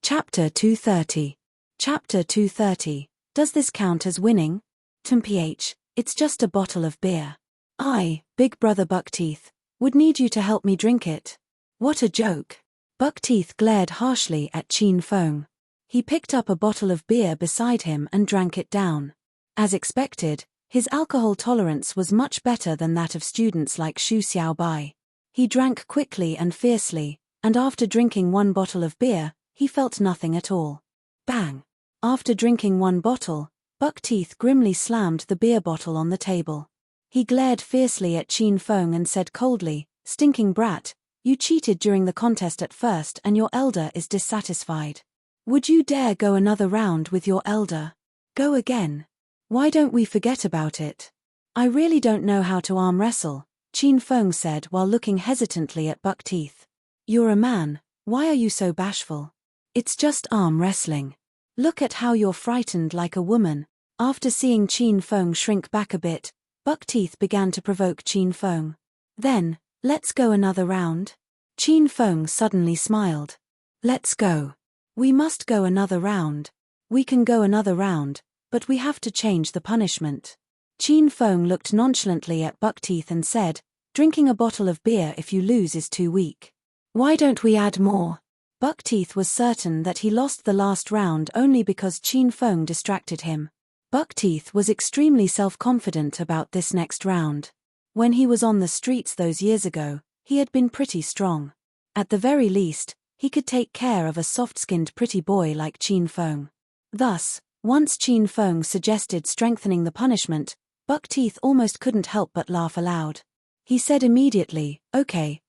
Chapter 230. Chapter 230. Does this count as winning? Mph, it's just a bottle of beer. I, Big Brother Buckteeth, would need you to help me drink it. What a joke. Buckteeth glared harshly at Chin Feng. He picked up a bottle of beer beside him and drank it down. As expected, his alcohol tolerance was much better than that of students like Xu Xiaobai. He drank quickly and fiercely, and after drinking one bottle of beer, he felt nothing at all. Bang! After drinking one bottle, Buckteeth grimly slammed the beer bottle on the table. He glared fiercely at Chin Feng and said coldly, "Stinking brat, you cheated during the contest at first and your elder is dissatisfied. Would you dare go another round with your elder? Go again. Why don't we forget about it? I really don't know how to arm wrestle," Chin Feng said while looking hesitantly at Buckteeth. "You're a man, why are you so bashful? It's just arm wrestling. Look at how you're frightened like a woman." After seeing Chin Feng shrink back a bit, Buckteeth began to provoke Chin Feng. "Then, let's go another round?" Chin Feng suddenly smiled. "Let's go. We must go another round. We can go another round, but we have to change the punishment." Chin Feng looked nonchalantly at Buckteeth and said, "Drinking a bottle of beer if you lose is too weak. Why don't we add more?" Buckteeth was certain that he lost the last round only because Chin Feng distracted him. Buckteeth was extremely self-confident about this next round. When he was on the streets those years ago, he had been pretty strong. At the very least, he could take care of a soft-skinned pretty boy like Chin Feng. Thus, once Chin Feng suggested strengthening the punishment, Buckteeth almost couldn't help but laugh aloud. He said immediately, okay,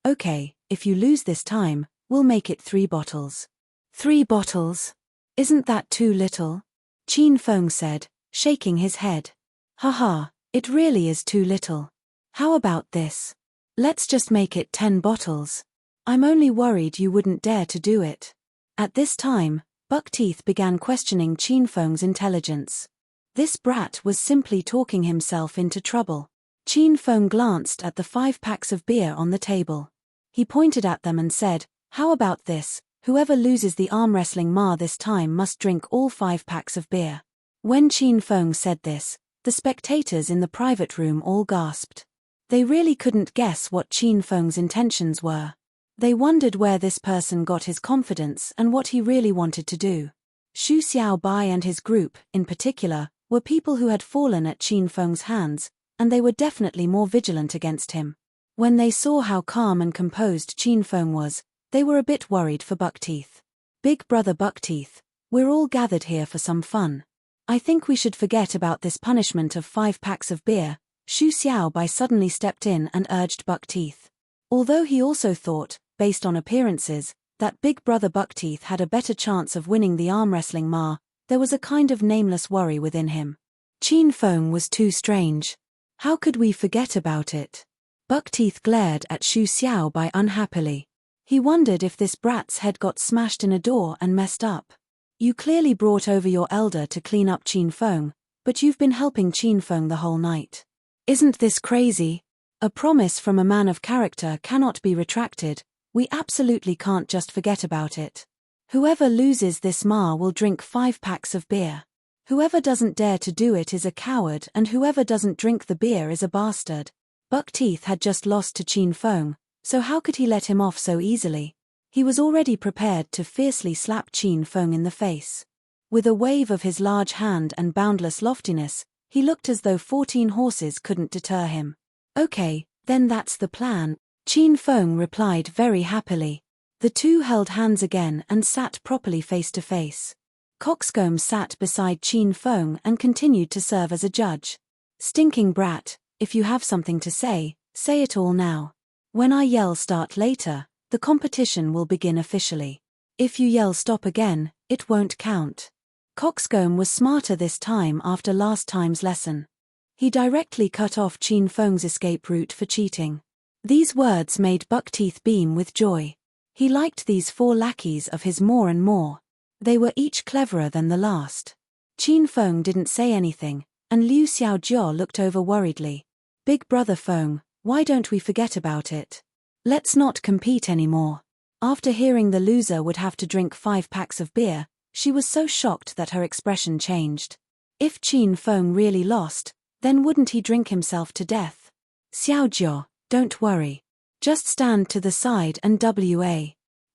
if you lose this time, we'll make it 3 bottles. 3 bottles? Isn't that too little? Chin Feng said, shaking his head. Haha, it really is too little. How about this? Let's just make it 10 bottles. I'm only worried you wouldn't dare to do it. At this time, Buckteeth began questioning Chin Feng's intelligence. This brat was simply talking himself into trouble. Chin Feng glanced at the 5 packs of beer on the table. He pointed at them and said, "How about this? Whoever loses the arm wrestling ma this time must drink all 5 packs of beer." When Chin Feng said this, the spectators in the private room all gasped. They really couldn't guess what Chin Feng's intentions were. They wondered where this person got his confidence and what he really wanted to do. Xu Xiaobai and his group, in particular, were people who had fallen at Chin Feng's hands, and they were definitely more vigilant against him. When they saw how calm and composed Chin Feng was, they were a bit worried for Buckteeth. "Big Brother Buckteeth, we're all gathered here for some fun. I think we should forget about this punishment of 5 packs of beer." Xu Xiaobai suddenly stepped in and urged Buckteeth. Although he also thought, based on appearances, that Big Brother Buckteeth had a better chance of winning the arm wrestling ma, there was a kind of nameless worry within him. Chin Feng was too strange. How could we forget about it? Buckteeth glared at Xu Xiaobai unhappily. He wondered if this brat's head got smashed in a door and messed up. "You clearly brought over your elder to clean up Chin Feng, but you've been helping Chin Feng the whole night. Isn't this crazy? A promise from a man of character cannot be retracted. We absolutely can't just forget about it. Whoever loses this ma will drink 5 packs of beer. Whoever doesn't dare to do it is a coward, and whoever doesn't drink the beer is a bastard." Buckteeth had just lost to Chin Feng, so how could he let him off so easily? He was already prepared to fiercely slap Chin Feng in the face. With a wave of his large hand and boundless loftiness, he looked as though 14 horses couldn't deter him. "Okay, then that's the plan," Chin Feng replied very happily. The two held hands again and sat properly face to face. Coxcomb sat beside Chin Feng and continued to serve as a judge. "Stinking brat, if you have something to say it all now. When I yell start later, the competition will begin officially. If you yell stop again, it won't count." Coxcomb was smarter this time after last time's lesson. He directly cut off Chin Feng's escape route for cheating. These words made Buckteeth beam with joy. He liked these 4 lackeys of his more and more. They were each cleverer than the last. Chin Feng didn't say anything, and Liu Xiaojiao looked over worriedly. "Big Brother Feng, why don't we forget about it? Let's not compete anymore. After hearing the loser would have to drink 5 packs of beer, she was so shocked that her expression changed. If Qin Feng really lost, then wouldn't he drink himself to death? Xiaojiao, don't worry. Just stand to the side and wa.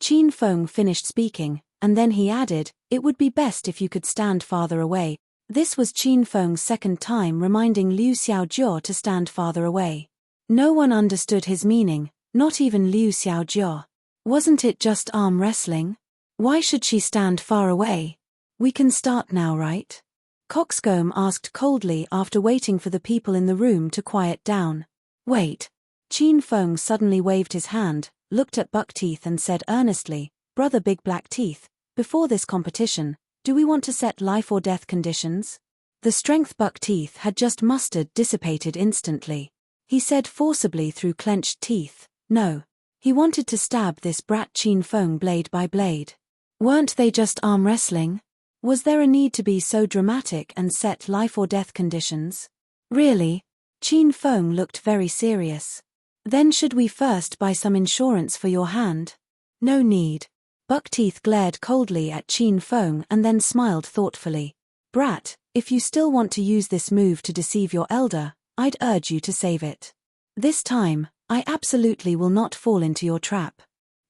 Qin Feng finished speaking, and then he added, it would be best if you could stand farther away. This was Qin Feng's second time reminding Liu Xiaojiao to stand farther away. No one understood his meaning, not even Liu Xiaojiao. Wasn't it just arm wrestling? Why should she stand far away? We can start now, right? Coxcomb asked coldly after waiting for the people in the room to quiet down. Wait. Qin Feng suddenly waved his hand, looked at Buckteeth and said earnestly, Brother Big Black Teeth, before this competition, do we want to set life or death conditions? The strength Buckteeth had just mustered dissipated instantly. He said forcibly through clenched teeth, no. He wanted to stab this brat Qin Feng blade by blade. Weren't they just arm wrestling? Was there a need to be so dramatic and set life or death conditions? Really? Qin Feng looked very serious. Then should we first buy some insurance for your hand? No need. Buckteeth glared coldly at Qin Feng and then smiled thoughtfully. Brat, if you still want to use this move to deceive your elder, I'd urge you to save it. This time, I absolutely will not fall into your trap.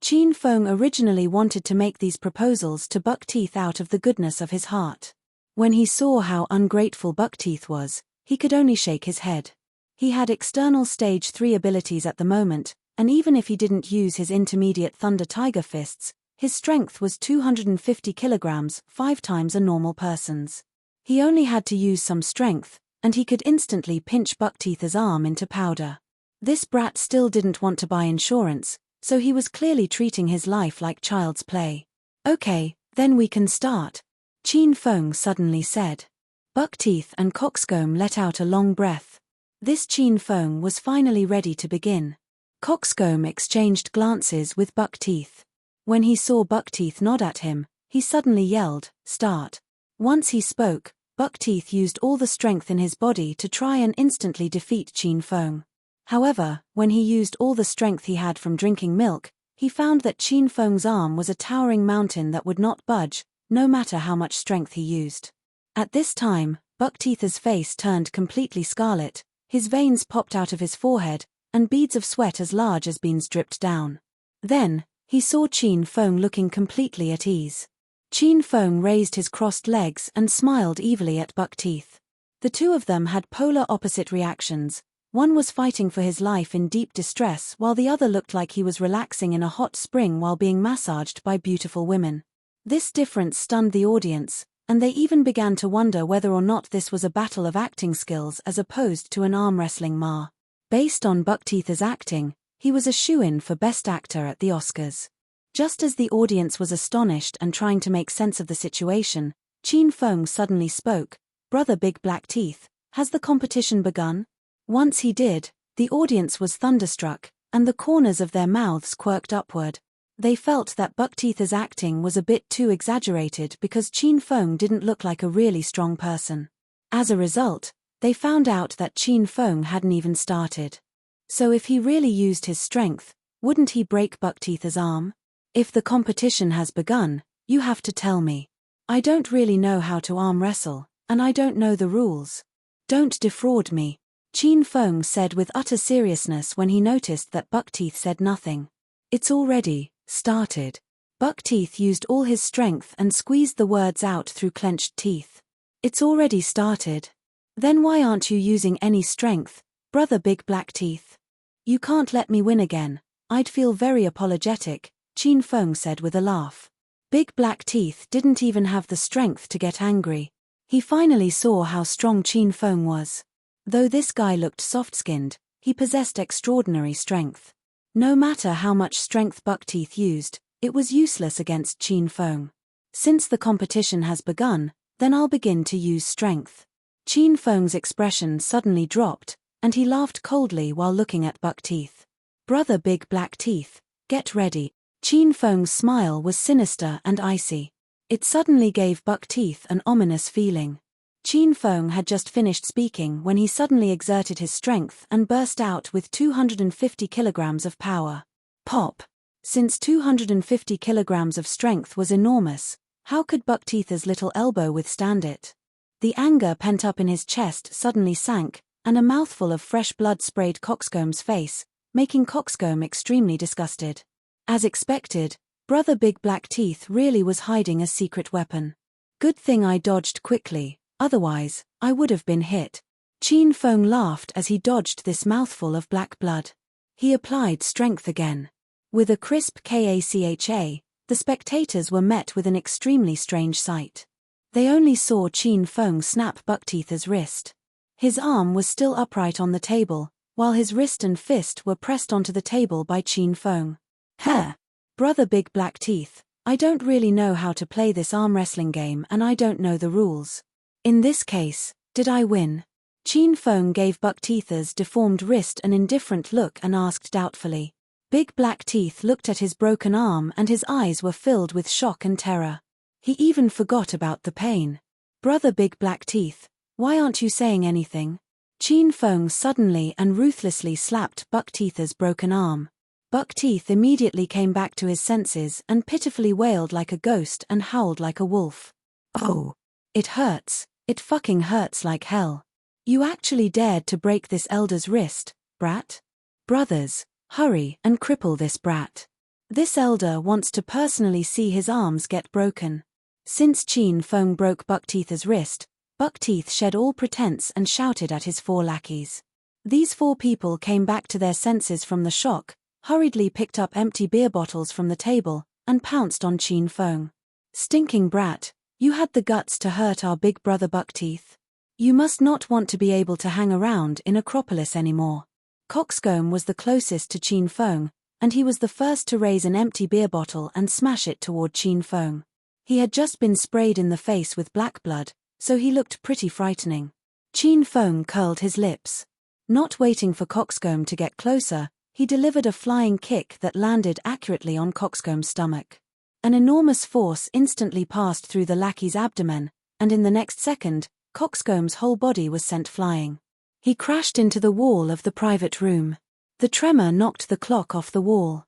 Qin Feng originally wanted to make these proposals to Buckteeth out of the goodness of his heart. When he saw how ungrateful Buckteeth was, he could only shake his head. He had external stage 3 abilities at the moment, and even if he didn't use his intermediate Thunder Tiger fists, his strength was 250 kilograms, 5 times a normal person's. He only had to use some strength, and he could instantly pinch Buckteeth's arm into powder. This brat still didn't want to buy insurance, so he was clearly treating his life like child's play. Okay, then we can start, Qin Feng suddenly said. Buckteeth and Coxcomb let out a long breath. This Qin Feng was finally ready to begin. Coxcomb exchanged glances with Buckteeth. When he saw Buckteeth nod at him, he suddenly yelled, start. Once he spoke, Buckteeth used all the strength in his body to try and instantly defeat Qin Feng. However, when he used all the strength he had from drinking milk, he found that Qin Feng's arm was a towering mountain that would not budge, no matter how much strength he used. At this time, Buckteeth's face turned completely scarlet, his veins popped out of his forehead, and beads of sweat as large as beans dripped down. Then, he saw Qin Feng looking completely at ease. Qin Feng raised his crossed legs and smiled evilly at Buckteeth. The two of them had polar opposite reactions. One was fighting for his life in deep distress while the other looked like he was relaxing in a hot spring while being massaged by beautiful women. This difference stunned the audience, and they even began to wonder whether or not this was a battle of acting skills as opposed to an arm wrestling ma. Based on Buckteeth's acting, he was a shoo-in for Best Actor at the Oscars. Just as the audience was astonished and trying to make sense of the situation, Qin Feng suddenly spoke, Brother Big Black Teeth, has the competition begun? Once he did, the audience was thunderstruck, and the corners of their mouths quirked upward. They felt that Buckteeth's acting was a bit too exaggerated because Qin Feng didn't look like a really strong person. As a result, they found out that Qin Feng hadn't even started. So if he really used his strength, wouldn't he break Buckteeth's arm? If the competition has begun, you have to tell me. I don't really know how to arm wrestle, and I don't know the rules. Don't defraud me, Qin Feng said with utter seriousness when he noticed that Buckteeth said nothing. It's already started. Buckteeth used all his strength and squeezed the words out through clenched teeth. It's already started. Then why aren't you using any strength, Brother Big Black Teeth? You can't let me win again. I'd feel very apologetic, Qin Feng said with a laugh. Big Black Teeth didn't even have the strength to get angry. He finally saw how strong Qin Feng was. Though this guy looked soft-skinned, he possessed extraordinary strength. No matter how much strength Buckteeth used, it was useless against Qin Feng. Since the competition has begun, then I'll begin to use strength. Qin Feng's expression suddenly dropped, and he laughed coldly while looking at Buckteeth. Brother Big Black Teeth, get ready. Qin Feng's smile was sinister and icy. It suddenly gave Buckteeth an ominous feeling. Qin Feng had just finished speaking when he suddenly exerted his strength and burst out with 250 kilograms of power. Pop! Since 250 kilograms of strength was enormous, how could Buckteeth's little elbow withstand it? The anger pent up in his chest suddenly sank, and a mouthful of fresh blood sprayed Coxcomb's face, making Coxcomb extremely disgusted. As expected, Brother Big Black Teeth really was hiding a secret weapon. Good thing I dodged quickly, otherwise, I would have been hit. Chin Feng laughed as he dodged this mouthful of black blood. He applied strength again. With a crisp KACHA, the spectators were met with an extremely strange sight. They only saw Chin Feng snap Buckteeth's wrist. His arm was still upright on the table, while his wrist and fist were pressed onto the table by Chin Feng. Heh! Brother Big Black Teeth, I don't really know how to play this arm wrestling game and I don't know the rules. In this case, did I win? Chin Feng gave Buckteeth's deformed wrist an indifferent look and asked doubtfully. Big Black Teeth looked at his broken arm and his eyes were filled with shock and terror. He even forgot about the pain. Brother Big Black Teeth, why aren't you saying anything? Chin Feng suddenly and ruthlessly slapped Buckteeth's broken arm. Buckteeth immediately came back to his senses and pitifully wailed like a ghost and howled like a wolf. Oh! It hurts. It fucking hurts like hell. You actually dared to break this elder's wrist, brat? Brothers, hurry and cripple this brat. This elder wants to personally see his arms get broken. Since Chin Feng broke Buckteeth's wrist, Buckteeth shed all pretense and shouted at his 4 lackeys. These 4 people came back to their senses from the shock, hurriedly picked up empty beer bottles from the table, and pounced on Chin Feng. Stinking brat, you had the guts to hurt our big brother Buckteeth. You must not want to be able to hang around in Acropolis anymore. Coxcomb was the closest to Chin Feng, and he was the first to raise an empty beer bottle and smash it toward Chin Feng. He had just been sprayed in the face with black blood, so he looked pretty frightening. Chin Feng curled his lips. Not waiting for Coxcomb to get closer, he delivered a flying kick that landed accurately on Coxcomb's stomach. An enormous force instantly passed through the lackey's abdomen, and in the next second, Coxcomb's whole body was sent flying. He crashed into the wall of the private room. The tremor knocked the clock off the wall.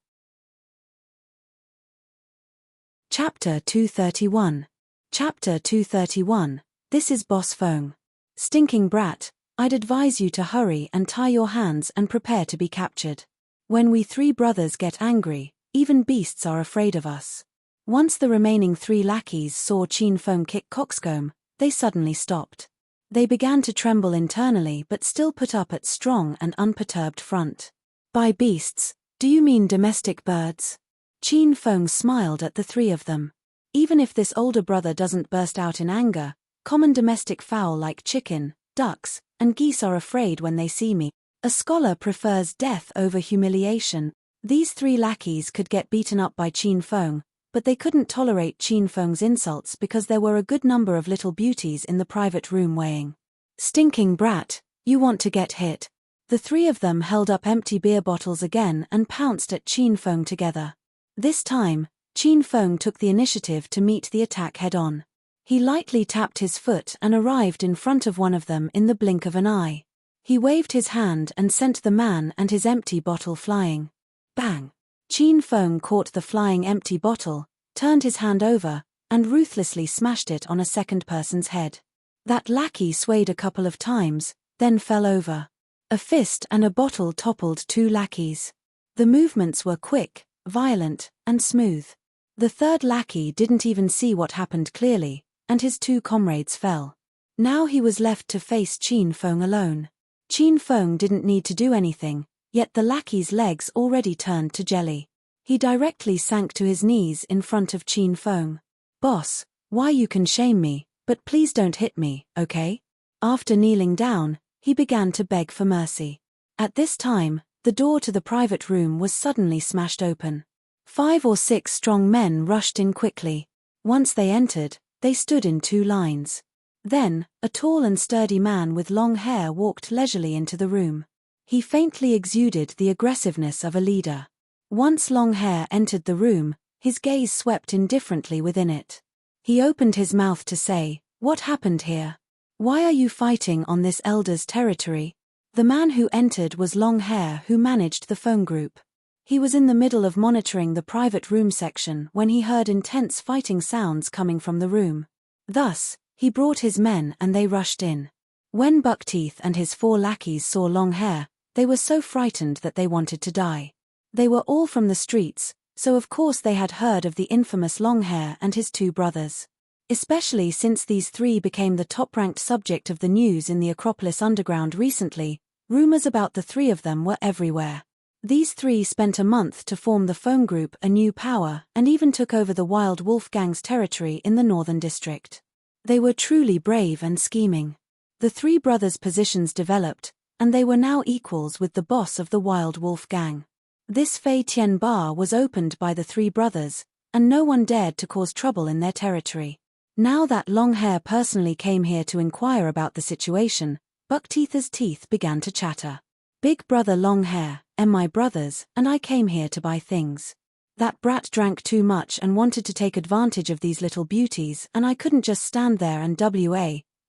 Chapter 231. Chapter 231. This is Boss Feng. Stinking brat, I'd advise you to hurry and tie your hands and prepare to be captured. When we 3 brothers get angry, even beasts are afraid of us. Once the remaining 3 lackeys saw Chin Feng kick Coxcomb, they suddenly stopped. They began to tremble internally but still put up at strong and unperturbed front. By beasts, do you mean domestic birds? Chin Feng smiled at the 3 of them. Even if this older brother doesn't burst out in anger, common domestic fowl like chicken, ducks, and geese are afraid when they see me. A scholar prefers death over humiliation. These 3 lackeys could get beaten up by Chin Feng, but they couldn't tolerate Chin Feng's insults because there were a good number of little beauties in the private room weighing. Stinking brat, you want to get hit. The 3 of them held up empty beer bottles again and pounced at Chin Feng together. This time, Chin Feng took the initiative to meet the attack head-on. He lightly tapped his foot and arrived in front of one of them in the blink of an eye. He waved his hand and sent the man and his empty bottle flying. Bang! Chin Feng caught the flying empty bottle, turned his hand over, and ruthlessly smashed it on a second person's head. That lackey swayed a couple of times, then fell over. A fist and a bottle toppled 2 lackeys. The movements were quick, violent, and smooth. The 3rd lackey didn't even see what happened clearly, and his 2 comrades fell. Now he was left to face Chin Feng alone. Chin Feng didn't need to do anything, yet the lackey's legs already turned to jelly. He directly sank to his knees in front of Chin Feng. Boss, why you can shame me, but please don't hit me, okay? After kneeling down, he began to beg for mercy. At this time, the door to the private room was suddenly smashed open. 5 or 6 strong men rushed in quickly. Once they entered, they stood in 2 lines. Then, a tall and sturdy man with long hair walked leisurely into the room. He faintly exuded the aggressiveness of a leader. Once Long Hair entered the room, his gaze swept indifferently within it. He opened his mouth to say, "What happened here? Why are you fighting on this elder's territory?" The man who entered was Long Hair, who managed the phone group. He was in the middle of monitoring the private room section when he heard intense fighting sounds coming from the room. Thus, he brought his men and they rushed in. When Buckteeth and his 4 lackeys saw Longhair, they were so frightened that they wanted to die. They were all from the streets, so of course they had heard of the infamous Longhair and his 2 brothers. Especially since these 3 became the top-ranked subject of the news in the Acropolis Underground recently, rumors about the 3 of them were everywhere. These 3 spent a month to form the phone group A New Power and even took over the Wild Wolf Gang's territory in the Northern District. They were truly brave and scheming. The 3 brothers' positions developed, and they were now equals with the boss of the Wild Wolf Gang. This Fei Tian bar was opened by the 3 brothers, and no one dared to cause trouble in their territory. Now that Longhair personally came here to inquire about the situation, Buckteeth's teeth began to chatter. Big brother Longhair, and my brothers, and I came here to buy things. That brat drank too much and wanted to take advantage of these little beauties, and I couldn't just stand there and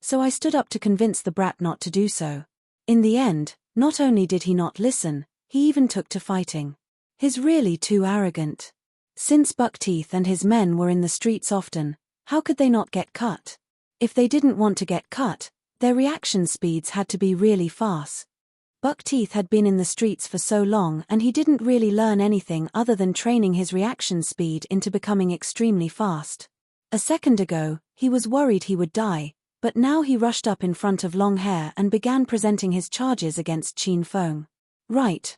so I stood up to convince the brat not to do so. In the end, not only did he not listen, he even took to fighting. He's really too arrogant. Since Buckteeth and his men were in the streets often, how could they not get cut? If they didn't want to get cut, their reaction speeds had to be really fast. Buckteeth had been in the streets for so long and he didn't really learn anything other than training his reaction speed into becoming extremely fast. A second ago, he was worried he would die, but now he rushed up in front of Longhair and began presenting his charges against Qin Feng. Right,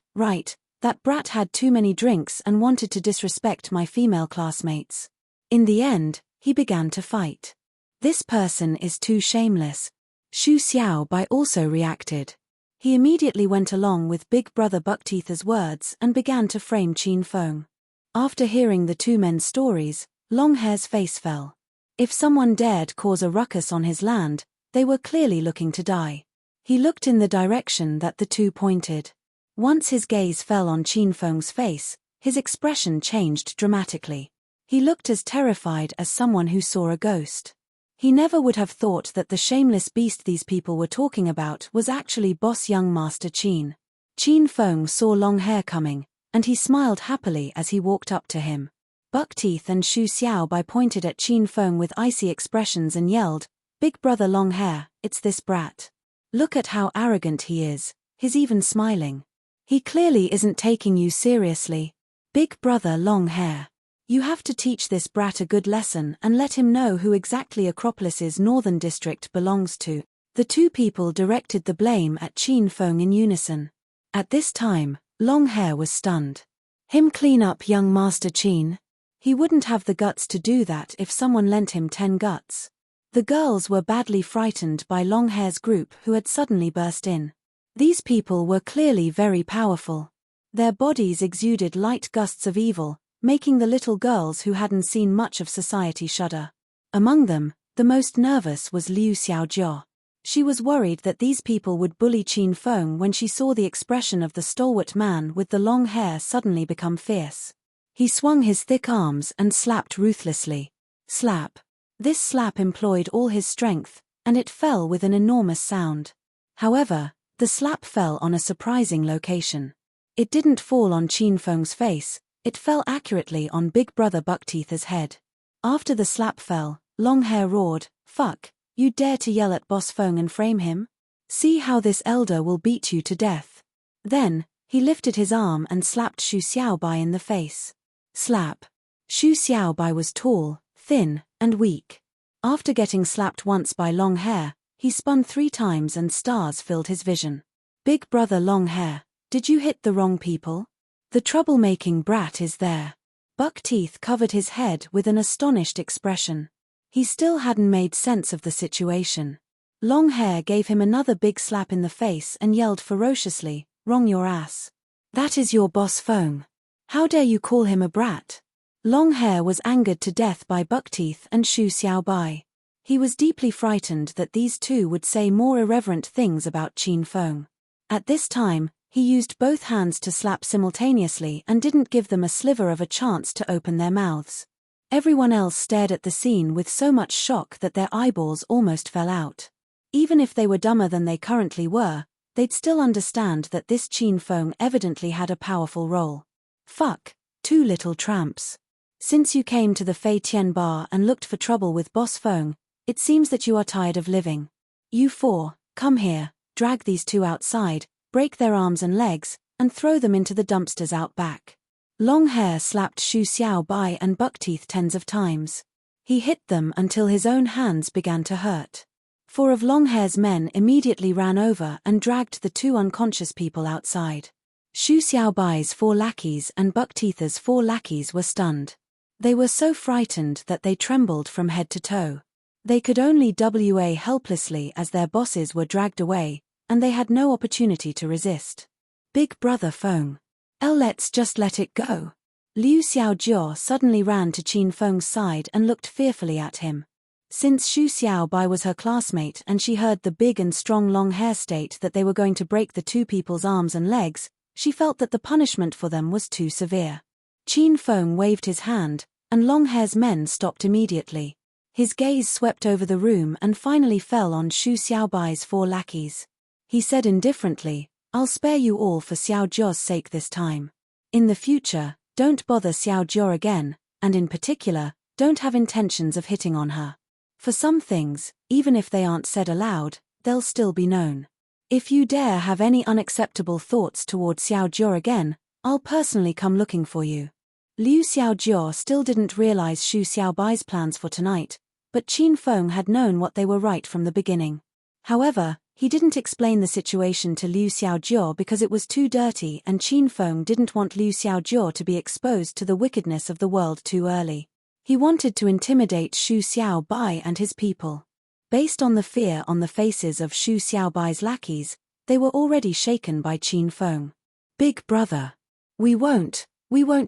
that brat had too many drinks and wanted to disrespect my female classmates. In the end, he began to fight. This person is too shameless. Xu Xiaobai also reacted. He immediately went along with Big Brother Buckteeth's words and began to frame Qin Feng. After hearing the 2 men's stories, Longhair's face fell. If someone dared cause a ruckus on his land, they were clearly looking to die. He looked in the direction that the 2 pointed. Once his gaze fell on Qin Feng's face, his expression changed dramatically. He looked as terrified as someone who saw a ghost. He never would have thought that the shameless beast these people were talking about was actually boss young Master Qin. Qin Feng saw Longhair coming, and he smiled happily as he walked up to him. Buckteeth and Xu Xiaobai pointed at Qin Feng with icy expressions and yelled, "Big brother Longhair, it's this brat. Look at how arrogant he is, he's even smiling. He clearly isn't taking you seriously. Big brother Longhair. You have to teach this brat a good lesson and let him know who exactly Acropolis's Northern District belongs to." The 2 people directed the blame at Qin Feng in unison. At this time, Longhair was stunned. Him clean up young Master Qin? He wouldn't have the guts to do that if someone lent him 10 guts. The girls were badly frightened by Longhair's group who had suddenly burst in. These people were clearly very powerful. Their bodies exuded light gusts of evil, making the little girls who hadn't seen much of society shudder. Among them, the most nervous was Liu Xiaojia. She was worried that these people would bully Qin Feng when she saw the expression of the stalwart man with the long hair suddenly become fierce. He swung his thick arms and slapped ruthlessly. Slap. This slap employed all his strength, and it fell with an enormous sound. However, the slap fell on a surprising location. It didn't fall on Qin Feng's face, it fell accurately on Big Brother Buckteeth's head. After the slap fell, Longhair roared, "Fuck, you dare to yell at Boss Feng and frame him? See how this elder will beat you to death." Then, he lifted his arm and slapped Xu Xiaobai in the face. Slap. Xu Xiaobai was tall, thin, and weak. After getting slapped once by Longhair, he spun 3 times and stars filled his vision. "Big brother Longhair, did you hit the wrong people? The troublemaking brat is there." Buckteeth covered his head with an astonished expression. He still hadn't made sense of the situation. Longhair gave him another big slap in the face and yelled ferociously, "Wrong your ass. That is your boss Feng. How dare you call him a brat?" Longhair was angered to death by Buckteeth and Xu Xiaobai. He was deeply frightened that these 2 would say more irreverent things about Qin Feng. At this time, he used both hands to slap simultaneously and didn't give them a sliver of a chance to open their mouths. Everyone else stared at the scene with so much shock that their eyeballs almost fell out. Even if they were dumber than they currently were, they'd still understand that this Qin Feng evidently had a powerful role. Fuck, two little tramps. Since you came to the Fei Tian bar and looked for trouble with Boss Feng, it seems that you are tired of living. You four, come here, drag these two outside, break their arms and legs, and throw them into the dumpsters out back. Long Hair slapped Xu Xiaobai and Buckteeth tens of times. He hit them until his own hands began to hurt. Four of Long Hair's men immediately ran over and dragged the two unconscious people outside. Xu Xiaobai's 4 lackeys and Buckteeth's 4 lackeys were stunned. They were so frightened that they trembled from head to toe. They could only wa helplessly as their bosses were dragged away, and they had no opportunity to resist. Big Brother Feng. Let's just let it go. Liu Xiaojiao suddenly ran to Qin Feng's side and looked fearfully at him. Since Xu Xiaobai was her classmate and she heard the big and strong Long Hair state that they were going to break the two people's arms and legs, she felt that the punishment for them was too severe. Qin Feng waved his hand, and Long Hair's men stopped immediately. His gaze swept over the room and finally fell on Xu Xiaobai's 4 lackeys. He said indifferently, I'll spare you all for Xiaojiao's sake this time. In the future, don't bother Xiaojia again, and in particular, don't have intentions of hitting on her. For some things, even if they aren't said aloud, they'll still be known. If you dare have any unacceptable thoughts toward Xiaojia again, I'll personally come looking for you. Liu Xiaojia still didn't realize Xu Xiaobai's plans for tonight, but Qin Feng had known what they were right from the beginning. However, he didn't explain the situation to Liu Xiaojia because it was too dirty and Qin Feng didn't want Liu Xiaojia to be exposed to the wickedness of the world too early. He wanted to intimidate Xu Xiaobai and his people. Based on the fear on the faces of Xu Xiaobai's lackeys, they were already shaken by Qin Feng. Big Brother. We won't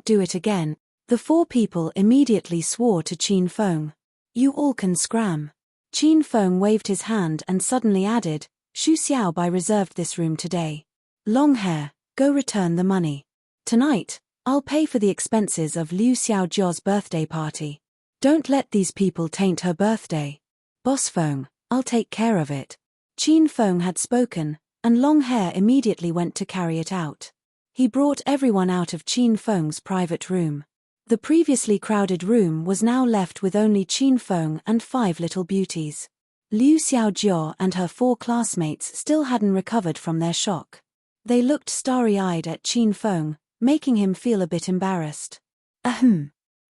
do it again. The 4 people immediately swore to Qin Feng. You all can scram. Qin Feng waved his hand and suddenly added, Xu Xiaobai reserved this room today. Long Hair, go return the money. Tonight, I'll pay for the expenses of Liu Xiaojiao's birthday party. Don't let these people taint her birthday. Boss Feng, I'll take care of it. Qin Feng had spoken, and Long Hair immediately went to carry it out. He brought everyone out of Qin Feng's private room. The previously crowded room was now left with only Qin Feng and 5 little beauties. Liu Xiaojia and her 4 classmates still hadn't recovered from their shock. They looked starry-eyed at Qin Feng, making him feel a bit embarrassed.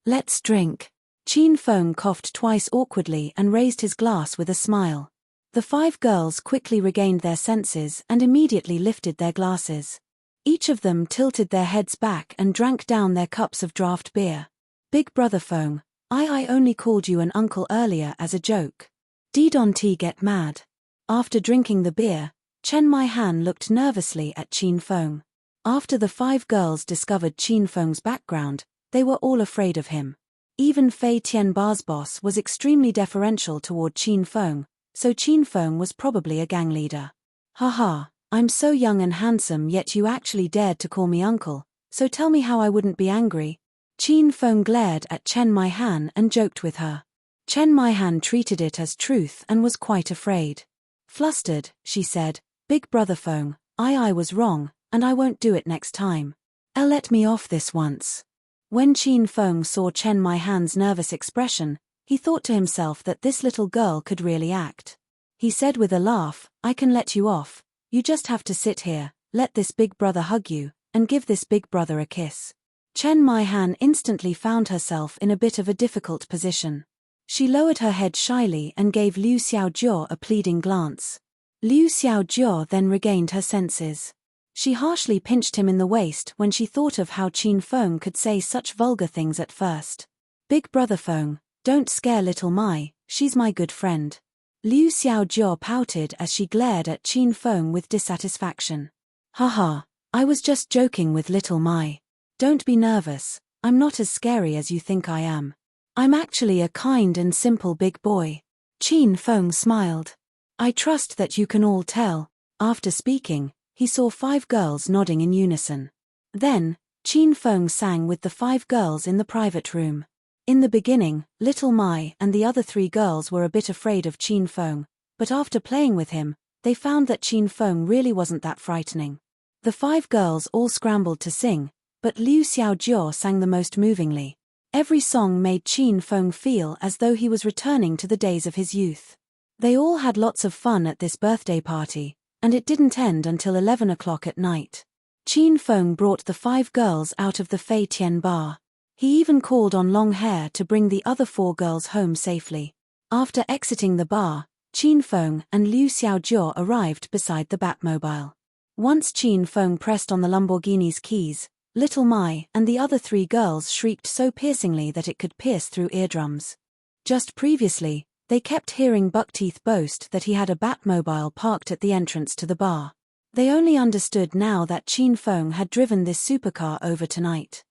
Let's drink. Qin Feng coughed twice awkwardly and raised his glass with a smile. The 5 girls quickly regained their senses and immediately lifted their glasses. Each of them tilted their heads back and drank down their cups of draft beer. Big Brother Feng, I only called you an uncle earlier as a joke. Don't get mad. After drinking the beer, Chen Maihan looked nervously at Qin Feng. After the 5 girls discovered Qin Feng's background, they were all afraid of him. Even Fei Tianba's boss was extremely deferential toward Qin Feng, so Qin Feng was probably a gang leader. Haha. I'm so young and handsome yet you actually dared to call me uncle, so tell me how I wouldn't be angry. Qin Feng glared at Chen Maihan and joked with her. Chen Maihan treated it as truth and was quite afraid. Flustered, she said, Big Brother Feng, I was wrong, and I won't do it next time. Let me off this once. When Qin Feng saw Chen Maihan's nervous expression, he thought to himself that this little girl could really act. He said with a laugh, I can let you off. You just have to sit here, let this big brother hug you, and give this big brother a kiss. Chen Maihan instantly found herself in a bit of a difficult position. She lowered her head shyly and gave Liu Xiaojia a pleading glance. Liu Xiaojia then regained her senses. She harshly pinched him in the waist when she thought of how Qin Feng could say such vulgar things at first. Big Brother Feng, don't scare little Mai, she's my good friend. Liu Xiaojia pouted as she glared at Qin Feng with dissatisfaction. Haha, I was just joking with little Mai. Don't be nervous, I'm not as scary as you think I am. I'm actually a kind and simple big boy. Qin Feng smiled. I trust that you can all tell. After speaking, he saw 5 girls nodding in unison. Then, Qin Feng sang with the 5 girls in the private room. In the beginning, little Mai and the other 3 girls were a bit afraid of Qin Feng, but after playing with him, they found that Qin Feng really wasn't that frightening. The 5 girls all scrambled to sing, but Liu Xiaojia sang the most movingly. Every song made Qin Feng feel as though he was returning to the days of his youth. They all had lots of fun at this birthday party, and it didn't end until 11 o'clock at night. Qin Feng brought the 5 girls out of the Fei Tian bar. He even called on Long Hair to bring the other 4 girls home safely. After exiting the bar, Qin Feng and Liu Xiaojia arrived beside the Batmobile. Once Qin Feng pressed on the Lamborghini's keys, Little Mai and the other 3 girls shrieked so piercingly that it could pierce through eardrums. Just previously, they kept hearing Buckteeth boast that he had a Batmobile parked at the entrance to the bar. They only understood now that Qin Feng had driven this supercar over tonight.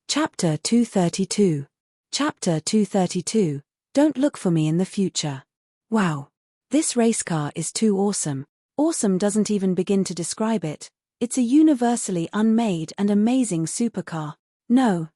Chapter 232. Chapter 232. Don't look for me in the future. Wow. This race car is too awesome. Awesome doesn't even begin to describe it. It's a universally unmade and amazing supercar. No,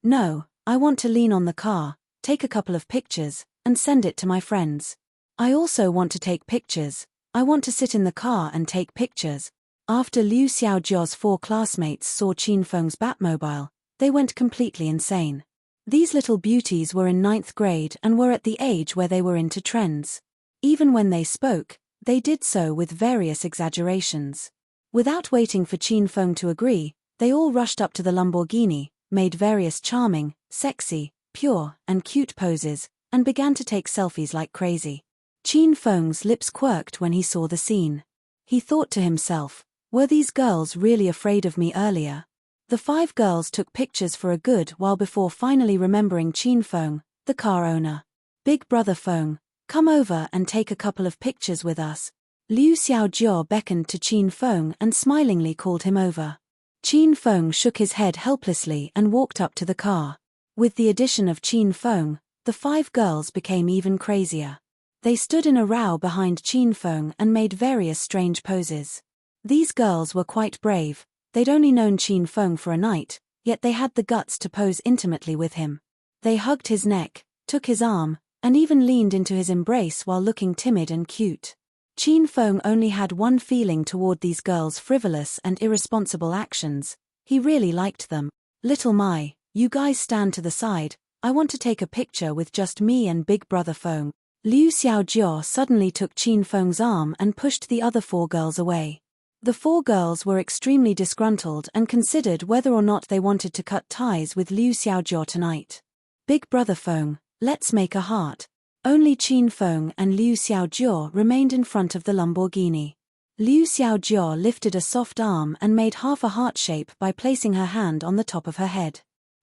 I want to lean on the car, take a couple of pictures, and send it to my friends. I also want to take pictures. I want to sit in the car and take pictures. After Liu Xiaojia's 4 classmates saw Qin Feng's Batmobile, they went completely insane. These little beauties were in 9th grade and were at the age where they were into trends. Even when they spoke, they did so with various exaggerations. Without waiting for Qin Feng to agree, they all rushed up to the Lamborghini, made various charming, sexy, pure, and cute poses, and began to take selfies like crazy. Qin Feng's lips quirked when he saw the scene. He thought to himself, were these girls really afraid of me earlier? The 5 girls took pictures for a good while before finally remembering Qin Feng, the car owner. Big brother Feng, come over and take a couple of pictures with us. Liu Xiaojia beckoned to Qin Feng and smilingly called him over. Qin Feng shook his head helplessly and walked up to the car. With the addition of Qin Feng, the 5 girls became even crazier. They stood in a row behind Qin Feng and made various strange poses. These girls were quite brave. They'd only known Qin Feng for a night, yet they had the guts to pose intimately with him. They hugged his neck, took his arm, and even leaned into his embrace while looking timid and cute. Qin Feng only had one feeling toward these girls' frivolous and irresponsible actions. He really liked them. Little Mai, you guys stand to the side, I want to take a picture with just me and big brother Feng. Liu Xiaojia suddenly took Qin Feng's arm and pushed the other 4 girls away. The 4 girls were extremely disgruntled and considered whether or not they wanted to cut ties with Liu Xiaojia tonight. Big brother Feng, let's make a heart. Only Qin Feng and Liu Xiaojia remained in front of the Lamborghini. Liu Xiaojia lifted a soft arm and made half a heart shape by placing her hand on the top of her head.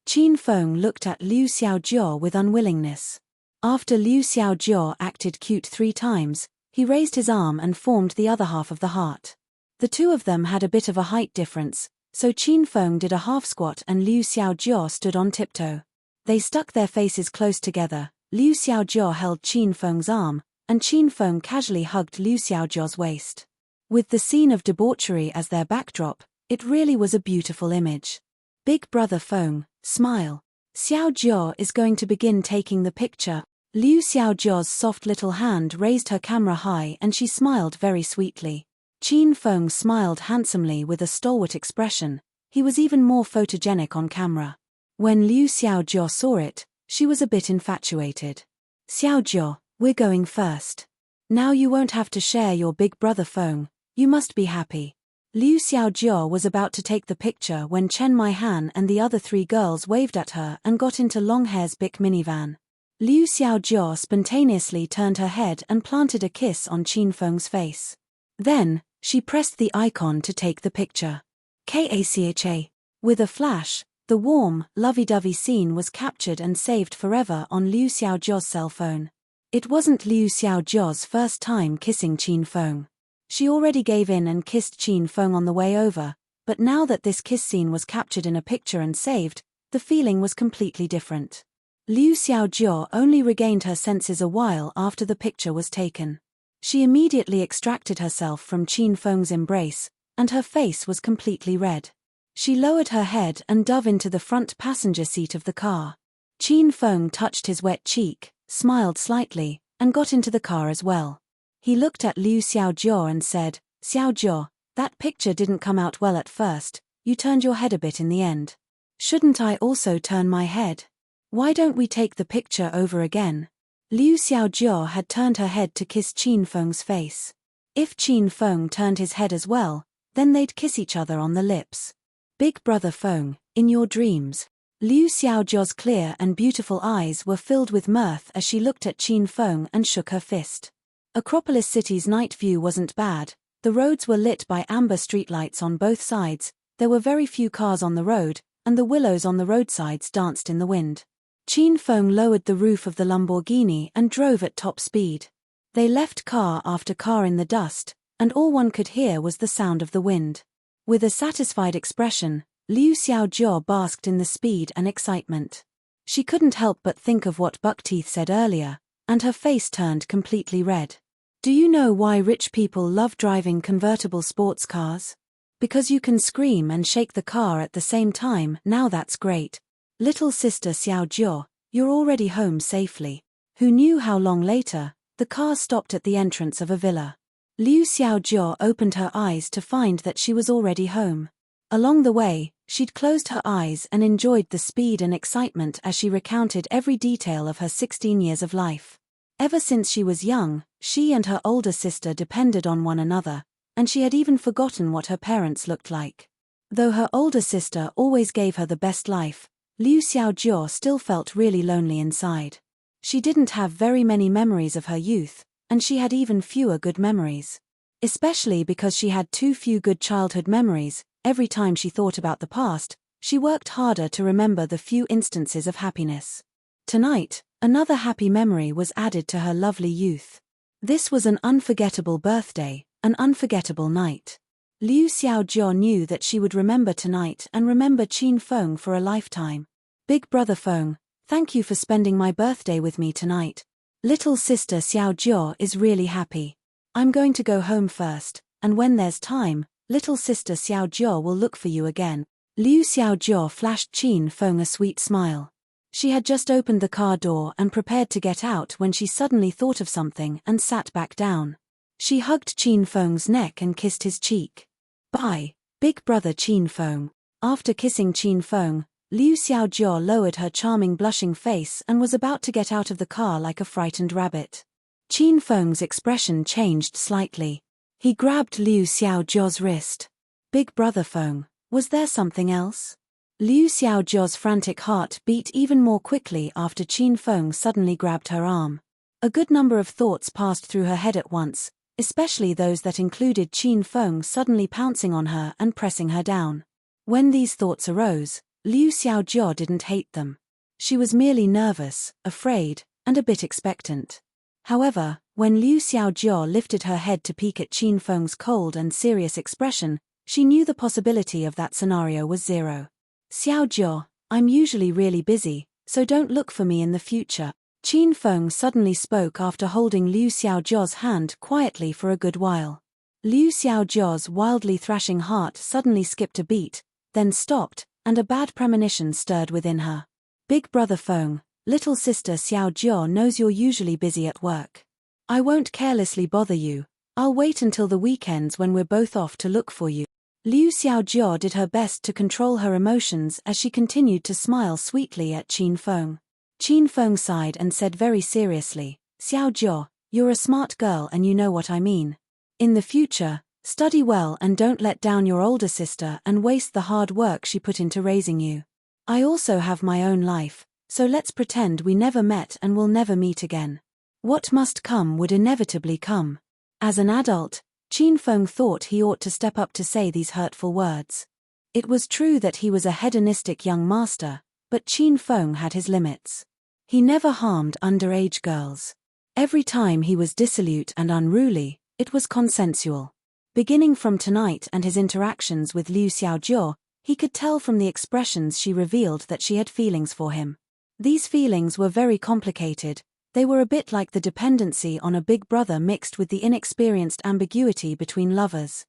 Qin Feng looked at Liu Xiaojia with unwillingness. After Liu Xiaojia acted cute 3 times, he raised his arm and formed the other half of the heart. The 2 of them had a bit of a height difference, so Qin Feng did a half squat and Liu Xiaojia stood on tiptoe. They stuck their faces close together. Liu Xiaojia held Qin Feng's arm, and Qin Feng casually hugged Liu Xiaojia's waist. With the scene of debauchery as their backdrop, it really was a beautiful image. Big brother Feng, smile. Xiaojia is going to begin taking the picture. Liu Xiaojia's soft little hand raised her camera high and she smiled very sweetly. Qin Feng smiled handsomely with a stalwart expression. He was even more photogenic on camera. When Liu Xiaojia saw it, she was a bit infatuated. Xiaojia, we're going first. Now you won't have to share your big brother Feng. You must be happy. Liu Xiaojia was about to take the picture when Chen Maihan and the other 3 girls waved at her and got into Longhair's big minivan. Liu Xiaojia spontaneously turned her head and planted a kiss on Qin Feng's face. Then, she pressed the icon to take the picture. KACHA. With a flash, the warm, lovey-dovey scene was captured and saved forever on Liu Xiaojia's cell phone. It wasn't Liu Xiaojia's first time kissing Qin Feng. She already gave in and kissed Qin Feng on the way over, but now that this kiss scene was captured in a picture and saved, the feeling was completely different. Liu Xiaojia only regained her senses a while after the picture was taken. She immediately extracted herself from Qin Feng's embrace, and her face was completely red. She lowered her head and dove into the front passenger seat of the car. Qin Feng touched his wet cheek, smiled slightly, and got into the car as well. He looked at Liu Xiaojia and said, Xiaojia, That picture didn't come out well at first, you turned your head a bit in the end. Shouldn't I also turn my head? Why don't we take the picture over again? Liu Xiaojiao had turned her head to kiss Qin Feng's face. If Qin Feng turned his head as well, then they'd kiss each other on the lips. Big brother Feng, in your dreams. Liu Xiaojiao's clear and beautiful eyes were filled with mirth as she looked at Qin Feng and shook her fist. Acropolis City's night view wasn't bad. The roads were lit by amber streetlights on both sides, there were very few cars on the road, and the willows on the roadsides danced in the wind. Qin Feng lowered the roof of the Lamborghini and drove at top speed. They left car after car in the dust, and all one could hear was the sound of the wind. With a satisfied expression, Liu Xiaojiao basked in the speed and excitement. She couldn't help but think of what Buckteeth said earlier, and her face turned completely red. Do you know why rich people love driving convertible sports cars? Because you can scream and shake the car at the same time. Now that's great. Little sister Xiaojiao, you're already home safely. Who knew how long later? The car stopped at the entrance of a villa. Liu Xiaojiao opened her eyes to find that she was already home. Along the way, she'd closed her eyes and enjoyed the speed and excitement as she recounted every detail of her 16 years of life. Ever since she was young, she and her older sister depended on one another, and she had even forgotten what her parents looked like. Though her older sister always gave her the best life, Liu Xiaojiao still felt really lonely inside. She didn't have very many memories of her youth, and she had even fewer good memories. Especially because she had too few good childhood memories, every time she thought about the past, she worked harder to remember the few instances of happiness. Tonight, another happy memory was added to her lovely youth. This was an unforgettable birthday, an unforgettable night. Liu Xiaojiao knew that she would remember tonight and remember Qin Feng for a lifetime. Big brother Feng, thank you for spending my birthday with me tonight. Little sister Xiaojiao is really happy. I'm going to go home first, and when there's time, little sister Xiaojiao will look for you again. Liu Xiaojiao flashed Qin Feng a sweet smile. She had just opened the car door and prepared to get out when she suddenly thought of something and sat back down. She hugged Qin Feng's neck and kissed his cheek. Bye, big brother Qin Feng. After kissing Qin Feng, Liu Xiaojiao lowered her charming blushing face and was about to get out of the car like a frightened rabbit. Qin Feng's expression changed slightly. He grabbed Liu Xiaojiao's wrist. Big brother Feng, was there something else? Liu Xiaojiao's frantic heart beat even more quickly after Qin Feng suddenly grabbed her arm. A good number of thoughts passed through her head at once, especially those that included Qin Feng suddenly pouncing on her and pressing her down. When these thoughts arose, Liu Xiaojiao didn't hate them. She was merely nervous, afraid, and a bit expectant. However, when Liu Xiaojiao lifted her head to peek at Qin Feng's cold and serious expression, she knew the possibility of that scenario was zero. Xiaojiao, I'm usually really busy, so don't look for me in the future. Qin Feng suddenly spoke after holding Liu Xiaojiao's hand quietly for a good while. Liu Xiaojiao's wildly thrashing heart suddenly skipped a beat, then stopped, and a bad premonition stirred within her. Big brother Feng, little sister Xiaojiao knows you're usually busy at work. I won't carelessly bother you. I'll wait until the weekends when we're both off to look for you. Liu Xiaojiao did her best to control her emotions as she continued to smile sweetly at Qin Feng. Qin Feng sighed and said very seriously, Xiaojiao, you're a smart girl and you know what I mean. In the future, study well and don't let down your older sister and waste the hard work she put into raising you. I also have my own life, so let's pretend we never met and will never meet again. What must come would inevitably come. As an adult, Qin Feng thought he ought to step up to say these hurtful words. It was true that he was a hedonistic young master, but Qin Feng had his limits. He never harmed underage girls. Every time he was dissolute and unruly, it was consensual. Beginning from tonight and his interactions with Liu Xiaojiao, he could tell from the expressions she revealed that she had feelings for him. These feelings were very complicated. They were a bit like the dependency on a big brother mixed with the inexperienced ambiguity between lovers.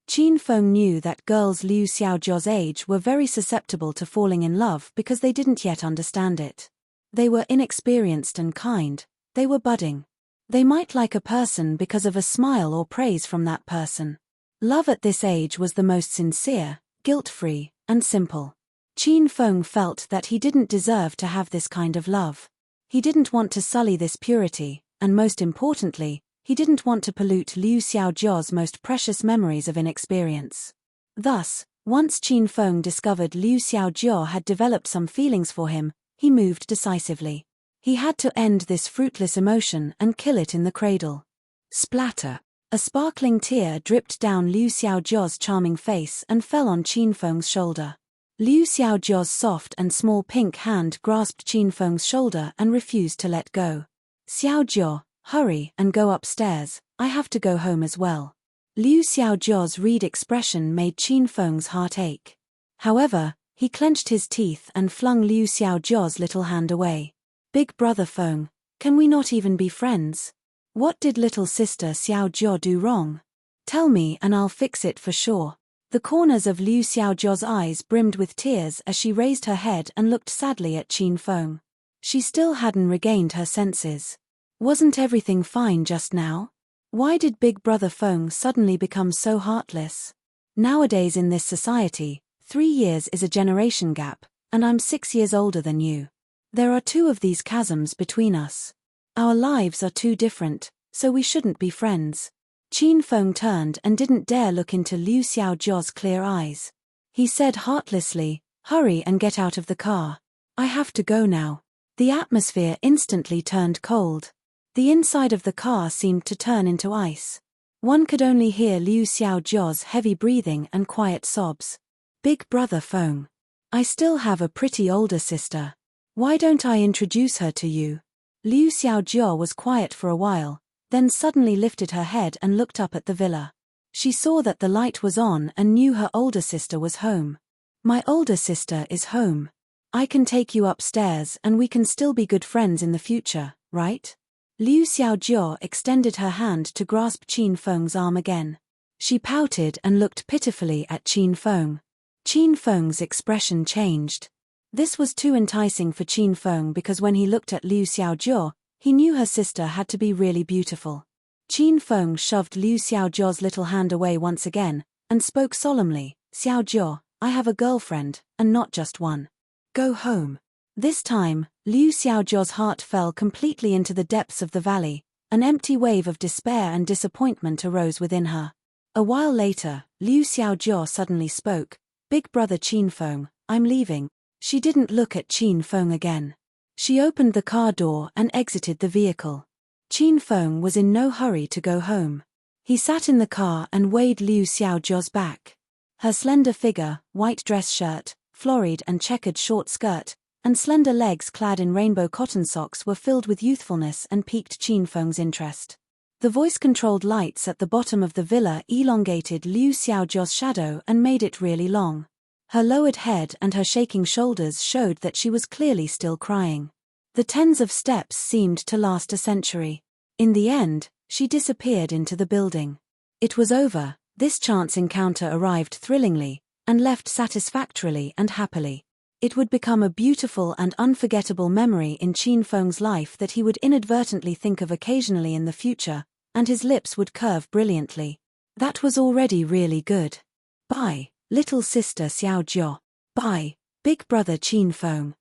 Qin Feng knew that girls Liu Xiaojiao's age were very susceptible to falling in love because they didn't yet understand it. They were inexperienced and kind, they were budding. They might like a person because of a smile or praise from that person. Love at this age was the most sincere, guilt-free, and simple. Qin Feng felt that he didn't deserve to have this kind of love. He didn't want to sully this purity, and most importantly, he didn't want to pollute Liu Xiaojia's most precious memories of inexperience. Thus, once Qin Feng discovered Liu Xiaojia had developed some feelings for him, he moved decisively. He had to end this fruitless emotion and kill it in the cradle. Splatter! A sparkling tear dripped down Liu Xiaojia's charming face and fell on Qin Feng's shoulder. Liu Xiaojia's soft and small pink hand grasped Qin Feng's shoulder and refused to let go. Xiaojia, hurry and go upstairs, I have to go home as well. Liu Xiaojia's reed expression made Qin Feng's heart ache. However, he clenched his teeth and flung Liu Xiaojia's little hand away. Big brother Feng, can we not even be friends? What did little sister Xiaojia do wrong? Tell me and I'll fix it for sure. The corners of Liu Xiaojia's eyes brimmed with tears as she raised her head and looked sadly at Qin Feng. She still hadn't regained her senses. Wasn't everything fine just now? Why did Big Brother Feng suddenly become so heartless? Nowadays in this society, 3 years is a generation gap, and I'm 6 years older than you. There are 2 of these chasms between us. Our lives are too different, so we shouldn't be friends. Qin Feng turned and didn't dare look into Liu Xiaojia's clear eyes. He said heartlessly, hurry and get out of the car. I have to go now. The atmosphere instantly turned cold. The inside of the car seemed to turn into ice. One could only hear Liu Xiaojia's heavy breathing and quiet sobs. Big brother Feng. I still have a pretty older sister. Why don't I introduce her to you? Liu Xiaojia was quiet for a while, then suddenly lifted her head and looked up at the villa. She saw that the light was on and knew her older sister was home. My older sister is home. I can take you upstairs and we can still be good friends in the future, right? Liu Xiaojia extended her hand to grasp Qin Feng's arm again. She pouted and looked pitifully at Qin Feng. Qin Feng's expression changed. This was too enticing for Qin Feng because when he looked at Liu Xiaojia, he knew her sister had to be really beautiful. Qin Feng shoved Liu Xiaojia's little hand away once again, and spoke solemnly, Xiaojia, I have a girlfriend, and not just one. Go home. This time, Liu Xiaojia's heart fell completely into the depths of the valley. An empty wave of despair and disappointment arose within her. A while later, Liu Xiaojia suddenly spoke, Big brother Qin Feng, I'm leaving. She didn't look at Qin Feng again. She opened the car door and exited the vehicle. Qin Feng was in no hurry to go home. He sat in the car and weighed Liu Xiaojia's back. Her slender figure, white dress shirt, florid and checkered short skirt, and slender legs clad in rainbow cotton socks were filled with youthfulness and piqued Qin Feng's interest. The voice-controlled lights at the bottom of the villa elongated Liu Xiaojia's shadow and made it really long. Her lowered head and her shaking shoulders showed that she was clearly still crying. The tens of steps seemed to last a century. In the end, she disappeared into the building. It was over. This chance encounter arrived thrillingly, and left satisfactorily and happily. It would become a beautiful and unforgettable memory in Qin Feng's life that he would inadvertently think of occasionally in the future, and his lips would curve brilliantly. That was already really good. Bye, little sister Xiaojia. Bye, big brother Qin Feng.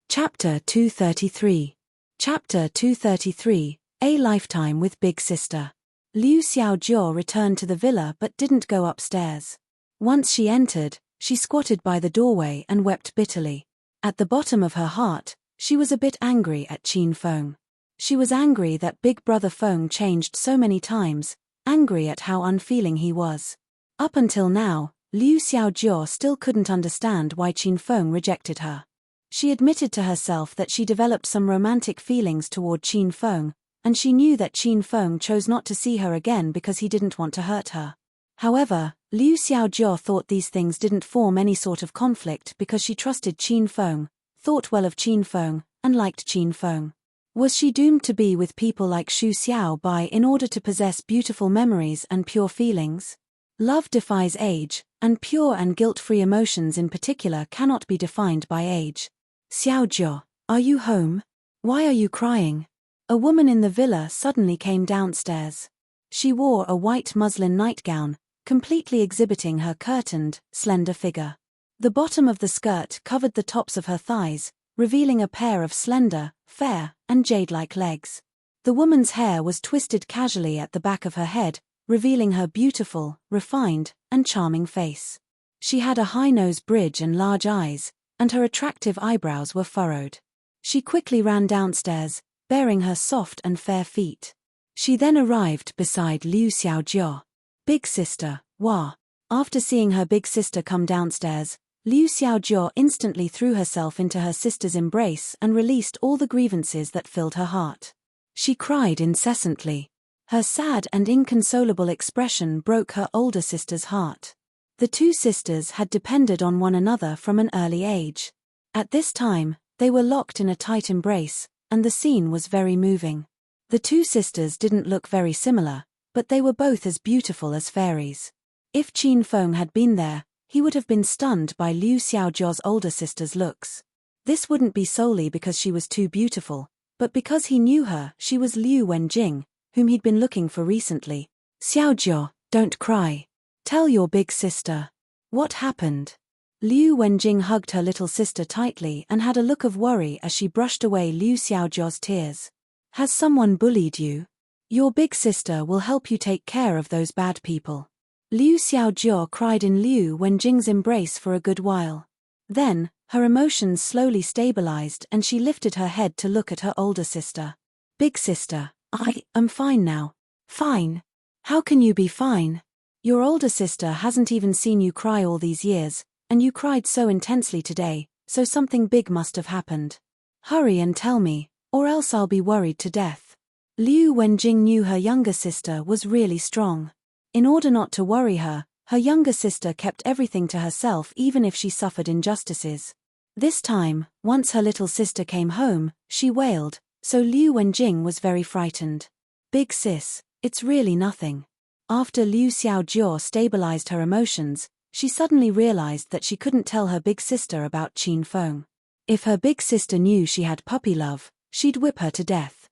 Chapter 233. Chapter 233, A Lifetime with Big Sister. Liu Xiaojia returned to the villa but didn't go upstairs. Once she entered, she squatted by the doorway and wept bitterly. At the bottom of her heart, she was a bit angry at Qin Feng. She was angry that Big Brother Feng changed so many times, angry at how unfeeling he was. Up until now, Liu Xiaojia still couldn't understand why Qin Feng rejected her. She admitted to herself that she developed some romantic feelings toward Qin Feng, and she knew that Qin Feng chose not to see her again because he didn't want to hurt her. However, Liu Xiaojia thought these things didn't form any sort of conflict because she trusted Qin Feng, thought well of Qin Feng, and liked Qin Feng. Was she doomed to be with people like Xu Xiaobai in order to possess beautiful memories and pure feelings? Love defies age, and pure and guilt-free emotions in particular cannot be defined by age. Xiaojia, are you home? Why are you crying? A woman in the villa suddenly came downstairs. She wore a white muslin nightgown, completely exhibiting her curtained, slender figure. The bottom of the skirt covered the tops of her thighs, revealing a pair of slender, fair, and jade-like legs. The woman's hair was twisted casually at the back of her head, revealing her beautiful, refined, and charming face. She had a high-nose bridge and large eyes, and her attractive eyebrows were furrowed. She quickly ran downstairs, bearing her soft and fair feet. She then arrived beside Liu Xiaojia. Big sister, Wah. After seeing her big sister come downstairs, Liu Xiaojia instantly threw herself into her sister's embrace and released all the grievances that filled her heart. She cried incessantly. Her sad and inconsolable expression broke her older sister's heart. The two sisters had depended on one another from an early age. At this time, they were locked in a tight embrace, and the scene was very moving. The two sisters didn't look very similar, but they were both as beautiful as fairies. If Qin Feng had been there, he would have been stunned by Liu Xiaojia's older sister's looks. This wouldn't be solely because she was too beautiful, but because he knew her. She was Liu Wenjing, whom he'd been looking for recently. Xiaojia, don't cry. Tell your big sister. What happened? Liu Wenjing hugged her little sister tightly and had a look of worry as she brushed away Liu Xiaojia's tears. Has someone bullied you? Your big sister will help you take care of those bad people. Liu Xiaojia cried in Liu Wenjing's embrace for a good while. Then, her emotions slowly stabilized and she lifted her head to look at her older sister. Big sister, I am fine now. Fine? How can you be fine? Your older sister hasn't even seen you cry all these years, and you cried so intensely today, so something big must have happened. Hurry and tell me, or else I'll be worried to death. Liu Wenjing knew her younger sister was really strong. In order not to worry her, her younger sister kept everything to herself even if she suffered injustices. This time, once her little sister came home, she wailed, so Liu Wenjing was very frightened. Big sis, it's really nothing. After Liu Xiaojia stabilized her emotions, she suddenly realized that she couldn't tell her big sister about Qin Feng. If her big sister knew she had puppy love, she'd whip her to death.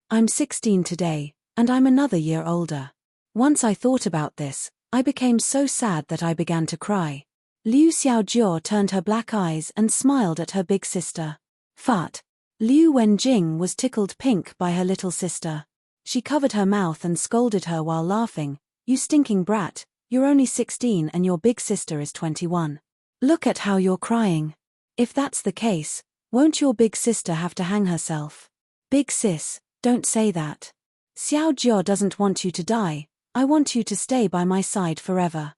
I'm 16 today, and I'm another year older. Once I thought about this, I became so sad that I began to cry. Liu Xiaojia turned her black eyes and smiled at her big sister. Fart. Liu Wenjing was tickled pink by her little sister. She covered her mouth and scolded her while laughing. You stinking brat, you're only 16 and your big sister is 21. Look at how you're crying. If that's the case, won't your big sister have to hang herself? Big sis, don't say that. Xiaojia doesn't want you to die, I want you to stay by my side forever.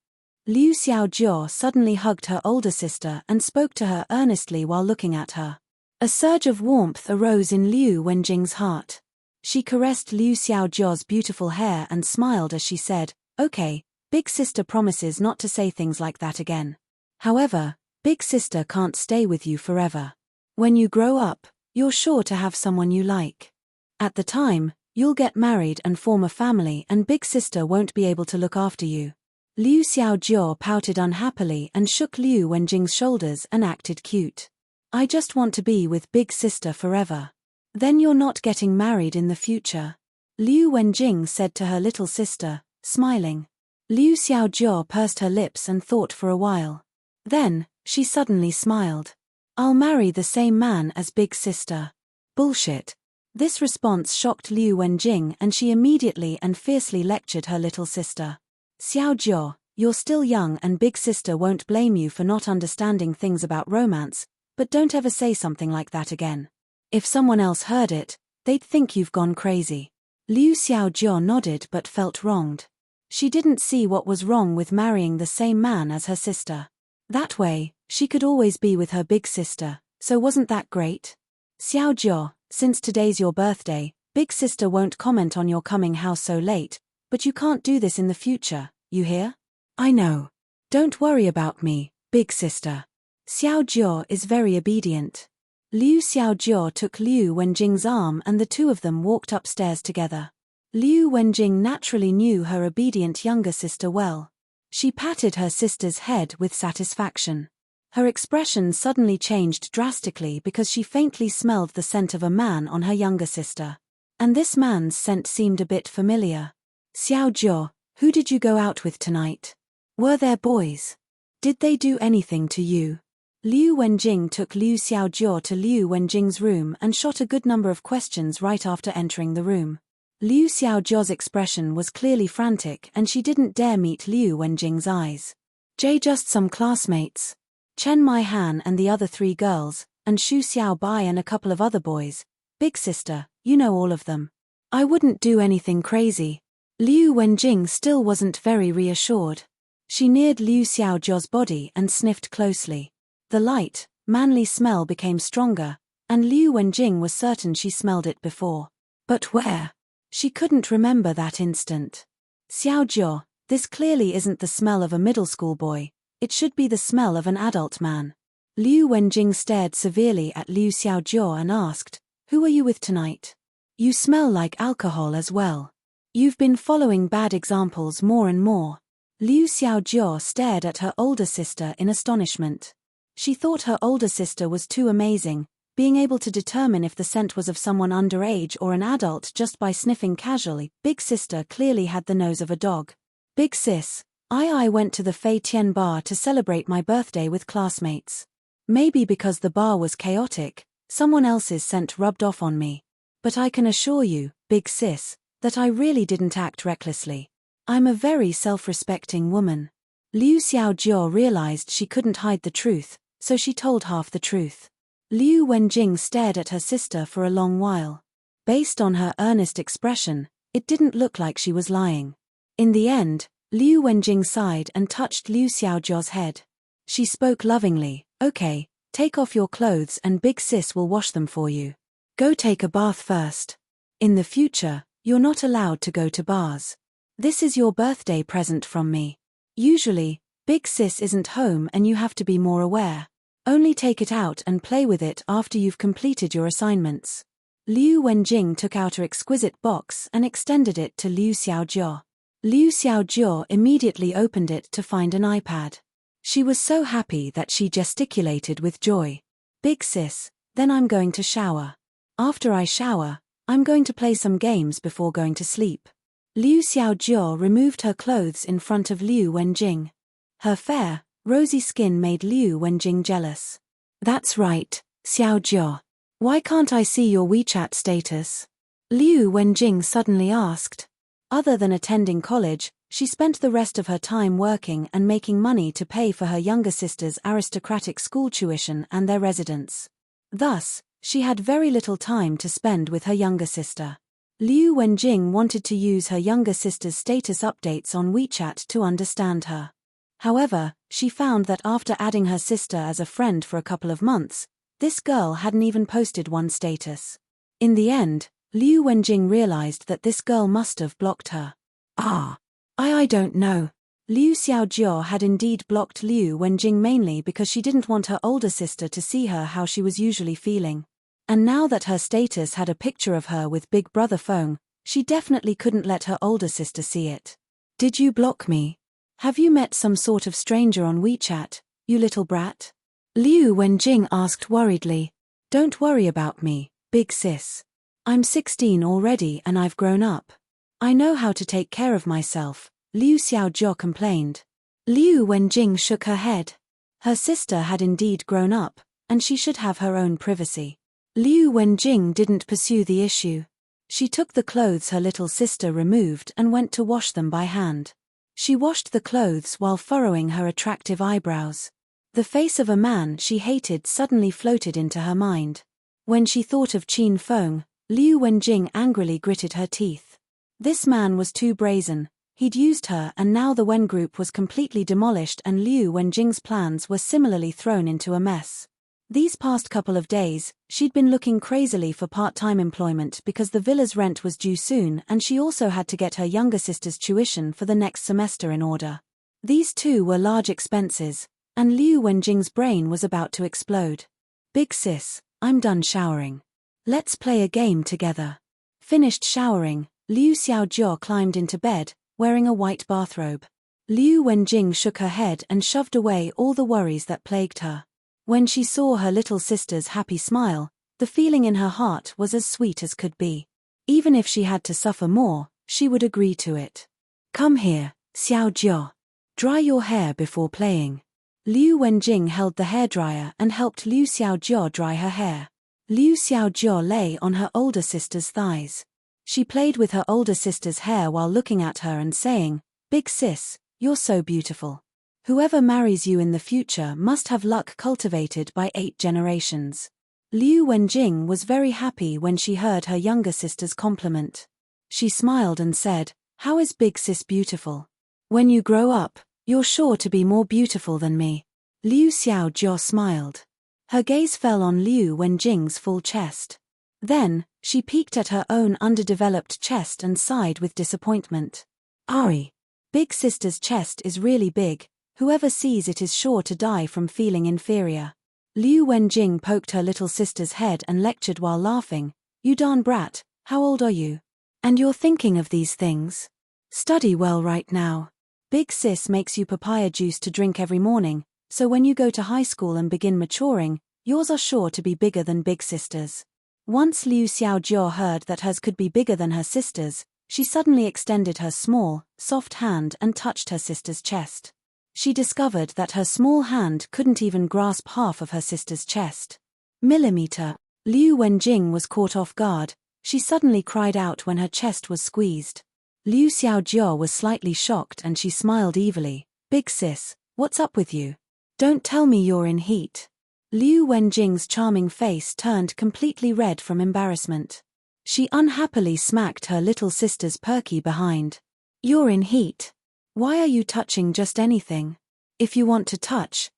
Liu Xiaojia suddenly hugged her older sister and spoke to her earnestly while looking at her. A surge of warmth arose in Liu Wenjing's heart. She caressed Liu Xiaojia's beautiful hair and smiled as she said, Okay, big sister promises not to say things like that again. However, big sister can't stay with you forever. When you grow up, you're sure to have someone you like. At the time, you'll get married and form a family and big sister won't be able to look after you. Liu Xiaojia pouted unhappily and shook Liu Wenjing's shoulders and acted cute. I just want to be with big sister forever. Then you're not getting married in the future. Liu Wenjing said to her little sister, smiling. Liu Xiaojia pursed her lips and thought for a while. Then, she suddenly smiled. I'll marry the same man as big sister. Bullshit. This response shocked Liu Wenjing and she immediately and fiercely lectured her little sister. Xiaojia, you're still young and big sister won't blame you for not understanding things about romance, but don't ever say something like that again. If someone else heard it, they'd think you've gone crazy. Liu Xiaojia nodded but felt wronged. She didn't see what was wrong with marrying the same man as her sister. That way, she could always be with her big sister, so wasn't that great? Xiaojia, since today's your birthday, big sister won't comment on your coming house so late, but you can't do this in the future, you hear? I know. Don't worry about me, big sister. Xiaojia is very obedient. Liu Xiaojia took Liu Wenjing's arm and the two of them walked upstairs together. Liu Wenjing naturally knew her obedient younger sister well. She patted her sister's head with satisfaction. Her expression suddenly changed drastically because she faintly smelled the scent of a man on her younger sister. And this man's scent seemed a bit familiar. Xiao Jiao, who did you go out with tonight? Were there boys? Did they do anything to you? Liu Wenjing took Liu Xiaojiao to Liu Wenjing's room and shot a good number of questions right after entering the room. Liu Xiaojiao's expression was clearly frantic and she didn't dare meet Liu Wenjing's eyes. Just some classmates. Chen Mai Han and the other 3 girls, and Xu Xiaobai and a couple of other boys. Big sister, you know all of them. I wouldn't do anything crazy. Liu Wenjing still wasn't very reassured. She neared Liu Xiaojiao's body and sniffed closely. The light, manly smell became stronger, and Liu Wenjing was certain she smelled it before. But where? She couldn't remember that instant. Xiaojiao, this clearly isn't the smell of a middle school boy, it should be the smell of an adult man. Liu Wenjing stared severely at Liu Xiaojiao and asked, "Who are you with tonight? You smell like alcohol as well. You've been following bad examples more and more." Liu Xiaojiao stared at her older sister in astonishment. She thought her older sister was too amazing, being able to determine if the scent was of someone underage or an adult just by sniffing casually. Big sister clearly had the nose of a dog. Big sis, I went to the Fei Tian bar to celebrate my birthday with classmates. Maybe because the bar was chaotic, someone else's scent rubbed off on me. But I can assure you, big sis, that I really didn't act recklessly. I'm a very self-respecting woman. Liu Xiaojiao realized she couldn't hide the truth, so she told half the truth. Liu Wenjing stared at her sister for a long while. Based on her earnest expression, it didn't look like she was lying. In the end, Liu Wenjing sighed and touched Liu Xiaojiao's head. She spoke lovingly, "Okay, take off your clothes and big sis will wash them for you. Go take a bath first. In the future, you're not allowed to go to bars. This is your birthday present from me. Usually, big sis isn't home and you have to be more aware. Only take it out and play with it after you've completed your assignments." Liu Wenjing took out her exquisite box and extended it to Liu Xiaojiao. Liu Xiaojiao immediately opened it to find an iPad. She was so happy that she gesticulated with joy. "Big sis, then I'm going to shower. After I shower, I'm going to play some games before going to sleep." Liu Xiaojiao removed her clothes in front of Liu Wenjing. Her fair, rosy skin made Liu Wenjing jealous. "That's right, Xiaojiao. Why can't I see your WeChat status?" Liu Wenjing suddenly asked. Other than attending college, she spent the rest of her time working and making money to pay for her younger sister's aristocratic school tuition and their residence. Thus, she had very little time to spend with her younger sister. Liu Wenjing wanted to use her younger sister's status updates on WeChat to understand her. However, she found that after adding her sister as a friend for a couple of months, this girl hadn't even posted one status. In the end, Liu Wenjing realized that this girl must have blocked her. I don't know. Liu Xiaojiao had indeed blocked Liu Wenjing mainly because she didn't want her older sister to see her how she was usually feeling. And now that her status had a picture of her with Big Brother phone, she definitely couldn't let her older sister see it. "Did you block me? Have you met some sort of stranger on WeChat, you little brat?" Liu Wenjing asked worriedly. "Don't worry about me, big sis. I'm 16 already and I've grown up. I know how to take care of myself," Liu Xiaojiao complained. Liu Wenjing shook her head. Her sister had indeed grown up, and she should have her own privacy. Liu Wenjing didn't pursue the issue. She took the clothes her little sister removed and went to wash them by hand. She washed the clothes while furrowing her attractive eyebrows. The face of a man she hated suddenly floated into her mind. When she thought of Qin Feng, Liu Wenjing angrily gritted her teeth. This man was too brazen. He'd used her and now the Wen group was completely demolished and Liu Wenjing's plans were similarly thrown into a mess. These past couple of days, she'd been looking crazily for part-time employment because the villa's rent was due soon and she also had to get her younger sister's tuition for the next semester in order. These two were large expenses, and Liu Wenjing's brain was about to explode. "Big sis, I'm done showering. Let's play a game together." Finished showering, Liu Xiaojiao climbed into bed, wearing a white bathrobe. Liu Wenjing shook her head and shoved away all the worries that plagued her. When she saw her little sister's happy smile, the feeling in her heart was as sweet as could be. Even if she had to suffer more, she would agree to it. Come here, Xiao Jiao. Dry your hair before playing. Liu Wenjing held the hairdryer and helped Liu Xiaojiao dry her hair. Liu Xiaojiao lay on her older sister's thighs. She played with her older sister's hair while looking at her and saying, "Big sis, you're so beautiful. Whoever marries you in the future must have luck cultivated by 8 generations." Liu Wenjing was very happy when she heard her younger sister's compliment. She smiled and said, "How is Big Sis beautiful? When you grow up, you're sure to be more beautiful than me." Liu Xiaojiao smiled. Her gaze fell on Liu Wenjing's full chest. Then, she peeked at her own underdeveloped chest and sighed with disappointment. "Ari, Big Sister's chest is really big. Whoever sees it is sure to die from feeling inferior." Liu Wenjing poked her little sister's head and lectured while laughing, "You darn brat, how old are you? And you're thinking of these things? Study well right now. Big Sis makes you papaya juice to drink every morning, so when you go to high school and begin maturing, yours are sure to be bigger than Big Sister's." Once Liu Xiaojiao heard that hers could be bigger than her sister's, she suddenly extended her small, soft hand and touched her sister's chest. She discovered that her small hand couldn't even grasp half of her sister's chest. Millimeter. Liu Wenjing was caught off guard. She suddenly cried out when her chest was squeezed. Liu Xiaojiao was slightly shocked and she smiled evilly. "Big sis, what's up with you? Don't tell me you're in heat." Liu Wenjing's charming face turned completely red from embarrassment. She unhappily smacked her little sister's perky behind. "You're in heat? Why are you touching just anything? If you want to touch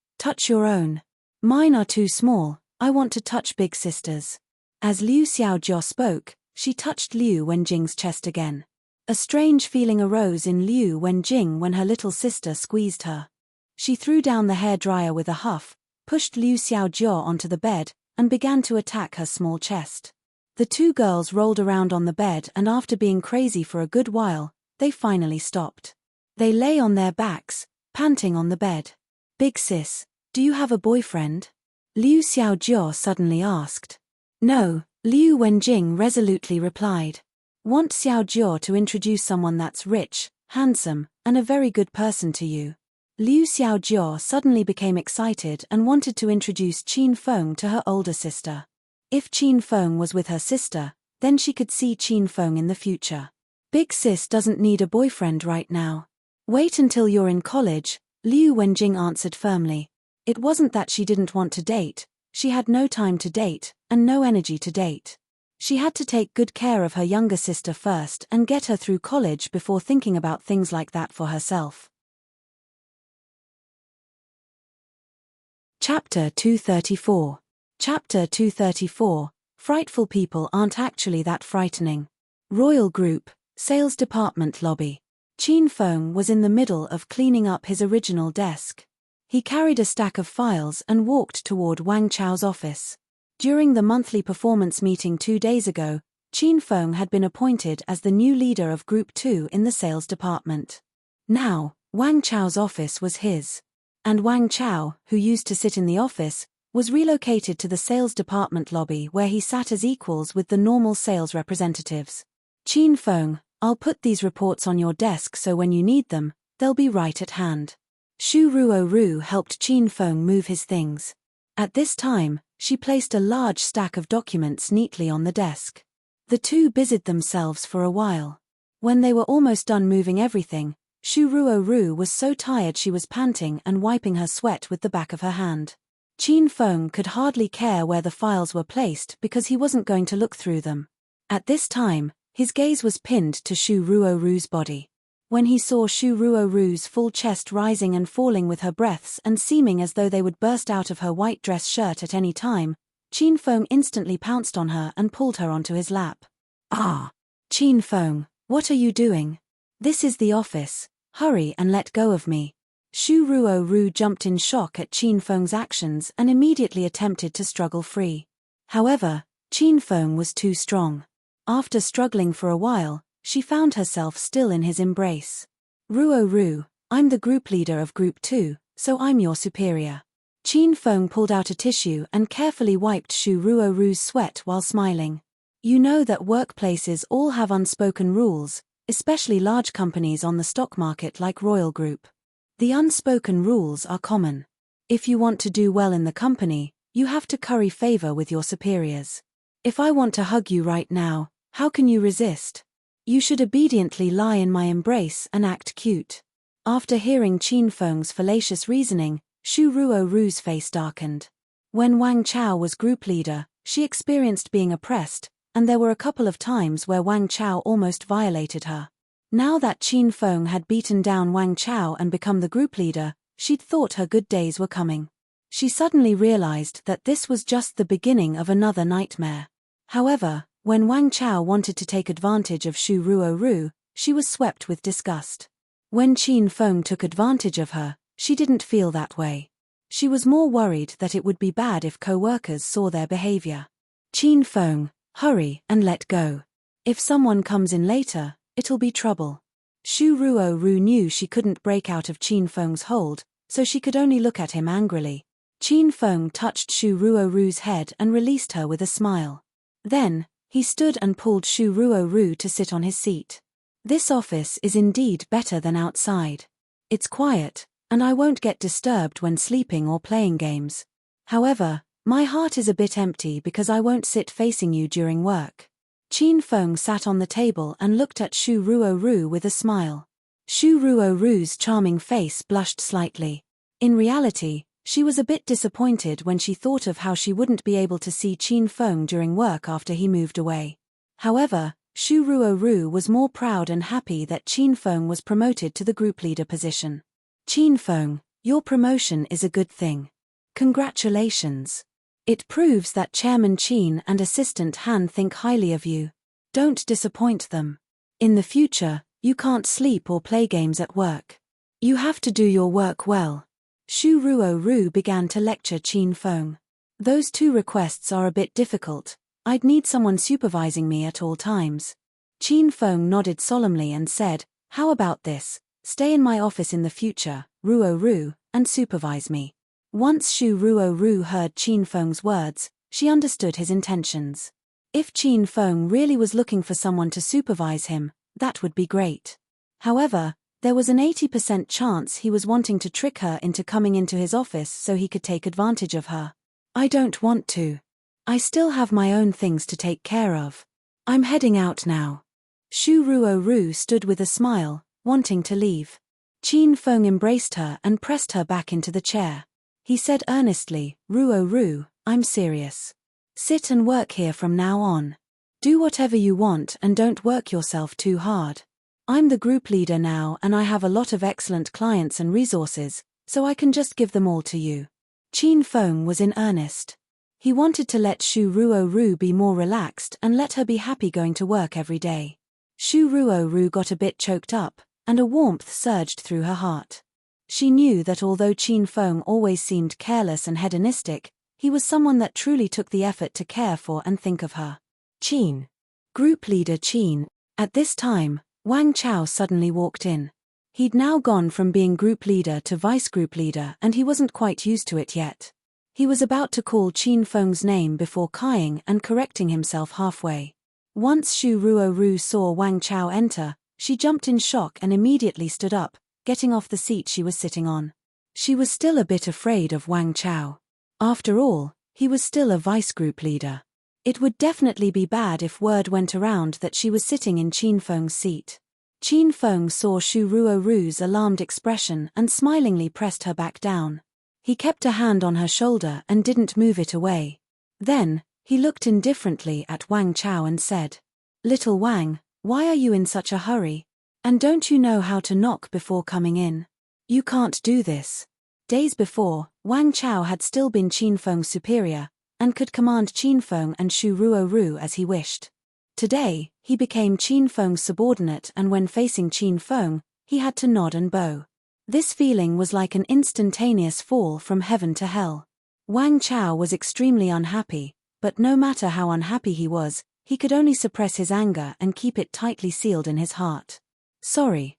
your own. Mine are too small, I want to touch Big Sister's." As Liu Xiaojiao spoke, she touched Liu Wenjing's chest again. A strange feeling arose in Liu Wenjing when her little sister squeezed her. She threw down the hairdryer with a huff, pushed Liu Xiaojiao onto the bed, and began to attack her small chest. The two girls rolled around on the bed and after being crazy for a good while, they finally stopped. They lay on their backs, panting on the bed. "Big sis, do you have a boyfriend?" Liu Xiaojiao suddenly asked. "No," Liu Wenjing resolutely replied. "Want Xiaojiao to introduce someone that's rich, handsome, and a very good person to you." Liu Xiaojiao suddenly became excited and wanted to introduce Qin Feng to her older sister. If Qin Feng was with her sister, then she could see Qin Feng in the future. "Big sis doesn't need a boyfriend right now. Wait until you're in college," Liu Wenjing answered firmly. It wasn't that she didn't want to date, she had no time to date, and no energy to date. She had to take good care of her younger sister first and get her through college before thinking about things like that for herself. Chapter 234. Chapter 234. Frightful people aren't actually that frightening. Royal Group, Sales Department Lobby. Qin Feng was in the middle of cleaning up his original desk. He carried a stack of files and walked toward Wang Chao's office. During the monthly performance meeting 2 days ago, Qin Feng had been appointed as the new leader of Group 2 in the sales department. Now, Wang Chao's office was his. And Wang Chao, who used to sit in the office, was relocated to the sales department lobby where he sat as equals with the normal sales representatives. "Qin Feng, I'll put these reports on your desk so when you need them, they'll be right at hand." Shu Ruoru helped Qin Feng move his things. At this time, she placed a large stack of documents neatly on the desk. The two busied themselves for a while. When they were almost done moving everything, Shu Ruoru was so tired she was panting and wiping her sweat with the back of her hand. Qin Feng could hardly care where the files were placed because he wasn't going to look through them. At this time, his gaze was pinned to Shu Ruoru's body. When he saw Shu Ruoru's full chest rising and falling with her breaths and seeming as though they would burst out of her white dress shirt at any time, Qin Feng instantly pounced on her and pulled her onto his lap. "Ah! Qin Feng, what are you doing? This is the office, hurry and let go of me." Shu Ruoru jumped in shock at Qin Feng's actions and immediately attempted to struggle free. However, Qin Feng was too strong. After struggling for a while, she found herself still in his embrace. "Ruoru, I'm the group leader of Group 2, so I'm your superior." Qin Feng pulled out a tissue and carefully wiped Shu Ruoru's sweat while smiling. "You know that workplaces all have unspoken rules, especially large companies on the stock market like Royal Group. The unspoken rules are common. If you want to do well in the company, you have to curry favor with your superiors. If I want to hug you right now, how can you resist? You should obediently lie in my embrace and act cute. After hearing Qin Feng's fallacious reasoning, Xu Ruoru's face darkened. When Wang Chao was group leader, she experienced being oppressed, and there were a couple of times where Wang Chao almost violated her. Now that Qin Feng had beaten down Wang Chao and become the group leader, she'd thought her good days were coming. She suddenly realized that this was just the beginning of another nightmare. However, when Wang Chao wanted to take advantage of Xu Ruoru, she was swept with disgust. When Qin Feng took advantage of her, she didn't feel that way. She was more worried that it would be bad if co-workers saw their behavior. Qin Feng, hurry and let go. If someone comes in later, it'll be trouble. Xu Ruoru knew she couldn't break out of Qin Feng's hold, so she could only look at him angrily. Qin Feng touched Xu Ruoru's head and released her with a smile. Then, he stood and pulled Xu Ruoru to sit on his seat. This office is indeed better than outside. It's quiet, and I won't get disturbed when sleeping or playing games. However, my heart is a bit empty because I won't sit facing you during work. Qin Feng sat on the table and looked at Xu Ruoru with a smile. Xu Ruoru's charming face blushed slightly. In reality, she was a bit disappointed when she thought of how she wouldn't be able to see Qin Feng during work after he moved away. However, Xu Ruoru was more proud and happy that Qin Feng was promoted to the group leader position. Qin Feng, your promotion is a good thing. Congratulations. It proves that Chairman Qin and Assistant Han think highly of you. Don't disappoint them. In the future, you can't sleep or play games at work. You have to do your work well. Xu Ruoru began to lecture Qin Feng. Those two requests are a bit difficult. I'd need someone supervising me at all times. Qin Feng nodded solemnly and said, how about this? Stay in my office in the future, Ruoru, and supervise me. Once Xu Ruoru heard Qin Feng's words, she understood his intentions. If Qin Feng really was looking for someone to supervise him, that would be great. However, there was an 80% chance he was wanting to trick her into coming into his office so he could take advantage of her. I don't want to. I still have my own things to take care of. I'm heading out now. Xu Ruoru stood with a smile, wanting to leave. Qin Feng embraced her and pressed her back into the chair. He said earnestly, Ruoru, I'm serious. Sit and work here from now on. Do whatever you want and don't work yourself too hard. I'm the group leader now and I have a lot of excellent clients and resources, so I can just give them all to you. Qin Feng was in earnest. He wanted to let Xu Ruoru be more relaxed and let her be happy going to work every day. Xu Ruoru got a bit choked up, and a warmth surged through her heart. She knew that although Qin Feng always seemed careless and hedonistic, he was someone that truly took the effort to care for and think of her. Qin. Group leader Qin. At this time, Wang Chao suddenly walked in. He'd now gone from being group leader to vice group leader and he wasn't quite used to it yet. He was about to call Qin Feng's name before cawing and correcting himself halfway. Once Xu Ruoru saw Wang Chao enter, she jumped in shock and immediately stood up, getting off the seat she was sitting on. She was still a bit afraid of Wang Chao. After all, he was still a vice group leader. It would definitely be bad if word went around that she was sitting in Qin Feng's seat. Qin Feng saw Xu Ruoru's alarmed expression and smilingly pressed her back down. He kept a hand on her shoulder and didn't move it away. Then, he looked indifferently at Wang Chao and said, Little Wang, why are you in such a hurry? And don't you know how to knock before coming in? You can't do this. Days before, Wang Chao had still been Qin Feng's superior, and could command Qin Feng and Xu Ruoru as he wished. Today, he became Qin Feng's subordinate and when facing Qin Feng, he had to nod and bow. This feeling was like an instantaneous fall from heaven to hell. Wang Chao was extremely unhappy, but no matter how unhappy he was, he could only suppress his anger and keep it tightly sealed in his heart. Sorry,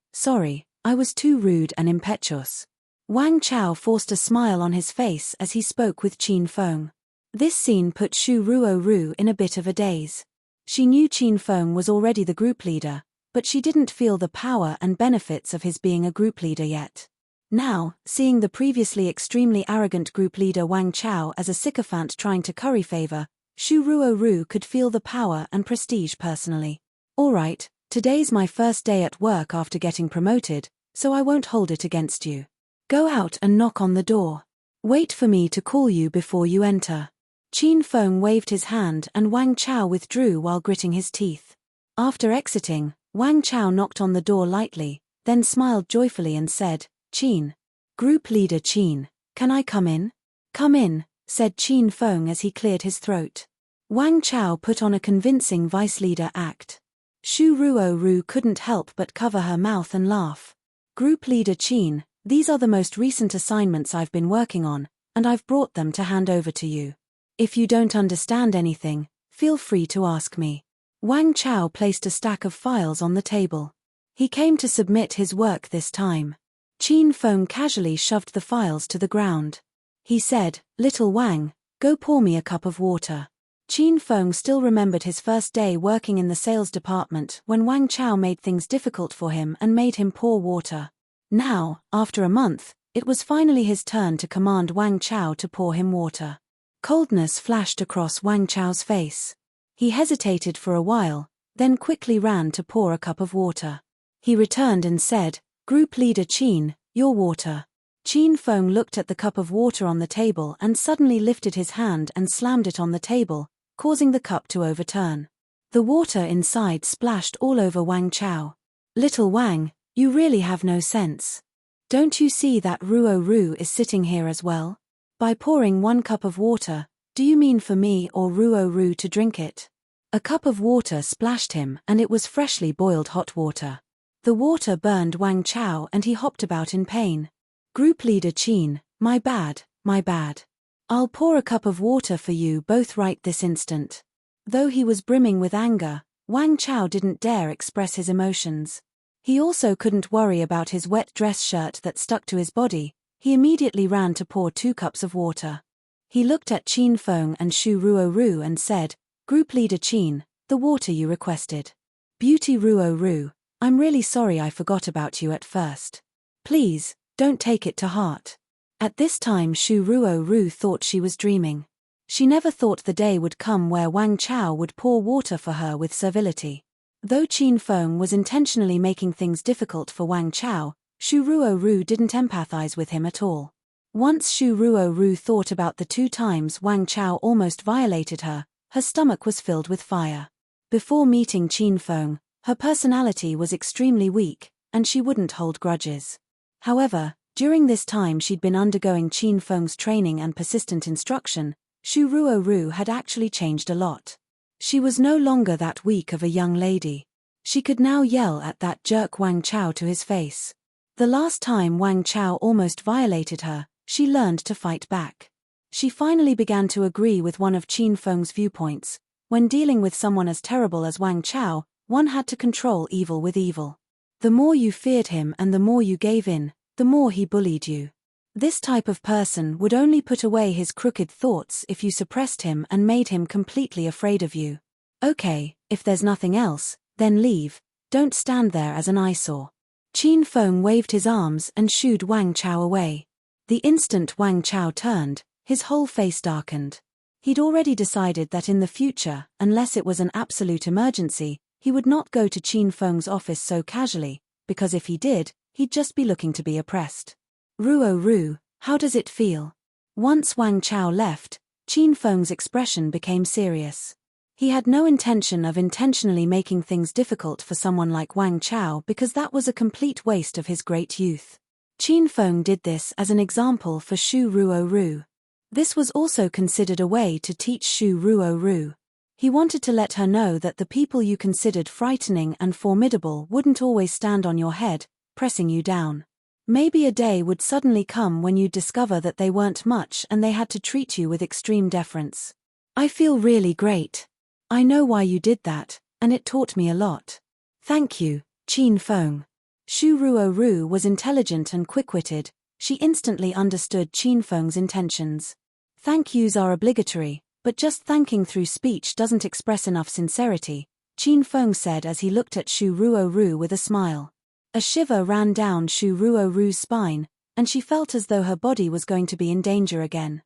I was too rude and impetuous. Wang Chao forced a smile on his face as he spoke with Qin Feng. This scene put Xu Ruoru in a bit of a daze. She knew Qin Feng was already the group leader, but she didn't feel the power and benefits of his being a group leader yet. Now, seeing the previously extremely arrogant group leader Wang Chao as a sycophant trying to curry favor, Shu Ruoru could feel the power and prestige personally. Alright, today's my first day at work after getting promoted, so I won't hold it against you. Go out and knock on the door. Wait for me to call you before you enter. Qin Feng waved his hand and Wang Chao withdrew while gritting his teeth. After exiting, Wang Chao knocked on the door lightly, then smiled joyfully and said, Qin. Group leader Qin, can I come in? Come in, said Qin Feng as he cleared his throat. Wang Chao put on a convincing vice leader act. Shu Ruoru couldn't help but cover her mouth and laugh. Group leader Qin, these are the most recent assignments I've been working on, and I've brought them to hand over to you. If you don't understand anything, feel free to ask me. Wang Chao placed a stack of files on the table. He came to submit his work this time. Qin Feng casually shoved the files to the ground. He said, Little Wang, go pour me a cup of water. Qin Feng still remembered his first day working in the sales department when Wang Chao made things difficult for him and made him pour water. Now, after a month, it was finally his turn to command Wang Chao to pour him water. Coldness flashed across Wang Chao's face. He hesitated for a while, then quickly ran to pour a cup of water. He returned and said, Group leader Qin, your water. Qin Feng looked at the cup of water on the table and suddenly lifted his hand and slammed it on the table, causing the cup to overturn. The water inside splashed all over Wang Chao. Little Wang, you really have no sense. Don't you see that Ruoru is sitting here as well? By pouring 1 cup of water, do you mean for me or Ruoru to drink it? A cup of water splashed him and it was freshly boiled hot water. The water burned Wang Chao and he hopped about in pain. Group leader Qin, my bad, my bad. I'll pour a cup of water for you both right this instant. Though he was brimming with anger, Wang Chao didn't dare express his emotions. He also couldn't worry about his wet dress shirt that stuck to his body. He immediately ran to pour 2 cups of water. He looked at Qin Feng and Shu Ruoru and said, Group leader Qin, the water you requested. Beauty Ruoru, I'm really sorry I forgot about you at first. Please, don't take it to heart. At this time Shu Ruoru thought she was dreaming. She never thought the day would come where Wang Chao would pour water for her with servility. Though Qin Feng was intentionally making things difficult for Wang Chao, Shu Ruoru didn't empathize with him at all. Once Shu Ruoru thought about the 2 times Wang Chao almost violated her, her stomach was filled with fire. Before meeting Qin Feng, her personality was extremely weak, and she wouldn't hold grudges. However, during this time she'd been undergoing Qin Feng's training and persistent instruction, Shu Ruoru had actually changed a lot. She was no longer that weak of a young lady. She could now yell at that jerk Wang Chao to his face. The last time Wang Chao almost violated her, she learned to fight back. She finally began to agree with one of Qin Feng's viewpoints. When dealing with someone as terrible as Wang Chao, one had to control evil with evil. The more you feared him and the more you gave in, the more he bullied you. This type of person would only put away his crooked thoughts if you suppressed him and made him completely afraid of you. Okay, if there's nothing else, then leave. Don't stand there as an eyesore. Qin Feng waved his arms and shooed Wang Chao away. The instant Wang Chao turned, his whole face darkened. He'd already decided that in the future, unless it was an absolute emergency, he would not go to Qin Feng's office so casually, because if he did, he'd just be looking to be oppressed. Ruoru, how does it feel? Once Wang Chao left, Qin Feng's expression became serious. He had no intention of intentionally making things difficult for someone like Wang Chao because that was a complete waste of his great youth. Qin Feng did this as an example for Shu Ruoru. This was also considered a way to teach Shu Ruoru. He wanted to let her know that the people you considered frightening and formidable wouldn't always stand on your head, pressing you down. Maybe a day would suddenly come when you'd discover that they weren't much and they had to treat you with extreme deference. I feel really great. I know why you did that, and it taught me a lot. Thank you, Qin Feng. Shu Ruoru was intelligent and quick-witted. She instantly understood Qin Feng's intentions. Thank yous are obligatory, but just thanking through speech doesn't express enough sincerity. Qin Feng said as he looked at Shu Ruoru with a smile. A shiver ran down Shu Ruoru's spine, and she felt as though her body was going to be in danger again.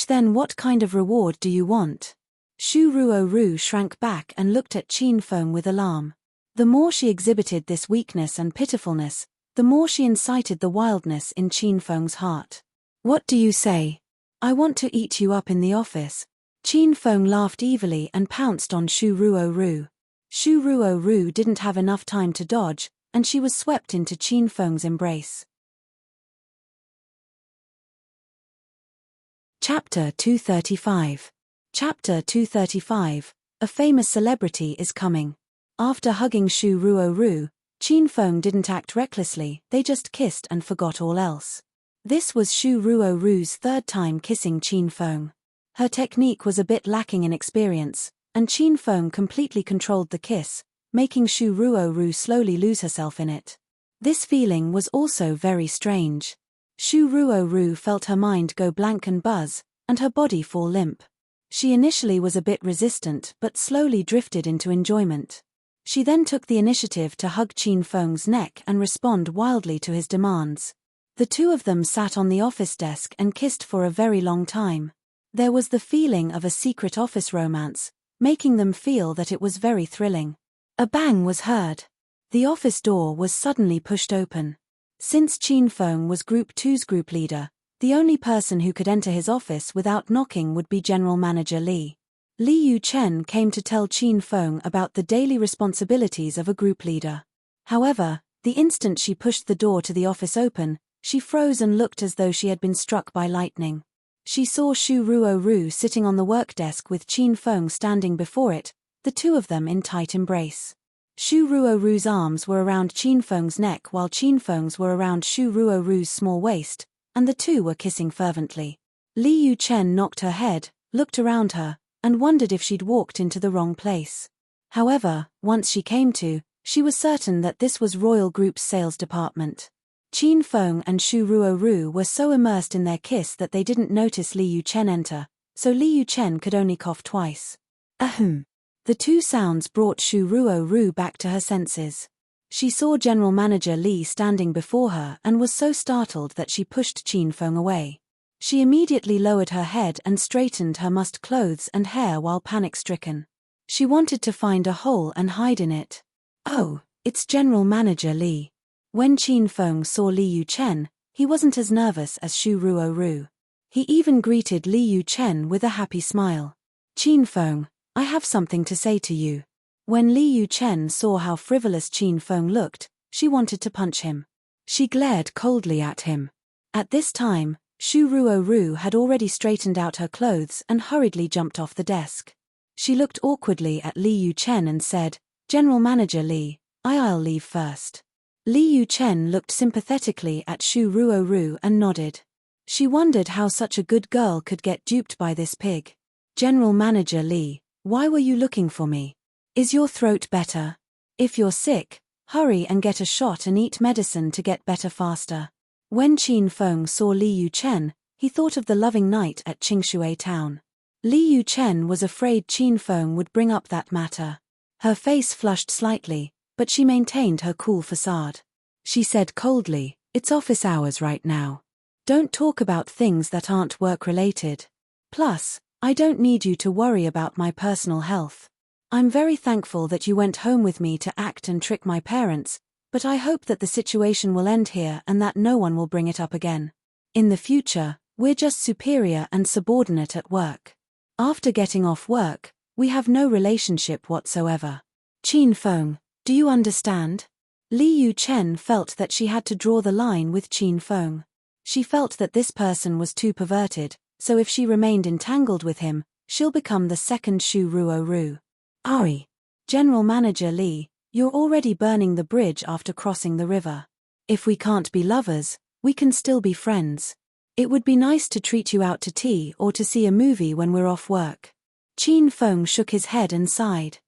Then what kind of reward do you want? Shu Ruoru shrank back and looked at Qin Feng with alarm. The more she exhibited this weakness and pitifulness, the more she incited the wildness in Qin Feng's heart. What do you say? I want to eat you up in the office. Qin Feng laughed evilly and pounced on Shu Ruoru. Shu Ruoru didn't have enough time to dodge, and she was swept into Qin Feng's embrace. Chapter 235. Chapter 235. A famous celebrity is coming. After hugging Shu Ruoru, Qin Feng didn't act recklessly, they just kissed and forgot all else. This was Shu Ruoru's third time kissing Qin Feng. Her technique was a bit lacking in experience, and Qin Feng completely controlled the kiss, making Shu Ruoru slowly lose herself in it. This feeling was also very strange. Shu Ruoru felt her mind go blank and buzz, and her body fall limp. She initially was a bit resistant but slowly drifted into enjoyment. She then took the initiative to hug Qin Feng's neck and respond wildly to his demands. The two of them sat on the office desk and kissed for a very long time. There was the feeling of a secret office romance, making them feel that it was very thrilling. A bang was heard. The office door was suddenly pushed open. Since Qin Feng was Group 2's group leader, the only person who could enter his office without knocking would be General Manager Li. Li Yuchen came to tell Qin Feng about the daily responsibilities of a group leader. However, the instant she pushed the door to the office open, she froze and looked as though she had been struck by lightning. She saw Shu Ruoru sitting on the work desk with Qin Feng standing before it, the two of them in tight embrace. Shu Ruoru's arms were around Qin Feng's neck while Qin Feng's were around Shu Ruoru's small waist, and the two were kissing fervently. Li Yuchen knocked her head, looked around her, and wondered if she'd walked into the wrong place. However, once she came to, she was certain that this was Royal Group's sales department. Qin Feng and Shu Ruoru were so immersed in their kiss that they didn't notice Li Yuchen enter, so Li Yuchen could only cough twice. Ahem. The two sounds brought Shu Ruoru back to her senses. She saw General Manager Li standing before her and was so startled that she pushed Qin Feng away. She immediately lowered her head and straightened her mussed clothes and hair while panic-stricken. She wanted to find a hole and hide in it. Oh, it's General Manager Li. When Qin Feng saw Li Yuchen, he wasn't as nervous as Shu Ruoru. He even greeted Li Yuchen with a happy smile. Qin Feng, I have something to say to you. When Li Yuchen saw how frivolous Qin Feng looked, she wanted to punch him. She glared coldly at him. At this time, Shu Ruoru had already straightened out her clothes and hurriedly jumped off the desk. She looked awkwardly at Li Yuchen and said, General Manager Li, I'll leave first. Li Yuchen looked sympathetically at Shu Ruoru and nodded. She wondered how such a good girl could get duped by this pig. General Manager Li, why were you looking for me? Is your throat better? If you're sick, hurry and get a shot and eat medicine to get better faster. When Qin Feng saw Li Yuchen, he thought of the loving night at Qingshui town. Li Yuchen was afraid Qin Feng would bring up that matter. Her face flushed slightly, but she maintained her cool facade. She said coldly, it's office hours right now. Don't talk about things that aren't work-related. Plus, I don't need you to worry about my personal health. I'm very thankful that you went home with me to act and trick my parents, but I hope that the situation will end here and that no one will bring it up again. In the future, we're just superior and subordinate at work. After getting off work, we have no relationship whatsoever. Qin Feng, do you understand? Li Yuchen felt that she had to draw the line with Qin Feng. She felt that this person was too perverted, so if she remained entangled with him, she'll become the second Shu Ruoru. Ari. General Manager Li, you're already burning the bridge after crossing the river. If we can't be lovers, we can still be friends. It would be nice to treat you out to tea or to see a movie when we're off work. Qin Feng shook his head and sighed.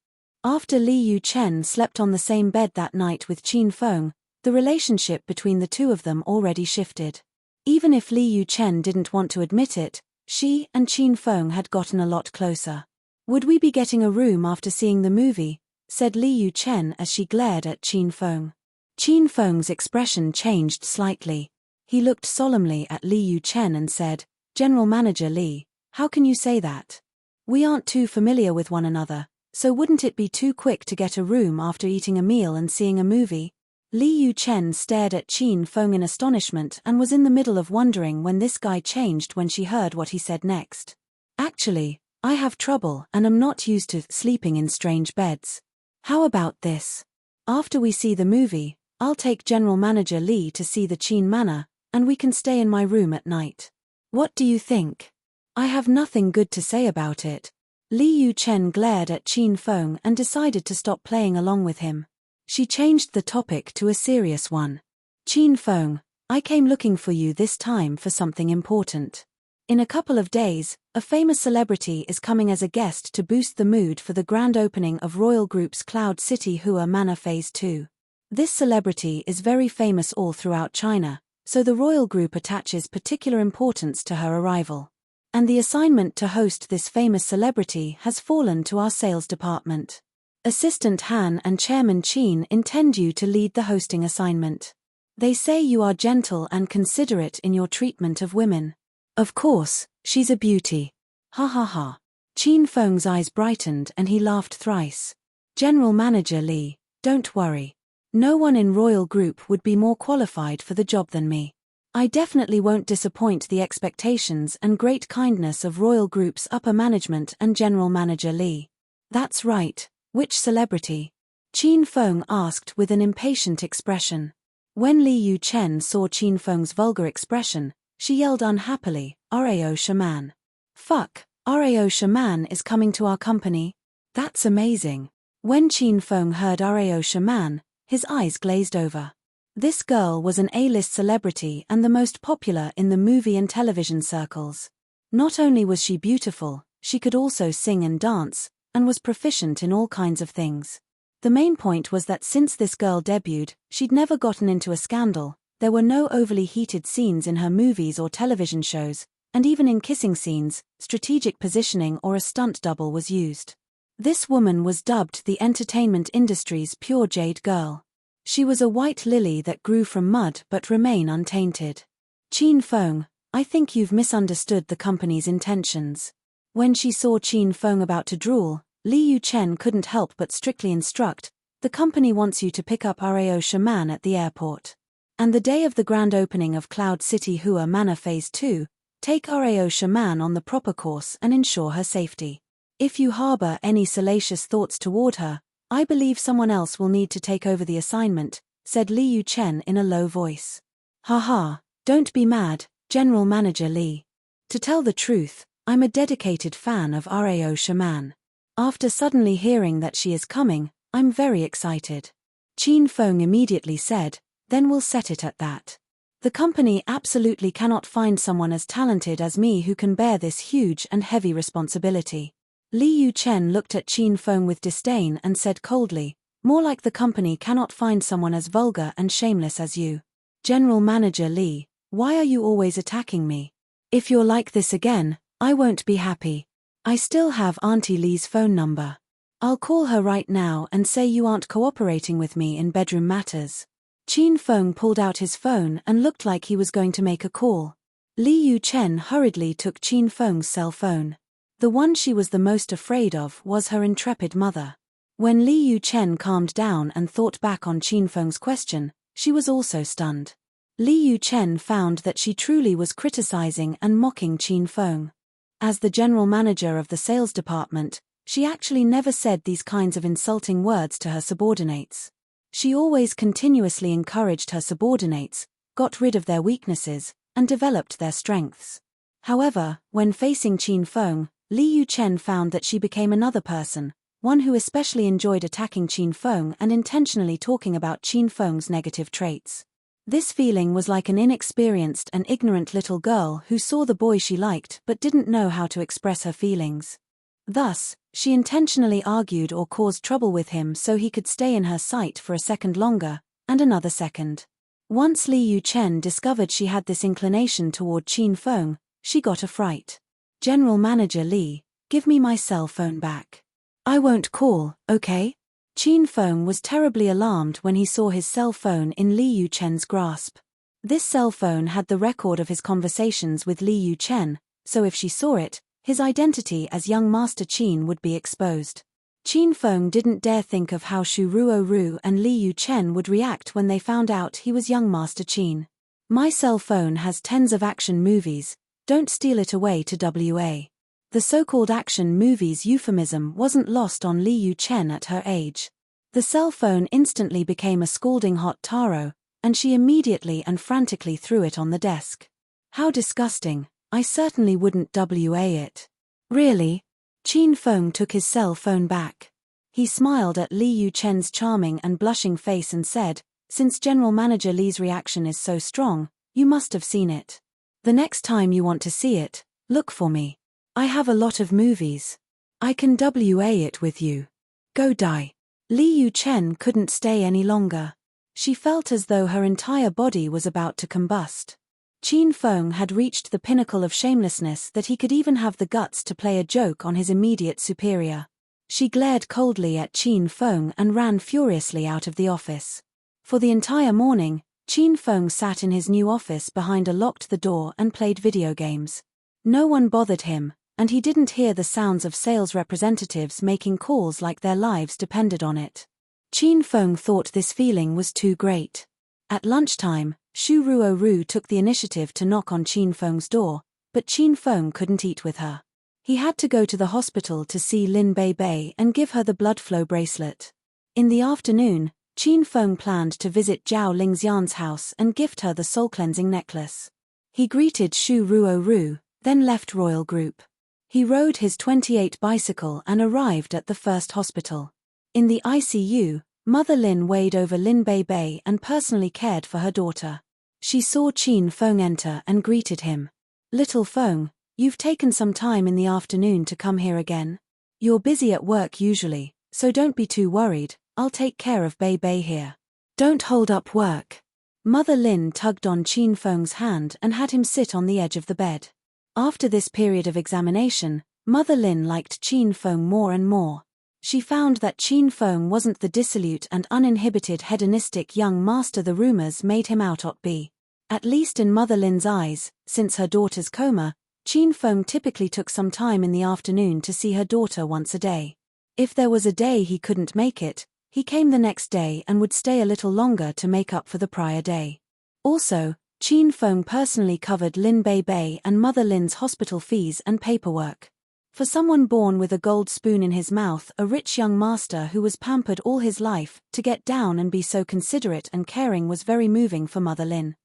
After Li Yuchen slept on the same bed that night with Qin Feng, the relationship between the two of them already shifted. Even if Li Yuchen didn't want to admit it, she and Qin Feng had gotten a lot closer. Would we be getting a room after seeing the movie? said Li Yu Chen as she glared at Qin Feng. Qin Feng's expression changed slightly. He looked solemnly at Li Yu Chen and said, "General Manager Li, how can you say that? We aren't too familiar with one another, so wouldn't it be too quick to get a room after eating a meal and seeing a movie?" Li Yu Chen stared at Qin Feng in astonishment and was in the middle of wondering when this guy changed when she heard what he said next. "Actually, I have trouble and am not used to sleeping in strange beds. How about this? After we see the movie, I'll take General Manager Li to see the Qin Manor, and we can stay in my room at night. What do you think?" "I have nothing good to say about it." Li Yu Chen glared at Qin Feng and decided to stop playing along with him. She changed the topic to a serious one. "Qin Feng, I came looking for you this time for something important. In a couple of days, a famous celebrity is coming as a guest to boost the mood for the grand opening of Royal Group's Cloud City Hua Manor Phase 2. This celebrity is very famous all throughout China, so the Royal Group attaches particular importance to her arrival. And the assignment to host this famous celebrity has fallen to our sales department. Assistant Han and Chairman Qin intend you to lead the hosting assignment. They say you are gentle and considerate in your treatment of women. Of course, she's a beauty. Ha ha ha." Qin Feng's eyes brightened and he laughed thrice. "General Manager Li, don't worry. No one in Royal Group would be more qualified for the job than me. I definitely won't disappoint the expectations and great kindness of Royal Group's upper management and General Manager Li." "That's right. Which celebrity?" Qin Feng asked with an impatient expression. When Li Yu Chen saw Qin Feng's vulgar expression, she yelled unhappily, "Rao Shaman. Fuck, Rao Shaman is coming to our company? That's amazing." When Qin Feng heard Rao Shaman, his eyes glazed over. This girl was an A-list celebrity and the most popular in the movie and television circles. Not only was she beautiful, she could also sing and dance, and was proficient in all kinds of things. The main point was that since this girl debuted, she'd never gotten into a scandal. There were no overly heated scenes in her movies or television shows, and even in kissing scenes, strategic positioning or a stunt double was used. This woman was dubbed the entertainment industry's pure jade girl. She was a white lily that grew from mud but remained untainted. "Qin Feng, I think you've misunderstood the company's intentions." When she saw Qin Feng about to drool, Li Yu Chen couldn't help but strictly instruct, "The company wants you to pick up Rao Shaman at the airport. And the day of the grand opening of Cloud City Hua Manor Phase 2, take Rao Shaman on the proper course and ensure her safety. If you harbor any salacious thoughts toward her, I believe someone else will need to take over the assignment," said Li Yu Chen in a low voice. "Haha, don't be mad, General Manager Li. To tell the truth, I'm a dedicated fan of Rao Shaman. After suddenly hearing that she is coming, I'm very excited." Qin Feng immediately said, "Then we'll set it at that. The company absolutely cannot find someone as talented as me who can bear this huge and heavy responsibility." Li Yu Chen looked at Qin Feng with disdain and said coldly, "More like the company cannot find someone as vulgar and shameless as you. General Manager Li, why are you always attacking me? If you're like this again, I won't be happy. I still have Auntie Li's phone number. I'll call her right now and say you aren't cooperating with me in bedroom matters." Qin Feng pulled out his phone and looked like he was going to make a call. Li Yu Chen hurriedly took Qin Feng's cell phone. The one she was the most afraid of was her intrepid mother. When Li Yu Chen calmed down and thought back on Qin Feng's question, she was also stunned. Li Yu Chen found that she truly was criticizing and mocking Qin Feng. As the general manager of the sales department, she actually never said these kinds of insulting words to her subordinates. She always continuously encouraged her subordinates, got rid of their weaknesses, and developed their strengths. However, when facing Qin Feng, Li Yu Chen found that she became another person, one who especially enjoyed attacking Qin Feng and intentionally talking about Qin Feng's negative traits. This feeling was like an inexperienced and ignorant little girl who saw the boy she liked but didn't know how to express her feelings. Thus, she intentionally argued or caused trouble with him so he could stay in her sight for a second longer, and another second. Once Li Yu Chen discovered she had this inclination toward Qin Feng, she got a fright. "General Manager Li, give me my cell phone back. I won't call, okay?" Qin Feng was terribly alarmed when he saw his cell phone in Li Yuchen's grasp. This cell phone had the record of his conversations with Li Yuchen, so if she saw it, his identity as young Master Qin would be exposed. Qin Feng didn't dare think of how Shu Ruoru and Li Yuchen would react when they found out he was young Master Qin. My cell phone has tens of action movies, don't steal it away to WA. The so-called action movies euphemism wasn't lost on Li Yuchen at her age. The cell phone instantly became a scalding hot taro, and she immediately and frantically threw it on the desk. How disgusting, I certainly wouldn't WA it. Really? Qin Feng took his cell phone back. He smiled at Li Yuchen's charming and blushing face and said, since General Manager Li's reaction is so strong, you must have seen it. The next time you want to see it, look for me. I have a lot of movies. I can WA it with you. Go die. Li Yuchen couldn't stay any longer. She felt as though her entire body was about to combust. Qin Feng had reached the pinnacle of shamelessness that he could even have the guts to play a joke on his immediate superior. She glared coldly at Qin Feng and ran furiously out of the office. For the entire morning, Qin Feng sat in his new office behind a locked door and played video games. No one bothered him, and he didn't hear the sounds of sales representatives making calls like their lives depended on it. Qin Feng thought this feeling was too great. At lunchtime, Shu Ruoru took the initiative to knock on Qin Feng's door, but Qin Feng couldn't eat with her. He had to go to the hospital to see Lin Bei and give her the blood flow bracelet. In the afternoon, Qin Feng planned to visit Zhao Lingxian's house and gift her the soul-cleansing necklace. He greeted Shu Ruoru, then left Royal Group. He rode his 28 bicycle and arrived at the first hospital. In the ICU, Mother Lin weighed over Lin Bei and personally cared for her daughter. She saw Qin Feng enter and greeted him. Little Feng, you've taken some time in the afternoon to come here again. You're busy at work usually, so don't be too worried, I'll take care of Bei here. Don't hold up work. Mother Lin tugged on Qin Feng's hand and had him sit on the edge of the bed. After this period of examination, Mother Lin liked Qin Feng more and more. She found that Qin Feng wasn't the dissolute and uninhibited hedonistic young master the rumors made him out to be. At least in Mother Lin's eyes, since her daughter's coma, Qin Feng typically took some time in the afternoon to see her daughter once a day. If there was a day he couldn't make it, he came the next day and would stay a little longer to make up for the prior day. Also, Qin Feng personally covered Lin Bei and Mother Lin's hospital fees and paperwork. For someone born with a gold spoon in his mouth, a rich young master who was pampered all his life, to get down and be so considerate and caring was very moving for Mother Lin.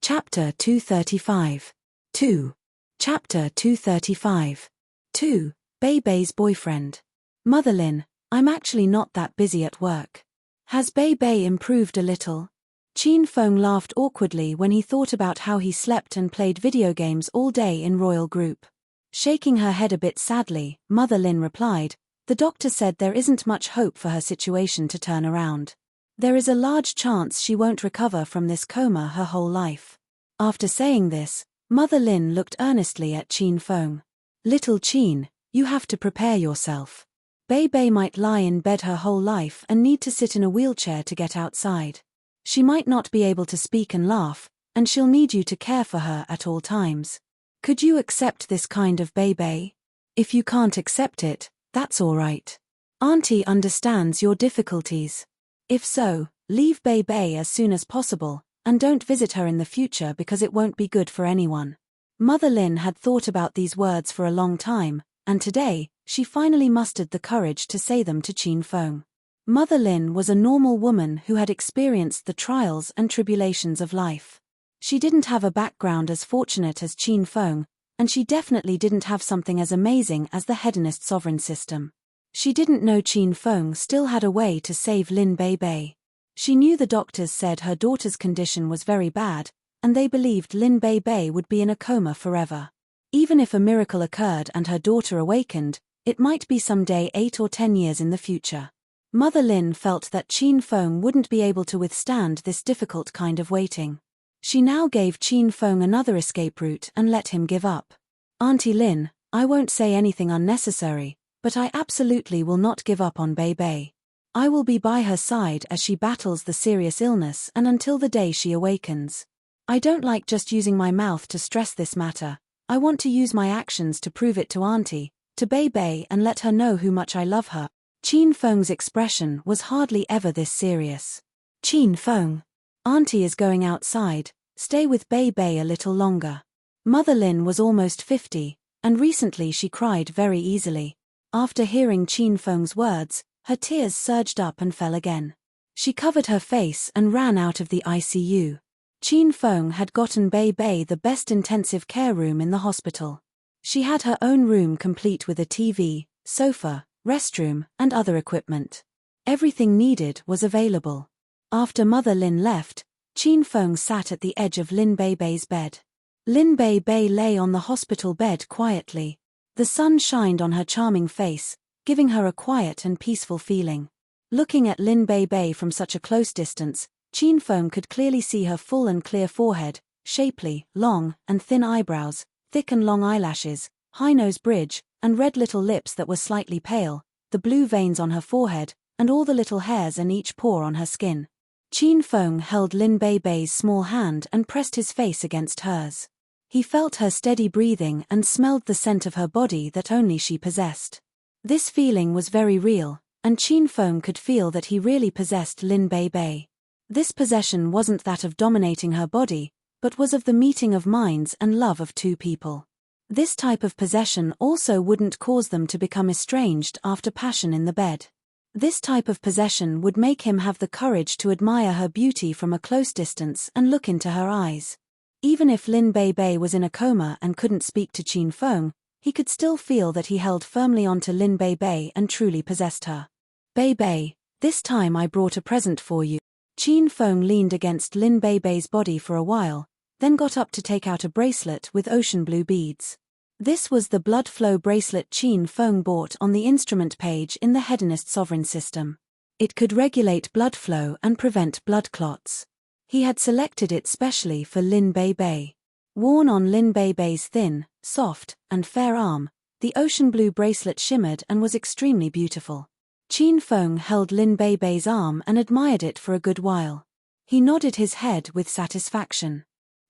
Chapter 235. 2. Chapter 235. 2. Bei's boyfriend. Mother Lin, I'm actually not that busy at work. Has Bei improved a little? Qin Feng laughed awkwardly when he thought about how he slept and played video games all day in Royal Group. Shaking her head a bit sadly, Mother Lin replied, the doctor said there isn't much hope for her situation to turn around. There is a large chance she won't recover from this coma her whole life. After saying this, Mother Lin looked earnestly at Qin Feng. Little Qin, you have to prepare yourself. Bei might lie in bed her whole life and need to sit in a wheelchair to get outside. She might not be able to speak and laugh, and she'll need you to care for her at all times. Could you accept this kind of Bei? If you can't accept it, that's all right. Auntie understands your difficulties. If so, leave Bei as soon as possible, and don't visit her in the future because it won't be good for anyone. Mother Lin had thought about these words for a long time, and today, she finally mustered the courage to say them to Qin Feng. Mother Lin was a normal woman who had experienced the trials and tribulations of life. She didn't have a background as fortunate as Qin Feng, and she definitely didn't have something as amazing as the Hedonist sovereign system. She didn't know Qin Feng still had a way to save Lin Bei. She knew the doctors said her daughter's condition was very bad, and they believed Lin Bei would be in a coma forever. Even if a miracle occurred and her daughter awakened, it might be someday 8 or 10 years in the future. Mother Lin felt that Qin Feng wouldn't be able to withstand this difficult kind of waiting. She now gave Qin Feng another escape route and let him give up. Auntie Lin, I won't say anything unnecessary, but I absolutely will not give up on Bei Bei. I will be by her side as she battles the serious illness and until the day she awakens. I don't like just using my mouth to stress this matter. I want to use my actions to prove it to Auntie, to Bei Bei, and let her know how much I love her. Qin Feng's expression was hardly ever this serious. Qin Feng. Auntie is going outside, stay with Bei Bei a little longer. Mother Lin was almost 50, and recently she cried very easily. After hearing Qin Feng's words, her tears surged up and fell again. She covered her face and ran out of the ICU. Qin Feng had gotten Bei Bei the best intensive care room in the hospital. She had her own room complete with a TV, sofa, restroom, and other equipment. Everything needed was available. After Mother Lin left, Qin Feng sat at the edge of Lin Bei Bei's bed. Lin Bei Bei lay on the hospital bed quietly. The sun shined on her charming face, giving her a quiet and peaceful feeling. Looking at Lin Bei Bei from such a close distance, Qin Feng could clearly see her full and clear forehead, shapely, long, and thin eyebrows, thick and long eyelashes, high nose bridge, and red little lips that were slightly pale, the blue veins on her forehead, and all the little hairs and each pore on her skin. Qin Feng held Lin Bei Bei's small hand and pressed his face against hers. He felt her steady breathing and smelled the scent of her body that only she possessed. This feeling was very real, and Qin Feng could feel that he really possessed Lin Bei Bei. This possession wasn't that of dominating her body, but was of the meeting of minds and love of two people. This type of possession also wouldn't cause them to become estranged after passion in the bed. This type of possession would make him have the courage to admire her beauty from a close distance and look into her eyes. Even if Lin Bei Bei was in a coma and couldn't speak to Qin Feng, he could still feel that he held firmly onto Lin Bei Bei and truly possessed her. Bei Bei, this time I brought a present for you. Qin Feng leaned against Lin Bei Bei's body for a while, then got up to take out a bracelet with ocean blue beads. This was the blood flow bracelet Qin Feng bought on the instrument page in the Hedonist sovereign system. It could regulate blood flow and prevent blood clots. He had selected it specially for Lin Bei Bei. Worn on Lin Bei Bei's thin, soft, and fair arm, the ocean blue bracelet shimmered and was extremely beautiful. Qin Feng held Lin Bei Bei's arm and admired it for a good while. He nodded his head with satisfaction.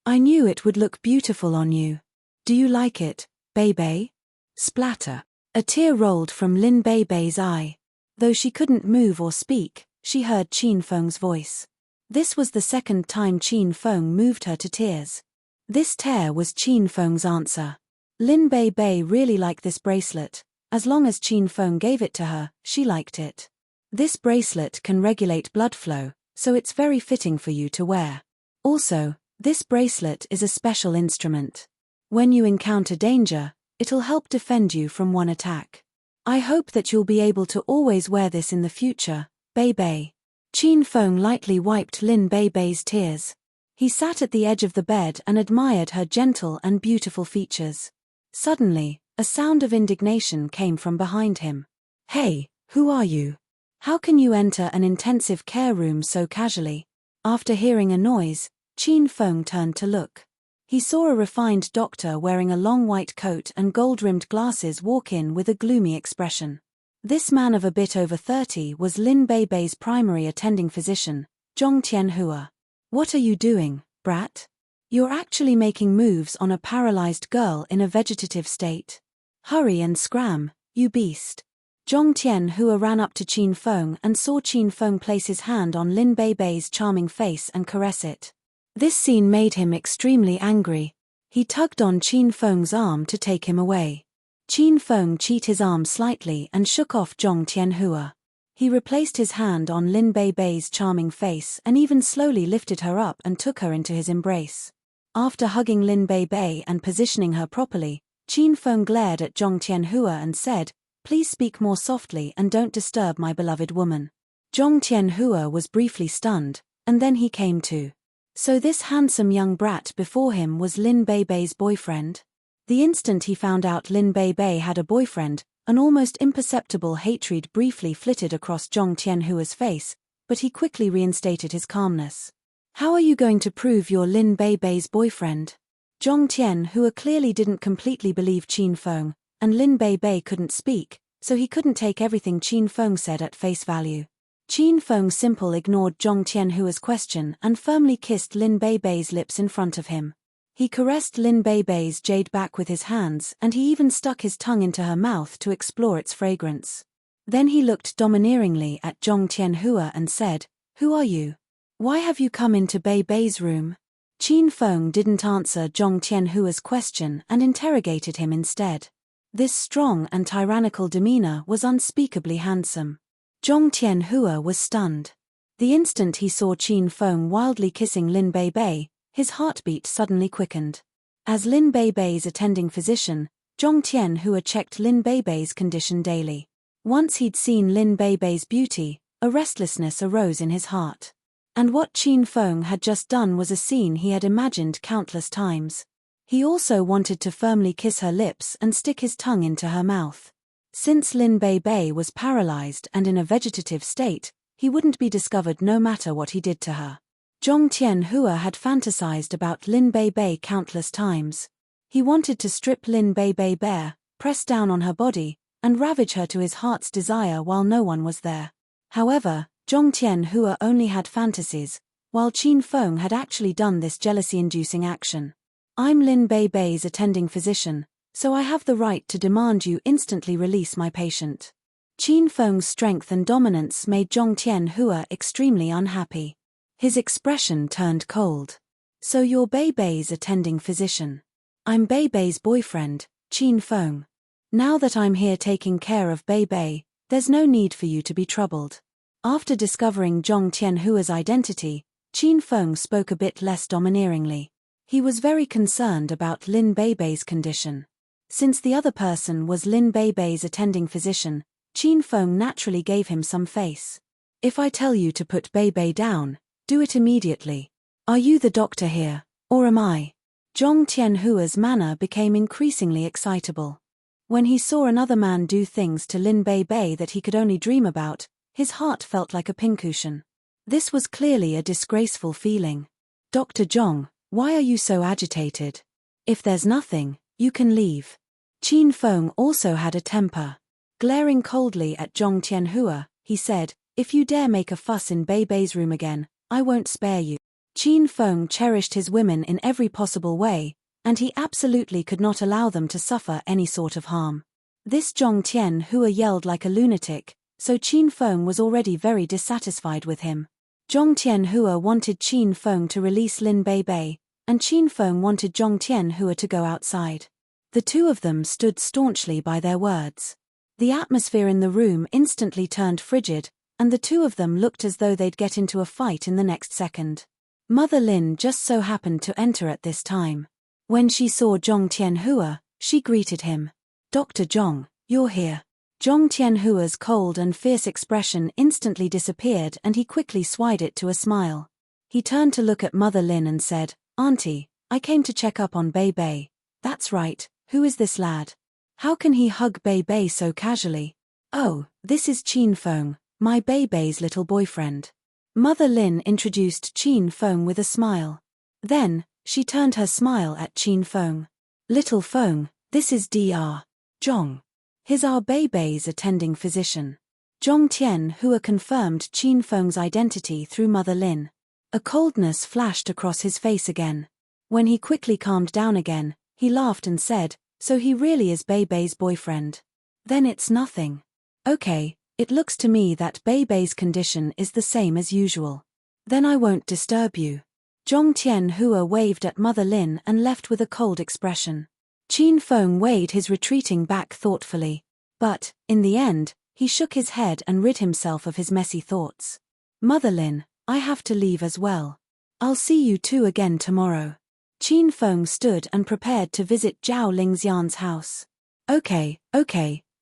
I knew it would look beautiful on you. Do you like it, Bei Bei? Splatter. A tear rolled from Lin Bei Bei's eye. Though she couldn't move or speak, she heard Qin Feng's voice. This was the second time Qin Feng moved her to tears. This tear was Qin Feng's answer. Lin Bei Bei really liked this bracelet. As long as Qin Feng gave it to her, she liked it. This bracelet can regulate blood flow, so it's very fitting for you to wear. Also, this bracelet is a special instrument. When you encounter danger, it'll help defend you from one attack. I hope that you'll be able to always wear this in the future, Bei Bei. Qin Feng lightly wiped Lin Bei Bei's tears. He sat at the edge of the bed and admired her gentle and beautiful features. Suddenly, a sound of indignation came from behind him. Hey, who are you? How can you enter an intensive care room so casually? After hearing a noise, Qin Feng turned to look. He saw a refined doctor wearing a long white coat and gold-rimmed glasses walk in with a gloomy expression. This man of a bit over 30 was Lin Bei Bei's primary attending physician, Zhong Tianhua. What are you doing, brat? You're actually making moves on a paralyzed girl in a vegetative state. Hurry and scram, you beast. Zhong Tianhua ran up to Qin Feng and saw Qin Feng place his hand on Lin Bei Bei's charming face and caress it. This scene made him extremely angry. He tugged on Qin Feng's arm to take him away. Qin Feng cheated his arm slightly and shook off Zhong Tianhua. He replaced his hand on Lin Bei Bei's charming face and even slowly lifted her up and took her into his embrace. After hugging Lin Bei Bei and positioning her properly, Qin Feng glared at Zhong Tianhua and said, "Please speak more softly and don't disturb my beloved woman." Zhong Tianhua was briefly stunned, and then he came to. So this handsome young brat before him was Lin Bei Bei's boyfriend? The instant he found out Lin Bei Bei had a boyfriend, an almost imperceptible hatred briefly flitted across Zhong Tianhua's face, but he quickly reinstated his calmness. How are you going to prove you're Lin Bei Bei's boyfriend? Zhong Tianhua clearly didn't completely believe Qin Feng, and Lin Bei couldn't speak, so he couldn't take everything Qin Feng said at face value. Qin Feng simply ignored Zhong Tianhua's question and firmly kissed Lin Bei's lips in front of him. He caressed Lin Bei's jade back with his hands, and he even stuck his tongue into her mouth to explore its fragrance. Then he looked domineeringly at Zhong Tianhua and said, "Who are you? Why have you come into Bei's room?" Qin Feng didn't answer Zhong Tianhua's question and interrogated him instead. This strong and tyrannical demeanor was unspeakably handsome. Zhong Tianhua was stunned. The instant he saw Qin Feng wildly kissing Lin Bei, his heartbeat suddenly quickened. As Lin Bei's attending physician, Zhong Tianhua checked Lin Bei's condition daily. Once he'd seen Lin Bei's beauty, a restlessness arose in his heart. And what Qin Feng had just done was a scene he had imagined countless times. He also wanted to firmly kiss her lips and stick his tongue into her mouth. Since Lin Bei was paralyzed and in a vegetative state, he wouldn't be discovered no matter what he did to her. Zhong Tianhua had fantasized about Lin Bei countless times. He wanted to strip Lin Bei bare, press down on her body, and ravage her to his heart's desire while no one was there. However, Zhong Tianhua only had fantasies, while Qin Feng had actually done this jealousy-inducing action. "I'm Lin Bei's attending physician, so I have the right to demand you instantly release my patient." Qin Feng's strength and dominance made Zhong Tianhua extremely unhappy. His expression turned cold. "So you're Bei's attending physician? I'm Bei's boyfriend, Qin Feng. Now that I'm here taking care of Bei, there's no need for you to be troubled." After discovering Zhong Tianhua's identity, Qin Feng spoke a bit less domineeringly. He was very concerned about Lin Bei's condition. Since the other person was Lin Bei's attending physician, Qin Feng naturally gave him some face. "If I tell you to put Bei down, do it immediately. Are you the doctor here, or am I?" Zhong Tianhua's manner became increasingly excitable. When he saw another man do things to Lin Bei that he could only dream about, his heart felt like a pincushion. This was clearly a disgraceful feeling. "Dr. Zhong, why are you so agitated? If there's nothing, you can leave." Qin Feng also had a temper. Glaring coldly at Zhong Tianhua, he said, "If you dare make a fuss in Bei's room again, I won't spare you." Qin Feng cherished his women in every possible way, and he absolutely could not allow them to suffer any sort of harm. This Zhong Tianhua yelled like a lunatic, so Qin Feng was already very dissatisfied with him. Zhong Tianhua wanted Qin Feng to release Lin Bei, and Qin Feng wanted Zhong Tianhua to go outside. The two of them stood staunchly by their words. The atmosphere in the room instantly turned frigid, and the two of them looked as though they'd get into a fight in the next second. Mother Lin just so happened to enter at this time. When she saw Zhong Tianhua, she greeted him. "Dr. Zhong, you're here." Zhong Tianhua's cold and fierce expression instantly disappeared and he quickly swayed it to a smile. He turned to look at Mother Lin and said, "Auntie, I came to check up on Bei. That's right, who is this lad? How can he hug Bei so casually?" "Oh, this is Qin Feng, my Bei's little boyfriend." Mother Lin introduced Qin Feng with a smile. Then, she turned her smile at Qin Feng. "Little Feng, this is Dr. Zhong. He's our Bei's attending physician." Zhong Tianhua confirmed Qin Feng's identity through Mother Lin. A coldness flashed across his face again. When he quickly calmed down again, he laughed and said, "So he really is Bei's boyfriend? Then it's nothing. Okay, it looks to me that Bei's condition is the same as usual. Then I won't disturb you." Zhong Tianhua waved at Mother Lin and left with a cold expression. Qin Feng weighed his retreating back thoughtfully. But, in the end, he shook his head and rid himself of his messy thoughts. "Mother Lin, I have to leave as well. I'll see you two again tomorrow." Qin Feng stood and prepared to visit Zhao Lingxian's house. Okay,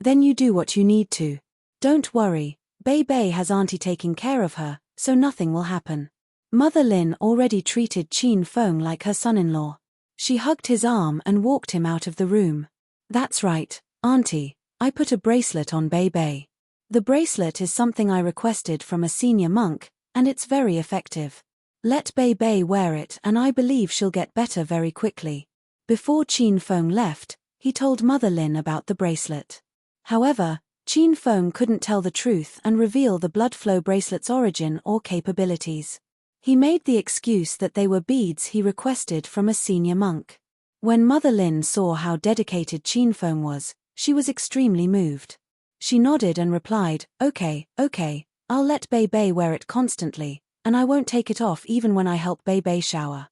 then you do what you need to. Don't worry, Bei has Auntie taking care of her, so nothing will happen." Mother Lin already treated Qin Feng like her son-in-law. She hugged his arm and walked him out of the room. "That's right, Auntie, I put a bracelet on Bei. The bracelet is something I requested from a senior monk, and it's very effective. Let Bei wear it and I believe she'll get better very quickly." Before Qin Feng left, he told Mother Lin about the bracelet. However, Qin Feng couldn't tell the truth and reveal the blood flow bracelet's origin or capabilities. He made the excuse that they were beads he requested from a senior monk. When Mother Lin saw how dedicated Qin Feng was, she was extremely moved. She nodded and replied, okay, I'll let Bei Bei wear it constantly, and I won't take it off even when I help Bei Bei shower.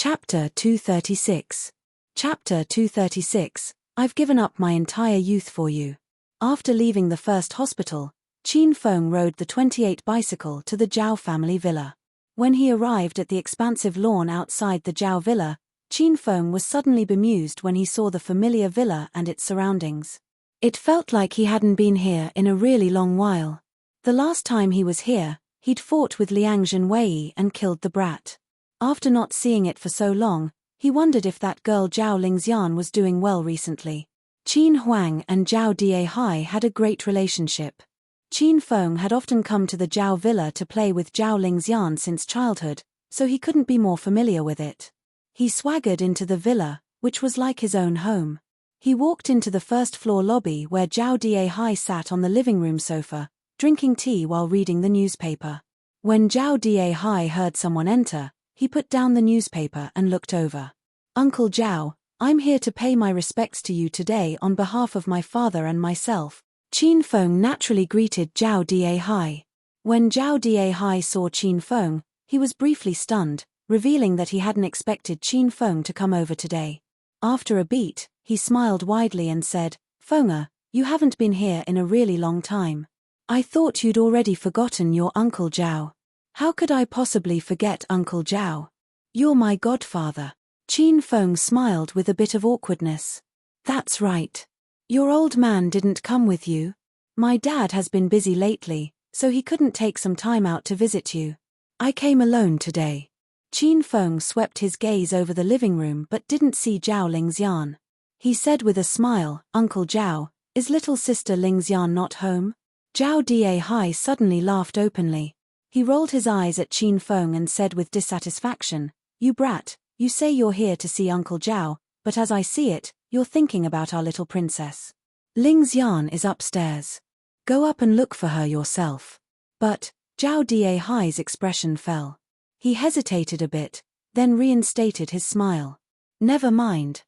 Chapter 236. Chapter 236, I've given up my entire youth for you. After leaving the first hospital, Qin Feng rode the 28 bicycle to the Zhao family villa. When he arrived at the expansive lawn outside the Zhao villa, Qin Feng was suddenly bemused when he saw the familiar villa and its surroundings. It felt like he hadn't been here in a really long while. The last time he was here, he'd fought with Liang Zhenwei and killed the brat. After not seeing it for so long, he wondered if that girl Zhao Lingxian was doing well recently. Qin Huang and Zhao Diehai had a great relationship. Qin Feng had often come to the Zhao villa to play with Zhao Lingxian since childhood, so he couldn't be more familiar with it. He swaggered into the villa, which was like his own home. He walked into the first-floor lobby where Zhao Diehai sat on the living room sofa, drinking tea while reading the newspaper. When Zhao Diehai heard someone enter, he put down the newspaper and looked over. Uncle Zhao, I'm here to pay my respects to you today on behalf of my father and myself. Qin Feng naturally greeted Zhao Diehai. When Zhao Diehai saw Qin Feng, he was briefly stunned, revealing that he hadn't expected Qin Feng to come over today. After a beat, he smiled widely and said, Feng'er, you haven't been here in a really long time. I thought you'd already forgotten your Uncle Zhao. How could I possibly forget Uncle Zhao? You're my godfather. Qin Feng smiled with a bit of awkwardness. That's right. Your old man didn't come with you? My dad has been busy lately, so he couldn't take some time out to visit you. I came alone today. Qin Feng swept his gaze over the living room but didn't see Zhao Lingxian. He said with a smile, Uncle Zhao, is little sister Lingxian not home? Zhao Diehai suddenly laughed openly. He rolled his eyes at Qin Feng and said with dissatisfaction, You brat, you say you're here to see Uncle Zhao, but as I see it, you're thinking about our little princess. Lingxian is upstairs. Go up and look for her yourself. But, Zhao Diehai's expression fell. He hesitated a bit, then reinstated his smile. Never mind.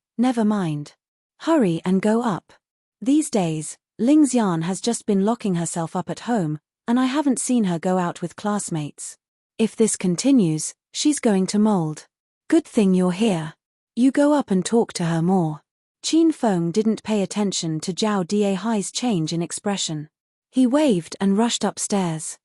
Hurry and go up. These days, Lingxian has just been locking herself up at home, and I haven't seen her go out with classmates. If this continues, she's going to mold. Good thing you're here. You go up and talk to her more. Qin Feng didn't pay attention to Zhao Diehai's change in expression. He waved and rushed upstairs.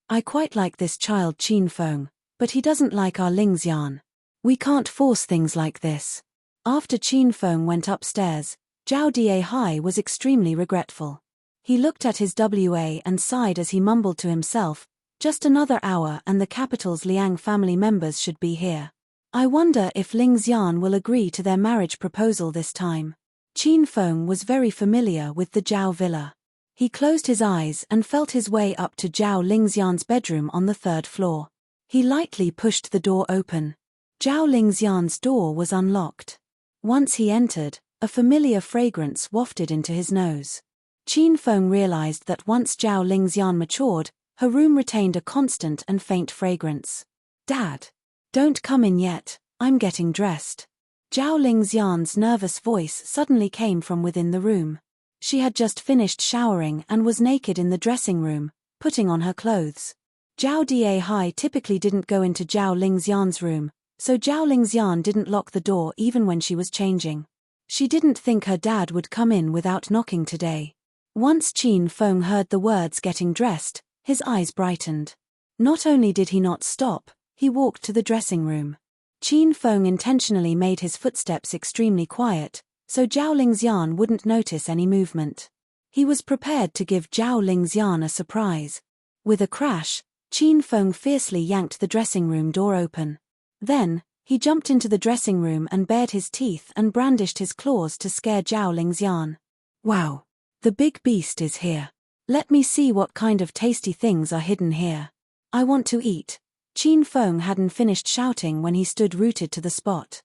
I quite like this child Qin Feng, but he doesn't like our Lingxian. We can't force things like this. After Qin Feng went upstairs, Zhao Diehai was extremely regretful. He looked at his WA and sighed as he mumbled to himself, just another hour and the capital's Liang family members should be here. I wonder if Lingxian will agree to their marriage proposal this time. Qin Feng was very familiar with the Zhao villa. He closed his eyes and felt his way up to Zhao Lingxian's bedroom on the 3rd floor. He lightly pushed the door open. Zhao Lingxian's door was unlocked. Once he entered, a familiar fragrance wafted into his nose. Qin Feng realized that once Zhao Lingxian matured, her room retained a constant and faint fragrance. Dad! Don't come in yet, I'm getting dressed. Zhao Lingxian's nervous voice suddenly came from within the room. She had just finished showering and was naked in the dressing room, putting on her clothes. Zhao Diehai typically didn't go into Zhao Lingxian's room, so Zhao Lingxian didn't lock the door even when she was changing. She didn't think her dad would come in without knocking today. Once Qin Feng heard the words getting dressed, his eyes brightened. Not only did he not stop, he walked to the dressing room. Qin Feng intentionally made his footsteps extremely quiet, so Zhao Lingxian wouldn't notice any movement. He was prepared to give Zhao Lingxian a surprise. With a crash, Qin Feng fiercely yanked the dressing room door open. Then, he jumped into the dressing room and bared his teeth and brandished his claws to scare Zhao Lingxian. Wow! The big beast is here. Let me see what kind of tasty things are hidden here. I want to eat. Qin Feng hadn't finished shouting when he stood rooted to the spot.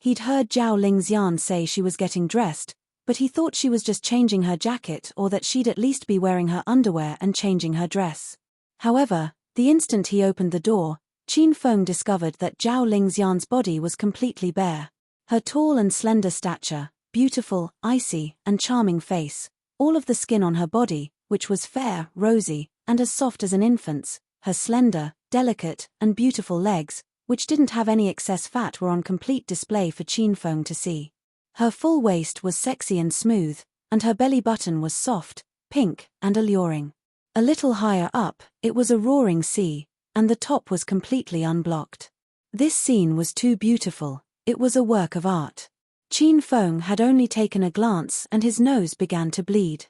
He'd heard Zhao Lingxian say she was getting dressed, but he thought she was just changing her jacket or that she'd at least be wearing her underwear and changing her dress. However, the instant he opened the door, Qin Feng discovered that Zhao Lingxian's body was completely bare. Her tall and slender stature, beautiful, icy, and charming face, all of the skin on her body, which was fair, rosy, and as soft as an infant's, her slender, delicate, and beautiful legs, which didn't have any excess fat, were on complete display for Qin Feng to see. Her full waist was sexy and smooth, and her belly button was soft, pink, and alluring. A little higher up, it was a roaring sea, and the top was completely unblocked. This scene was too beautiful, it was a work of art. Qin Feng had only taken a glance and his nose began to bleed.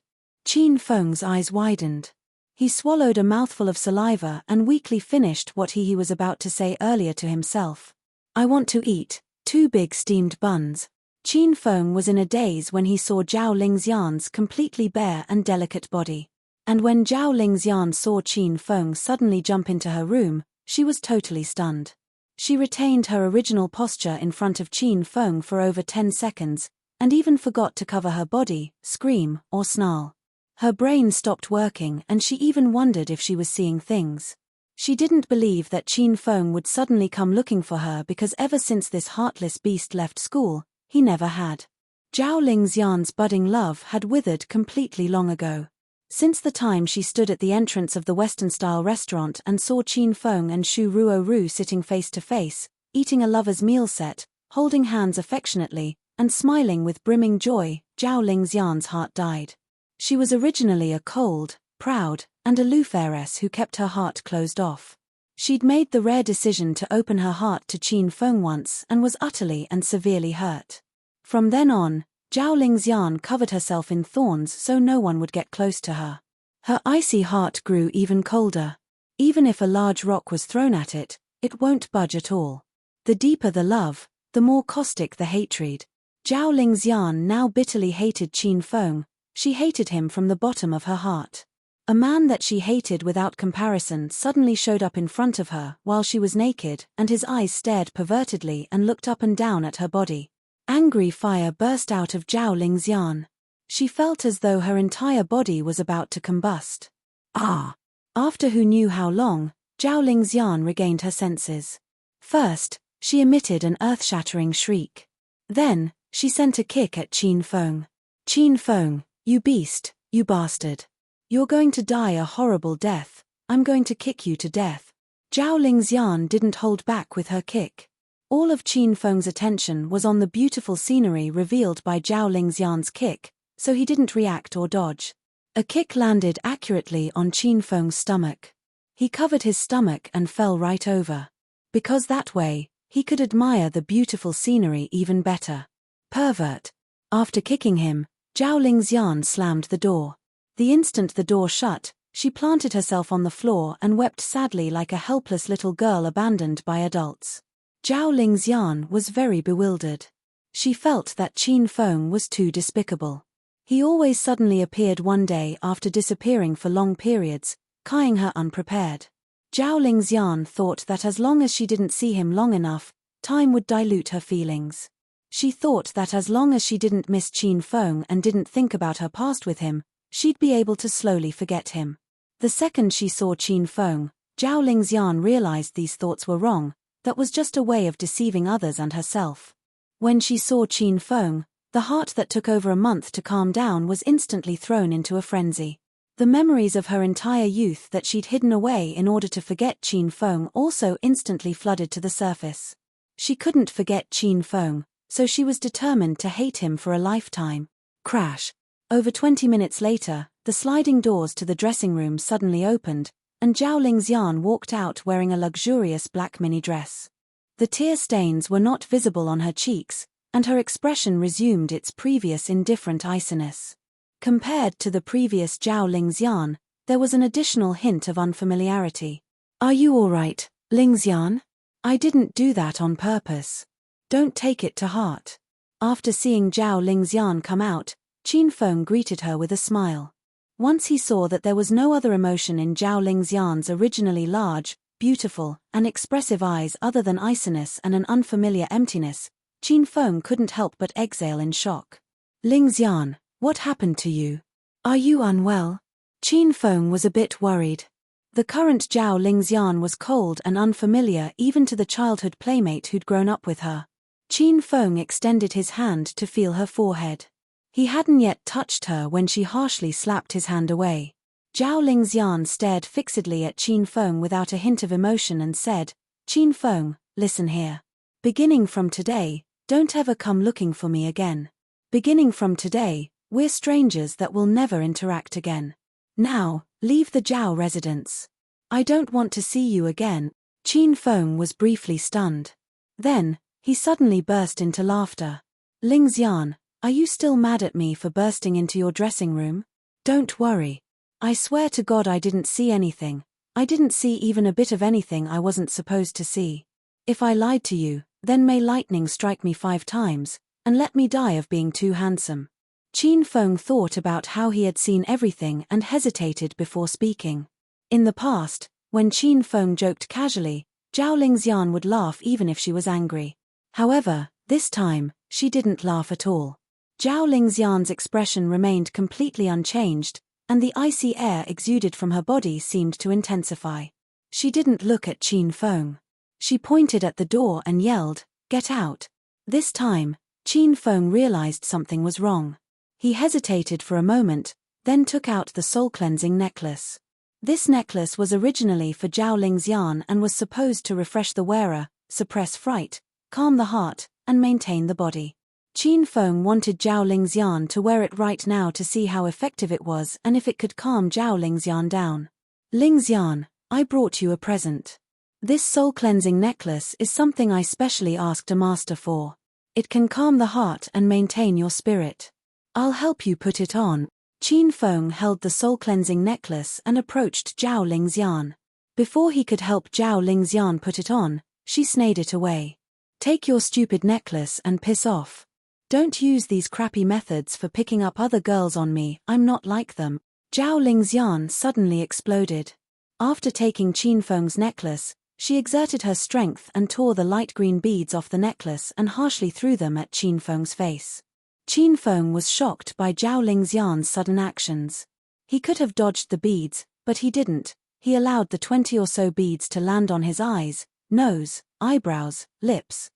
Qin Feng's eyes widened. He swallowed a mouthful of saliva and weakly finished what he was about to say earlier to himself. I want to eat 2 big steamed buns. Qin Feng was in a daze when he saw Zhao Lingxian's completely bare and delicate body. And when Zhao Lingxian saw Qin Feng suddenly jump into her room, she was totally stunned. She retained her original posture in front of Qin Feng for over 10 seconds, and even forgot to cover her body, scream, or snarl. Her brain stopped working and she even wondered if she was seeing things. She didn't believe that Qin Feng would suddenly come looking for her because ever since this heartless beast left school, he never had. Zhao Lingxian's budding love had withered completely long ago. Since the time she stood at the entrance of the Western-style restaurant and saw Qin Feng and Shu Ruoru sitting face to face, eating a lover's meal set, holding hands affectionately, and smiling with brimming joy, Zhao Lingxian's heart died. She was originally a cold, proud, and aloof heiress who kept her heart closed off. She'd made the rare decision to open her heart to Qin Feng once and was utterly and severely hurt. From then on, Zhao Lingxian covered herself in thorns so no one would get close to her. Her icy heart grew even colder. Even if a large rock was thrown at it, it won't budge at all. The deeper the love, the more caustic the hatred. Zhao Lingxian now bitterly hated Qin Feng. She hated him from the bottom of her heart. A man that she hated without comparison suddenly showed up in front of her while she was naked, and his eyes stared pervertedly and looked up and down at her body. Angry fire burst out of Zhao Lingxian. She felt as though her entire body was about to combust. Ah! After who knew how long, Zhao Lingxian regained her senses. First, she emitted an earth-shattering shriek. Then, she sent a kick at Qin Feng. Qin Feng, you beast, you bastard. You're going to die a horrible death. I'm going to kick you to death. Zhao Lingxian didn't hold back with her kick. All of Qin Feng's attention was on the beautiful scenery revealed by Zhao Lingxian's kick, so he didn't react or dodge. A kick landed accurately on Qin Feng's stomach. He covered his stomach and fell right over. Because that way, he could admire the beautiful scenery even better. Pervert. After kicking him, Zhao Lingxian slammed the door. The instant the door shut, she planted herself on the floor and wept sadly like a helpless little girl abandoned by adults. Zhao Lingxian was very bewildered. She felt that Qin Feng was too despicable. He always suddenly appeared one day after disappearing for long periods, catching her unprepared. Zhao Lingxian thought that as long as she didn't see him long enough, time would dilute her feelings. She thought that as long as she didn't miss Qin Feng and didn't think about her past with him, she'd be able to slowly forget him. The second she saw Qin Feng, Zhao Lingxian realized these thoughts were wrong, that was just a way of deceiving others and herself. When she saw Qin Feng, the heart that took over a month to calm down was instantly thrown into a frenzy. The memories of her entire youth that she'd hidden away in order to forget Qin Feng also instantly flooded to the surface. She couldn't forget Qin Feng, so she was determined to hate him for a lifetime. Crash. Over 20 minutes later, the sliding doors to the dressing room suddenly opened, and Zhao Lingxian walked out wearing a luxurious black mini dress. The tear stains were not visible on her cheeks, and her expression resumed its previous indifferent iciness. Compared to the previous Zhao Lingxian, there was an additional hint of unfamiliarity. Are you all right, Lingxian? I didn't do that on purpose. Don't take it to heart. After seeing Zhao Lingxian come out, Qin Feng greeted her with a smile. Once he saw that there was no other emotion in Zhao Lingxian's originally large, beautiful, and expressive eyes other than iciness and an unfamiliar emptiness, Qin Feng couldn't help but exhale in shock. Ling Xian, what happened to you? Are you unwell? Qin Feng was a bit worried. The current Zhao Ling Xian was cold and unfamiliar even to the childhood playmate who'd grown up with her. Qin Feng extended his hand to feel her forehead. He hadn't yet touched her when she harshly slapped his hand away. Zhao Ling Xian stared fixedly at Qin Feng without a hint of emotion and said, Qin Feng, listen here. Beginning from today, don't ever come looking for me again. Beginning from today, we're strangers that will never interact again. Now, leave the Zhao residence. I don't want to see you again. Qin Feng was briefly stunned. Then, he suddenly burst into laughter. Ling Xian, are you still mad at me for bursting into your dressing room? Don't worry. I swear to God I didn't see anything. I didn't see even a bit of anything I wasn't supposed to see. If I lied to you, then may lightning strike me 5 times, and let me die of being too handsome. Qin Feng thought about how he had seen everything and hesitated before speaking. In the past, when Qin Feng joked casually, Zhao Ling Xian would laugh even if she was angry. However, this time, she didn't laugh at all. Zhao Ling Xian's expression remained completely unchanged, and the icy air exuded from her body seemed to intensify. She didn't look at Qin Feng. She pointed at the door and yelled, "Get out!" This time, Qin Feng realized something was wrong. He hesitated for a moment, then took out the soul-cleansing necklace. This necklace was originally for Zhao Ling Xian and was supposed to refresh the wearer, suppress fright, calm the heart, and maintain the body. Qin Feng wanted Zhao Ling Xian to wear it right now to see how effective it was and if it could calm Zhao Ling Xian down. Ling Xian, I brought you a present. This soul-cleansing necklace is something I specially asked a master for. It can calm the heart and maintain your spirit. I'll help you put it on. Qin Feng held the soul-cleansing necklace and approached Zhao Ling Xian. Before he could help Zhao Ling Xian put it on, she snayed it away. Take your stupid necklace and piss off. Don't use these crappy methods for picking up other girls on me, I'm not like them. Zhao Ling Xian suddenly exploded. After taking Qin Feng's necklace, she exerted her strength and tore the light green beads off the necklace and harshly threw them at Qin Feng's face. Qin Feng was shocked by Zhao Ling Xian's sudden actions. He could have dodged the beads, but he didn't. He allowed the 20 or so beads to land on his eyes, nose, eyebrows, lips.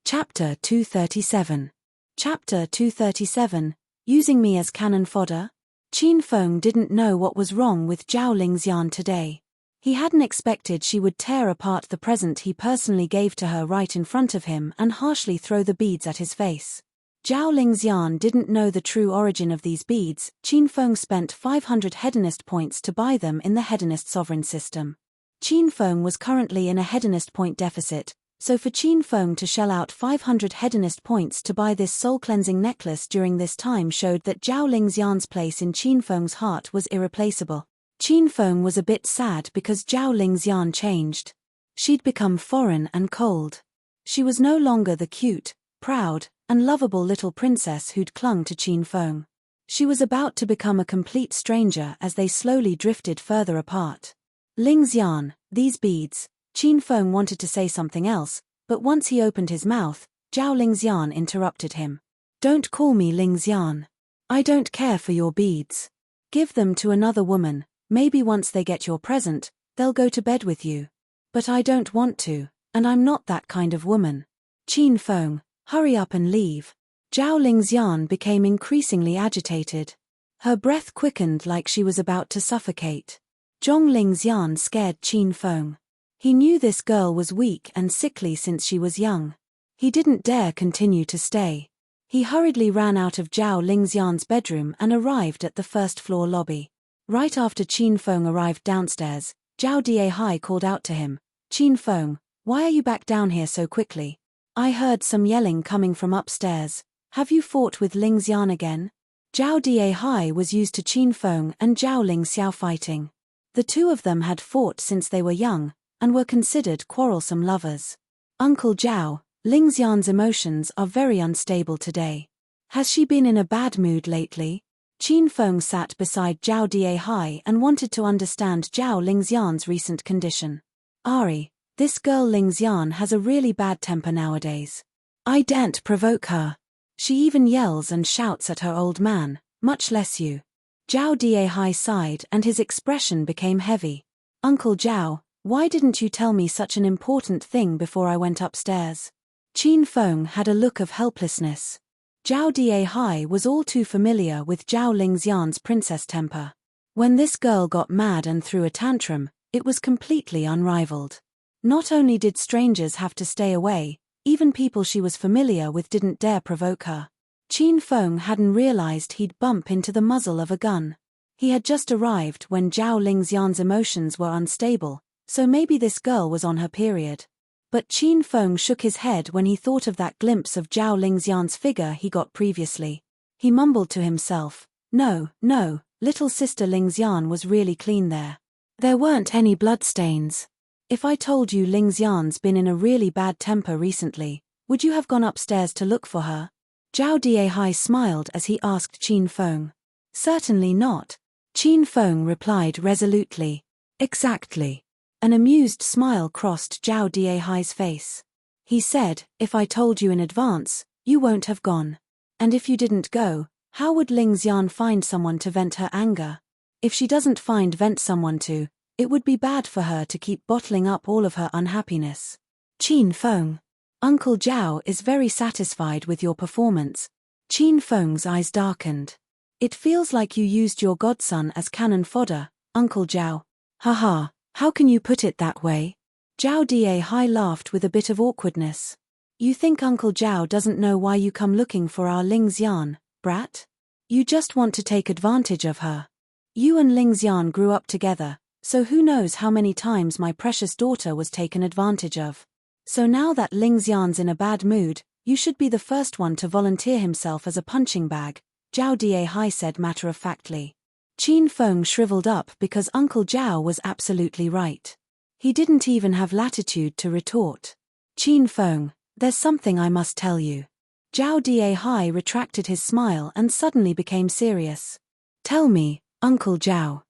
Chapter 237. Chapter 237, Using Me as Cannon Fodder? Qin Feng didn't know what was wrong with Zhao Ling Xian today. He hadn't expected she would tear apart the present he personally gave to her right in front of him and harshly throw the beads at his face. Zhao Ling Xian didn't know the true origin of these beads. Qin Feng spent 500 Hedonist points to buy them in the Hedonist sovereign system. Qin Feng was currently in a Hedonist point deficit, so for Qin Feng to shell out 500 Hedonist points to buy this soul-cleansing necklace during this time showed that Zhao Ling Xian's place in Qin Feng's heart was irreplaceable. Qin Feng was a bit sad because Zhao Ling Xian changed. She'd become foreign and cold. She was no longer the cute, proud, and lovable little princess who'd clung to Qin Feng. She was about to become a complete stranger as they slowly drifted further apart. Ling Xian, these beads. Qin Feng wanted to say something else, but once he opened his mouth, Zhao Ling Xian interrupted him. Don't call me Ling Xian. I don't care for your beads. Give them to another woman, maybe once they get your present, they'll go to bed with you. But I don't want to, and I'm not that kind of woman. Qin Feng, hurry up and leave. Zhao Ling Xian became increasingly agitated. Her breath quickened like she was about to suffocate. Zhong Ling Xian scared Qin Feng. He knew this girl was weak and sickly since she was young. He didn't dare continue to stay. He hurriedly ran out of Zhao Ling Xian's bedroom and arrived at the first-floor lobby. Right after Qin Feng arrived downstairs, Zhao Diehai called out to him, Qin Feng, why are you back down here so quickly? I heard some yelling coming from upstairs. Have you fought with Ling Xian again? Zhao Diehai was used to Qin Feng and Zhao Ling Xiao fighting. The two of them had fought since they were young, and were considered quarrelsome lovers. Uncle Zhao, Ling Xian's emotions are very unstable today. Has she been in a bad mood lately? Qin Feng sat beside Zhao Diehai and wanted to understand Zhao Lingxian's recent condition. Ari, this girl Lingxian has a really bad temper nowadays. I daren't provoke her. She even yells and shouts at her old man, much less you. Zhao Diehai sighed and his expression became heavy. Uncle Zhao, why didn't you tell me such an important thing before I went upstairs? Qin Feng had a look of helplessness. Zhao Diehai was all too familiar with Zhao Lingxian's princess temper. When this girl got mad and threw a tantrum, it was completely unrivaled. Not only did strangers have to stay away, even people she was familiar with didn't dare provoke her. Qin Feng hadn't realized he'd bump into the muzzle of a gun. He had just arrived when Zhao Lingxian's emotions were unstable, so maybe this girl was on her period. But Qin Feng shook his head when he thought of that glimpse of Zhao Lingxian's figure he got previously. He mumbled to himself, no, little sister Lingxian was really clean there. There weren't any bloodstains. If I told you Lingxian's been in a really bad temper recently, would you have gone upstairs to look for her? Zhao Diehai smiled as he asked Qin Feng. Certainly not. Qin Feng replied resolutely. Exactly. An amused smile crossed Zhao Diehai's face. He said, if I told you in advance, you won't have gone. And if you didn't go, how would Lingxian find someone to vent her anger? If she doesn't vent someone to, it would be bad for her to keep bottling up all of her unhappiness. Qin Feng. Uncle Zhao is very satisfied with your performance. Qin Feng's eyes darkened. It feels like you used your godson as cannon fodder, Uncle Zhao. Haha. How can you put it that way? Zhao Diehai laughed with a bit of awkwardness. You think Uncle Zhao doesn't know why you come looking for our Lingxian, brat? You just want to take advantage of her. You and Lingxian grew up together, so who knows how many times my precious daughter was taken advantage of. So now that Lingxian's in a bad mood, you should be the first one to volunteer himself as a punching bag, Zhao Diehai said matter-of-factly. Qin Feng shriveled up because Uncle Zhao was absolutely right. He didn't even have latitude to retort. Qin Feng, there's something I must tell you. Zhao Diehai retracted his smile and suddenly became serious. Tell me, Uncle Zhao.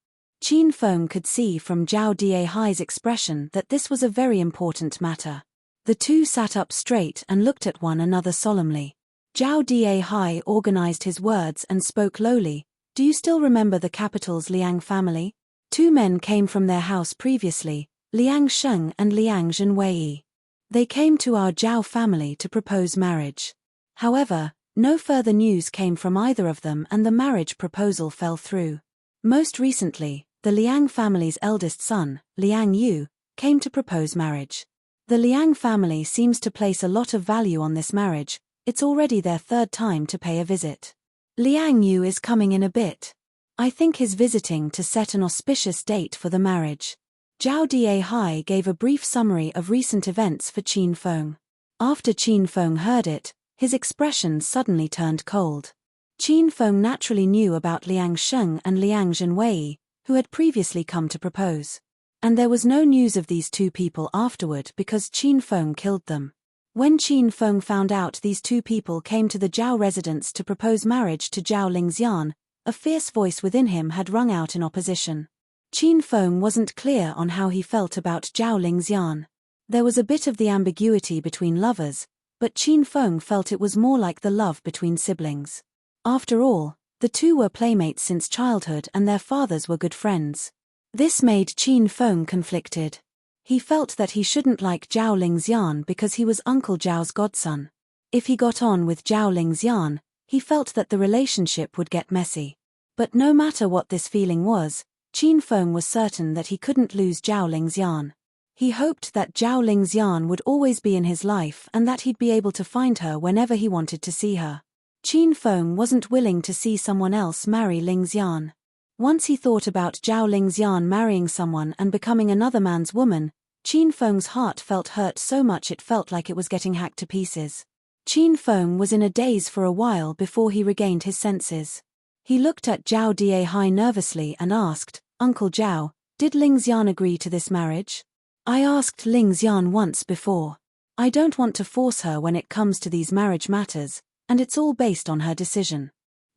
Qin Feng could see from Zhao Diehai's expression that this was a very important matter. The two sat up straight and looked at one another solemnly. Zhao Diehai organized his words and spoke lowly. Do you still remember the capital's Liang family? 2 men came from their house previously, Liang Sheng and Liang Zhenwei. They came to our Zhao family to propose marriage. However, no further news came from either of them and the marriage proposal fell through. Most recently, the Liang family's eldest son, Liang Yu, came to propose marriage. The Liang family seems to place a lot of value on this marriage. It's already their 3rd time to pay a visit. Liang Yu is coming in a bit. I think he's visiting to set an auspicious date for the marriage. Zhao Diehai gave a brief summary of recent events for Qin Feng. After Qin Feng heard it, his expression suddenly turned cold. Qin Feng naturally knew about Liang Sheng and Liang Zhenwei, who had previously come to propose. And there was no news of these 2 people afterward because Qin Feng killed them. When Qin Feng found out these 2 people came to the Zhao residence to propose marriage to Zhao Lingxian, a fierce voice within him had rung out in opposition. Qin Feng wasn't clear on how he felt about Zhao Lingxian. There was a bit of the ambiguity between lovers, but Qin Feng felt it was more like the love between siblings. After all, the 2 were playmates since childhood and their fathers were good friends. This made Qin Feng conflicted. He felt that he shouldn't like Zhao Lingxian because he was Uncle Zhao's godson. If he got on with Zhao Lingxian, he felt that the relationship would get messy. But no matter what this feeling was, Qin Feng was certain that he couldn't lose Zhao Lingxian. He hoped that Zhao Lingxian would always be in his life and that he'd be able to find her whenever he wanted to see her. Qin Feng wasn't willing to see someone else marry Lingxian. Once he thought about Zhao Lingxian marrying someone and becoming another man's woman, Qin Feng's heart felt hurt so much it felt like it was getting hacked to pieces. Qin Feng was in a daze for a while before he regained his senses. He looked at Zhao Diehai nervously and asked, Uncle Zhao, did Lingxian agree to this marriage? I asked Lingxian once before. I don't want to force her when it comes to these marriage matters, and it's all based on her decision.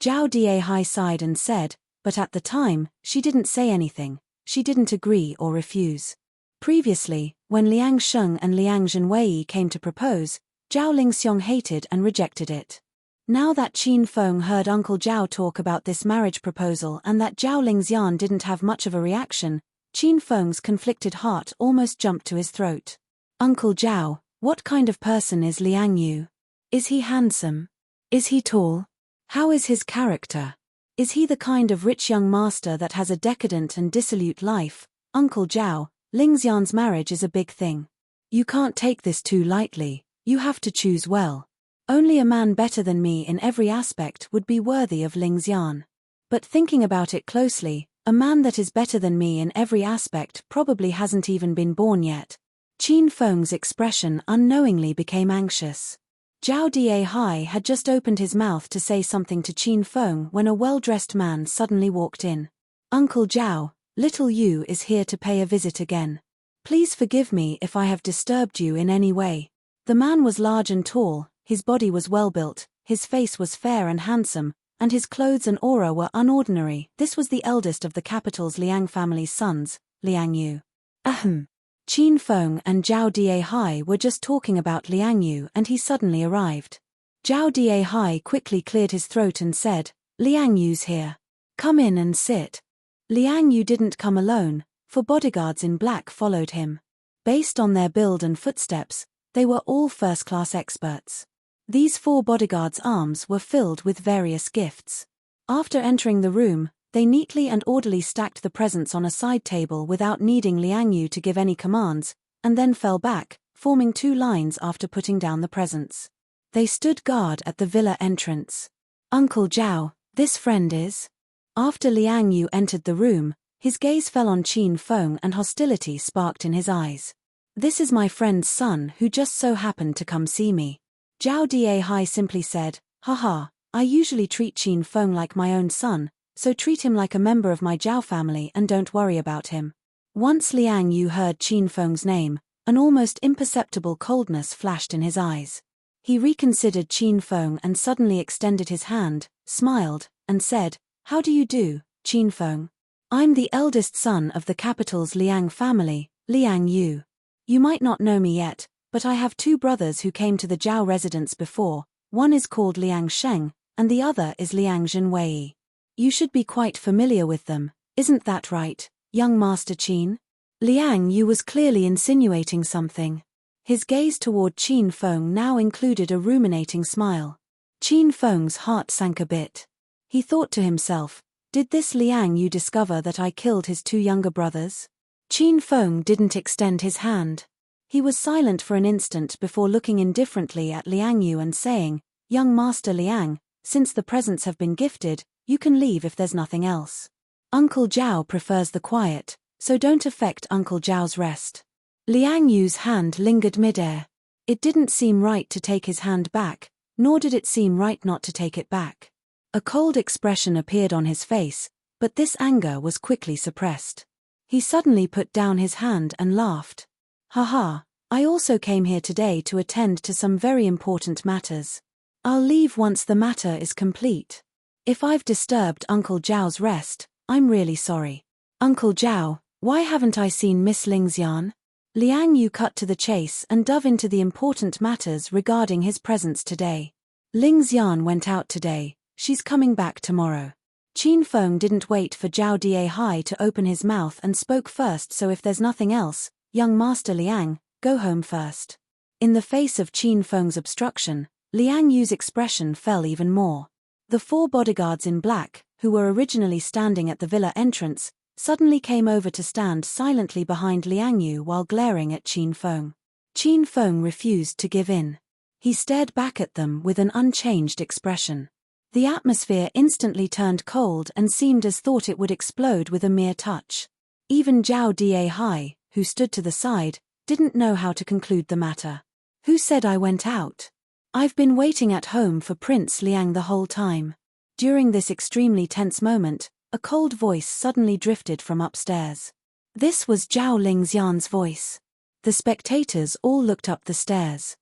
Zhao Dihai sighed and said, but at the time, she didn't say anything, she didn't agree or refuse. Previously, when Liang Sheng and Liang Zhenwei came to propose, Zhao Lingxiong hated and rejected it. Now that Qin Feng heard Uncle Zhao talk about this marriage proposal and that Zhao Lingxian didn't have much of a reaction, Qin Feng's conflicted heart almost jumped to his throat. Uncle Zhao, what kind of person is Liang Yu? Is he handsome? Is he tall? How is his character? Is he the kind of rich young master that has a decadent and dissolute life? Uncle Zhao, Lingxian's marriage is a big thing. You can't take this too lightly, you have to choose well. Only a man better than me in every aspect would be worthy of Lingxian. But thinking about it closely, a man that is better than me in every aspect probably hasn't even been born yet. Qin Feng's expression unknowingly became anxious. Zhao Dihai had just opened his mouth to say something to Qin Feng when a well-dressed man suddenly walked in. Uncle Zhao, little Yu is here to pay a visit again. Please forgive me if I have disturbed you in any way. The man was large and tall, his body was well-built, his face was fair and handsome, and his clothes and aura were unordinary. This was the eldest of the capital's Liang family's sons, Liang Yu. Ahem. Qin Feng and Zhao Dihai were just talking about Liang Yu and he suddenly arrived. Zhao Dihai quickly cleared his throat and said, Liang Yu's here. Come in and sit. Liang Yu didn't come alone, for bodyguards in black followed him. Based on their build and footsteps, they were all first-class experts. These 4 bodyguards' arms were filled with various gifts. After entering the room, they neatly and orderly stacked the presents on a side table without needing Liang Yu to give any commands, and then fell back, forming 2 lines after putting down the presents. They stood guard at the villa entrance. Uncle Zhao, this friend is? After Liang Yu entered the room, his gaze fell on Qin Feng and hostility sparked in his eyes. This is my friend's son who just so happened to come see me. Zhao Dihai simply said, haha, I usually treat Qin Feng like my own son, so treat him like a member of my Zhao family and don't worry about him. Once Liang Yu heard Qin Feng's name, an almost imperceptible coldness flashed in his eyes. He reconsidered Qin Feng and suddenly extended his hand, smiled, and said, How do you do, Qin Feng? I'm the eldest son of the capital's Liang family, Liang Yu. You might not know me yet, but I have 2 brothers who came to the Zhao residence before, one is called Liang Sheng, and the other is Liang Zhenwei. You should be quite familiar with them, isn't that right, young Master Qin? Liang Yu was clearly insinuating something. His gaze toward Qin Feng now included a ruminating smile. Qin Feng's heart sank a bit. He thought to himself, did this Liang Yu discover that I killed his 2 younger brothers? Qin Feng didn't extend his hand. He was silent for an instant before looking indifferently at Liang Yu and saying, Young Master Liang, since the presents have been gifted, you can leave if there's nothing else. Uncle Zhao prefers the quiet, so don't affect Uncle Zhao's rest. Liang Yu's hand lingered midair. It didn't seem right to take his hand back, nor did it seem right not to take it back. A cold expression appeared on his face, but this anger was quickly suppressed. He suddenly put down his hand and laughed. Haha, I also came here today to attend to some very important matters. I'll leave once the matter is complete. If I've disturbed Uncle Zhao's rest, I'm really sorry. Uncle Zhao, why haven't I seen Miss Lingxian? Liang Yu cut to the chase and dove into the important matters regarding his presence today. Lingxian went out today, she's coming back tomorrow. Qin Feng didn't wait for Zhao Dihai to open his mouth and spoke first, so if there's nothing else, young Master Liang, go home first. In the face of Qin Feng's obstruction, Liang Yu's expression fell even more. The 4 bodyguards in black, who were originally standing at the villa entrance, suddenly came over to stand silently behind Liang Yu while glaring at Qin Feng. Qin Feng refused to give in. He stared back at them with an unchanged expression. The atmosphere instantly turned cold and seemed as thought it would explode with a mere touch. Even Zhao Dihai, who stood to the side, didn't know how to conclude the matter. Who said I went out? I've been waiting at home for Prince Liang the whole time. During this extremely tense moment, a cold voice suddenly drifted from upstairs. This was Zhao Lingxian's voice. The spectators all looked up the stairs.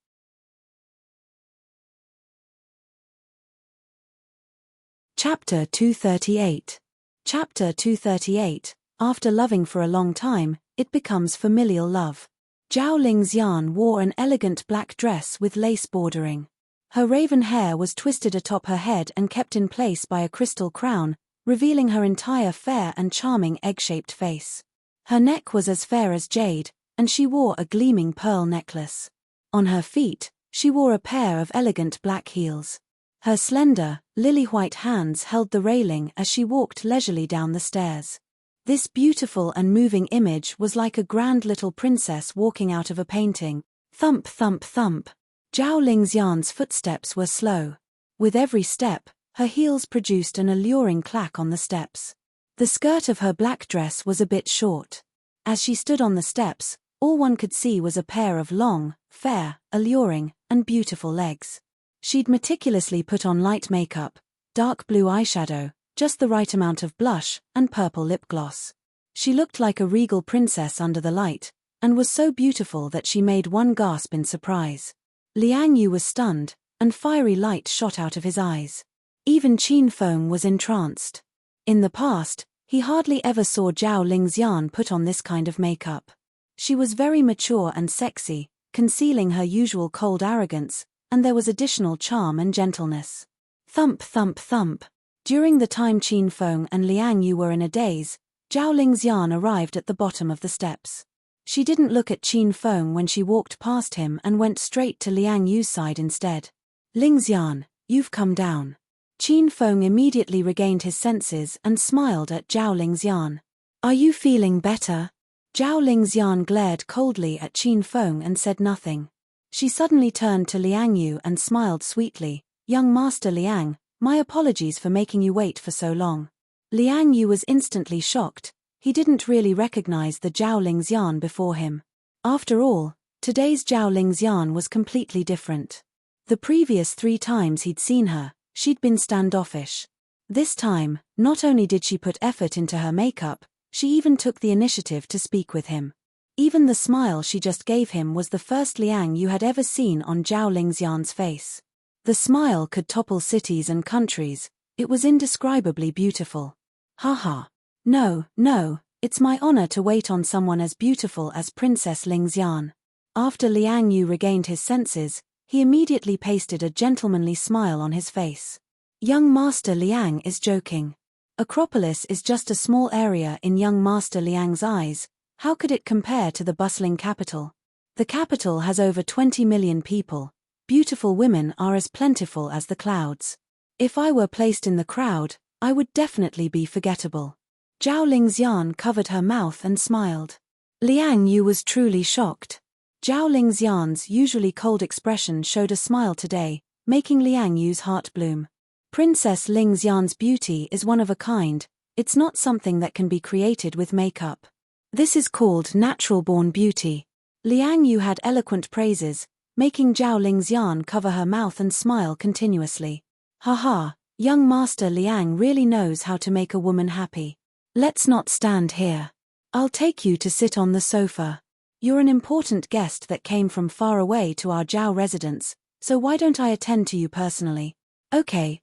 Chapter 238. Chapter 238. After loving for a long time, it becomes familial love. Zhao Lingxian wore an elegant black dress with lace bordering. Her raven hair was twisted atop her head and kept in place by a crystal crown, revealing her entire fair and charming egg-shaped face. Her neck was as fair as jade, and she wore a gleaming pearl necklace. On her feet, she wore a pair of elegant black heels. Her slender, lily-white hands held the railing as she walked leisurely down the stairs. This beautiful and moving image was like a grand little princess walking out of a painting. Thump, thump, thump. Zhao Lingxian's footsteps were slow. With every step, her heels produced an alluring clack on the steps. The skirt of her black dress was a bit short. As she stood on the steps, all one could see was a pair of long, fair, alluring, and beautiful legs. She'd meticulously put on light makeup, dark blue eyeshadow, just the right amount of blush, and purple lip gloss. She looked like a regal princess under the light, and was so beautiful that she made one gasp in surprise. Liang Yu was stunned, and fiery light shot out of his eyes. Even Qin Feng was entranced. In the past, he hardly ever saw Zhao Lingxian put on this kind of makeup. She was very mature and sexy, concealing her usual cold arrogance, and there was additional charm and gentleness. Thump, thump, thump. During the time Qin Feng and Liang Yu were in a daze, Zhao Lingxian arrived at the bottom of the steps. She didn't look at Qin Feng when she walked past him and went straight to Liang Yu's side instead. Lingxian, you've come down. Qin Feng immediately regained his senses and smiled at Zhao Lingxian. Are you feeling better? Zhao Lingxian glared coldly at Qin Feng and said nothing. She suddenly turned to Liang Yu and smiled sweetly. Young Master Liang, my apologies for making you wait for so long. Liang Yu was instantly shocked. He didn't really recognize the Zhao Lingxian before him. After all, today's Zhao Lingxian was completely different. The previous 3 times he'd seen her, she'd been standoffish. This time, not only did she put effort into her makeup, she even took the initiative to speak with him. Even the smile she just gave him was the first Liang Yu had ever seen on Zhao Lingxian's face. The smile could topple cities and countries. It was indescribably beautiful. Haha. No, it's my honor to wait on someone as beautiful as Princess Lingxian. After Liang Yu regained his senses, he immediately pasted a gentlemanly smile on his face. Young Master Liang is joking. Acropolis is just a small area in young Master Liang's eyes. How could it compare to the bustling capital? The capital has over 20 million people. Beautiful women are as plentiful as the clouds. If I were placed in the crowd, I would definitely be forgettable. Zhao Lingxian covered her mouth and smiled. Liang Yu was truly shocked. Zhao Lingxian's usually cold expression showed a smile today, making Liang Yu's heart bloom. Princess Lingxian's beauty is one of a kind. It's not something that can be created with makeup. This is called natural-born beauty. Liang Yu had eloquent praises, making Zhao Lingxian cover her mouth and smile continuously. Haha, young Master Liang really knows how to make a woman happy. Let's not stand here. I'll take you to sit on the sofa. You're an important guest that came from far away to our Zhao residence, so why don't I attend to you personally? Okay,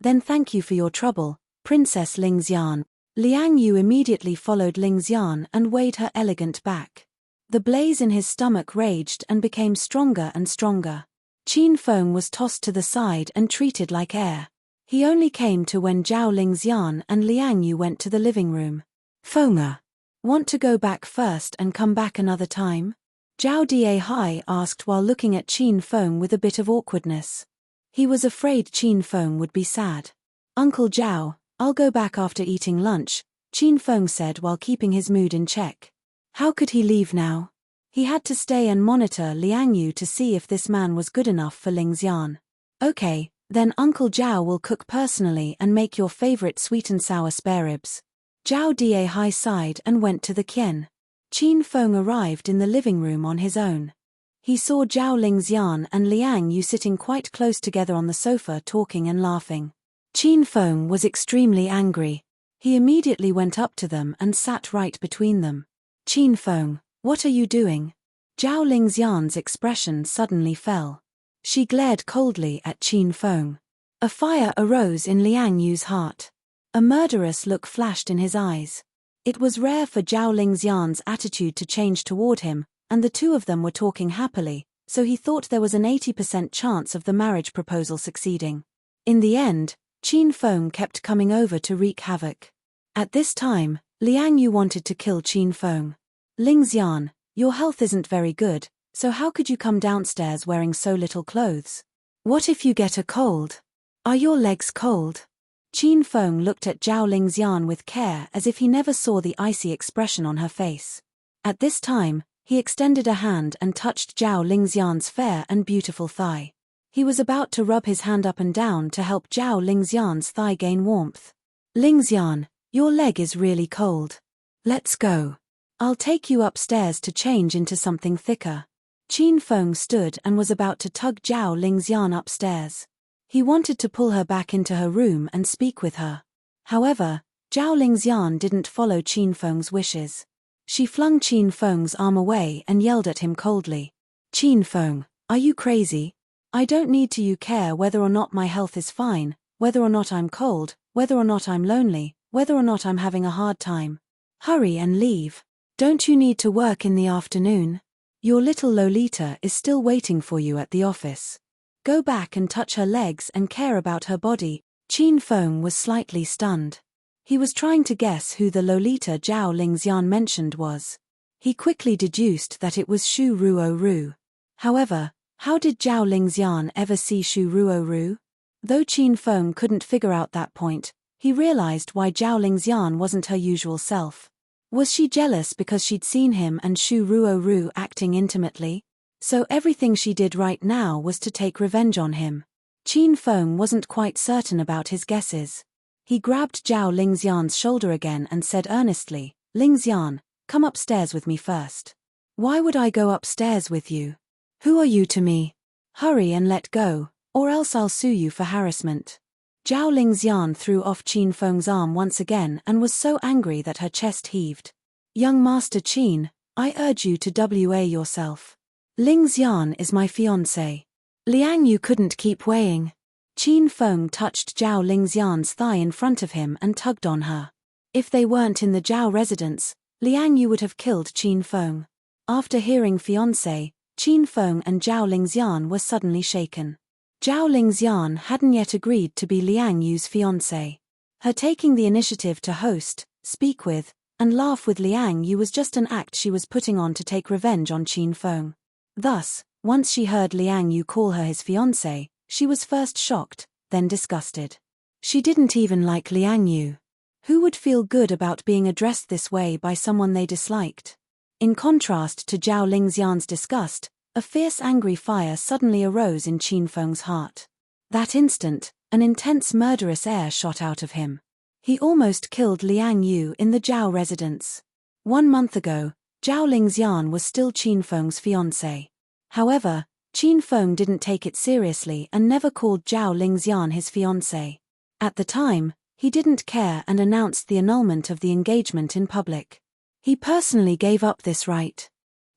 then thank you for your trouble, Princess Lingxian. Liang Yu immediately followed Lingxian and weighed her elegant back. The blaze in his stomach raged and became stronger and stronger. Qin Feng was tossed to the side and treated like air. He only came to when Zhao Lingxian and Liang Yu went to the living room. Fenga, want to go back first and come back another time? Zhao Dihai asked while looking at Qin Feng with a bit of awkwardness. He was afraid Qin Feng would be sad. Uncle Zhao, I'll go back after eating lunch, Qin Feng said while keeping his mood in check. How could he leave now? He had to stay and monitor Liang Yu to see if this man was good enough for Lingxian. Okay, then Uncle Zhao will cook personally and make your favorite sweet and sour spare ribs. Zhao Dihai sighed and went to the kitchen. Qin Feng arrived in the living room on his own. He saw Zhao Lingxian and Liang Yu sitting quite close together on the sofa talking and laughing. Qin Feng was extremely angry. He immediately went up to them and sat right between them. Qin Feng, what are you doing? Zhao Lingxian's expression suddenly fell. She glared coldly at Qin Feng. A fire arose in Liang Yu's heart. A murderous look flashed in his eyes. It was rare for Zhao Lingxian's attitude to change toward him, and the two of them were talking happily, so he thought there was an 80% chance of the marriage proposal succeeding. In the end, Qin Feng kept coming over to wreak havoc. At this time, Liang Yu wanted to kill Qin Feng. Lingxian, your health isn't very good, so how could you come downstairs wearing so little clothes? What if you get a cold? Are your legs cold? Qin Feng looked at Zhao Lingxian with care as if he never saw the icy expression on her face. At this time, he extended a hand and touched Zhao Lingxian's fair and beautiful thigh. He was about to rub his hand up and down to help Zhao Lingxian's thigh gain warmth. Lingxian, your leg is really cold. Let's go. I'll take you upstairs to change into something thicker. Qin Feng stood and was about to tug Zhao Lingxian upstairs. He wanted to pull her back into her room and speak with her. However, Zhao Lingxian didn't follow Qin Feng's wishes. She flung Qin Feng's arm away and yelled at him coldly. Qin Feng, are you crazy? I don't need to you care whether or not my health is fine, whether or not I'm cold, whether or not I'm lonely, whether or not I'm having a hard time. Hurry and leave. Don't you need to work in the afternoon? Your little Lolita is still waiting for you at the office. Go back and touch her legs and care about her body. Qin Feng was slightly stunned. He was trying to guess who the Lolita Zhao Lingxian mentioned was. He quickly deduced that it was Shu Ruoru. However, how did Zhao Lingxian ever see Shu Ruoru? Though Qin Feng couldn't figure out that point, he realized why Zhao Lingxian wasn't her usual self. Was she jealous because she'd seen him and Shu Ruoru acting intimately? So everything she did right now was to take revenge on him. Qin Feng wasn't quite certain about his guesses. He grabbed Zhao Lingxian's shoulder again and said earnestly, Lingxian, come upstairs with me first. Why would I go upstairs with you? Who are you to me? Hurry and let go, or else I'll sue you for harassment. Zhao Lingxian threw off Qin Feng's arm once again and was so angry that her chest heaved. Young Master Qin, I urge you to WA yourself. Lingxian is my fiancé. Liang Yu couldn't keep weighing. Qin Feng touched Zhao Lingxian's thigh in front of him and tugged on her. If they weren't in the Zhao residence, Liang Yu would have killed Qin Feng. After hearing fiancé, Qin Feng and Zhao Lingxian were suddenly shaken. Zhao Lingxian hadn't yet agreed to be Liang Yu's fiancé. Her taking the initiative to host, speak with, and laugh with Liang Yu was just an act she was putting on to take revenge on Qin Feng. Thus, once she heard Liang Yu call her his fiancé, she was first shocked, then disgusted. She didn't even like Liang Yu. Who would feel good about being addressed this way by someone they disliked? In contrast to Zhao Lingxian's disgust, a fierce angry fire suddenly arose in Qin Feng's heart. That instant, an intense murderous air shot out of him. He almost killed Liang Yu in the Zhao residence. 1 month ago, Zhao Lingxian was still Qin Feng's fiancé. However, Qin Feng didn't take it seriously and never called Zhao Lingxian his fiancé. At the time, he didn't care and announced the annulment of the engagement in public. He personally gave up this right.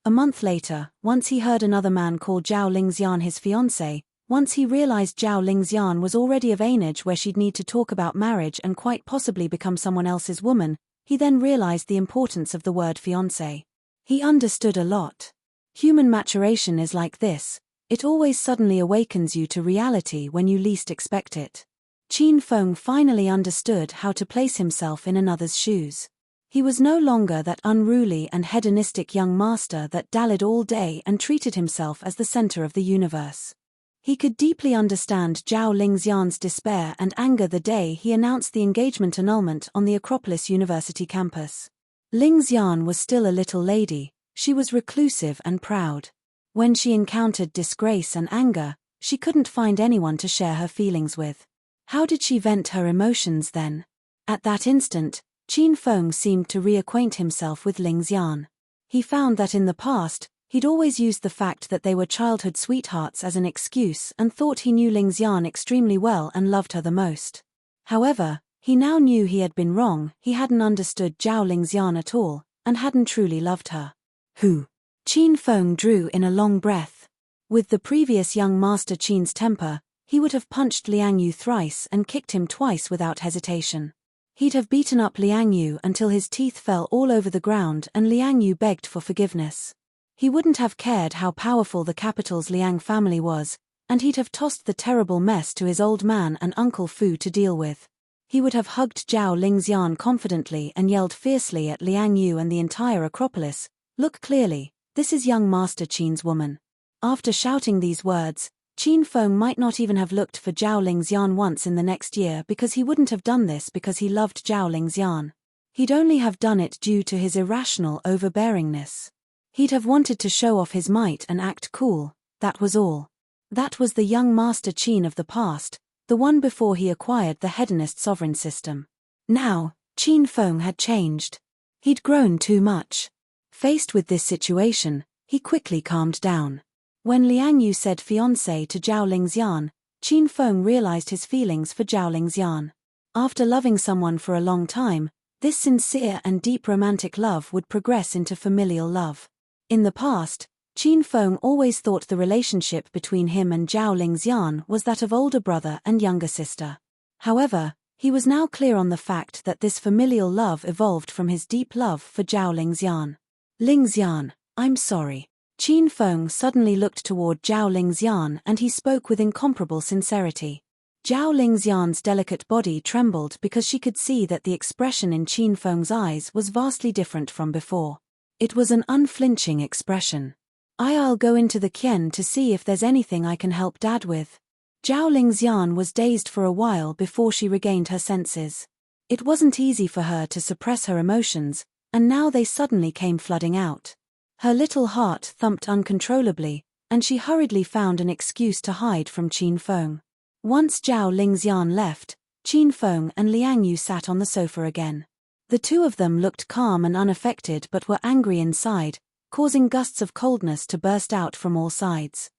A month later, once he heard another man call Zhao Lingxian his fiancé, once he realized Zhao Lingxian was already of an age where she'd need to talk about marriage and quite possibly become someone else's woman, he then realized the importance of the word fiancé. He understood a lot. Human maturation is like this, it always suddenly awakens you to reality when you least expect it. Qin Feng finally understood how to place himself in another's shoes. He was no longer that unruly and hedonistic young master that dallied all day and treated himself as the center of the universe. He could deeply understand Zhao Lingxian's despair and anger the day he announced the engagement annulment on the Acropolis University campus. Lingxian was still a little lady, she was reclusive and proud. When she encountered disgrace and anger, she couldn't find anyone to share her feelings with. How did she vent her emotions then? At that instant, Qin Feng seemed to reacquaint himself with Lingxian. He found that in the past, he'd always used the fact that they were childhood sweethearts as an excuse and thought he knew Lingxian extremely well and loved her the most. However, he now knew he had been wrong, he hadn't understood Zhao Lingxian at all, and hadn't truly loved her. Who? Qin Feng drew in a long breath. With the previous young master Qin's temper, He would have punched Liang Yu thrice and kicked him twice without hesitation. He'd have beaten up Liang Yu until his teeth fell all over the ground and Liang Yu begged for forgiveness. He wouldn't have cared how powerful the capital's Liang family was, and he'd have tossed the terrible mess to his old man and Uncle Fu to deal with. He would have hugged Zhao Lingxian confidently and yelled fiercely at Liang Yu and the entire Acropolis, "Look clearly, this is young Master Qin's woman." After shouting these words, Qin Feng might not even have looked for Zhao Lingxian once in the next year because he wouldn't have done this because he loved Zhao Lingxian. He'd only have done it due to his irrational overbearingness. He'd have wanted to show off his might and act cool, that was all. That was the young Master Qin of the past, the one before he acquired the Hedonist sovereign system. Now, Qin Feng had changed. He'd grown too much. Faced with this situation, he quickly calmed down. When Liang Yu said fiancé to Zhao Lingxian, Qin Feng realized his feelings for Zhao Lingxian. After loving someone for a long time, this sincere and deep romantic love would progress into familial love. In the past, Qin Feng always thought the relationship between him and Zhao Lingxian was that of older brother and younger sister. However, he was now clear on the fact that this familial love evolved from his deep love for Zhao Lingxian. "Lingxian, I'm sorry." Qin Feng suddenly looked toward Zhao Lingxian and he spoke with incomparable sincerity. Zhao Lingxian's delicate body trembled because she could see that the expression in Qin Feng's eyes was vastly different from before. It was an unflinching expression. "I'll go into the Qian to see if there's anything I can help Dad with." Zhao Lingxian was dazed for a while before she regained her senses. It wasn't easy for her to suppress her emotions, and now they suddenly came flooding out. Her little heart thumped uncontrollably, and she hurriedly found an excuse to hide from Qin Feng. Once Zhao Lingxian left, Qin Feng and Liang Yu sat on the sofa again. The two of them looked calm and unaffected but were angry inside, causing gusts of coldness to burst out from all sides.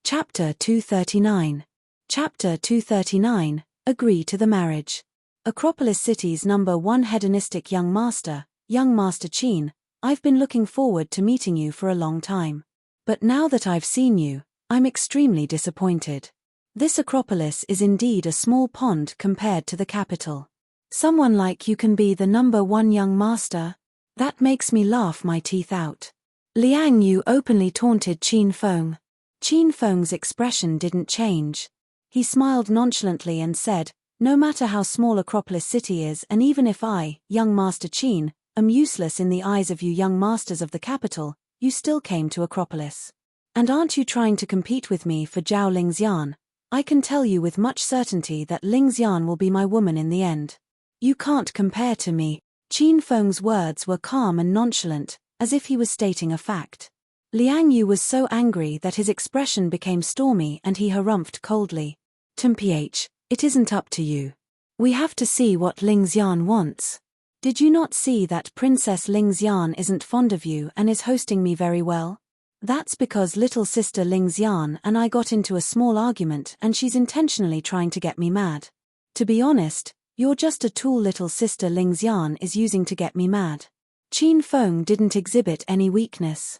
Chapter 239. Chapter 239, Agree to the Marriage. Acropolis City's #1 hedonistic young Master Qin, I've been looking forward to meeting you for a long time. But now that I've seen you, I'm extremely disappointed. This Acropolis is indeed a small pond compared to the capital. Someone like you can be the #1 young master? That makes me laugh my teeth out. Liang Yu openly taunted Qin Feng. Qin Feng's expression didn't change. He smiled nonchalantly and said, "No matter how small Acropolis City is and even if I, young Master Qin, am useless in the eyes of you young masters of the capital, you still came to Acropolis. And aren't you trying to compete with me for Zhao Lingxian? I can tell you with much certainty that Lingxian will be my woman in the end. You can't compare to me." Qin Feng's words were calm and nonchalant, as if he was stating a fact. Liang Yu was so angry that his expression became stormy and he harumphed coldly. "Temph, it isn't up to you. We have to see what Lingxian wants. Did you not see that Princess Lingxian isn't fond of you and is hosting me very well? That's because little sister Lingxian and I got into a small argument and she's intentionally trying to get me mad. To be honest, you're just a tool little sister Lingxian is using to get me mad." Qin Feng didn't exhibit any weakness.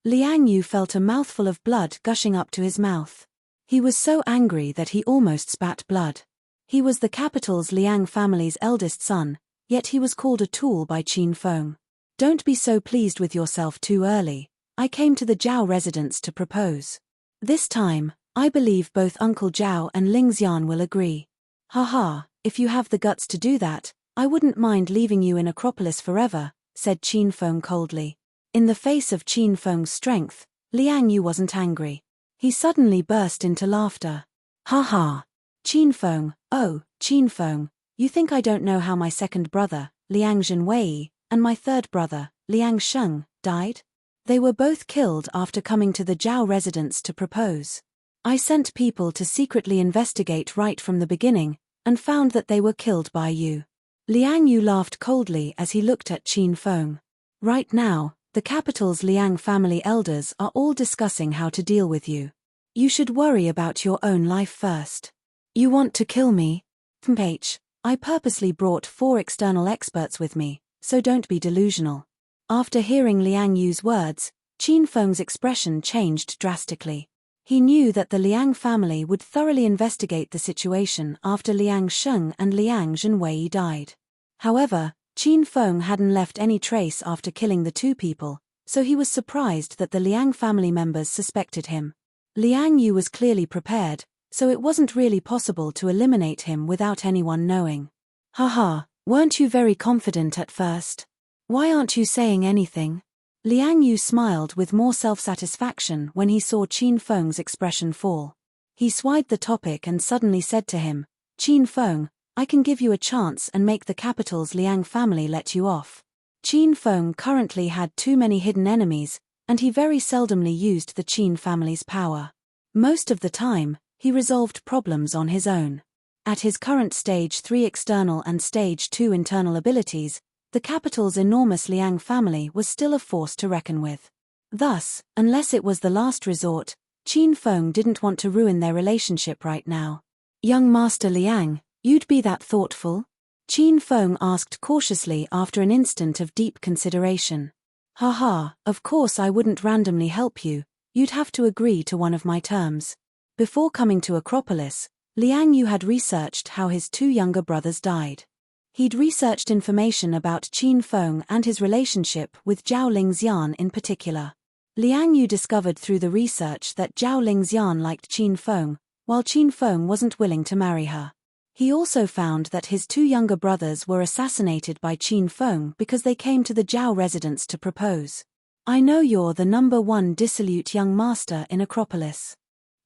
Liang Yu felt a mouthful of blood gushing up to his mouth. He was so angry that he almost spat blood. He was the capital's Liang family's eldest son, yet he was called a tool by Qin Feng. "Don't be so pleased with yourself too early. I came to the Zhao residence to propose. This time, I believe both Uncle Zhao and Lingxian will agree. Haha, if you have the guts to do that, I wouldn't mind leaving you in Acropolis forever," said Qin Feng coldly. In the face of Qin Feng's strength, Liang Yu wasn't angry. He suddenly burst into laughter. "Haha. Qin Feng, oh, Qin Feng, you think I don't know how my second brother, Liang Zhenwei, and my third brother, Liang Sheng, died? They were both killed after coming to the Zhao residence to propose. I sent people to secretly investigate right from the beginning, and found that they were killed by you." Liang Yu laughed coldly as he looked at Qin Feng. "Right now, the capital's Liang family elders are all discussing how to deal with you. You should worry about your own life first. You want to kill me? I purposely brought 4 external experts with me, so don't be delusional." After hearing Liang Yu's words, Qin Feng's expression changed drastically. He knew that the Liang family would thoroughly investigate the situation after Liang Sheng and Liang Zhenwei died. However, Qin Feng hadn't left any trace after killing the two people, so he was surprised that the Liang family members suspected him. Liang Yu was clearly prepared, so it wasn't really possible to eliminate him without anyone knowing. Haha, weren't you very confident at first? Why aren't you saying anything? Liang Yu smiled with more self-satisfaction when he saw Qin Feng's expression fall. He swayed the topic and suddenly said to him, Qin Feng, I can give you a chance and make the capital's Liang family let you off. Qin Feng currently had too many hidden enemies, and he very seldomly used the Qin family's power. Most of the time, he resolved problems on his own. At his current Stage 3 external and Stage 2 internal abilities, the capital's enormous Liang family was still a force to reckon with. Thus, unless it was the last resort, Qin Feng didn't want to ruin their relationship right now. Young Master Liang, you'd be that thoughtful? Qin Feng asked cautiously after an instant of deep consideration. Haha, of course I wouldn't randomly help you, you'd have to agree to one of my terms. Before coming to Acropolis, Liang Yu had researched how his two younger brothers died. He'd researched information about Qin Feng and his relationship with Zhao Lingxian in particular. Liang Yu discovered through the research that Zhao Lingxian liked Qin Feng, while Qin Feng wasn't willing to marry her. He also found that his two younger brothers were assassinated by Qin Feng because they came to the Zhao residence to propose. I know you're the #1 dissolute young master in Acropolis.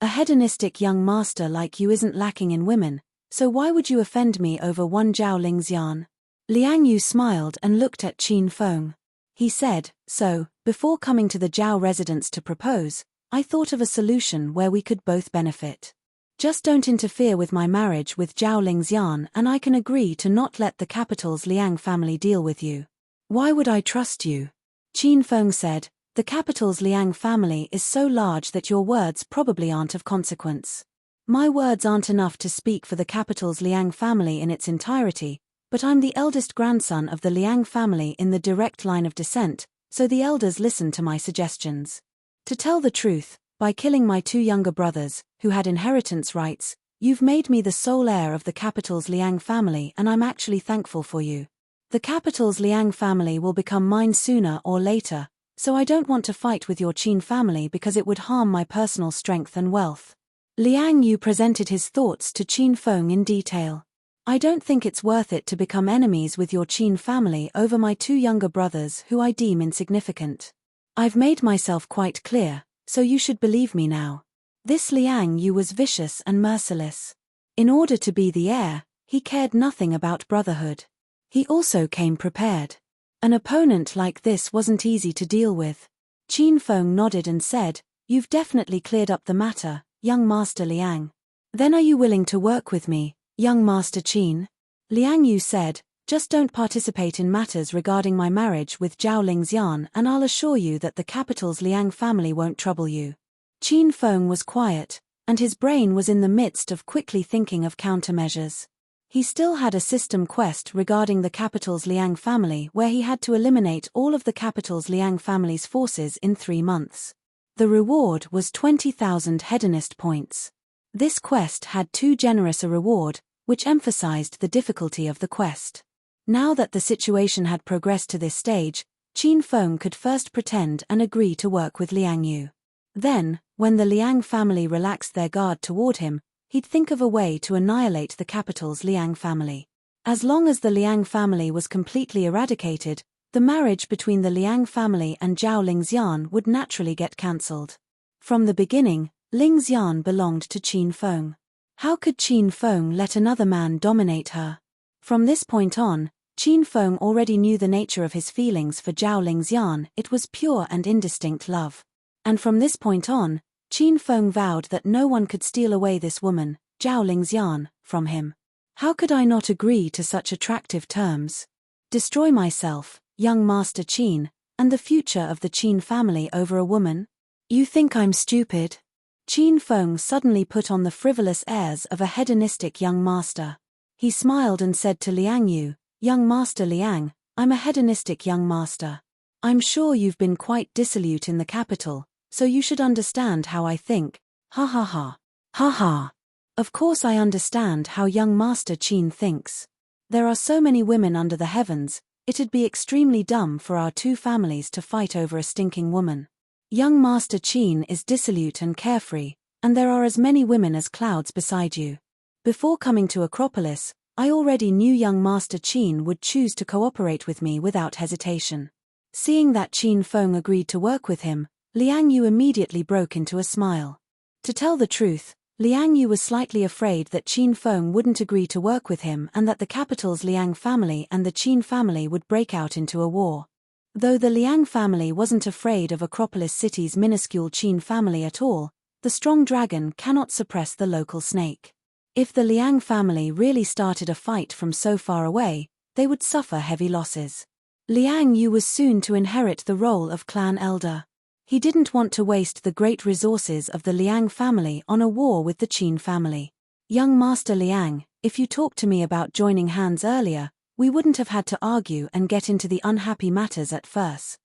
A hedonistic young master like you isn't lacking in women, so why would you offend me over one Zhao Lingxian? Liang Yu smiled and looked at Qin Feng. He said, so, before coming to the Zhao residence to propose, I thought of a solution where we could both benefit. Just don't interfere with my marriage with Zhao Lingxian and I can agree to not let the capital's Liang family deal with you. Why would I trust you? Qin Feng said, the capital's Liang family is so large that your words probably aren't of consequence. My words aren't enough to speak for the capital's Liang family in its entirety, but I'm the eldest grandson of the Liang family in the direct line of descent, so the elders listen to my suggestions. To tell the truth, by killing my two younger brothers, who had inheritance rights, you've made me the sole heir of the capital's Liang family and I'm actually thankful for you. The capital's Liang family will become mine sooner or later, so I don't want to fight with your Qin family because it would harm my personal strength and wealth. Liang Yu presented his thoughts to Qin Feng in detail. I don't think it's worth it to become enemies with your Qin family over my two younger brothers who I deem insignificant. I've made myself quite clear, so you should believe me now. This Liang Yu was vicious and merciless. In order to be the heir, he cared nothing about brotherhood. He also came prepared. An opponent like this wasn't easy to deal with. Qin Feng nodded and said, you've definitely cleared up the matter, young Master Liang. Then are you willing to work with me, young Master Qin? Liang Yu said, just don't participate in matters regarding my marriage with Zhao Lingxian and I'll assure you that the capital's Liang family won't trouble you. Qin Feng was quiet, and his brain was in the midst of quickly thinking of countermeasures. He still had a system quest regarding the capital's Liang family where he had to eliminate all of the capital's Liang family's forces in 3 months. The reward was 20,000 hedonist points. This quest had too generous a reward, which emphasized the difficulty of the quest. Now that the situation had progressed to this stage, Qin Feng could first pretend and agree to work with Liang Yu. Then, when the Liang family relaxed their guard toward him, he'd think of a way to annihilate the capital's Liang family. As long as the Liang family was completely eradicated, the marriage between the Liang family and Zhao Lingxian would naturally get cancelled. From the beginning, Lingxian belonged to Qin Feng. How could Qin Feng let another man dominate her? From this point on, Qin Feng already knew the nature of his feelings for Zhao Lingxian. It was pure and indistinct love. And from this point on, Qin Feng vowed that no one could steal away this woman, Zhao Lingxian, from him. How could I not agree to such attractive terms? Destroy myself, young Master Qin, and the future of the Qin family over a woman? You think I'm stupid? Qin Feng suddenly put on the frivolous airs of a hedonistic young master. He smiled and said to Liang Yu, young Master Liang, I'm a hedonistic young master. I'm sure you've been quite dissolute in the capital, so you should understand how I think. Ha ha ha. Ha ha. Of course I understand how young Master Qin thinks. There are so many women under the heavens, it'd be extremely dumb for our two families to fight over a stinking woman. Young Master Qin is dissolute and carefree, and there are as many women as clouds beside you. Before coming to Acropolis, I already knew young Master Qin would choose to cooperate with me without hesitation. Seeing that Qin Feng agreed to work with him, Liang Yu immediately broke into a smile. To tell the truth, Liang Yu was slightly afraid that Qin Feng wouldn't agree to work with him and that the capital's Liang family and the Qin family would break out into a war. Though the Liang family wasn't afraid of Acropolis City's minuscule Qin family at all, the strong dragon cannot suppress the local snake. If the Liang family really started a fight from so far away, they would suffer heavy losses. Liang Yu was soon to inherit the role of clan elder. He didn't want to waste the great resources of the Liang family on a war with the Qin family. Young Master Liang, if you talked to me about joining hands earlier, we wouldn't have had to argue and get into the unhappy matters at first.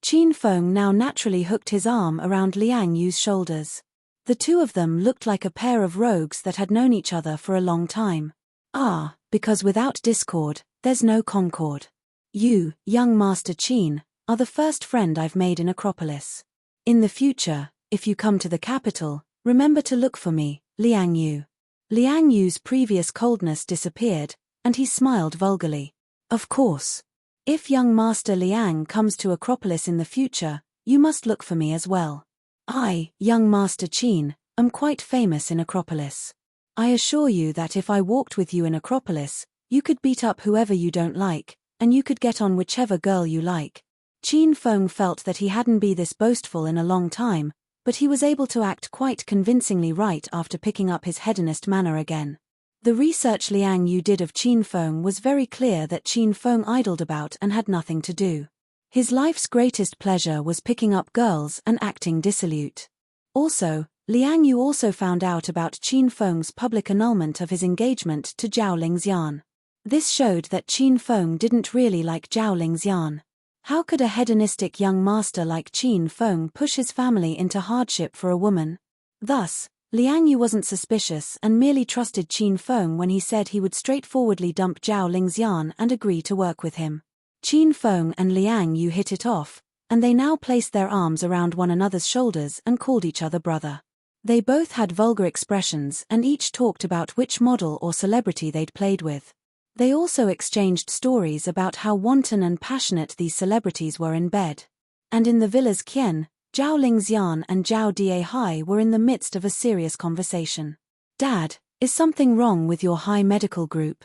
Qin Feng now naturally hooked his arm around Liang Yu's shoulders. The two of them looked like a pair of rogues that had known each other for a long time. Because without discord, there's no concord. You, young Master Qin, are the first friend I've made in Acropolis. In the future, if you come to the capital, remember to look for me, Liang Yu. Liang Yu's previous coldness disappeared, and he smiled vulgarly. Of course. If young Master Liang comes to Acropolis in the future, you must look for me as well. I, young Master Qin, am quite famous in Acropolis. I assure you that if I walked with you in Acropolis, you could beat up whoever you don't like, and you could get on whichever girl you like. Qin Feng felt that he hadn't been this boastful in a long time, but he was able to act quite convincingly right after picking up his hedonist manner again. The research Liang Yu did of Qin Feng was very clear that Qin Feng idled about and had nothing to do. His life's greatest pleasure was picking up girls and acting dissolute. Also, Liang Yu also found out about Qin Feng's public annulment of his engagement to Zhao Lingxian. This showed that Qin Feng didn't really like Zhao Lingxian. How could a hedonistic young master like Qin Feng push his family into hardship for a woman? Thus, Liang Yu wasn't suspicious and merely trusted Qin Feng when he said he would straightforwardly dump Zhao Lingxian and agree to work with him. Qin Feng and Liang Yu hit it off, and they now placed their arms around one another's shoulders and called each other brother. They both had vulgar expressions and each talked about which model or celebrity they'd played with. They also exchanged stories about how wanton and passionate these celebrities were in bed. And in the villa's Qian, Zhao Lingxian and Zhao Diehai were in the midst of a serious conversation. Dad, is something wrong with your high medical group?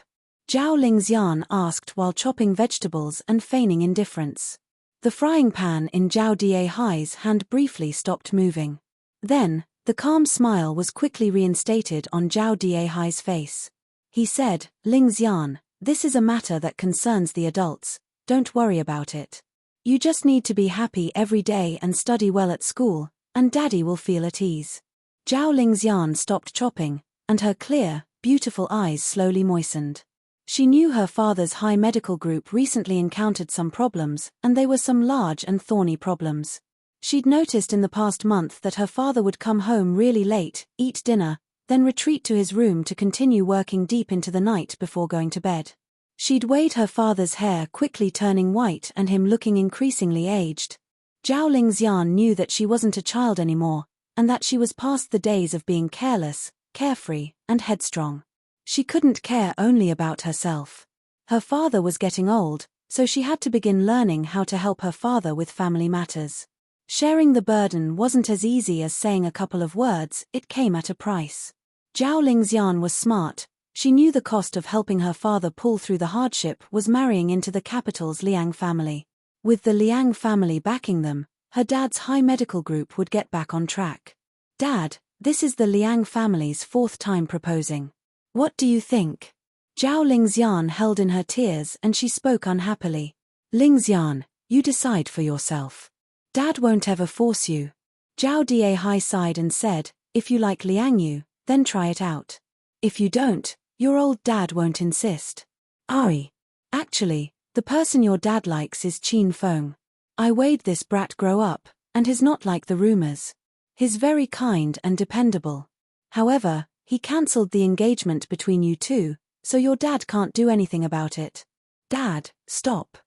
Zhao Lingxian asked while chopping vegetables and feigning indifference. The frying pan in Zhao Diehai's hand briefly stopped moving. Then, the calm smile was quickly reinstated on Zhao Diehai's face. He said, Lingxian, this is a matter that concerns the adults, don't worry about it. You just need to be happy every day and study well at school, and Daddy will feel at ease. Zhao Lingxian stopped chopping, and her clear, beautiful eyes slowly moistened. She knew her father's high medical group recently encountered some problems, and they were some large and thorny problems. She'd noticed in the past month that her father would come home really late, eat dinner, then retreat to his room to continue working deep into the night before going to bed. She'd weighed her father's hair quickly turning white and him looking increasingly aged. Zhao Lingxian knew that she wasn't a child anymore, and that she was past the days of being careless, carefree, and headstrong. She couldn't care only about herself. Her father was getting old, so she had to begin learning how to help her father with family matters. Sharing the burden wasn't as easy as saying a couple of words, it came at a price. Zhao Lingxian was smart. She knew the cost of helping her father pull through the hardship was marrying into the capital's Liang family. With the Liang family backing them, her dad's high medical group would get back on track. Dad, this is the Liang family's fourth time proposing. What do you think? Zhao Lingxian held in her tears and she spoke unhappily. Lingxian, you decide for yourself. Dad won't ever force you. Zhao Diehai sighed and said, if you like Liang Yu, then try it out. If you don't, your old dad won't insist. Actually, the person your dad likes is Qin Feng. I weighed this brat grow up, and he's not like the rumors. He's very kind and dependable. However, he cancelled the engagement between you two, so your dad can't do anything about it. Dad, stop.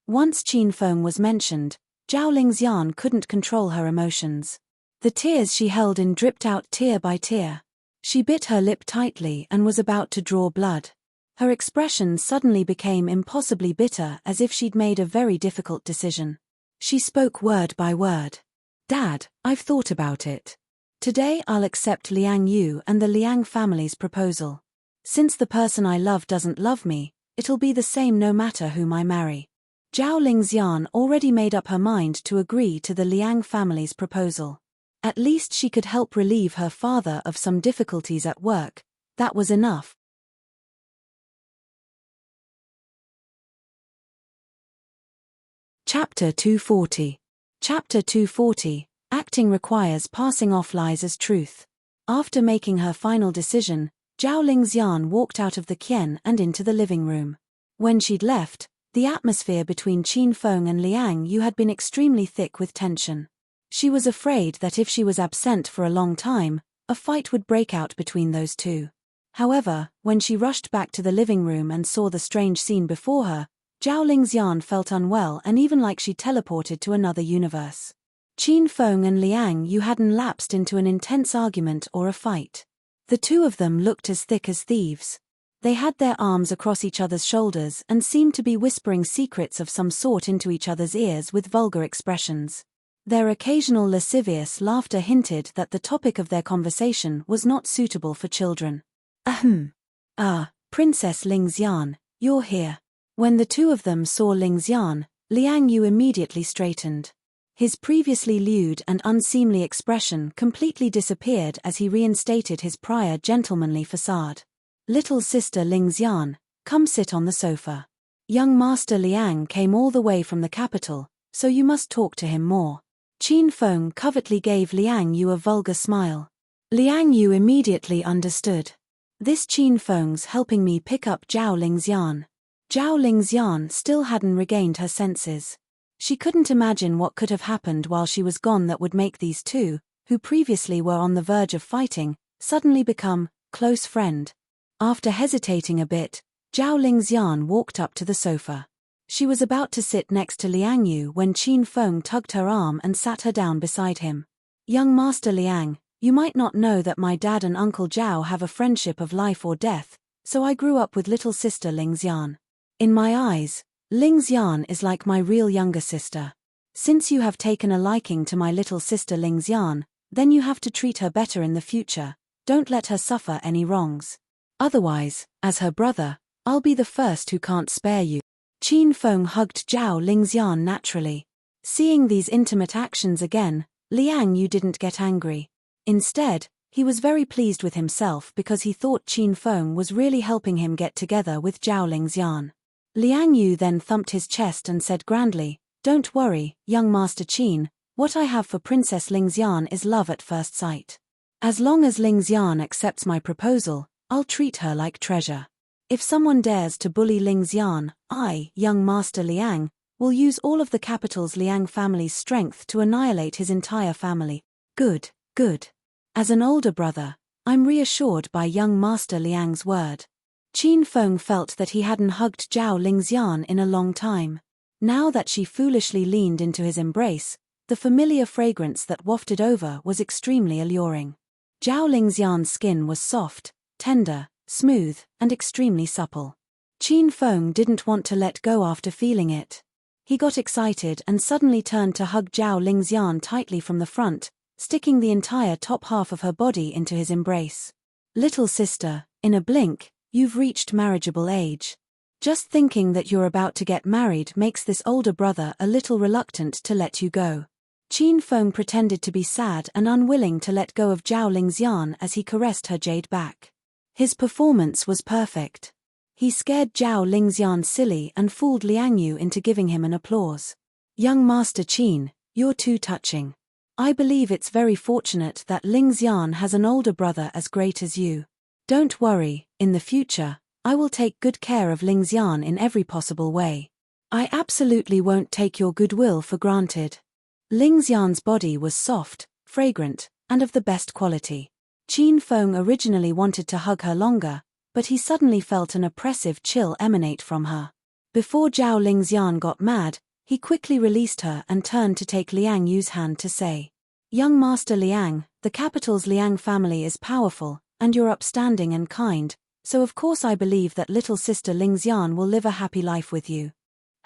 Once Qin Feng was mentioned, Zhao Lingxian couldn't control her emotions. The tears she held in dripped out tear by tear. She bit her lip tightly and was about to draw blood. Her expression suddenly became impossibly bitter, as if she'd made a very difficult decision. She spoke word by word. Dad, I've thought about it. Today I'll accept Liang Yu and the Liang family's proposal. Since the person I love doesn't love me, it'll be the same no matter whom I marry. Zhao Lingxian already made up her mind to agree to the Liang family's proposal. At least she could help relieve her father of some difficulties at work. That was enough. Chapter 240. Chapter 240, Acting requires passing off lies as truth. After making her final decision, Zhao Lingxian walked out of the Qian and into the living room. When she'd left, the atmosphere between Qin Feng and Liang Yu had been extremely thick with tension. She was afraid that if she was absent for a long time, a fight would break out between those two. However, when she rushed back to the living room and saw the strange scene before her, Zhao Lingxian felt unwell and even like she teleported to another universe. Qin Feng and Liang Yu hadn't lapsed into an intense argument or a fight. The two of them looked as thick as thieves. They had their arms across each other's shoulders and seemed to be whispering secrets of some sort into each other's ears with vulgar expressions. Their occasional lascivious laughter hinted that the topic of their conversation was not suitable for children. Ahem. Ah, Princess Lingxian, you're here. When the two of them saw Lingxian, Liang Yu immediately straightened. His previously lewd and unseemly expression completely disappeared as he reinstated his prior gentlemanly facade. Little sister Lingxian, come sit on the sofa. Young Master Liang came all the way from the capital, so you must talk to him more. Qin Feng covertly gave Liang Yu a vulgar smile. Liang Yu immediately understood. This Qin Feng's helping me pick up Zhao Lingxian. Zhao Lingxian still hadn't regained her senses. She couldn't imagine what could have happened while she was gone that would make these two, who previously were on the verge of fighting, suddenly become close friend. After hesitating a bit, Zhao Lingxian walked up to the sofa. She was about to sit next to Liang Yu when Qin Feng tugged her arm and sat her down beside him. Young Master Liang, you might not know that my dad and Uncle Zhao have a friendship of life or death, so I grew up with little sister Lingxian. In my eyes, Lingxian is like my real younger sister. Since you have taken a liking to my little sister Lingxian, then you have to treat her better in the future. Don't let her suffer any wrongs. Otherwise, as her brother, I'll be the first who can't spare you. Qin Feng hugged Zhao Lingxian naturally. Seeing these intimate actions again, Liang Yu didn't get angry. Instead, he was very pleased with himself because he thought Qin Feng was really helping him get together with Zhao Lingxian. Liang Yu then thumped his chest and said grandly, "Don't worry, young Master Qin, what I have for Princess Lingxian is love at first sight. As long as Lingxian accepts my proposal, I'll treat her like treasure. If someone dares to bully Lingxian, I, young Master Liang, will use all of the capital's Liang family's strength to annihilate his entire family." Good, good. As an older brother, I'm reassured by young Master Liang's word. Qin Feng felt that he hadn't hugged Zhao Lingxian in a long time. Now that she foolishly leaned into his embrace, the familiar fragrance that wafted over was extremely alluring. Zhao Lingxian's skin was soft, tender, smooth, and extremely supple. Qin Feng didn't want to let go after feeling it. He got excited and suddenly turned to hug Zhao Lingxian tightly from the front, sticking the entire top half of her body into his embrace. Little sister, in a blink, you've reached marriageable age. Just thinking that you're about to get married makes this older brother a little reluctant to let you go. Qin Feng pretended to be sad and unwilling to let go of Zhao Lingxian as he caressed her jade back. His performance was perfect. He scared Zhao Lingxian silly and fooled Liang Yu into giving him an applause. Young Master Qin, you're too touching. I believe it's very fortunate that Lingxian has an older brother as great as you. Don't worry, in the future, I will take good care of Lingxian in every possible way. I absolutely won't take your goodwill for granted. Ling Xian's body was soft, fragrant, and of the best quality. Qin Feng originally wanted to hug her longer, but he suddenly felt an oppressive chill emanate from her. Before Zhao Lingxian got mad, he quickly released her and turned to take Liang Yu's hand to say, "Young Master Liang, the capital's Liang family is powerful, and you're upstanding and kind, so of course I believe that little sister Lingxian will live a happy life with you.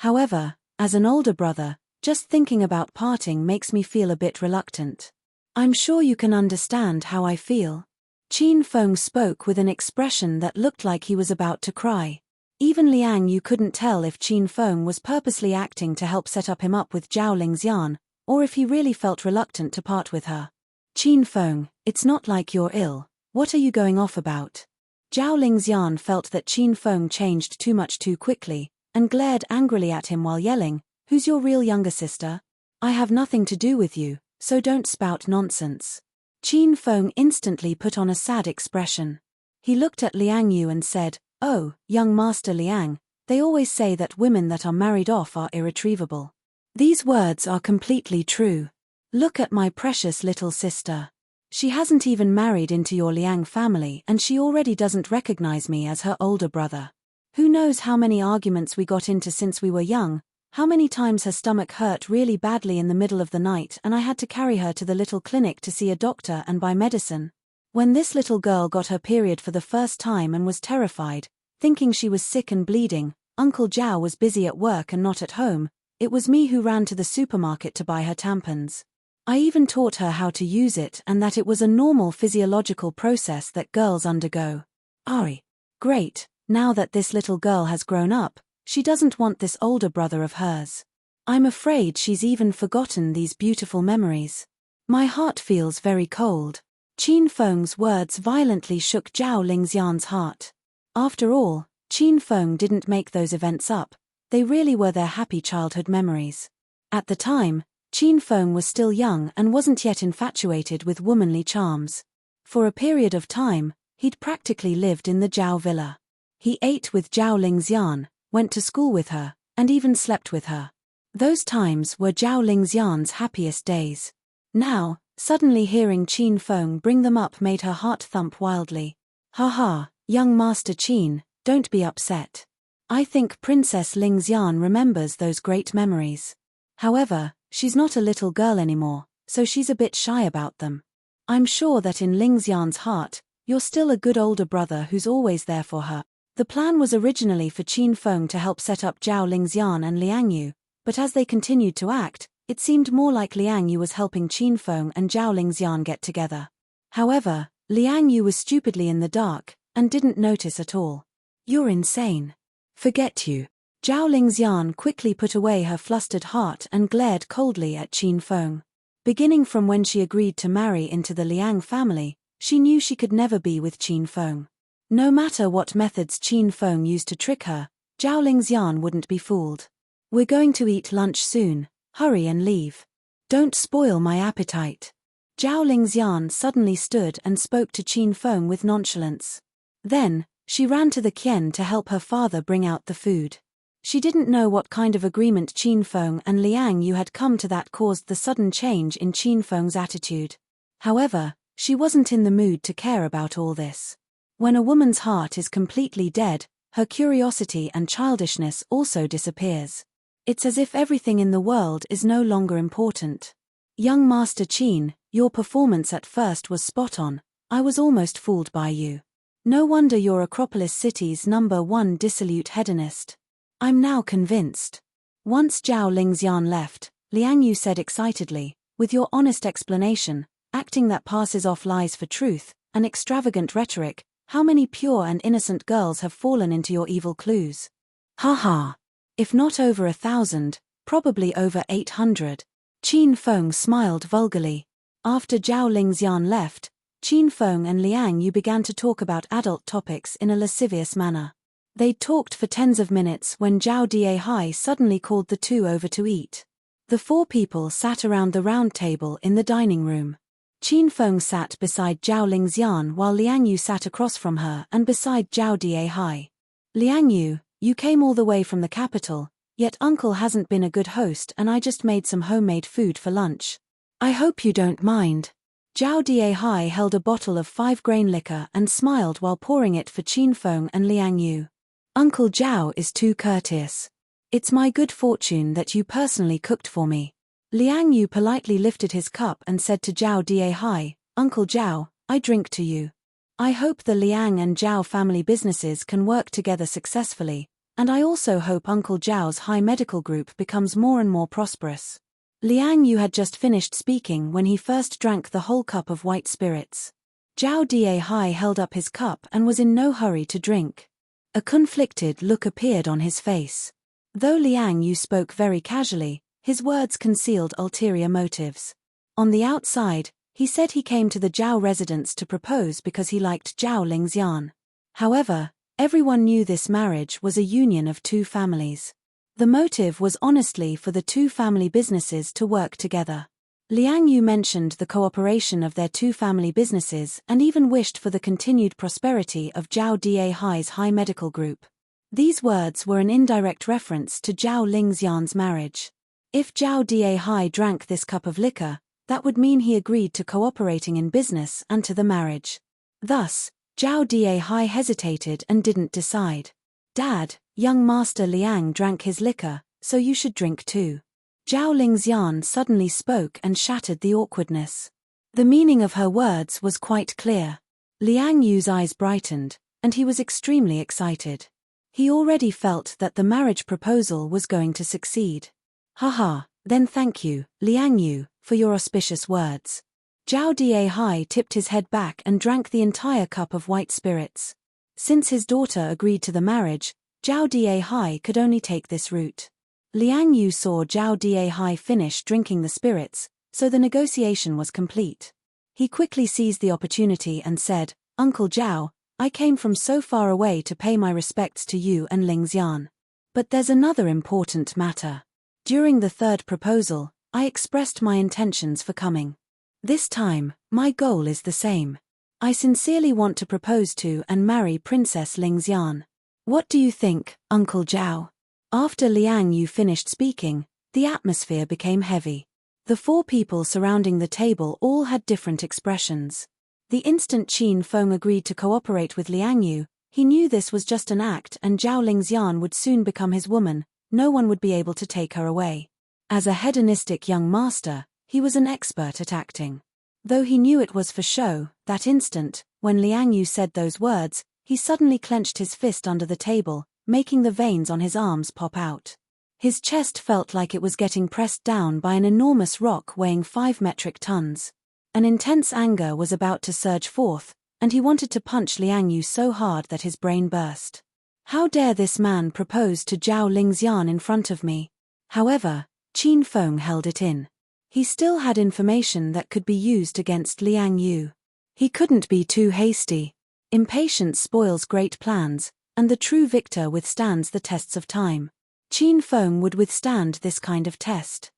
However, as an older brother, just thinking about parting makes me feel a bit reluctant. I'm sure you can understand how I feel." Qin Feng spoke with an expression that looked like he was about to cry. Even Liang Yu couldn't tell if Qin Feng was purposely acting to help set him up with Zhao Lingxian, or if he really felt reluctant to part with her. "Qin Feng, it's not like you're ill. What are you going off about?" Zhao Lingxian felt that Qin Feng changed too much too quickly, and glared angrily at him while yelling, "Who's your real younger sister? I have nothing to do with you, so don't spout nonsense." Qin Feng instantly put on a sad expression. He looked at Liang Yu and said, "Oh, young Master Liang, they always say that women that are married off are irretrievable. These words are completely true. Look at my precious little sister. She hasn't even married into your Liang family and she already doesn't recognize me as her older brother. Who knows how many arguments we got into since we were young, how many times her stomach hurt really badly in the middle of the night and I had to carry her to the little clinic to see a doctor and buy medicine. When this little girl got her period for the first time and was terrified, thinking she was sick and bleeding, Uncle Zhao was busy at work and not at home. It was me who ran to the supermarket to buy her tampons. I even taught her how to use it and that it was a normal physiological process that girls undergo. Ari. Great, now that this little girl has grown up, she doesn't want this older brother of hers. I'm afraid she's even forgotten these beautiful memories. My heart feels very cold." Qin Feng's words violently shook Zhao Lingxian's heart. After all, Qin Feng didn't make those events up, they really were their happy childhood memories. At the time, Qin Feng was still young and wasn't yet infatuated with womanly charms. For a period of time, he'd practically lived in the Zhao villa. He ate with Zhao Lingxian, went to school with her, and even slept with her. Those times were Zhao Lingxian's happiest days. Now, suddenly hearing Qin Feng bring them up made her heart thump wildly. "Haha, young Master Qin, don't be upset. I think Princess Lingxian remembers those great memories. However, she's not a little girl anymore, so she's a bit shy about them. I'm sure that in Lingxian's heart, you're still a good older brother who's always there for her." The plan was originally for Qin Feng to help set up Zhao Lingxian and Liang Yu, but as they continued to act, it seemed more like Liang Yu was helping Qin Feng and Zhao Lingxian get together. However, Liang Yu was stupidly in the dark, and didn't notice at all. "You're insane. Forget you." Zhao Lingxian quickly put away her flustered heart and glared coldly at Qin Feng. Beginning from when she agreed to marry into the Liang family, she knew she could never be with Qin Feng. No matter what methods Qin Feng used to trick her, Zhao Lingxian wouldn't be fooled. "We're going to eat lunch soon, hurry and leave. Don't spoil my appetite." Zhao Lingxian suddenly stood and spoke to Qin Feng with nonchalance. Then, she ran to the Qian to help her father bring out the food. She didn't know what kind of agreement Qin Feng and Liang Yu had come to that caused the sudden change in Qin Feng's attitude. However, she wasn't in the mood to care about all this. When a woman's heart is completely dead, her curiosity and childishness also disappears. It's as if everything in the world is no longer important. "Young Master Qin, your performance at first was spot on. I was almost fooled by you. No wonder you're Acropolis City's #1 dissolute hedonist. I'm now convinced." Once Zhao Lingxian left, Liang Yu said excitedly, "With your honest explanation, acting that passes off lies for truth, and extravagant rhetoric, how many pure and innocent girls have fallen into your evil clues?" "Ha. If not over 1,000, probably over 800. Qin Feng smiled vulgarly. After Zhao Lingxian left, Qin Feng and Liang Yu began to talk about adult topics in a lascivious manner. They'd talked for tens of minutes when Zhao Diehai suddenly called the two over to eat. The four people sat around the round table in the dining room. Qin Feng sat beside Zhao Lingxian while Liang Yu sat across from her and beside Zhao Diehai. "Liang Yu, you came all the way from the capital, Yet Uncle hasn't been a good host and I just made some homemade food for lunch. I hope you don't mind. Zhao Diehai held a bottle of 5-grain liquor and smiled while pouring it for Qin Feng and Liang Yu. Uncle Zhao is too courteous. It's my good fortune that you personally cooked for me. Liang Yu politely lifted his cup and said to Zhao Diehai, Uncle Zhao, I drink to you. I hope the Liang and Zhao family businesses can work together successfully, and I also hope Uncle Zhao's high medical group becomes more and more prosperous. Liang Yu had just finished speaking when he first drank the whole cup of white spirits. Zhao Diehai held up his cup and was in no hurry to drink. A conflicted look appeared on his face. Though Liang Yu spoke very casually, his words concealed ulterior motives. On the outside, he said he came to the Zhao residence to propose because he liked Zhao Lingxian. However, everyone knew this marriage was a union of two families. The motive was honestly for the two family businesses to work together. Liang Yu mentioned the cooperation of their two family businesses and even wished for the continued prosperity of Zhao Diehai's high medical group. These words were an indirect reference to Zhao Lingxian's marriage. If Zhao Diehai drank this cup of liquor, that would mean he agreed to cooperating in business and to the marriage. Thus, Zhao Diehai hesitated and didn't decide. Dad, young Master Liang drank his liquor, so you should drink too. Zhao Lingxian suddenly spoke and shattered the awkwardness. The meaning of her words was quite clear. Liang Yu's eyes brightened, and he was extremely excited. He already felt that the marriage proposal was going to succeed. Haha, then thank you, Liang Yu, for your auspicious words. Zhao Diehai tipped his head back and drank the entire cup of white spirits. Since his daughter agreed to the marriage, Zhao Diehai could only take this route. Liang Yu saw Zhao Diehai finish drinking the spirits, so the negotiation was complete. He quickly seized the opportunity and said, Uncle Zhao, I came from so far away to pay my respects to you and Lingxian. But there's another important matter. During the third proposal, I expressed my intentions for coming. This time, my goal is the same. I sincerely want to propose to and marry Princess Lingxian. What do you think, Uncle Zhao? After Liang Yu finished speaking, the atmosphere became heavy. The four people surrounding the table all had different expressions. The instant Qin Feng agreed to cooperate with Liang Yu, he knew this was just an act and Zhao Lingxian would soon become his woman, no one would be able to take her away. As a hedonistic young master, he was an expert at acting. Though he knew it was for show, that instant, when Liang Yu said those words, he suddenly clenched his fist under the table, making the veins on his arms pop out. His chest felt like it was getting pressed down by an enormous rock weighing 5 metric tons. An intense anger was about to surge forth, and he wanted to punch Liang Yu so hard that his brain burst. How dare this man propose to Zhao Lingxian in front of me? However, Qin Feng held it in. He still had information that could be used against Liang Yu. He couldn't be too hasty. Impatience spoils great plans, and the true victor withstands the tests of time. Qin Feng would withstand this kind of test.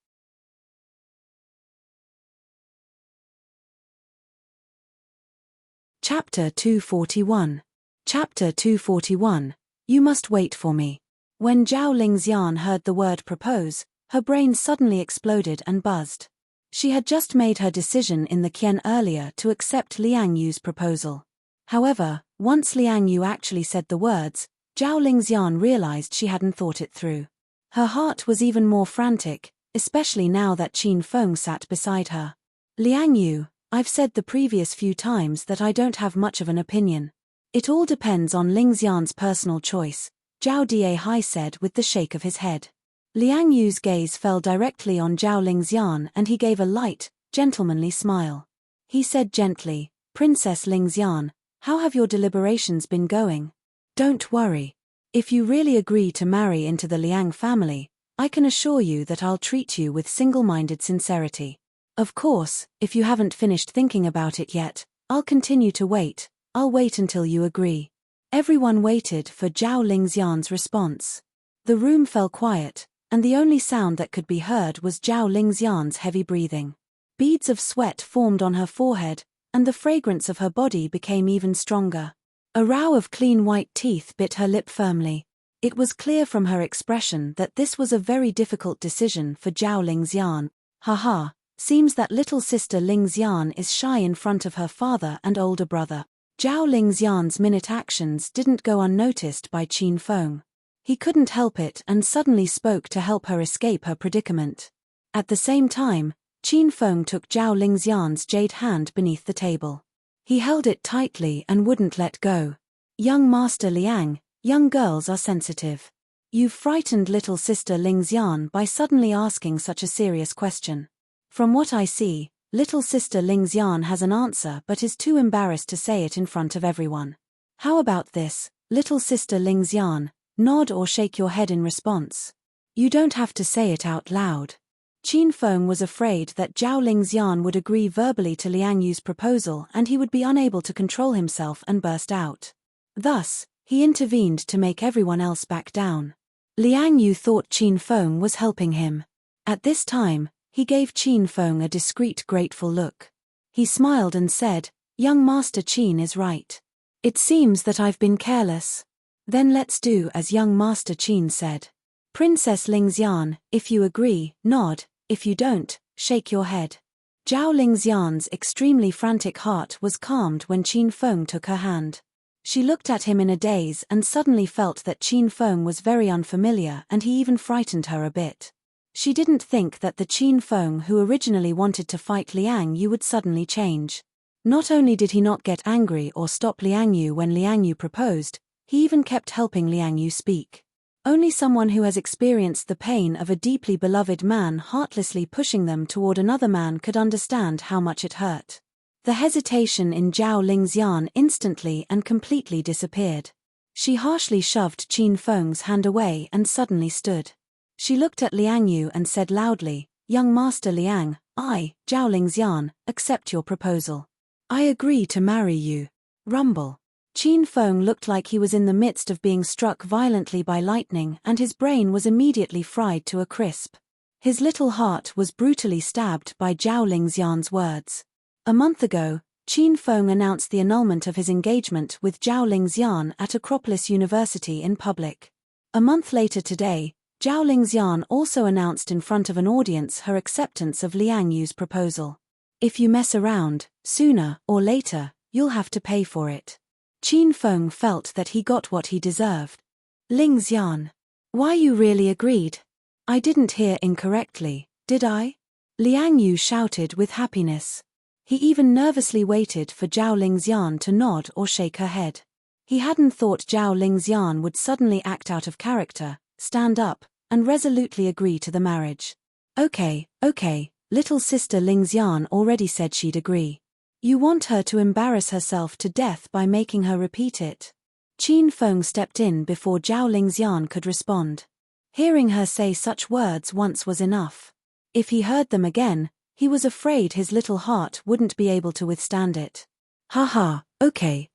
Chapter 241. Chapter 241. You must wait for me. When Zhao Lingxian heard the word propose, her brain suddenly exploded and buzzed. She had just made her decision in the Qian earlier to accept Liang Yu's proposal. However, once Liang Yu actually said the words, Zhao Lingxian realized she hadn't thought it through. Her heart was even more frantic, especially now that Qin Feng sat beside her. Liang Yu, I've said the previous few times that I don't have much of an opinion. It all depends on Lingxian's personal choice, Zhao Diehai said with the shake of his head. Liang Yu's gaze fell directly on Zhao Lingxian and he gave a light, gentlemanly smile. He said gently, Princess Lingxian, how have your deliberations been going? Don't worry. If you really agree to marry into the Liang family, I can assure you that I'll treat you with single-minded sincerity. Of course, if you haven't finished thinking about it yet, I'll continue to wait. I'll wait until you agree. Everyone waited for Zhao Lingxian's response. The room fell quiet, and the only sound that could be heard was Zhao Lingxian's heavy breathing. Beads of sweat formed on her forehead, and the fragrance of her body became even stronger. A row of clean white teeth bit her lip firmly. It was clear from her expression that this was a very difficult decision for Zhao Lingxian. Haha, seems that little sister Lingxian is shy in front of her father and older brother. Zhao Lingxian's minute actions didn't go unnoticed by Qin Feng. He couldn't help it and suddenly spoke to help her escape her predicament. At the same time, Qin Feng took Zhao Lingxian's jade hand beneath the table. He held it tightly and wouldn't let go. Young Master Liang, young girls are sensitive. You've frightened little sister Lingxian by suddenly asking such a serious question. From what I see, little sister Lingxian has an answer but is too embarrassed to say it in front of everyone. How about this, little sister Lingxian? Nod or shake your head in response. You don't have to say it out loud. Qin Feng was afraid that Zhao Lingxian would agree verbally to Liang Yu's proposal and he would be unable to control himself and burst out. Thus, he intervened to make everyone else back down. Liang Yu thought Qin Feng was helping him. At this time, he gave Qin Feng a discreet grateful look. He smiled and said, "Young Master Qin is right. It seems that I've been careless. Then let's do as young Master Qin said. Princess Lingxian, if you agree, nod, if you don't, shake your head." Zhao Lingxian's extremely frantic heart was calmed when Qin Feng took her hand. She looked at him in a daze and suddenly felt that Qin Feng was very unfamiliar and he even frightened her a bit. She didn't think that the Qin Feng who originally wanted to fight Liang Yu would suddenly change. Not only did he not get angry or stop Liang Yu when Liang Yu proposed, he even kept helping Liang Yu speak. Only someone who has experienced the pain of a deeply beloved man heartlessly pushing them toward another man could understand how much it hurt. The hesitation in Zhao Lingxian instantly and completely disappeared. She harshly shoved Qin Feng's hand away and suddenly stood. She looked at Liang Yu and said loudly, "Young Master Liang, I, Zhao Lingxian, accept your proposal. I agree to marry you." Rumble. Qin Feng looked like he was in the midst of being struck violently by lightning and his brain was immediately fried to a crisp. His little heart was brutally stabbed by Zhao Lingxian's words. A month ago, Qin Feng announced the annulment of his engagement with Zhao Lingxian at Acropolis University in public. A month later today, Zhao Lingxian also announced in front of an audience her acceptance of Liang Yu's proposal. If you mess around, sooner or later, you'll have to pay for it. Qin Feng felt that he got what he deserved. Lingxian. Why you really agreed? I didn't hear incorrectly, did I? Liang Yu shouted with happiness. He even nervously waited for Zhao Lingxian to nod or shake her head. He hadn't thought Zhao Lingxian would suddenly act out of character, stand up, and resolutely agree to the marriage. Okay, little sister Lingxian already said she'd agree. You want her to embarrass herself to death by making her repeat it. Qin Feng stepped in before Zhao Lingxian could respond. Hearing her say such words once was enough. If he heard them again, he was afraid his little heart wouldn't be able to withstand it. Haha, okay.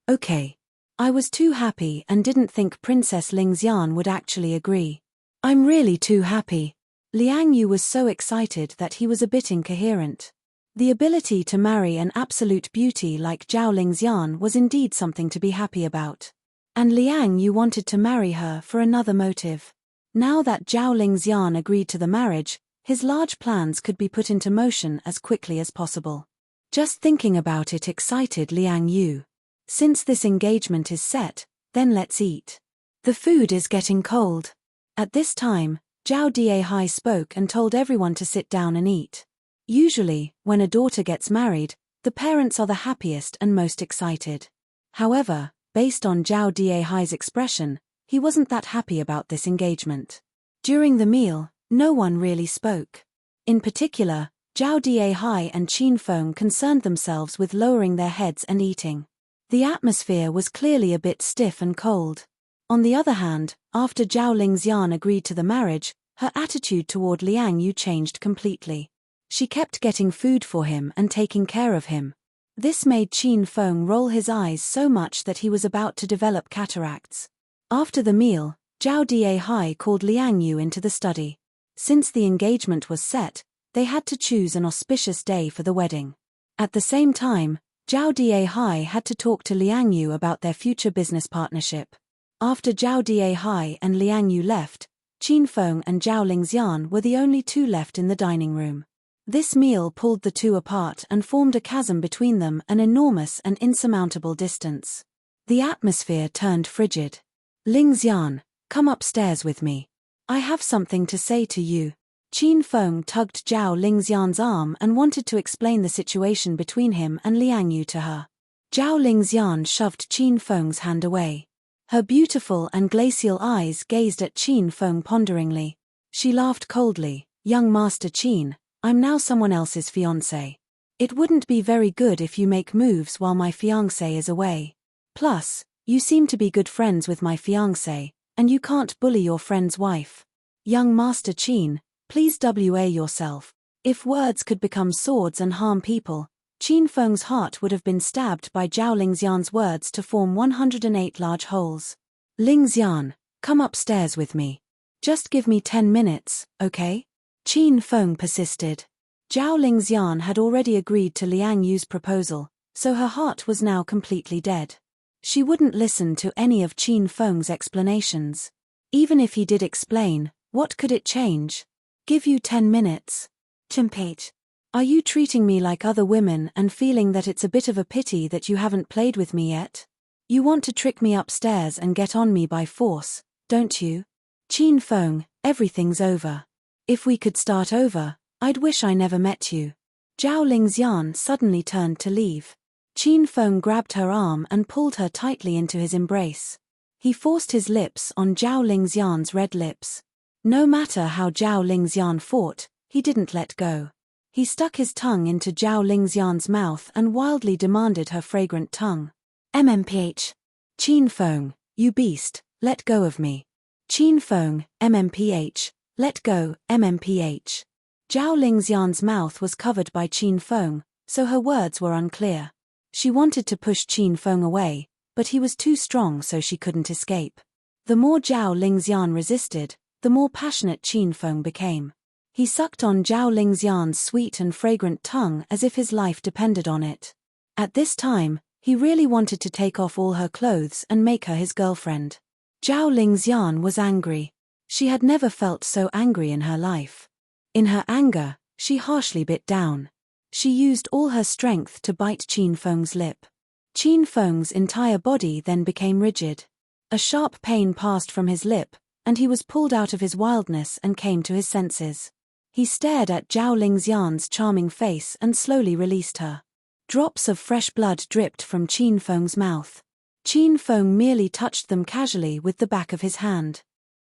I was too happy and didn't think Princess Lingxian would actually agree. I'm really too happy. Liang Yu was so excited that he was a bit incoherent. The ability to marry an absolute beauty like Zhao Lingxian was indeed something to be happy about. And Liang Yu wanted to marry her for another motive. Now that Zhao Lingxian agreed to the marriage, his large plans could be put into motion as quickly as possible. Just thinking about it excited Liang Yu. Since this engagement is set, then let's eat. The food is getting cold. At this time, Zhao Dihai spoke and told everyone to sit down and eat. Usually, when a daughter gets married, the parents are the happiest and most excited. However, based on Zhao Dihai's expression, he wasn't that happy about this engagement. During the meal, no one really spoke. In particular, Zhao Dihai and Qin Feng concerned themselves with lowering their heads and eating. The atmosphere was clearly a bit stiff and cold. On the other hand, after Zhao Lingxian agreed to the marriage, her attitude toward Liang Yu changed completely. She kept getting food for him and taking care of him. This made Qin Feng roll his eyes so much that he was about to develop cataracts. After the meal, Zhao Dihai called Liang Yu into the study. Since the engagement was set, they had to choose an auspicious day for the wedding. At the same time, Zhao Dihai had to talk to Liang Yu about their future business partnership. After Zhao Diehai and Liang Yu left, Qin Feng and Zhao Lingxian were the only two left in the dining room. This meal pulled the two apart and formed a chasm between them, an enormous and insurmountable distance. The atmosphere turned frigid. Lingxian, come upstairs with me. I have something to say to you. Qin Feng tugged Zhao Lingxian's arm and wanted to explain the situation between him and Liang Yu to her. Zhao Lingxian shoved Qin Feng's hand away. Her beautiful and glacial eyes gazed at Qin Feng ponderingly. She laughed coldly. Young Master Qin, I'm now someone else's fiancé. It wouldn't be very good if you make moves while my fiancé is away. Plus, you seem to be good friends with my fiancé, and you can't bully your friend's wife. Young Master Qin, please WA yourself. If words could become swords and harm people, Qin Feng's heart would have been stabbed by Zhao Lingxian's words to form 108 large holes. Lingxian, come upstairs with me. Just give me 10 minutes, okay? Qin Feng persisted. Zhao Lingxian had already agreed to Liang Yu's proposal, so her heart was now completely dead. She wouldn't listen to any of Qin Feng's explanations. Even if he did explain, what could it change? Give you 10 minutes. Chimpate. Are you treating me like other women and feeling that it's a bit of a pity that you haven't played with me yet? You want to trick me upstairs and get on me by force, don't you? Qin Feng, everything's over. If we could start over, I'd wish I never met you. Zhao Lingxian suddenly turned to leave. Qin Feng grabbed her arm and pulled her tightly into his embrace. He forced his lips on Zhao Lingxian's red lips. No matter how Zhao Lingxian fought, he didn't let go. He stuck his tongue into Zhao Lingxian's mouth and wildly demanded her fragrant tongue. MMPH. Qin Feng, you beast, let go of me. Qin Feng, MMPH, let go, MMPH. Zhao Lingxian's mouth was covered by Qin Feng, so her words were unclear. She wanted to push Qin Feng away, but he was too strong so she couldn't escape. The more Zhao Lingxian resisted, the more passionate Qin Feng became. He sucked on Zhao Lingxian's sweet and fragrant tongue as if his life depended on it. At this time, he really wanted to take off all her clothes and make her his girlfriend. Zhao Lingxian was angry. She had never felt so angry in her life. In her anger, she harshly bit down. She used all her strength to bite Qin Feng's lip. Qin Feng's entire body then became rigid. A sharp pain passed from his lip, and he was pulled out of his wildness and came to his senses. He stared at Zhao Lingxian's charming face and slowly released her. Drops of fresh blood dripped from Qin Feng's mouth. Qin Feng merely touched them casually with the back of his hand.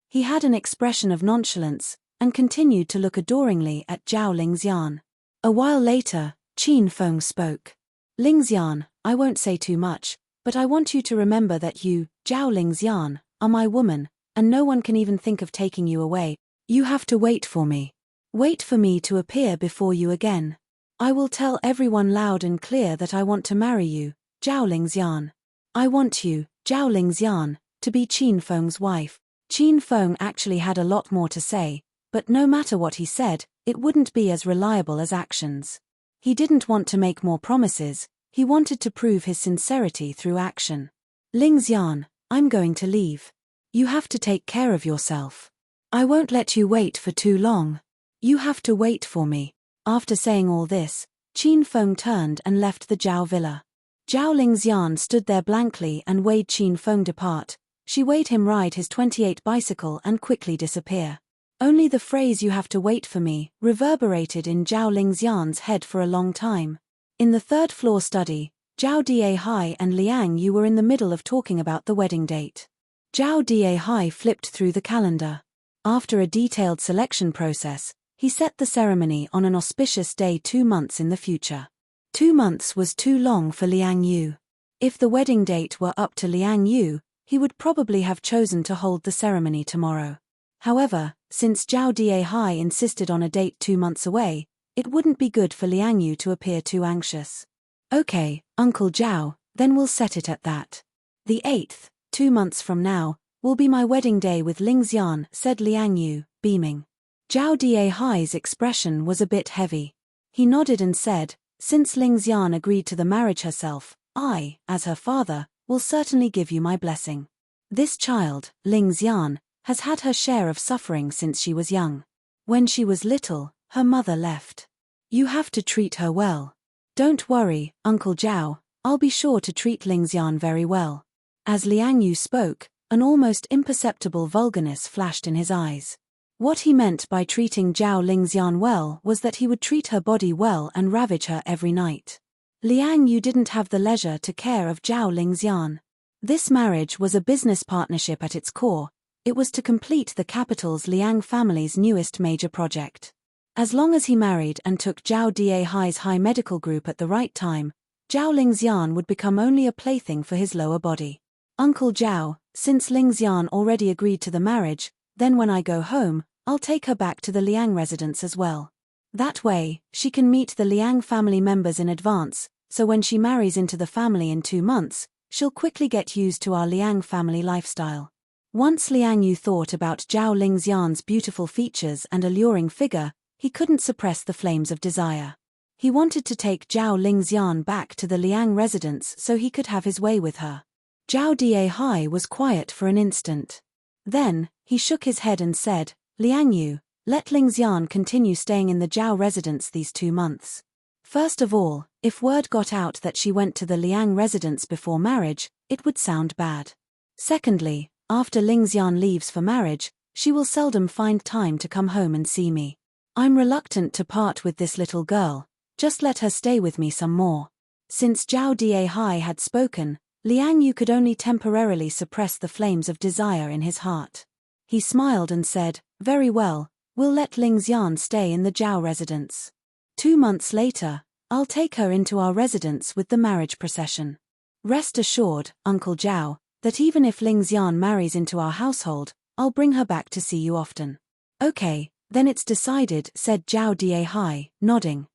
He had an expression of nonchalance, and continued to look adoringly at Zhao Lingxian. A while later, Qin Feng spoke. Lingxian, I won't say too much, but I want you to remember that you, Zhao Lingxian, are my woman, and no one can even think of taking you away. You have to wait for me. Wait for me to appear before you again. I will tell everyone loud and clear that I want to marry you, Zhao Lingxian. I want you, Zhao Lingxian, to be Qin Feng's wife. Qin Feng actually had a lot more to say, but no matter what he said, it wouldn't be as reliable as actions. He didn't want to make more promises, he wanted to prove his sincerity through action. Lingxian, I'm going to leave. You have to take care of yourself. I won't let you wait for too long. You have to wait for me. After saying all this, Qin Feng turned and left the Zhao villa. Zhao Lingxian stood there blankly and watched Qin Feng depart. She watched him ride his 28 bicycle and quickly disappear. Only the phrase "you have to wait for me" reverberated in Zhao Lingxian's head for a long time. In the third-floor study, Zhao Diehai and Liang Yu were in the middle of talking about the wedding date. Zhao Diehai flipped through the calendar. After a detailed selection process, he set the ceremony on an auspicious day 2 months in the future. 2 months was too long for Liang Yu. If the wedding date were up to Liang Yu, he would probably have chosen to hold the ceremony tomorrow. However, since Zhao Diehai insisted on a date 2 months away, it wouldn't be good for Liang Yu to appear too anxious. Okay, Uncle Zhao, then we'll set it at that. The 8th, 2 months from now, will be my wedding day with Lingxian, said Liang Yu, beaming. Zhao Diehai's expression was a bit heavy. He nodded and said, since Lingxian agreed to the marriage herself, I, as her father, will certainly give you my blessing. This child, Ling Xian, has had her share of suffering since she was young. When she was little, her mother left. You have to treat her well. Don't worry, Uncle Zhao, I'll be sure to treat Ling Xian very well. As Liang Yu spoke, an almost imperceptible vulgarness flashed in his eyes. What he meant by treating Zhao Lingxian well was that he would treat her body well and ravage her every night. Liang Yu didn't have the leisure to care of Zhao Lingxian. This marriage was a business partnership at its core. It was to complete the capital's Liang family's newest major project. As long as he married and took Zhao Daihai's high medical group at the right time, Zhao Lingxian would become only a plaything for his lower body. Uncle Zhao, since Lingxian already agreed to the marriage, then when I go home, I'll take her back to the Liang residence as well. That way, she can meet the Liang family members in advance, so when she marries into the family in 2 months, she'll quickly get used to our Liang family lifestyle. Once Liang Yu thought about Zhao Lingxian's beautiful features and alluring figure, he couldn't suppress the flames of desire. He wanted to take Zhao Lingxian back to the Liang residence so he could have his way with her. Zhao Daihai was quiet for an instant. Then, he shook his head and said, Liang Yu, let Lingxian continue staying in the Zhao residence these 2 months. First of all, if word got out that she went to the Liang residence before marriage, it would sound bad. Secondly, after Lingxian leaves for marriage, she will seldom find time to come home and see me. I'm reluctant to part with this little girl, just let her stay with me some more. Since Zhao Daihai had spoken, Liang Yu could only temporarily suppress the flames of desire in his heart. He smiled and said, very well, we'll let Lingxian stay in the Zhao residence. 2 months later, I'll take her into our residence with the marriage procession. Rest assured, Uncle Zhao, that even if Lingxian marries into our household, I'll bring her back to see you often. Okay, then it's decided, said Zhao Daihai, nodding.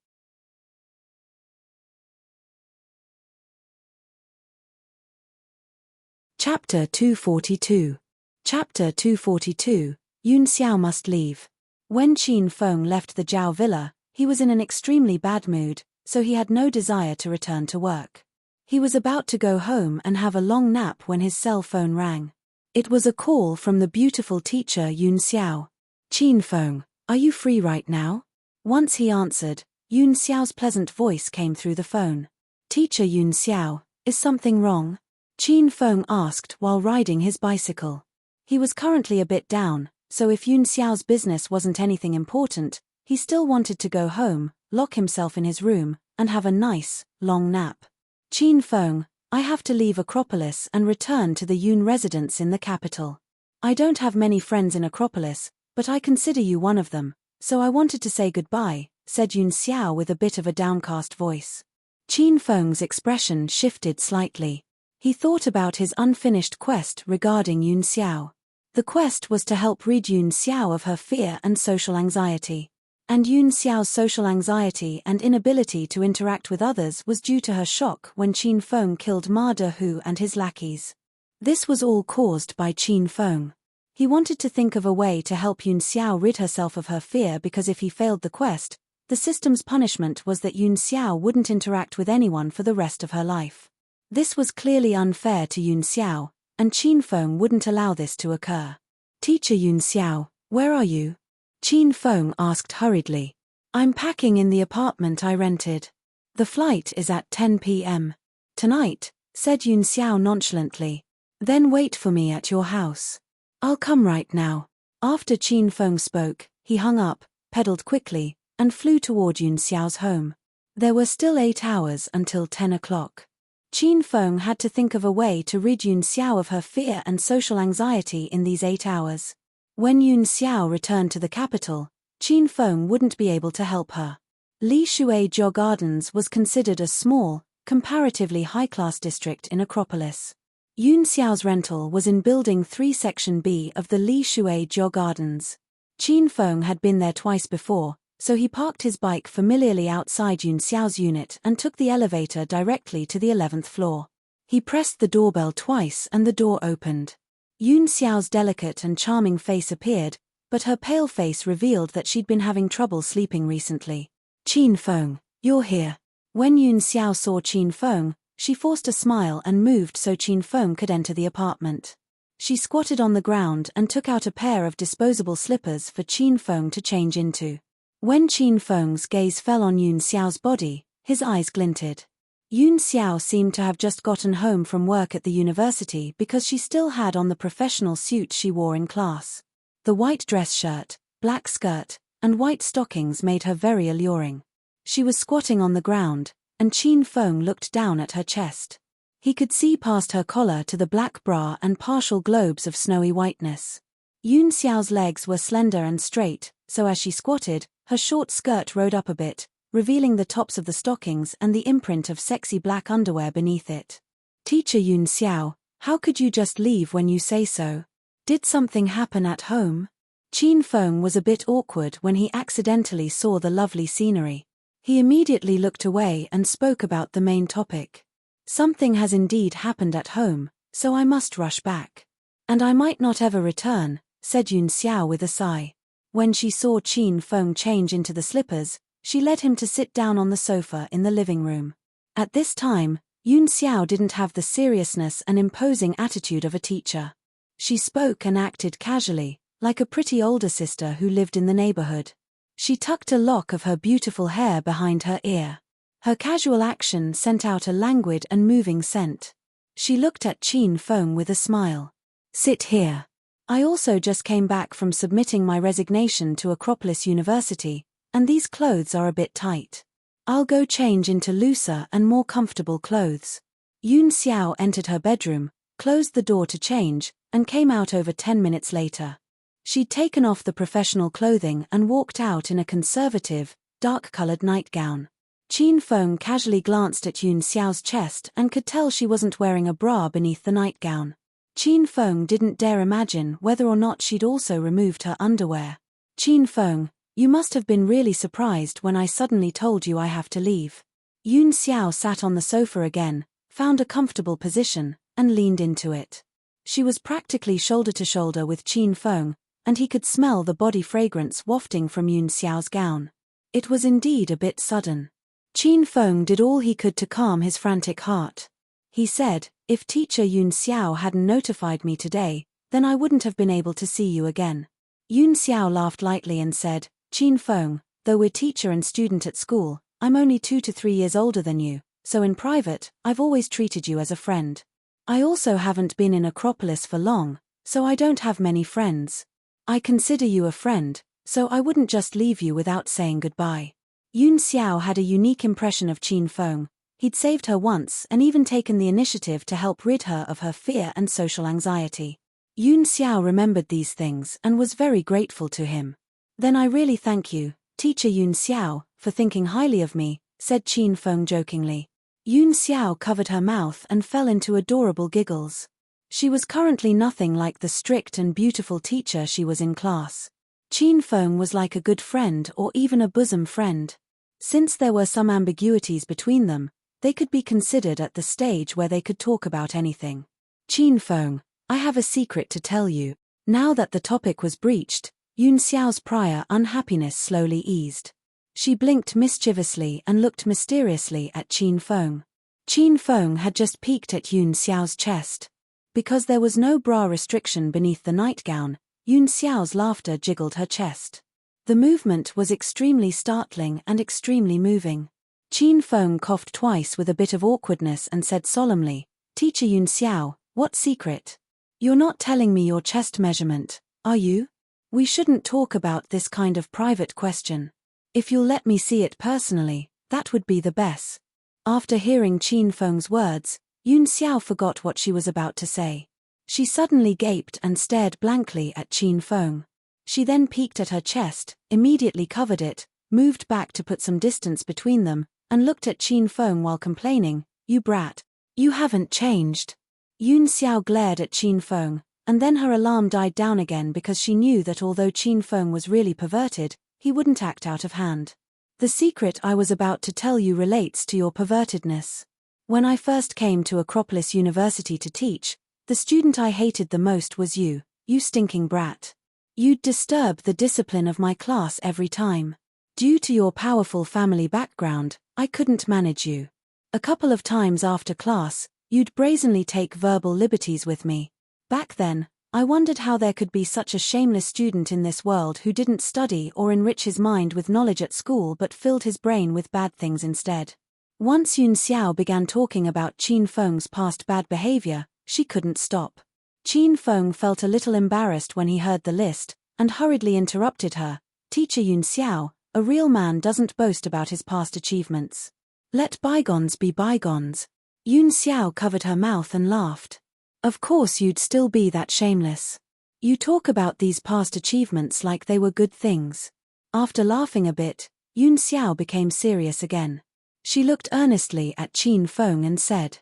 Chapter 242. Chapter 242, Yun Xiao must leave. When Qin Feng left the Zhao villa, he was in an extremely bad mood, so he had no desire to return to work. He was about to go home and have a long nap when his cell phone rang. It was a call from the beautiful teacher Yun Xiao. Qin Feng, are you free right now? Once he answered, Yun Xiao's pleasant voice came through the phone. Teacher Yun Xiao, is something wrong? Qin Feng asked while riding his bicycle. He was currently a bit down, so if Yun Xiao's business wasn't anything important, he still wanted to go home, lock himself in his room, and have a nice, long nap. Qin Feng, I have to leave Acropolis and return to the Yun residence in the capital. I don't have many friends in Acropolis, but I consider you one of them, so I wanted to say goodbye, said Yun Xiao with a bit of a downcast voice. Qin Feng's expression shifted slightly. He thought about his unfinished quest regarding Yun Xiao. The quest was to help rid Yun Xiao of her fear and social anxiety. And Yun Xiao's social anxiety and inability to interact with others was due to her shock when Qin Feng killed Ma Dehu and his lackeys. This was all caused by Qin Feng. He wanted to think of a way to help Yun Xiao rid herself of her fear because if he failed the quest, the system's punishment was that Yun Xiao wouldn't interact with anyone for the rest of her life. This was clearly unfair to Yun Xiao, and Qin Feng wouldn't allow this to occur. Teacher Yun Xiao, where are you? Qin Feng asked hurriedly. I'm packing in the apartment I rented. The flight is at 10 p.m. tonight, said Yun Xiao nonchalantly. Then wait for me at your house. I'll come right now. After Qin Feng spoke, he hung up, pedaled quickly, and flew toward Yun Xiao's home. There were still 8 hours until 10 o'clock. Qin Feng had to think of a way to rid Yun Xiao of her fear and social anxiety in these 8 hours. When Yun Xiao returned to the capital, Qin Feng wouldn't be able to help her. Li Shui Jiao Gardens was considered a small, comparatively high-class district in Acropolis. Yun Xiao's rental was in Building 3 Section B of the Li Shui Jiao Gardens. Qin Feng had been there twice before, so he parked his bike familiarly outside Yun Xiao's unit and took the elevator directly to the 11th floor. He pressed the doorbell twice and the door opened. Yun Xiao's delicate and charming face appeared, but her pale face revealed that she'd been having trouble sleeping recently. Qin Feng, you're here. When Yun Xiao saw Qin Feng, she forced a smile and moved so Qin Feng could enter the apartment. She squatted on the ground and took out a pair of disposable slippers for Qin Feng to change into. When Qin Feng's gaze fell on Yun Xiao's body, his eyes glinted. Yun Xiao seemed to have just gotten home from work at the university because she still had on the professional suit she wore in class. The white dress shirt, black skirt, and white stockings made her very alluring. She was squatting on the ground, and Qin Feng looked down at her chest. He could see past her collar to the black bra and partial globes of snowy whiteness. Yun Xiao's legs were slender and straight, so as she squatted, her short skirt rode up a bit, revealing the tops of the stockings and the imprint of sexy black underwear beneath it. Teacher Yun Xiao, how could you just leave when you say so? Did something happen at home? Qin Feng was a bit awkward when he accidentally saw the lovely scenery. He immediately looked away and spoke about the main topic. Something has indeed happened at home, so I must rush back. And I might not ever return, said Yun Xiao with a sigh. When she saw Qin Feng change into the slippers, she led him to sit down on the sofa in the living room. At this time, Yun Xiao didn't have the seriousness and imposing attitude of a teacher. She spoke and acted casually, like a pretty older sister who lived in the neighborhood. She tucked a lock of her beautiful hair behind her ear. Her casual action sent out a languid and moving scent. She looked at Qin Feng with a smile. Sit here. I also just came back from submitting my resignation to Acropolis University, and these clothes are a bit tight. I'll go change into looser and more comfortable clothes. Yun Xiao entered her bedroom, closed the door to change, and came out over 10 minutes later. She'd taken off the professional clothing and walked out in a conservative, dark-colored nightgown. Qin Feng casually glanced at Yun Xiao's chest and could tell she wasn't wearing a bra beneath the nightgown. Qin Feng didn't dare imagine whether or not she'd also removed her underwear. Qin Feng, you must have been really surprised when I suddenly told you I have to leave. Yun Xiao sat on the sofa again, found a comfortable position, and leaned into it. She was practically shoulder to shoulder with Qin Feng, and he could smell the body fragrance wafting from Yun Xiao's gown. It was indeed a bit sudden. Qin Feng did all he could to calm his frantic heart. He said, if teacher Yun Xiao hadn't notified me today, then I wouldn't have been able to see you again. Yun Xiao laughed lightly and said, Qin Feng, though we're teacher and student at school, I'm only 2 to 3 years older than you, so in private, I've always treated you as a friend. I also haven't been in Acropolis for long, so I don't have many friends. I consider you a friend, so I wouldn't just leave you without saying goodbye. Yun Xiao had a unique impression of Qin Feng. He'd saved her once and even taken the initiative to help rid her of her fear and social anxiety. Yun Xiao remembered these things and was very grateful to him. Then I really thank you, teacher Yun Xiao, for thinking highly of me, said Qin Feng jokingly. Yun Xiao covered her mouth and fell into adorable giggles. She was currently nothing like the strict and beautiful teacher she was in class. Qin Feng was like a good friend or even a bosom friend. Since there were some ambiguities between them, they could be considered at the stage where they could talk about anything. Qin Feng, I have a secret to tell you. Now that the topic was breached, Yun Xiao's prior unhappiness slowly eased. She blinked mischievously and looked mysteriously at Qin Feng. Qin Feng had just peeked at Yun Xiao's chest. Because there was no bra restriction beneath the nightgown, Yun Xiao's laughter jiggled her chest. The movement was extremely startling and extremely moving. Qin Feng coughed twice with a bit of awkwardness and said solemnly, Teacher Yun Xiao, what secret? You're not telling me your chest measurement, are you? We shouldn't talk about this kind of private question. If you'll let me see it personally, that would be the best. After hearing Qin Feng's words, Yun Xiao forgot what she was about to say. She suddenly gaped and stared blankly at Qin Feng. She then peeked at her chest, immediately covered it, moved back to put some distance between them, and looked at Qin Feng while complaining, You brat. You haven't changed. Yun Xiao glared at Qin Feng, and then her alarm died down again because she knew that although Qin Feng was really perverted, he wouldn't act out of hand. The secret I was about to tell you relates to your pervertedness. When I first came to Acropolis University to teach, the student I hated the most was you stinking brat. You'd disturb the discipline of my class every time. Due to your powerful family background, I couldn't manage you. A couple of times after class, you'd brazenly take verbal liberties with me. Back then, I wondered how there could be such a shameless student in this world who didn't study or enrich his mind with knowledge at school but filled his brain with bad things instead. Once Yun Xiao began talking about Qin Feng's past bad behavior, she couldn't stop. Qin Feng felt a little embarrassed when he heard the list, and hurriedly interrupted her. Teacher Yun Xiao, a real man doesn't boast about his past achievements. Let bygones be bygones. Yun Xiao covered her mouth and laughed. Of course you'd still be that shameless. You talk about these past achievements like they were good things. After laughing a bit, Yun Xiao became serious again. She looked earnestly at Qin Feng and said,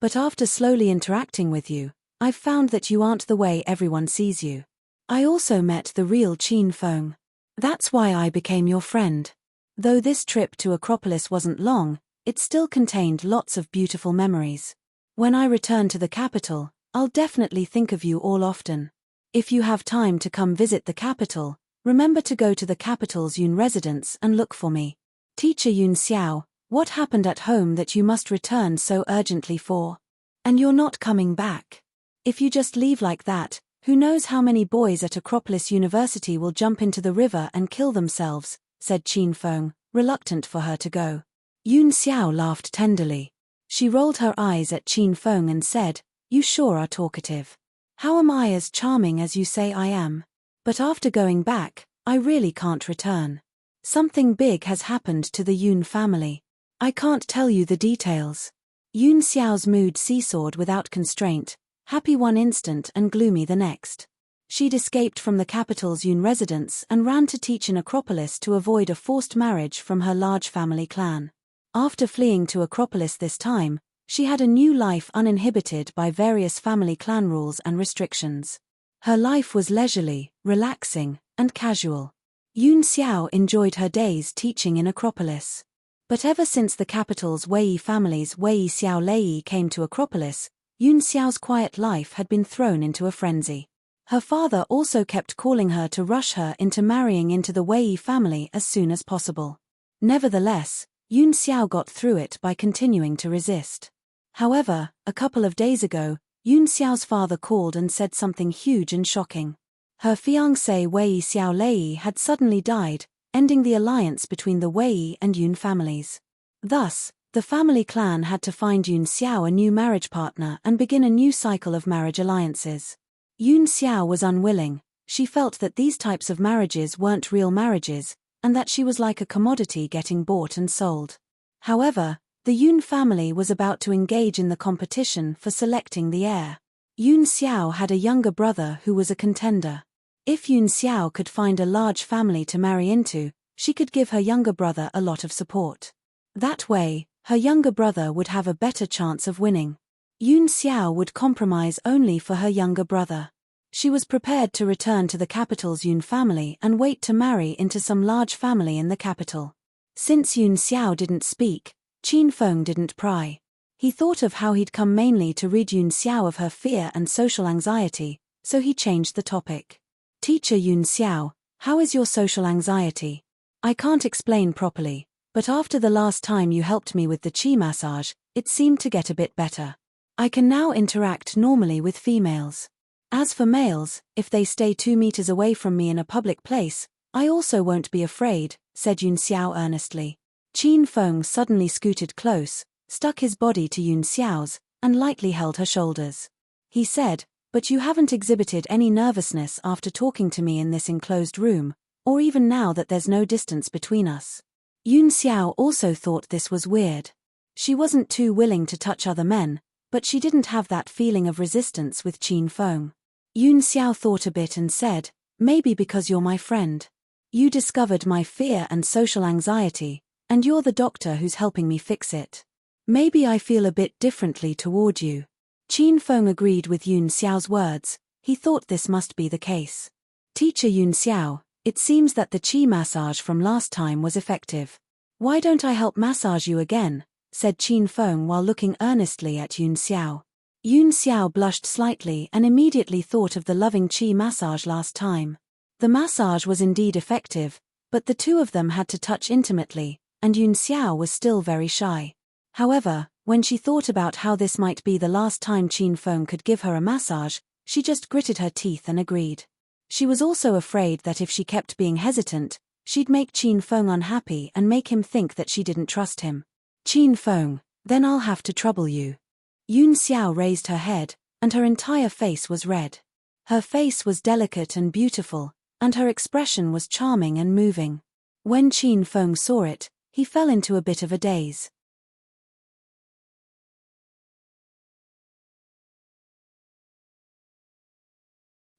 "But after slowly interacting with you, I've found that you aren't the way everyone sees you. I also met the real Qin Feng. That's why I became your friend. Though this trip to Acropolis wasn't long, it still contained lots of beautiful memories. When I return to the capital, I'll definitely think of you all often. If you have time to come visit the capital, remember to go to the capital's Yun residence and look for me. Teacher Yun Xiao, what happened at home that you must return so urgently for? And you're not coming back. If you just leave like that, who knows how many boys at Acropolis University will jump into the river and kill themselves," said Qin Feng, reluctant for her to go. Yun Xiao laughed tenderly. She rolled her eyes at Qin Feng and said, "You sure are talkative. How am I as charming as you say I am? But after going back, I really can't return. Something big has happened to the Yun family. I can't tell you the details." Yun Xiao's mood seesawed without constraint, happy one instant and gloomy the next. She'd escaped from the capital's Yun residence and ran to teach in Acropolis to avoid a forced marriage from her large family clan. After fleeing to Acropolis this time, she had a new life uninhibited by various family clan rules and restrictions. Her life was leisurely, relaxing, and casual. Yun Xiao enjoyed her days teaching in Acropolis. But ever since the capital's Wei family's Wei Xiao Lei came to Acropolis, Yun Xiao's quiet life had been thrown into a frenzy. Her father also kept calling her to rush her into marrying into the Wei family as soon as possible. Nevertheless, Yun Xiao got through it by continuing to resist. However, a couple of days ago, Yun Xiao's father called and said something huge and shocking. Her fiancé Wei Xiao Lei had suddenly died, ending the alliance between the Wei and Yun families. Thus, the family clan had to find Yun Xiao a new marriage partner and begin a new cycle of marriage alliances. Yun Xiao was unwilling. She felt that these types of marriages weren't real marriages, and that she was like a commodity getting bought and sold. However, the Yun family was about to engage in the competition for selecting the heir. Yun Xiao had a younger brother who was a contender. If Yun Xiao could find a large family to marry into, she could give her younger brother a lot of support. That way, her younger brother would have a better chance of winning. Yun Xiao would compromise only for her younger brother. She was prepared to return to the capital's Yun family and wait to marry into some large family in the capital. Since Yun Xiao didn't speak, Qin Feng didn't pry. He thought of how he'd come mainly to rid Yun Xiao of her fear and social anxiety, so he changed the topic. Teacher Yun Xiao, how is your social anxiety? I can't explain properly, but after the last time you helped me with the qi massage, it seemed to get a bit better. I can now interact normally with females. As for males, if they stay 2 meters away from me in a public place, I also won't be afraid, said Yun Xiao earnestly. Qin Feng suddenly scooted close, stuck his body to Yun Xiao's, and lightly held her shoulders. He said, but you haven't exhibited any nervousness after talking to me in this enclosed room, or even now that there's no distance between us. Yun Xiao also thought this was weird. She wasn't too willing to touch other men, but she didn't have that feeling of resistance with Qin Feng. Yun Xiao thought a bit and said, maybe because you're my friend. You discovered my fear and social anxiety, and you're the doctor who's helping me fix it. Maybe I feel a bit differently toward you. Qin Feng agreed with Yun Xiao's words. He thought this must be the case. Teacher Yun Xiao, it seems that the qi massage from last time was effective. Why don't I help massage you again? Said Qin Feng while looking earnestly at Yun Xiao. Yun Xiao blushed slightly and immediately thought of the loving qi massage last time. The massage was indeed effective, but the two of them had to touch intimately, and Yun Xiao was still very shy. However, when she thought about how this might be the last time Qin Feng could give her a massage, She just gritted her teeth and agreed. She was also afraid that if she kept being hesitant, she'd make Qin Feng unhappy and make him think that she didn't trust him. Qin Feng, then I'll have to trouble you. Yun Xiao raised her head, and her entire face was red. Her face was delicate and beautiful, and her expression was charming and moving. When Qin Feng saw it, he fell into a bit of a daze.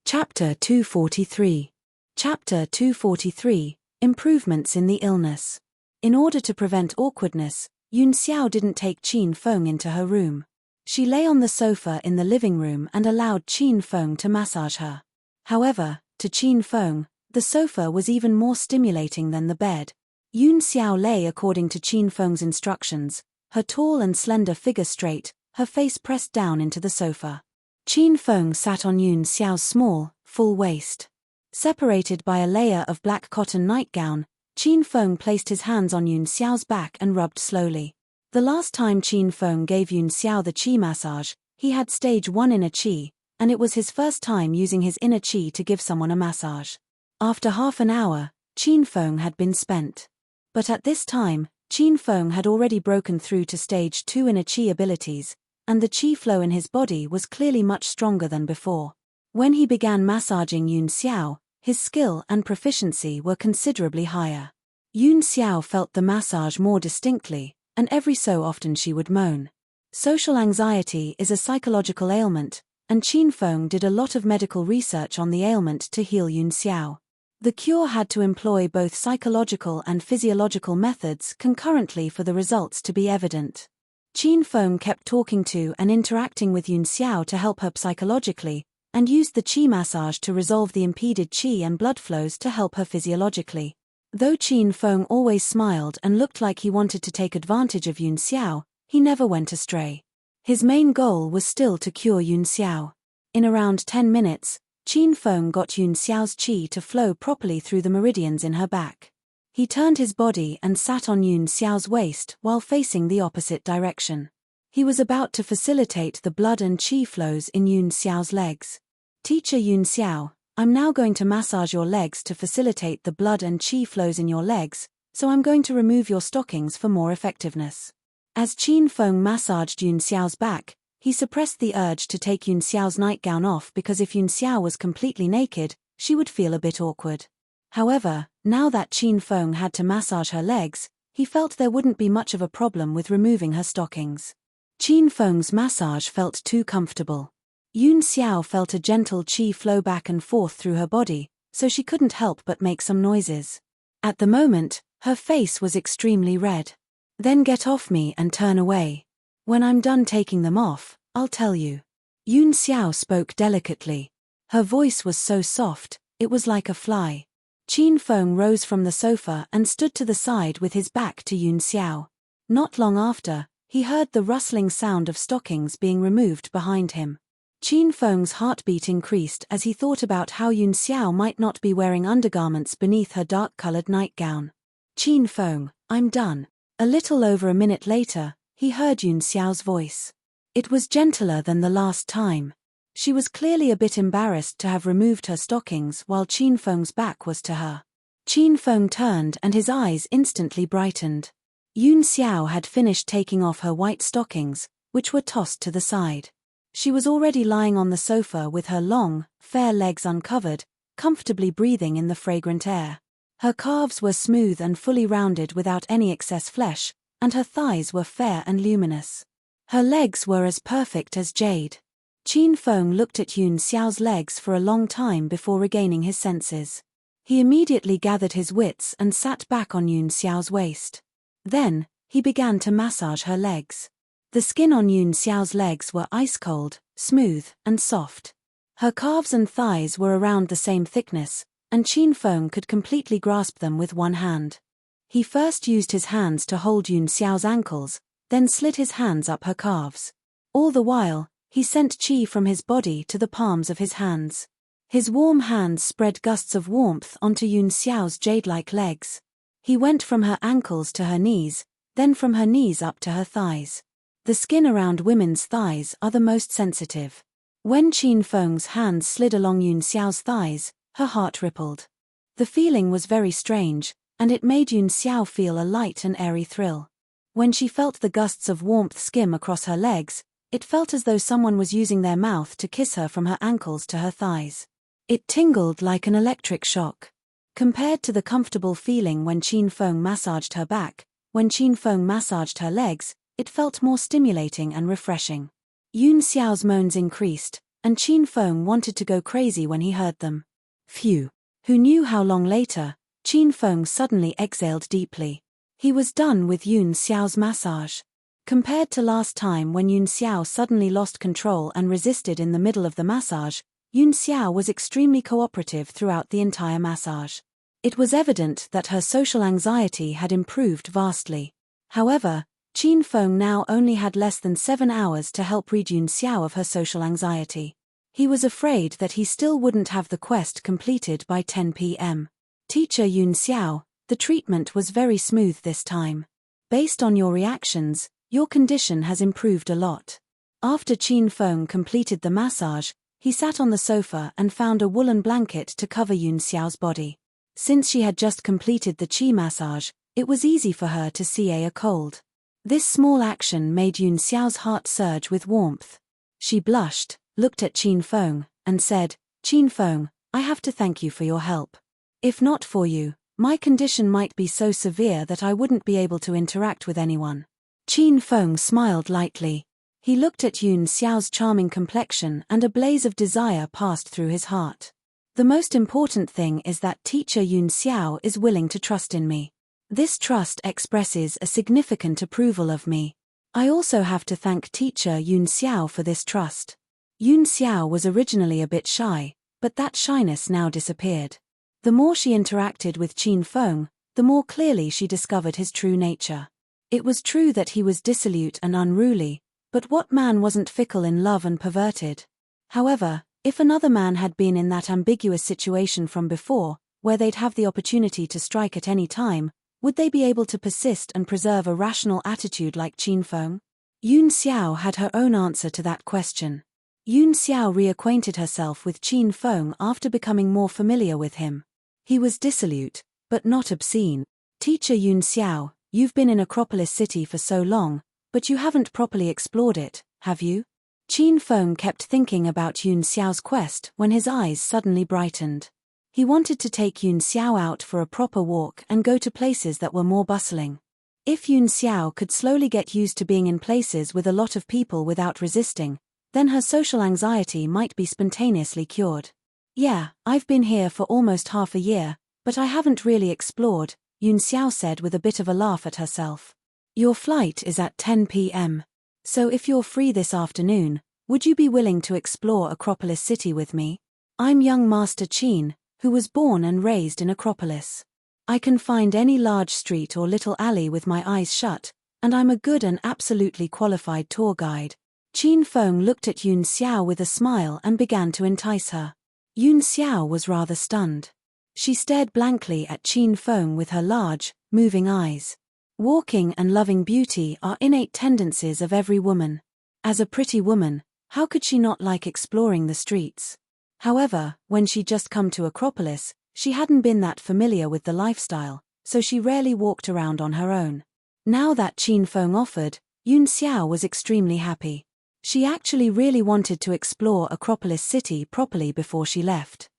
Chapter 243. Chapter 243, Improvements in the Illness. In order to prevent awkwardness, Yun Xiao didn't take Qin Feng into her room. She lay on the sofa in the living room and allowed Qin Feng to massage her. However, to Qin Feng, the sofa was even more stimulating than the bed. Yun Xiao lay according to Qin Feng's instructions, her tall and slender figure straight, her face pressed down into the sofa. Qin Feng sat on Yun Xiao's small, full waist. Separated by a layer of black cotton nightgown, Qin Feng placed his hands on Yun Xiao's back and rubbed slowly. The last time Qin Feng gave Yun Xiao the qi massage, he had stage 1 inner qi, and it was his first time using his inner qi to give someone a massage. After half an hour, Qin Feng had been spent. But at this time, Qin Feng had already broken through to stage 2 inner qi abilities, and the qi flow in his body was clearly much stronger than before. When he began massaging Yun Xiao, his skill and proficiency were considerably higher. Yun Xiao felt the massage more distinctly, and every so often she would moan. Social anxiety is a psychological ailment, and Qin Feng did a lot of medical research on the ailment to heal Yun Xiao. The cure had to employ both psychological and physiological methods concurrently for the results to be evident. Qin Feng kept talking to and interacting with Yun Xiao to help her psychologically, and used the qi massage to resolve the impeded qi and blood flows to help her physiologically. Though Qin Feng always smiled and looked like he wanted to take advantage of Yun Xiao, he never went astray. His main goal was still to cure Yun Xiao. In around 10 minutes, Qin Feng got Yun Xiao's qi to flow properly through the meridians in her back. He turned his body and sat on Yun Xiao's waist while facing the opposite direction. He was about to facilitate the blood and qi flows in Yun Xiao's legs. Teacher Yun Xiao, I'm now going to massage your legs to facilitate the blood and qi flows in your legs, so I'm going to remove your stockings for more effectiveness. As Qin Feng massaged Yun Xiao's back, he suppressed the urge to take Yun Xiao's nightgown off because if Yun Xiao was completely naked, she would feel a bit awkward. However, now that Qin Feng had to massage her legs, he felt there wouldn't be much of a problem with removing her stockings. Qin Feng's massage felt too comfortable. Yun Xiao felt a gentle qi flow back and forth through her body, so she couldn't help but make some noises. At the moment, her face was extremely red. Then get off me and turn away. When I'm done taking them off, I'll tell you. Yun Xiao spoke delicately. Her voice was so soft, it was like a fly. Qin Feng rose from the sofa and stood to the side with his back to Yun Xiao. Not long after, he heard the rustling sound of stockings being removed behind him. Qin Feng's heartbeat increased as he thought about how Yun Xiao might not be wearing undergarments beneath her dark-colored nightgown. Qin Feng, I'm done. A little over a minute later, he heard Yun Xiao's voice. It was gentler than the last time. She was clearly a bit embarrassed to have removed her stockings while Qin Feng's back was to her. Qin Feng turned and his eyes instantly brightened. Yun Xiao had finished taking off her white stockings, which were tossed to the side. She was already lying on the sofa with her long, fair legs uncovered, comfortably breathing in the fragrant air. Her calves were smooth and fully rounded without any excess flesh, and her thighs were fair and luminous. Her legs were as perfect as jade. Qin Feng looked at Yun Xiao's legs for a long time before regaining his senses. He immediately gathered his wits and sat back on Yun Xiao's waist. Then, he began to massage her legs. The skin on Yun Xiao's legs were ice-cold, smooth, and soft. Her calves and thighs were around the same thickness, and Qin Feng could completely grasp them with one hand. He first used his hands to hold Yun Xiao's ankles, then slid his hands up her calves. All the while, he sent qi from his body to the palms of his hands. His warm hands spread gusts of warmth onto Yun Xiao's jade-like legs. He went from her ankles to her knees, then from her knees up to her thighs. The skin around women's thighs are the most sensitive. When Qin Feng's hands slid along Yun Xiao's thighs, her heart rippled. The feeling was very strange, and it made Yun Xiao feel a light and airy thrill. When she felt the gusts of warmth skim across her legs, it felt as though someone was using their mouth to kiss her from her ankles to her thighs. It tingled like an electric shock. Compared to the comfortable feeling when Qin Feng massaged her back, when Qin Feng massaged her legs, it felt more stimulating and refreshing. Yun Xiao's moans increased, and Qin Feng wanted to go crazy when he heard them. Phew! Who knew how long later? Qin Feng suddenly exhaled deeply. He was done with Yun Xiao's massage. Compared to last time when Yun Xiao suddenly lost control and resisted in the middle of the massage, Yun Xiao was extremely cooperative throughout the entire massage. It was evident that her social anxiety had improved vastly. However, Qin Feng now only had less than 7 hours to help rid Yun Xiao of her social anxiety. He was afraid that he still wouldn't have the quest completed by 10 p.m. Teacher Yun Xiao, the treatment was very smooth this time. Based on your reactions, your condition has improved a lot. After Qin Feng completed the massage, he sat on the sofa and found a woolen blanket to cover Yun Xiao's body. Since she had just completed the qi massage, it was easy for her to see a cold. This small action made Yun Xiao's heart surge with warmth. She blushed, looked at Qin Feng, and said, "Qin Feng, I have to thank you for your help. If not for you, my condition might be so severe that I wouldn't be able to interact with anyone." Qin Feng smiled lightly. He looked at Yun Xiao's charming complexion and a blaze of desire passed through his heart. The most important thing is that teacher Yun Xiao is willing to trust in me. This trust expresses a significant approval of me. I also have to thank teacher Yun Xiao for this trust. Yun Xiao was originally a bit shy, but that shyness now disappeared. The more she interacted with Qin Feng, the more clearly she discovered his true nature. It was true that he was dissolute and unruly, but what man wasn't fickle in love and perverted? However, if another man had been in that ambiguous situation from before, where they'd have the opportunity to strike at any time, would they be able to persist and preserve a rational attitude like Qin Feng? Yun Xiao had her own answer to that question. Yun Xiao reacquainted herself with Qin Feng after becoming more familiar with him. He was dissolute, but not obscene. Teacher Yun Xiao, you've been in Acropolis City for so long, but you haven't properly explored it, have you? Qin Feng kept thinking about Yun Xiao's quest when his eyes suddenly brightened. He wanted to take Yun Xiao out for a proper walk and go to places that were more bustling. If Yun Xiao could slowly get used to being in places with a lot of people without resisting, then her social anxiety might be spontaneously cured. "Yeah, I've been here for almost half a year, but I haven't really explored," Yun Xiao said with a bit of a laugh at herself. "Your flight is at 10 p.m. So if you're free this afternoon, would you be willing to explore Acropolis City with me? I'm young Master Qin, who was born and raised in Acropolis. I can find any large street or little alley with my eyes shut, and I'm a good and absolutely qualified tour guide." Qin Feng looked at Yun Xiao with a smile and began to entice her. Yun Xiao was rather stunned. She stared blankly at Qin Feng with her large, moving eyes. Walking and loving beauty are innate tendencies of every woman. As a pretty woman, how could she not like exploring the streets? However, when she'd just come to Acropolis, she hadn't been that familiar with the lifestyle, so she rarely walked around on her own. Now that Qin Feng offered, Yun Xiao was extremely happy. She actually really wanted to explore Acropolis City properly before she left.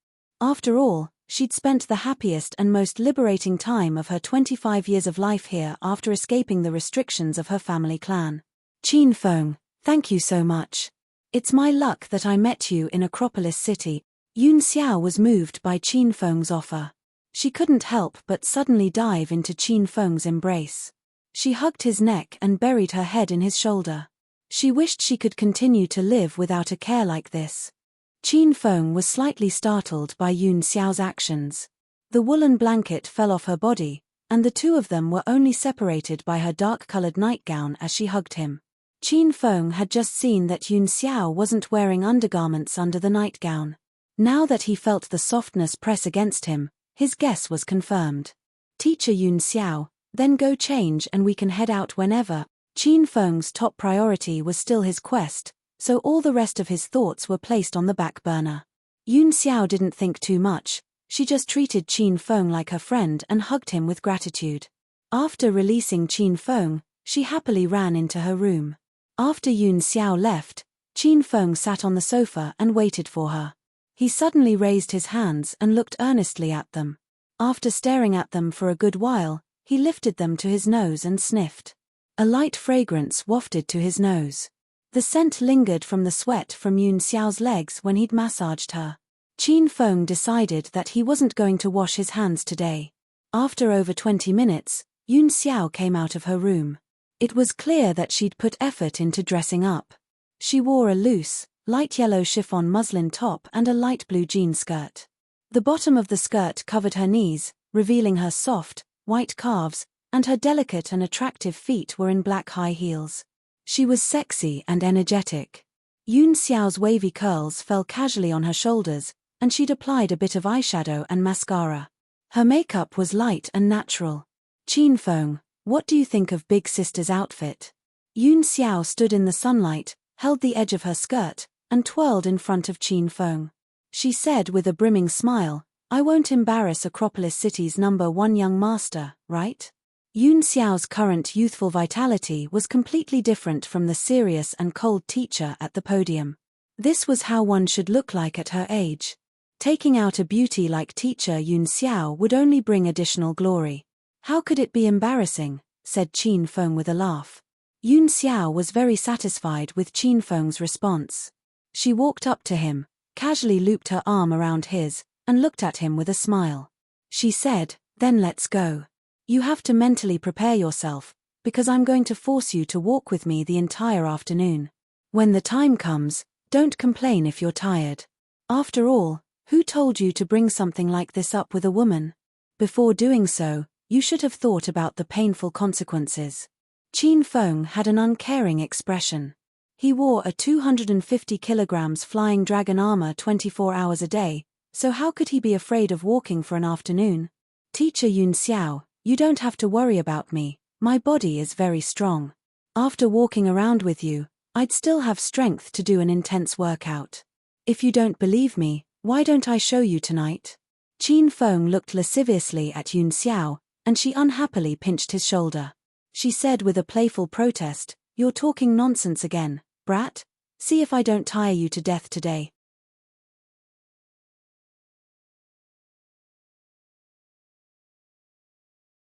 After all, she'd spent the happiest and most liberating time of her 25 years of life here after escaping the restrictions of her family clan. "Qin Feng, thank you so much. It's my luck that I met you in Acropolis City." Yun Xiao was moved by Qin Feng's offer. She couldn't help but suddenly dive into Qin Feng's embrace. She hugged his neck and buried her head in his shoulder. She wished she could continue to live without a care like this. Qin Feng was slightly startled by Yun Xiao's actions. The woolen blanket fell off her body, and the two of them were only separated by her dark-colored nightgown as she hugged him. Qin Feng had just seen that Yun Xiao wasn't wearing undergarments under the nightgown. Now that he felt the softness press against him, his guess was confirmed. "Teacher Yun Xiao, then go change and we can head out whenever." Qin Feng's top priority was still his quest, so all the rest of his thoughts were placed on the back burner. Yun Xiao didn't think too much, she just treated Qin Feng like her friend and hugged him with gratitude. After releasing Qin Feng, she happily ran into her room. After Yun Xiao left, Qin Feng sat on the sofa and waited for her. He suddenly raised his hands and looked earnestly at them. After staring at them for a good while, he lifted them to his nose and sniffed. A light fragrance wafted to his nose. The scent lingered from the sweat from Yun Xiao's legs when he'd massaged her. Qin Feng decided that he wasn't going to wash his hands today. After over 20 minutes, Yun Xiao came out of her room. It was clear that she'd put effort into dressing up. She wore a loose, light yellow chiffon muslin top and a light blue jean skirt. The bottom of the skirt covered her knees, revealing her soft, white calves, and her delicate and attractive feet were in black high heels. She was sexy and energetic. Yun Xiao's wavy curls fell casually on her shoulders, and she'd applied a bit of eyeshadow and mascara. Her makeup was light and natural. Qin Feng, what do you think of Big Sister's outfit? Yun Xiao stood in the sunlight, held the edge of her skirt, and twirled in front of Qin Feng. She said with a brimming smile, I won't embarrass Acropolis City's #1 young master, right? Yun Xiao's current youthful vitality was completely different from the serious and cold teacher at the podium. This was how one should look like at her age. Taking out a beauty like teacher Yun Xiao would only bring additional glory. How could it be embarrassing? Said Qin Feng with a laugh. Yun Xiao was very satisfied with Qin Feng's response. She walked up to him, casually looped her arm around his, and looked at him with a smile. She said, then let's go. You have to mentally prepare yourself, because I'm going to force you to walk with me the entire afternoon. When the time comes, don't complain if you're tired. After all, who told you to bring something like this up with a woman? Before doing so, you should have thought about the painful consequences. Qin Feng had an uncaring expression. He wore a 250 kilograms flying dragon armor 24 hours a day, so how could he be afraid of walking for an afternoon? Teacher Yun Xiao, you don't have to worry about me, my body is very strong. After walking around with you, I'd still have strength to do an intense workout. If you don't believe me, why don't I show you tonight? Qin Feng looked lasciviously at Yun Xiao, and she unhappily pinched his shoulder. She said with a playful protest, you're talking nonsense again, brat. See if I don't tire you to death today.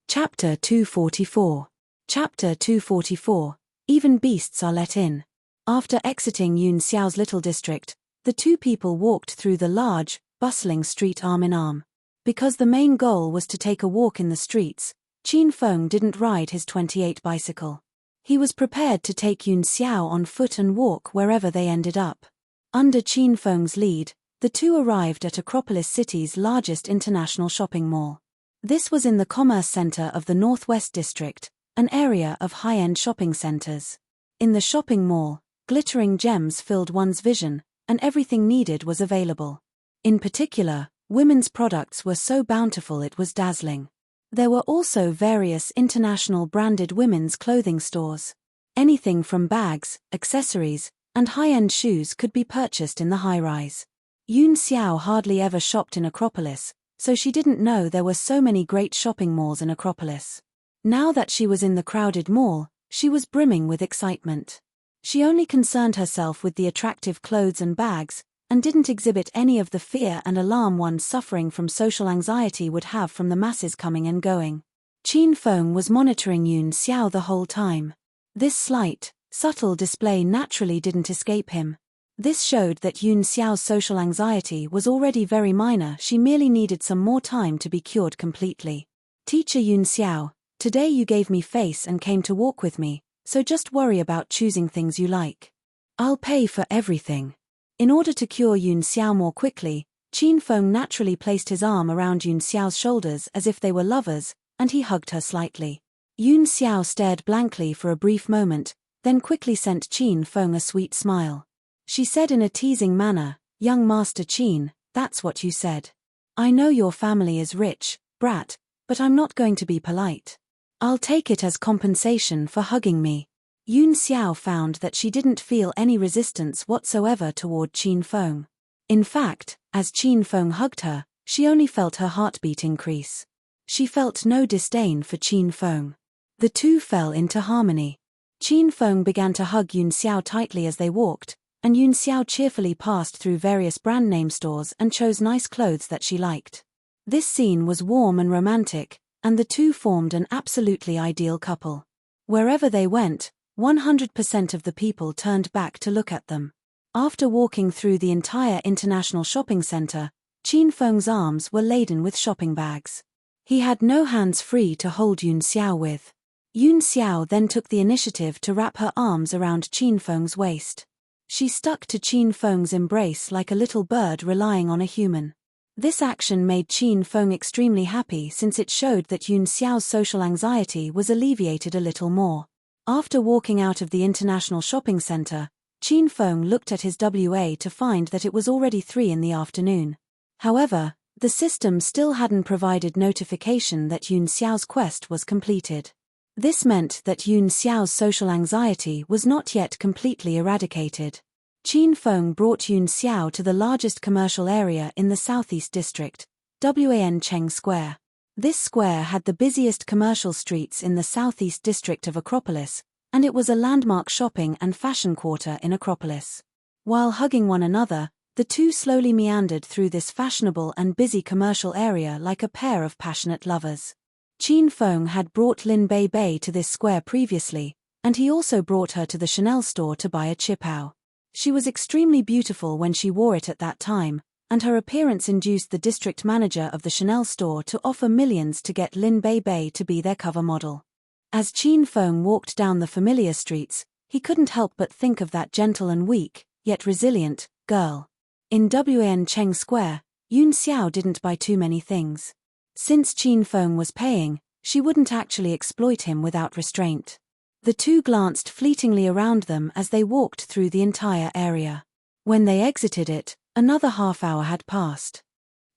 Chapter 244. Chapter 244. Even beasts are let in. After exiting Yun Xiao's little district, the two people walked through the large, bustling street arm in arm. Because the main goal was to take a walk in the streets, Qin Feng didn't ride his 28 bicycle. He was prepared to take Yun Xiao on foot and walk wherever they ended up. Under Qin Feng's lead, the two arrived at Acropolis City's largest international shopping mall. This was in the commerce center of the Northwest District, an area of high-end shopping centers. In the shopping mall, glittering gems filled one's vision, and everything needed was available. In particular, women's products were so bountiful it was dazzling. There were also various international branded women's clothing stores. Anything from bags, accessories, and high-end shoes could be purchased in the high-rise. Yun Xiao hardly ever shopped in Acropolis, so she didn't know there were so many great shopping malls in Acropolis. Now that she was in the crowded mall, she was brimming with excitement. She only concerned herself with the attractive clothes and bags, and didn't exhibit any of the fear and alarm one suffering from social anxiety would have from the masses coming and going. Qin Feng was monitoring Yun Xiao the whole time. This slight, subtle display naturally didn't escape him. This showed that Yun Xiao's social anxiety was already very minor, she merely needed some more time to be cured completely. Teacher Yun Xiao, today you gave me face and came to walk with me, so just worry about choosing things you like. I'll pay for everything. In order to cure Yun Xiao more quickly, Qin Feng naturally placed his arm around Yun Xiao's shoulders as if they were lovers, and he hugged her slightly. Yun Xiao stared blankly for a brief moment, then quickly sent Qin Feng a sweet smile. She said in a teasing manner, young Master Qin, that's what you said. I know your family is rich, brat, but I'm not going to be polite. I'll take it as compensation for hugging me. Yun Xiao found that she didn't feel any resistance whatsoever toward Qin Feng. In fact, as Qin Feng hugged her, she only felt her heartbeat increase. She felt no disdain for Qin Feng. The two fell into harmony. Qin Feng began to hug Yun Xiao tightly as they walked, and Yun Xiao cheerfully passed through various brand name stores and chose nice clothes that she liked. This scene was warm and romantic, and the two formed an absolutely ideal couple. Wherever they went, 100% of the people turned back to look at them. After walking through the entire international shopping center, Qin Feng's arms were laden with shopping bags. He had no hands free to hold Yun Xiao with. Yun Xiao then took the initiative to wrap her arms around Qin Feng's waist. She stuck to Qin Feng's embrace like a little bird relying on a human. This action made Qin Feng extremely happy since it showed that Yun Xiao's social anxiety was alleviated a little more. After walking out of the international shopping center, Qin Feng looked at his WA to find that it was already 3 in the afternoon. However, the system still hadn't provided notification that Yun Xiao's quest was completed. This meant that Yun Xiao's social anxiety was not yet completely eradicated. Qin Feng brought Yun Xiao to the largest commercial area in the southeast district, Wancheng Square. This square had the busiest commercial streets in the southeast district of Acropolis, and it was a landmark shopping and fashion quarter in Acropolis. While hugging one another, the two slowly meandered through this fashionable and busy commercial area like a pair of passionate lovers. Qin Feng had brought Lin Bei Bei to this square previously, and he also brought her to the Chanel store to buy a qipao. She was extremely beautiful when she wore it at that time, and her appearance induced the district manager of the Chanel store to offer millions to get Lin Bei Bei to be their cover model. As Qin Feng walked down the familiar streets, he couldn't help but think of that gentle and weak, yet resilient, girl. In Wancheng Square, Yun Xiao didn't buy too many things. Since Qin Feng was paying, she wouldn't actually exploit him without restraint. The two glanced fleetingly around them as they walked through the entire area. When they exited it, another half-hour had passed.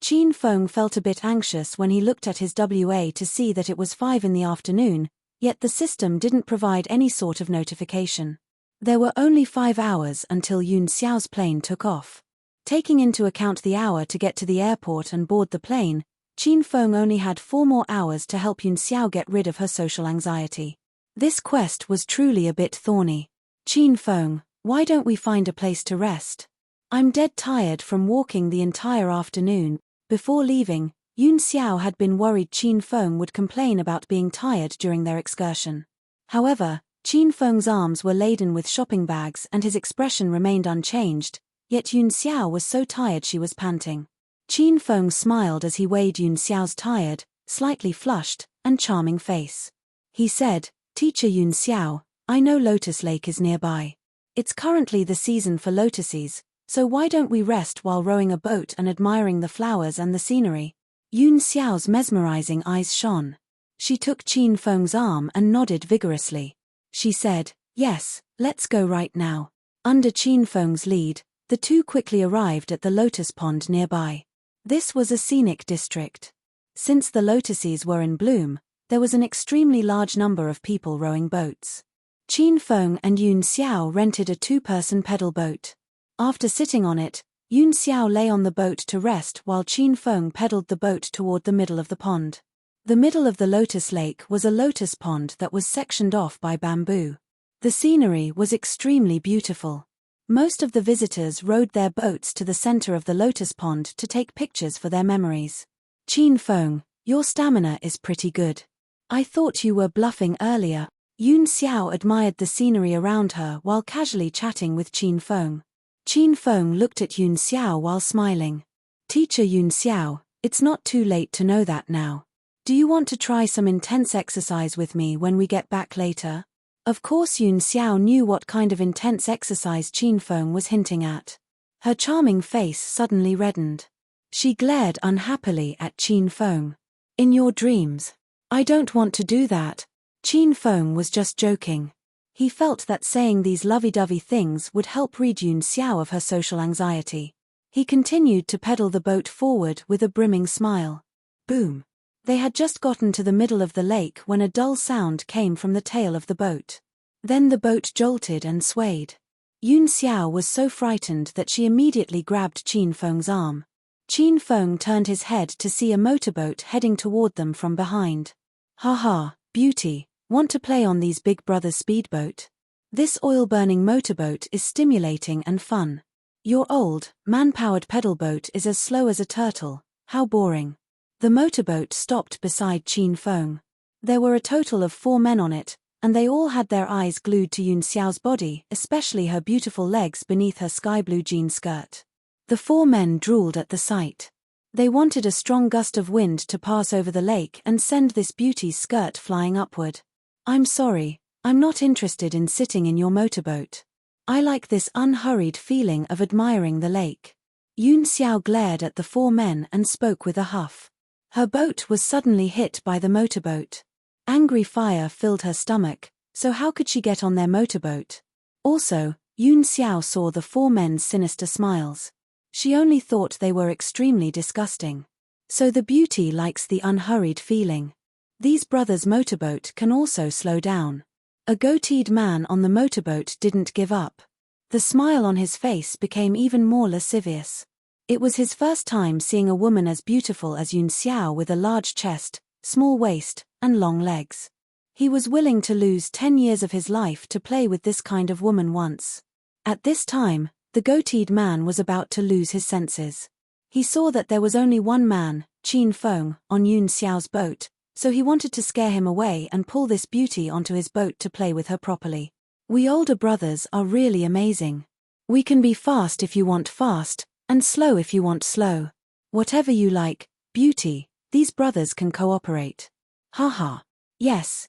Qin Feng felt a bit anxious when he looked at his WA to see that it was 5 in the afternoon, yet the system didn't provide any sort of notification. There were only 5 hours until Yun Xiao's plane took off. Taking into account the hour to get to the airport and board the plane, Qin Feng only had 4 more hours to help Yun Xiao get rid of her social anxiety. This quest was truly a bit thorny. Qin Feng, why don't we find a place to rest? I'm dead tired from walking the entire afternoon. Before leaving, Yun Xiao had been worried Qin Feng would complain about being tired during their excursion. However, Qin Feng's arms were laden with shopping bags and his expression remained unchanged, yet Yun Xiao was so tired she was panting. Qin Feng smiled as he weighed Yun Xiao's tired, slightly flushed, and charming face. He said, "Teacher Yun Xiao, I know Lotus Lake is nearby. It's currently the season for lotuses, so why don't we rest while rowing a boat and admiring the flowers and the scenery?" Yun Xiao's mesmerizing eyes shone. She took Qin Feng's arm and nodded vigorously. She said, "Yes, let's go right now." Under Qin Feng's lead, the two quickly arrived at the lotus pond nearby. This was a scenic district. Since the lotuses were in bloom, there was an extremely large number of people rowing boats. Qin Feng and Yun Xiao rented a 2-person pedal boat. After sitting on it, Yun Xiao lay on the boat to rest while Qin Feng pedaled the boat toward the middle of the pond. The middle of the lotus lake was a lotus pond that was sectioned off by bamboo. The scenery was extremely beautiful. Most of the visitors rowed their boats to the center of the lotus pond to take pictures for their memories. "Qin Feng, your stamina is pretty good. I thought you were bluffing earlier." Yun Xiao admired the scenery around her while casually chatting with Qin Feng. Qin Feng looked at Yun Xiao while smiling. "Teacher Yun Xiao, it's not too late to know that now. Do you want to try some intense exercise with me when we get back later?" Of course Yun Xiao knew what kind of intense exercise Qin Feng was hinting at. Her charming face suddenly reddened. She glared unhappily at Qin Feng. "In your dreams. I don't want to do that." Qin Feng was just joking. He felt that saying these lovey-dovey things would help rid Yun Xiao of her social anxiety. He continued to pedal the boat forward with a brimming smile. Boom! They had just gotten to the middle of the lake when a dull sound came from the tail of the boat. Then the boat jolted and swayed. Yun Xiao was so frightened that she immediately grabbed Qin Feng's arm. Qin Feng turned his head to see a motorboat heading toward them from behind. "Ha, beauty, want to play on these big brothers' speedboat? This oil-burning motorboat is stimulating and fun. Your old, man-powered pedal boat is as slow as a turtle, how boring." The motorboat stopped beside Qin Feng. There were a total of 4 men on it, and they all had their eyes glued to Yun Xiao's body, especially her beautiful legs beneath her sky-blue jean skirt. The 4 men drooled at the sight. They wanted a strong gust of wind to pass over the lake and send this beauty's skirt flying upward. "I'm sorry, I'm not interested in sitting in your motorboat. I like this unhurried feeling of admiring the lake." Yun Xiao glared at the 4 men and spoke with a huff. Her boat was suddenly hit by the motorboat. Angry fire filled her stomach, so how could she get on their motorboat? Also, Yun Xiao saw the 4 men's sinister smiles. She only thought they were extremely disgusting. So the beauty likes the unhurried feeling. These brothers' motorboat can also slow down. A goateed man on the motorboat didn't give up. The smile on his face became even more lascivious. It was his first time seeing a woman as beautiful as Yun Xiao with a large chest, small waist, and long legs. He was willing to lose 10 years of his life to play with this kind of woman once. At this time, the goateed man was about to lose his senses. He saw that there was only one man, Qin Feng, on Yun Xiao's boat, so he wanted to scare him away and pull this beauty onto his boat to play with her properly. "We older brothers are really amazing. We can be fast if you want fast, and slow if you want slow. Whatever you like, beauty, these brothers can cooperate. Haha. Yes,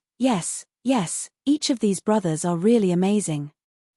each of these brothers are really amazing.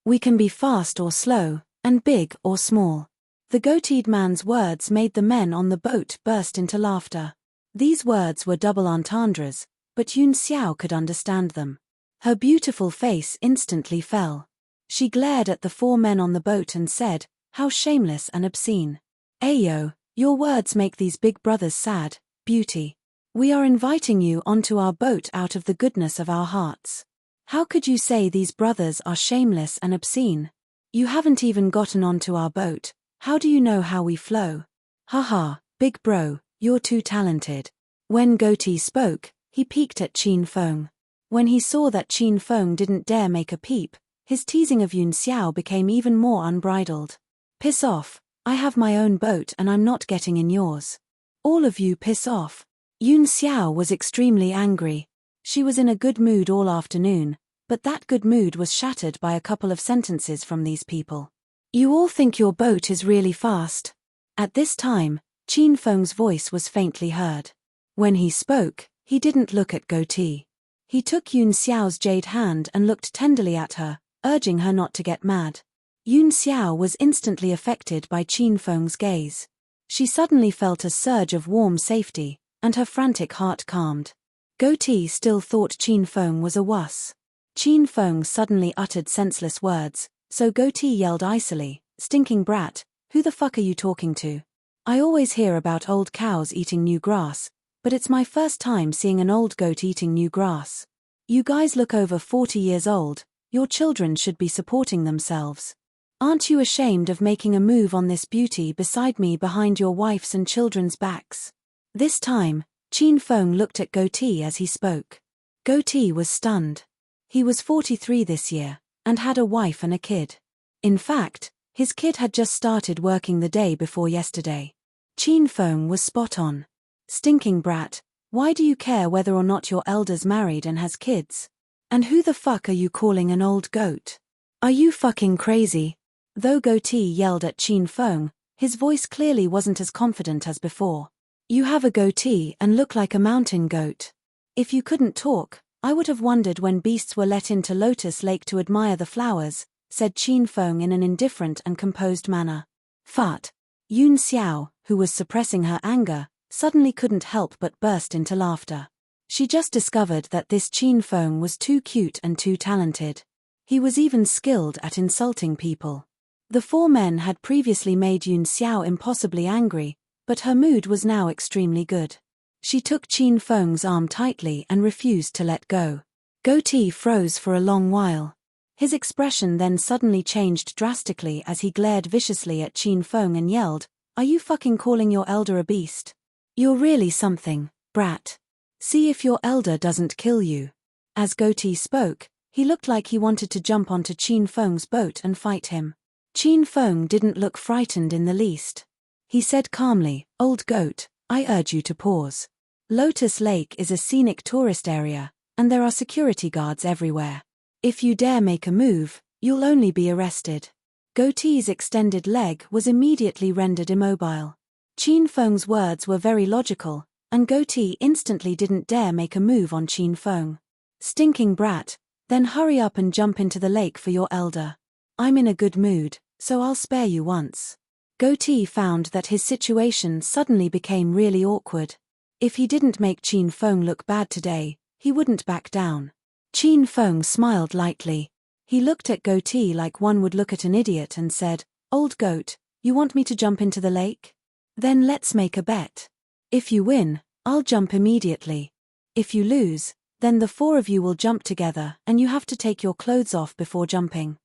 We can be fast or slow, and big or small." The goateed man's words made the men on the boat burst into laughter. These words were double entendres, but Yun Xiao could understand them. Her beautiful face instantly fell. She glared at the 4 men on the boat and said, "How shameless and obscene. Ayo, your words make these big brothers sad, beauty. We are inviting you onto our boat out of the goodness of our hearts. How could you say these brothers are shameless and obscene? You haven't even gotten onto our boat, how do you know how we flow? Haha, big bro, you're too talented." When Goatee spoke, he peeked at Qin Feng. When he saw that Qin Feng didn't dare make a peep, his teasing of Yun Xiao became even more unbridled. "Piss off, I have my own boat and I'm not getting in yours. All of you piss off." Yun Xiao was extremely angry. She was in a good mood all afternoon, but that good mood was shattered by a couple of sentences from these people. "You all think your boat is really fast." At this time, Qin Feng's voice was faintly heard. When he spoke, he didn't look at Goatee. He took Yun Xiao's jade hand and looked tenderly at her, urging her not to get mad. Yun Xiao was instantly affected by Qin Feng's gaze. She suddenly felt a surge of warm safety, and her frantic heart calmed. Goatee still thought Qin Feng was a wuss. Qin Feng suddenly uttered senseless words, so Goatee yelled icily, "Stinking brat, who the fuck are you talking to? I always hear about old cows eating new grass, but it's my first time seeing an old goat eating new grass. You guys look over 40 years old, your children should be supporting themselves. Aren't you ashamed of making a move on this beauty beside me behind your wife's and children's backs?" This time, Qin Feng looked at Goatee as he spoke. Goatee was stunned. He was 43 this year, and had a wife and a kid. In fact, his kid had just started working the day before yesterday. Qin Feng was spot on. "Stinking brat, why do you care whether or not your elder's married and has kids? And who the fuck are you calling an old goat? Are you fucking crazy?" Though Goatee yelled at Qin Feng, his voice clearly wasn't as confident as before. "You have a goatee and look like a mountain goat. If you couldn't talk, I would have wondered when beasts were let into Lotus Lake to admire the flowers," said Qin Feng in an indifferent and composed manner. "Fart." Yun Xiao, who was suppressing her anger, suddenly couldn't help but burst into laughter. She just discovered that this Qin Feng was too cute and too talented. He was even skilled at insulting people. The 4 men had previously made Yun Xiao impossibly angry, but her mood was now extremely good. She took Qin Feng's arm tightly and refused to let go. Goatee froze for a long while. His expression then suddenly changed drastically as he glared viciously at Qin Feng and yelled, "Are you fucking calling your elder a beast? You're really something, brat. See if your elder doesn't kill you." As Goatee spoke, he looked like he wanted to jump onto Qin Feng's boat and fight him. Qin Feng didn't look frightened in the least. He said calmly, "Old goat, I urge you to pause. Lotus Lake is a scenic tourist area, and there are security guards everywhere. If you dare make a move, you'll only be arrested." Goatee's extended leg was immediately rendered immobile. Qin Feng's words were very logical, and Goatee instantly didn't dare make a move on Qin Feng. "Stinking brat, then hurry up and jump into the lake for your elder. I'm in a good mood, so I'll spare you once." Goatee found that his situation suddenly became really awkward. If he didn't make Qin Feng look bad today, he wouldn't back down. Qin Feng smiled lightly. He looked at Goatee like one would look at an idiot and said, "Old goat, you want me to jump into the lake? Then let's make a bet. If you win, I'll jump immediately. If you lose, then the four of you will jump together and you have to take your clothes off before jumping."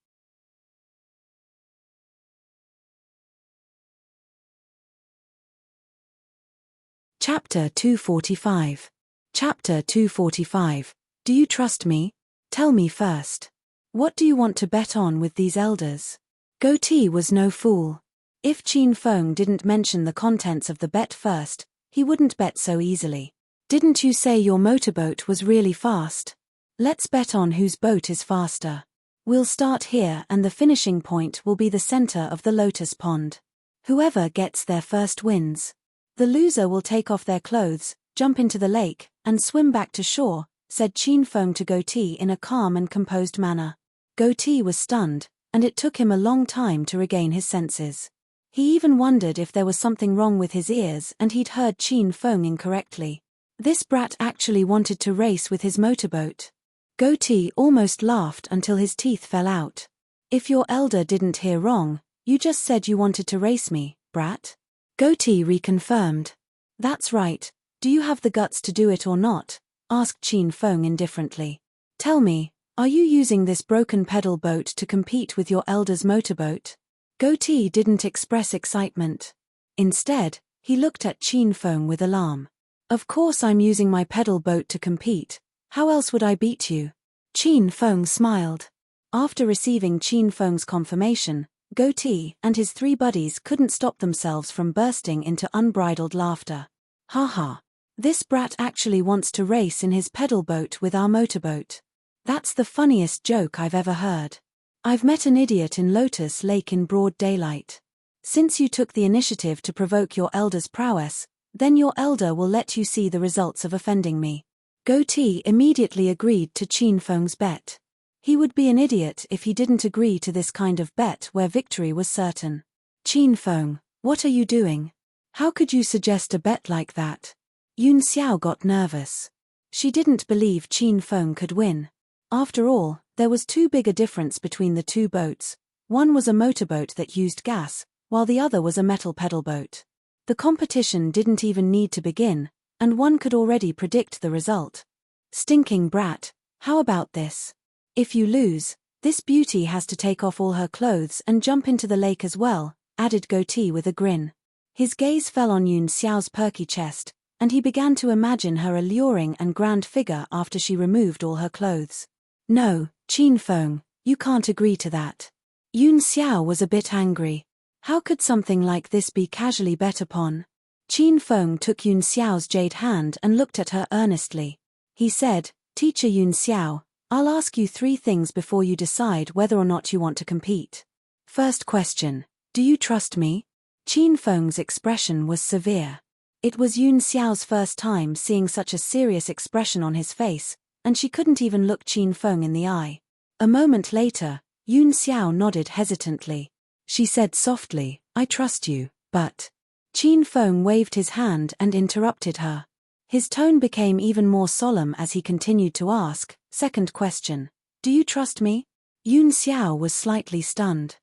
Chapter 245. Chapter 245. Do you trust me? Tell me first. What do you want to bet on with these elders? Goatee was no fool. If Qin Feng didn't mention the contents of the bet first, he wouldn't bet so easily. "Didn't you say your motorboat was really fast? Let's bet on whose boat is faster. We'll start here and the finishing point will be the center of the lotus pond. Whoever gets there first wins. The loser will take off their clothes, jump into the lake, and swim back to shore," said Qin Feng to Goatee in a calm and composed manner. Goatee was stunned, and it took him a long time to regain his senses. He even wondered if there was something wrong with his ears and he'd heard Qin Feng incorrectly. This brat actually wanted to race with his motorboat. Goatee almost laughed until his teeth fell out. "If your elder didn't hear wrong, you just said you wanted to race me, brat." Goatee reconfirmed. "That's right. Do you have the guts to do it or not?" asked Qin Feng indifferently. "Tell me, are you using this broken pedal boat to compete with your elder's motorboat?" Goatee didn't express excitement. Instead, he looked at Qin Feng with alarm. "Of course I'm using my pedal boat to compete. How else would I beat you?" Qin Feng smiled. After receiving Qin Feng's confirmation, Goatee and his three buddies couldn't stop themselves from bursting into unbridled laughter. "Ha ha. This brat actually wants to race in his pedal boat with our motorboat. That's the funniest joke I've ever heard. I've met an idiot in Lotus Lake in broad daylight. Since you took the initiative to provoke your elder's prowess, then your elder will let you see the results of offending me." Goatee immediately agreed to Qin Feng's bet. He would be an idiot if he didn't agree to this kind of bet where victory was certain. "Qin Feng, what are you doing? How could you suggest a bet like that?" Yun Xiao got nervous. She didn't believe Qin Feng could win. After all, there was too big a difference between the two boats. One was a motorboat that used gas, while the other was a metal pedal boat. The competition didn't even need to begin, and one could already predict the result. "Stinking brat, how about this? If you lose, this beauty has to take off all her clothes and jump into the lake as well," added Goatee with a grin. His gaze fell on Yun Xiao's perky chest, and he began to imagine her alluring and grand figure after she removed all her clothes. "No, Qin Feng, you can't agree to that." Yun Xiao was a bit angry. How could something like this be casually bet upon? Qin Feng took Yun Xiao's jade hand and looked at her earnestly. He said, "Teacher Yun Xiao, I'll ask you 3 things before you decide whether or not you want to compete. First question, do you trust me?" Qin Feng's expression was severe. It was Yun Xiao's first time seeing such a serious expression on his face, and she couldn't even look Qin Feng in the eye. A moment later, Yun Xiao nodded hesitantly. She said softly, "I trust you, but..." Qin Feng waved his hand and interrupted her. His tone became even more solemn as he continued to ask, "Second question, do you trust me?" Yun Xiao was slightly stunned.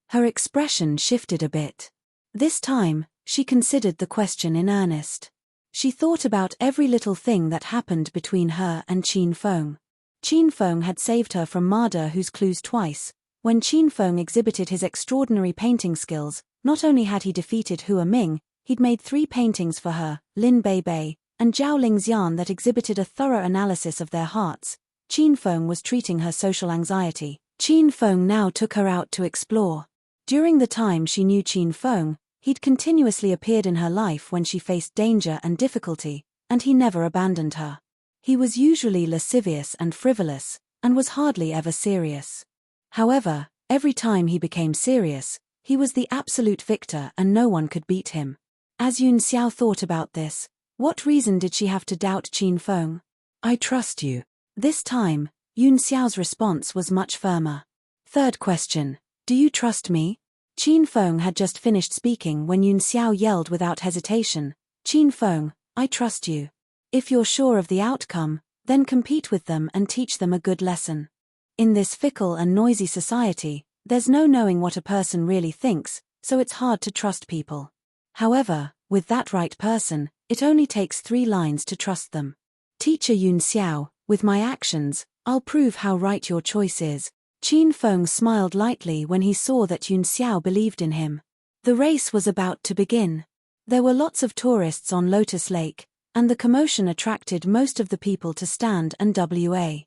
Her expression shifted a bit. This time, she considered the question in earnest. She thought about every little thing that happened between her and Qin Feng. Qin Feng had saved her from Ma Dehu's clues twice. When Qin Feng exhibited his extraordinary painting skills, not only had he defeated Hua Ming, he'd made 3 paintings for her, Lin Bei Bei, and Zhao Lingxian that exhibited a thorough analysis of their hearts. Qin Feng was treating her social anxiety. Qin Feng now took her out to explore. During the time she knew Qin Feng, he'd continuously appeared in her life when she faced danger and difficulty, and he never abandoned her. He was usually lascivious and frivolous, and was hardly ever serious. However, every time he became serious, he was the absolute victor and no one could beat him. As Yun Xiao thought about this, what reason did she have to doubt Qin Feng? I trust you. This time, Yun Xiao's response was much firmer. Third question, do you trust me? Qin Feng had just finished speaking when Yun Xiao yelled without hesitation, Qin Feng, I trust you. If you're sure of the outcome, then compete with them and teach them a good lesson. In this fickle and noisy society, there's no knowing what a person really thinks, so it's hard to trust people. However, with that right person, it only takes 3 lines to trust them. Teacher Yun Xiao, with my actions, I'll prove how right your choice is. Qin Feng smiled lightly when he saw that Yun Xiao believed in him. The race was about to begin. There were lots of tourists on Lotus Lake, and the commotion attracted most of the people to stand and wa.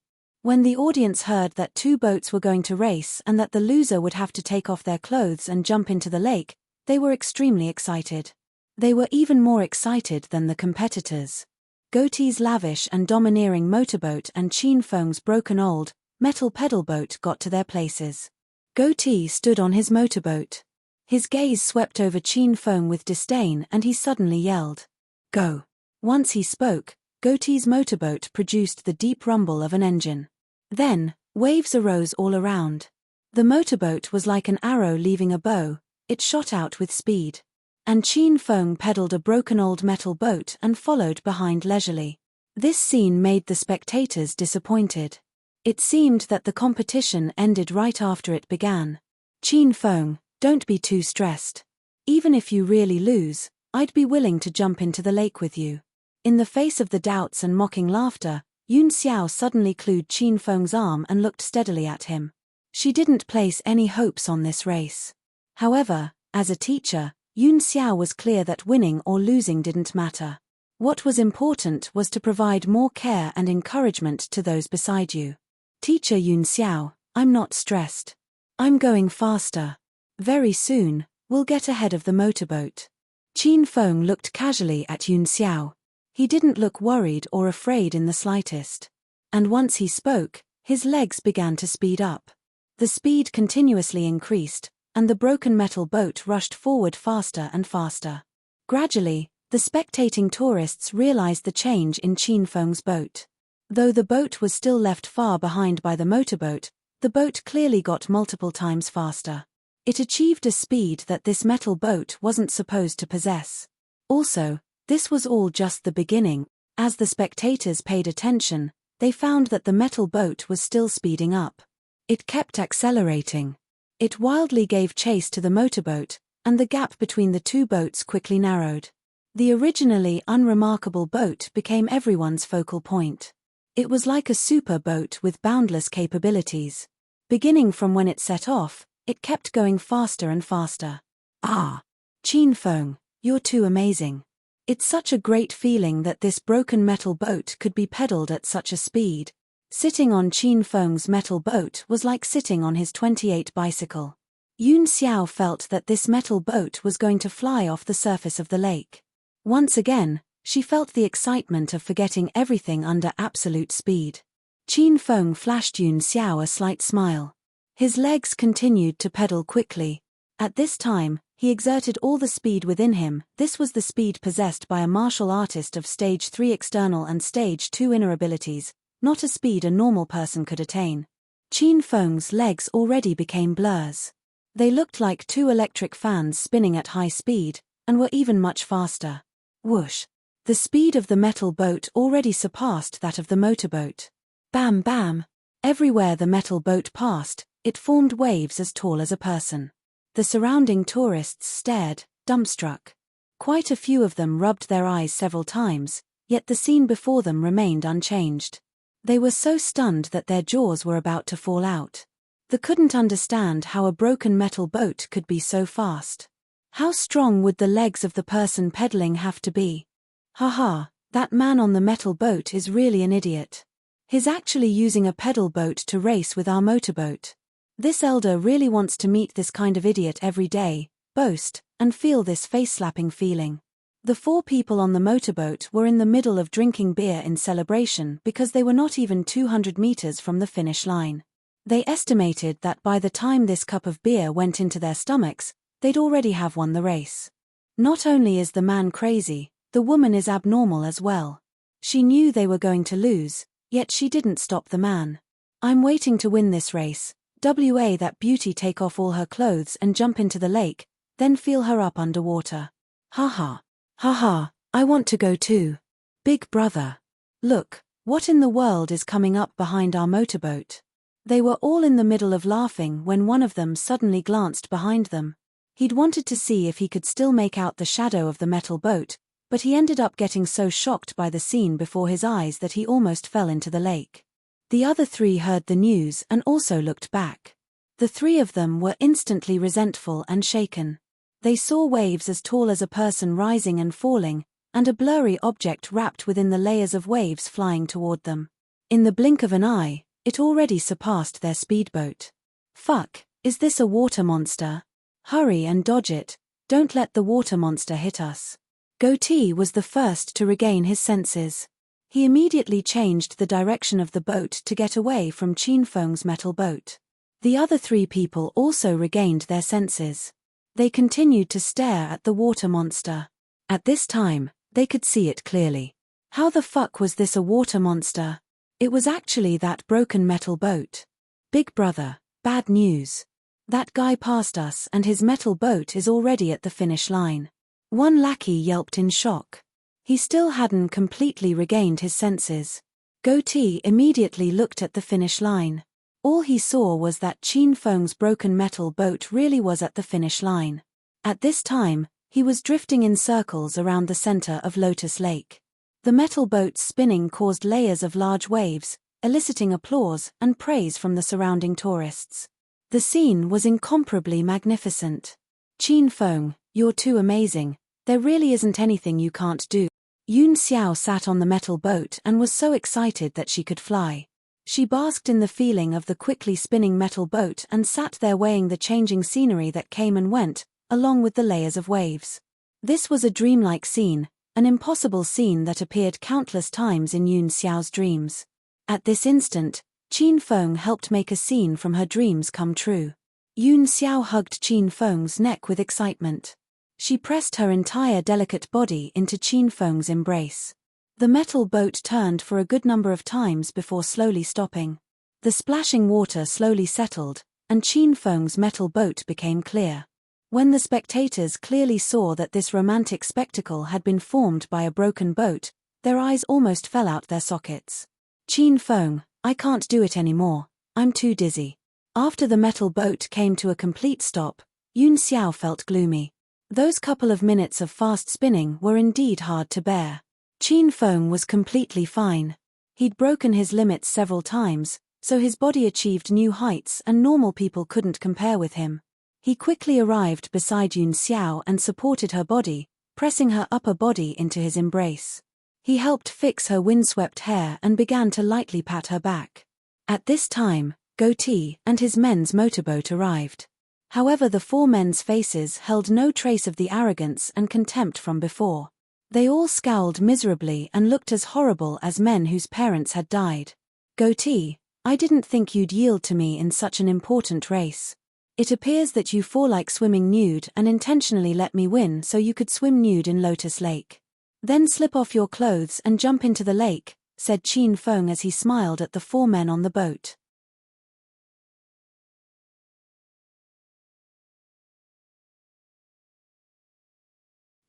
When the audience heard that 2 boats were going to race and that the loser would have to take off their clothes and jump into the lake, they were extremely excited. They were even more excited than the competitors. Goatee's lavish and domineering motorboat and Qin Feng's broken old, metal pedal boat got to their places. Goatee stood on his motorboat. His gaze swept over Qin Feng with disdain and he suddenly yelled, Go! Once he spoke, Goatee's motorboat produced the deep rumble of an engine. Then, waves arose all around. The motorboat was like an arrow leaving a bow, it shot out with speed. And Qin Feng pedaled a broken old metal boat and followed behind leisurely. This scene made the spectators disappointed. It seemed that the competition ended right after it began. Qin Feng, don't be too stressed. Even if you really lose, I'd be willing to jump into the lake with you. In the face of the doubts and mocking laughter, Yun Xiao suddenly clued Qin Feng's arm and looked steadily at him. She didn't place any hopes on this race. However, as a teacher, Yun Xiao was clear that winning or losing didn't matter. What was important was to provide more care and encouragement to those beside you. Teacher Yun Xiao, I'm not stressed. I'm going faster. Very soon, we'll get ahead of the motorboat. Qin Feng looked casually at Yun Xiao. He didn't look worried or afraid in the slightest. And once he spoke, his legs began to speed up. The speed continuously increased, and the broken metal boat rushed forward faster and faster. Gradually, the spectating tourists realized the change in Qin Feng's boat. Though the boat was still left far behind by the motorboat, the boat clearly got multiple times faster. It achieved a speed that this metal boat wasn't supposed to possess. Also, this was all just the beginning. As the spectators paid attention, they found that the metal boat was still speeding up. It kept accelerating. It wildly gave chase to the motorboat, and the gap between the 2 boats quickly narrowed. The originally unremarkable boat became everyone's focal point. It was like a super boat with boundless capabilities. Beginning from when it set off, it kept going faster and faster. Ah! Qin Feng, you're too amazing. It's such a great feeling that this broken metal boat could be pedaled at such a speed. Sitting on Qin Feng's metal boat was like sitting on his 28 bicycle. Yun Xiao felt that this metal boat was going to fly off the surface of the lake. Once again, she felt the excitement of forgetting everything under absolute speed. Qin Feng flashed Yun Xiao a slight smile. His legs continued to pedal quickly. At this time, he exerted all the speed within him. This was the speed possessed by a martial artist of Stage 3 external and Stage 2 inner abilities, not a speed a normal person could attain. Qin Feng's legs already became blurs. They looked like 2 electric fans spinning at high speed, and were even much faster. Whoosh! The speed of the metal boat already surpassed that of the motorboat. Bam bam! Everywhere the metal boat passed, it formed waves as tall as a person. The surrounding tourists stared, dumbstruck. Quite a few of them rubbed their eyes several times, yet the scene before them remained unchanged. They were so stunned that their jaws were about to fall out. They couldn't understand how a broken metal boat could be so fast. How strong would the legs of the person pedaling have to be? Haha, that man on the metal boat is really an idiot. He's actually using a pedal boat to race with our motorboat. This elder really wants to meet this kind of idiot every day, boast, and feel this face-slapping feeling. The 4 people on the motorboat were in the middle of drinking beer in celebration because they were not even 200 meters from the finish line. They estimated that by the time this cup of beer went into their stomachs, they'd already have won the race. Not only is the man crazy, the woman is abnormal as well. She knew they were going to lose, yet she didn't stop the man. I'm waiting to win this race. That beauty take off all her clothes and jump into the lake, then feel her up underwater. Haha. Haha, I want to go too. Big brother. Look, what in the world is coming up behind our motorboat? They were all in the middle of laughing when one of them suddenly glanced behind them. He'd wanted to see if he could still make out the shadow of the metal boat, but he ended up getting so shocked by the scene before his eyes that he almost fell into the lake. The other 3 heard the news and also looked back. The 3 of them were instantly resentful and shaken. They saw waves as tall as a person rising and falling, and a blurry object wrapped within the layers of waves flying toward them. In the blink of an eye, it already surpassed their speedboat. Fuck, is this a water monster? Hurry and dodge it, don't let the water monster hit us. Goatee was the first to regain his senses. He immediately changed the direction of the boat to get away from Qinfeng's metal boat. The other 3 people also regained their senses. They continued to stare at the water monster. At this time, they could see it clearly. How the fuck was this a water monster? It was actually that broken metal boat. Big brother, bad news. That guy passed us and his metal boat is already at the finish line. One lackey yelped in shock. He still hadn't completely regained his senses. Goatee immediately looked at the finish line. All he saw was that Qinfeng's broken metal boat really was at the finish line. At this time, he was drifting in circles around the center of Lotus Lake. The metal boat's spinning caused layers of large waves, eliciting applause and praise from the surrounding tourists. The scene was incomparably magnificent. Qinfeng, you're too amazing. There really isn't anything you can't do. Yun Xiao sat on the metal boat and was so excited that she could fly. She basked in the feeling of the quickly spinning metal boat and sat there weighing the changing scenery that came and went, along with the layers of waves. This was a dreamlike scene, an impossible scene that appeared countless times in Yun Xiao's dreams. At this instant, Qinfeng helped make a scene from her dreams come true. Yun Xiao hugged Qinfeng's neck with excitement. She pressed her entire delicate body into Qinfeng's embrace. The metal boat turned for a good number of times before slowly stopping. The splashing water slowly settled, and Qinfeng's metal boat became clear. When the spectators clearly saw that this romantic spectacle had been formed by a broken boat, their eyes almost fell out their sockets. Qinfeng, I can't do it anymore, I'm too dizzy. After the metal boat came to a complete stop, Yun Xiao felt gloomy. Those couple of minutes of fast spinning were indeed hard to bear. Qinfeng was completely fine. He'd broken his limits several times, so his body achieved new heights and normal people couldn't compare with him. He quickly arrived beside Yun Xiao and supported her body, pressing her upper body into his embrace. He helped fix her windswept hair and began to lightly pat her back. At this time, Goatee and his men's motorboat arrived. However, the 4 men's faces held no trace of the arrogance and contempt from before. They all scowled miserably and looked as horrible as men whose parents had died. Goatee, I didn't think you'd yield to me in such an important race. It appears that you 4 like swimming nude and intentionally let me win so you could swim nude in Lotus Lake. Then slip off your clothes and jump into the lake, said Qinfeng as he smiled at the 4 men on the boat.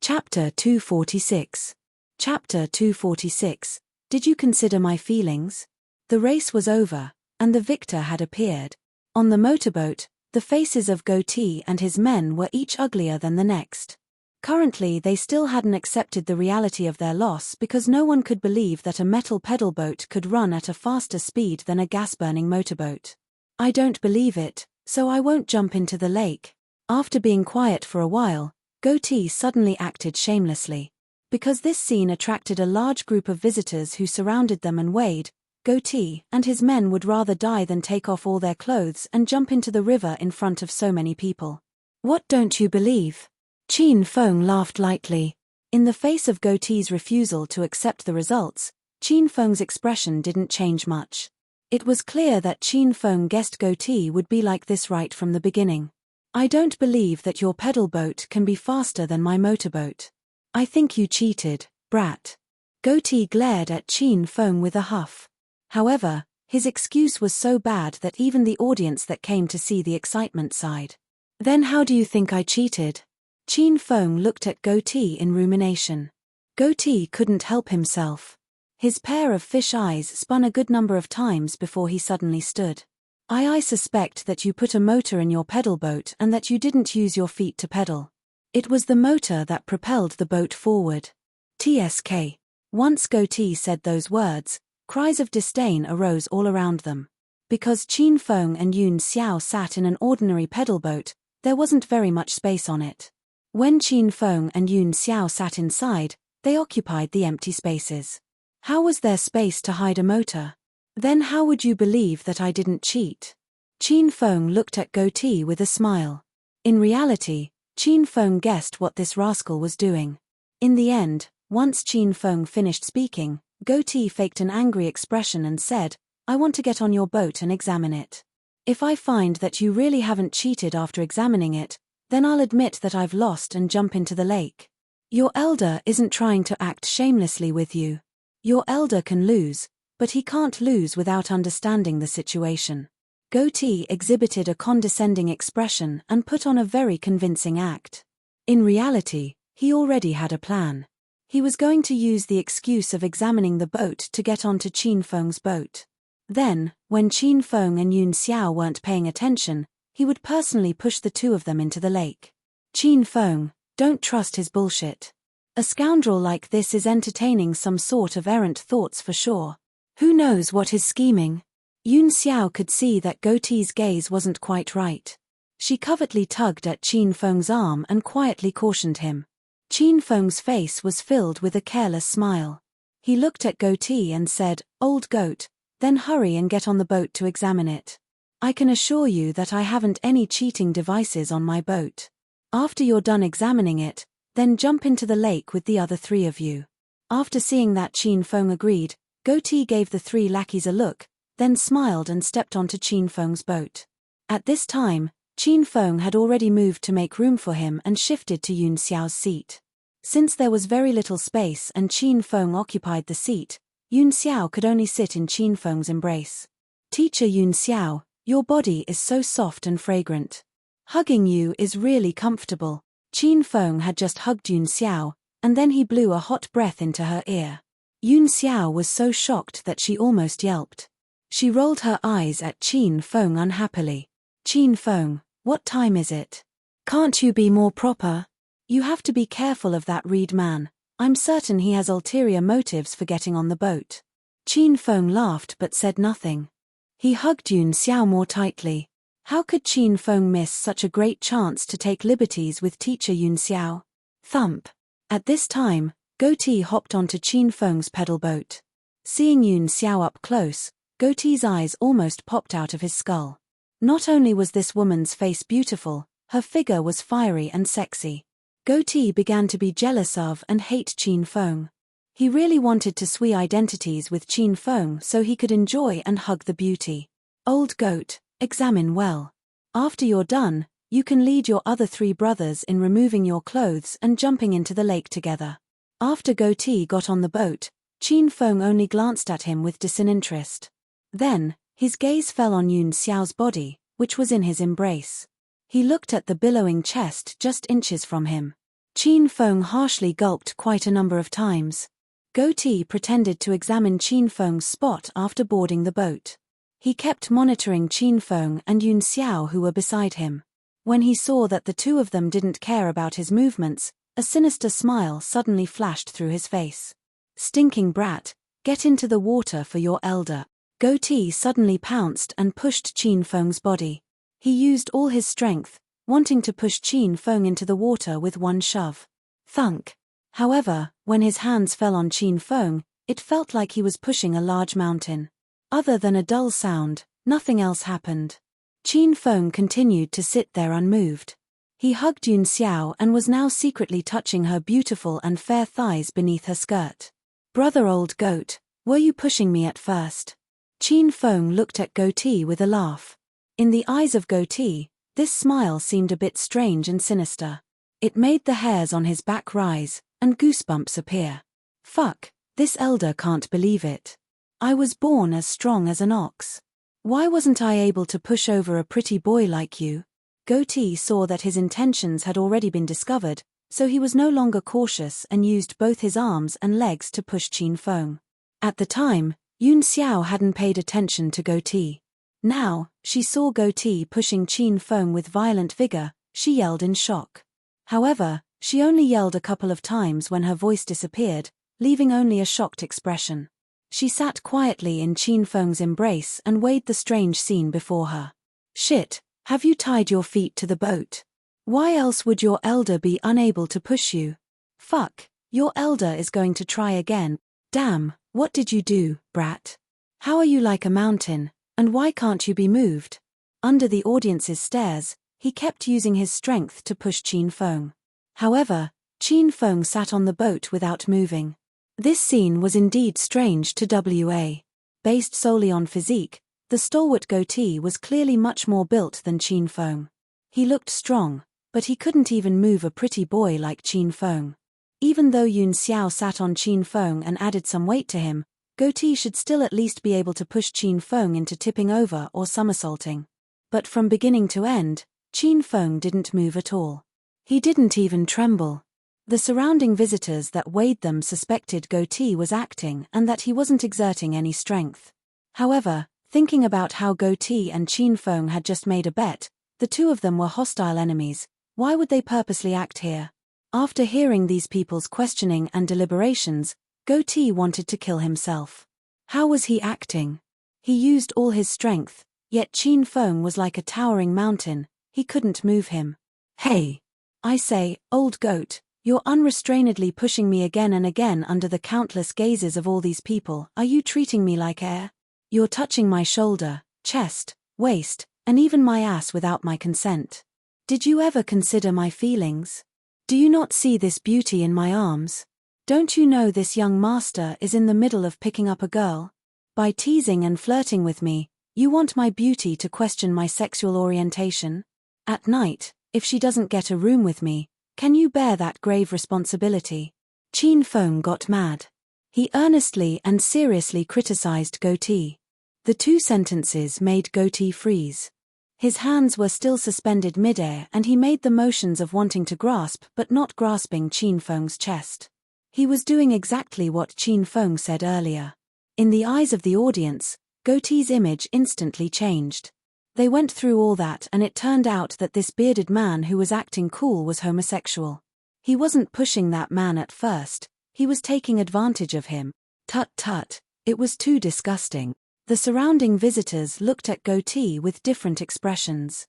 Chapter 246. Chapter 246. Did you consider my feelings? The race was over, and the victor had appeared. On the motorboat, the faces of Goatee and his men were each uglier than the next. Currently they still hadn't accepted the reality of their loss because no one could believe that a metal pedal boat could run at a faster speed than a gas-burning motorboat. I don't believe it, so I won't jump into the lake. After being quiet for a while, Goatee suddenly acted shamelessly. Because this scene attracted a large group of visitors who surrounded them and weighed, Goatee and his men would rather die than take off all their clothes and jump into the river in front of so many people. What don't you believe? Chin Feng laughed lightly. In the face of Goatee's refusal to accept the results, Chin Feng's expression didn't change much. It was clear that Chin Feng guessed Goatee would be like this right from the beginning. I don't believe that your pedal boat can be faster than my motorboat. I think you cheated, brat. Goatee glared at Chin Feng with a huff. However, his excuse was so bad that even the audience that came to see the excitement sighed. Then how do you think I cheated? Chin Feng looked at Goatee in rumination. Goatee couldn't help himself. His pair of fish eyes spun a good number of times before he suddenly stood. I suspect that you put a motor in your pedal boat and that you didn't use your feet to pedal. It was the motor that propelled the boat forward. TSK. Once Goatee said those words, cries of disdain arose all around them. Because Chin Feng and Yun Xiao sat in an ordinary pedal boat, there wasn't very much space on it. When Chin Feng and Yun Xiao sat inside, they occupied the empty spaces. How was there space to hide a motor? Then how would you believe that I didn't cheat? Chin Feng looked at Goatee with a smile. In reality, Chin Feng guessed what this rascal was doing. In the end, once Chin Feng finished speaking, Goatee faked an angry expression and said, I want to get on your boat and examine it. If I find that you really haven't cheated after examining it, then I'll admit that I've lost and jump into the lake. Your elder isn't trying to act shamelessly with you. Your elder can lose, but he can't lose without understanding the situation. Goatee exhibited a condescending expression and put on a very convincing act. In reality, he already had a plan. He was going to use the excuse of examining the boat to get onto Chin Feng's boat. Then, when Chin Feng and Yun Xiao weren't paying attention, he would personally push the two of them into the lake. Chin Feng, don't trust his bullshit. A scoundrel like this is entertaining some sort of errant thoughts for sure. Who knows what he's scheming? Yun Xiao could see that Goatee's gaze wasn't quite right. She covertly tugged at Chin Feng's arm and quietly cautioned him. Chin Feng's face was filled with a careless smile. He looked at Goatee and said, Old goat, then hurry and get on the boat to examine it. I can assure you that I haven't any cheating devices on my boat. After you're done examining it, then jump into the lake with the other three of you. After seeing that Chin Feng agreed, Goatee gave the three lackeys a look, then smiled and stepped onto Chin Feng's boat. At this time, Chin Feng had already moved to make room for him and shifted to Yun Xiao's seat. Since there was very little space and Chin Feng occupied the seat, Yun Xiao could only sit in Chin Feng's embrace. Teacher Yun Xiao, your body is so soft and fragrant. Hugging you is really comfortable. Chin Feng had just hugged Yun Xiao, and then he blew a hot breath into her ear. Yun Xiao was so shocked that she almost yelped. She rolled her eyes at Chin Feng unhappily. Chin Feng, what time is it? Can't you be more proper? You have to be careful of that Reed man. I'm certain he has ulterior motives for getting on the boat. Chin Feng laughed but said nothing. He hugged Yun Xiao more tightly. How could Chin Feng miss such a great chance to take liberties with teacher Yun Xiao? Thump. At this time, Goatee hopped onto Chin Feng's pedal boat. Seeing Yun Xiao up close, Goatee's eyes almost popped out of his skull. Not only was this woman's face beautiful, her figure was fiery and sexy. Goatee began to be jealous of and hate Chin Feng. He really wanted to swee identities with Chin Feng so he could enjoy and hug the beauty. Old goat, examine well. After you're done, you can lead your other three brothers in removing your clothes and jumping into the lake together. After Goatee got on the boat, Chin Feng only glanced at him with disinterest. Then, his gaze fell on Yun Xiao's body, which was in his embrace. He looked at the billowing chest just inches from him. Chin Feng harshly gulped quite a number of times. Goatee pretended to examine Chin Feng's spot after boarding the boat. He kept monitoring Chin Feng and Yun Xiao who were beside him. When he saw that the two of them didn't care about his movements, A sinister smile suddenly flashed through his face. Stinking brat, get into the water for your elder. Goatee suddenly pounced and pushed Qin Feng's body. He used all his strength, wanting to push Qin Feng into the water with one shove. Thunk. However, when his hands fell on Qin Feng, it felt like he was pushing a large mountain. Other than a dull sound, nothing else happened. Qin Feng continued to sit there unmoved. He hugged Yun Xiao and was now secretly touching her beautiful and fair thighs beneath her skirt. Brother old goat, were you pushing me at first? Qin Feng looked at Goatee with a laugh. In the eyes of Goatee, this smile seemed a bit strange and sinister. It made the hairs on his back rise, and goosebumps appear. Fuck, this elder can't believe it. I was born as strong as an ox. Why wasn't I able to push over a pretty boy like you? Goatee saw that his intentions had already been discovered, so he was no longer cautious and used both his arms and legs to push Qin Feng. At the time, Yun Xiao hadn't paid attention to Goatee. Now, she saw Goatee pushing Qin Feng with violent vigor. She yelled in shock. However, she only yelled a couple of times when her voice disappeared, leaving only a shocked expression. She sat quietly in Qin Feng's embrace and weighed the strange scene before her. Shit, have you tied your feet to the boat? Why else would your elder be unable to push you? Fuck, your elder is going to try again. Damn, what did you do, brat? How are you like a mountain, and why can't you be moved? Under the audience's stares, he kept using his strength to push Qin Feng. However, Qin Feng sat on the boat without moving. This scene was indeed strange to W.A. Based solely on physique, the stalwart Goatee was clearly much more built than Qin Feng. He looked strong, but he couldn't even move a pretty boy like Qin Feng. Even though Yun Xiao sat on Qin Feng and added some weight to him, Goatee should still at least be able to push Qin Feng into tipping over or somersaulting. But from beginning to end, Qin Feng didn't move at all. He didn't even tremble. The surrounding visitors that weighed them suspected Goatee was acting and that he wasn't exerting any strength. However, thinking about how Goatee and Qin Feng had just made a bet, the two of them were hostile enemies. Why would they purposely act here? After hearing these people's questioning and deliberations, Goatee wanted to kill himself. How was he acting? He used all his strength, yet Qin Feng was like a towering mountain. He couldn't move him. Hey! I say, old goat, you're unrestrainedly pushing me again and again under the countless gazes of all these people. Are you treating me like air? You're touching my shoulder, chest, waist, and even my ass without my consent. Did you ever consider my feelings? Do you not see this beauty in my arms? Don't you know this young master is in the middle of picking up a girl? By teasing and flirting with me, you want my beauty to question my sexual orientation? At night, if she doesn't get a room with me, can you bear that grave responsibility? Qin Feng got mad. He earnestly and seriously criticized Goatee. The two sentences made Goatee freeze. His hands were still suspended midair and he made the motions of wanting to grasp but not grasping Qin Feng's chest. He was doing exactly what Qin Feng said earlier. In the eyes of the audience, Goatee's image instantly changed. They went through all that and it turned out that this bearded man who was acting cool was homosexual. He wasn't pushing that man at first, he was taking advantage of him. Tut tut, it was too disgusting. The surrounding visitors looked at Goatee with different expressions.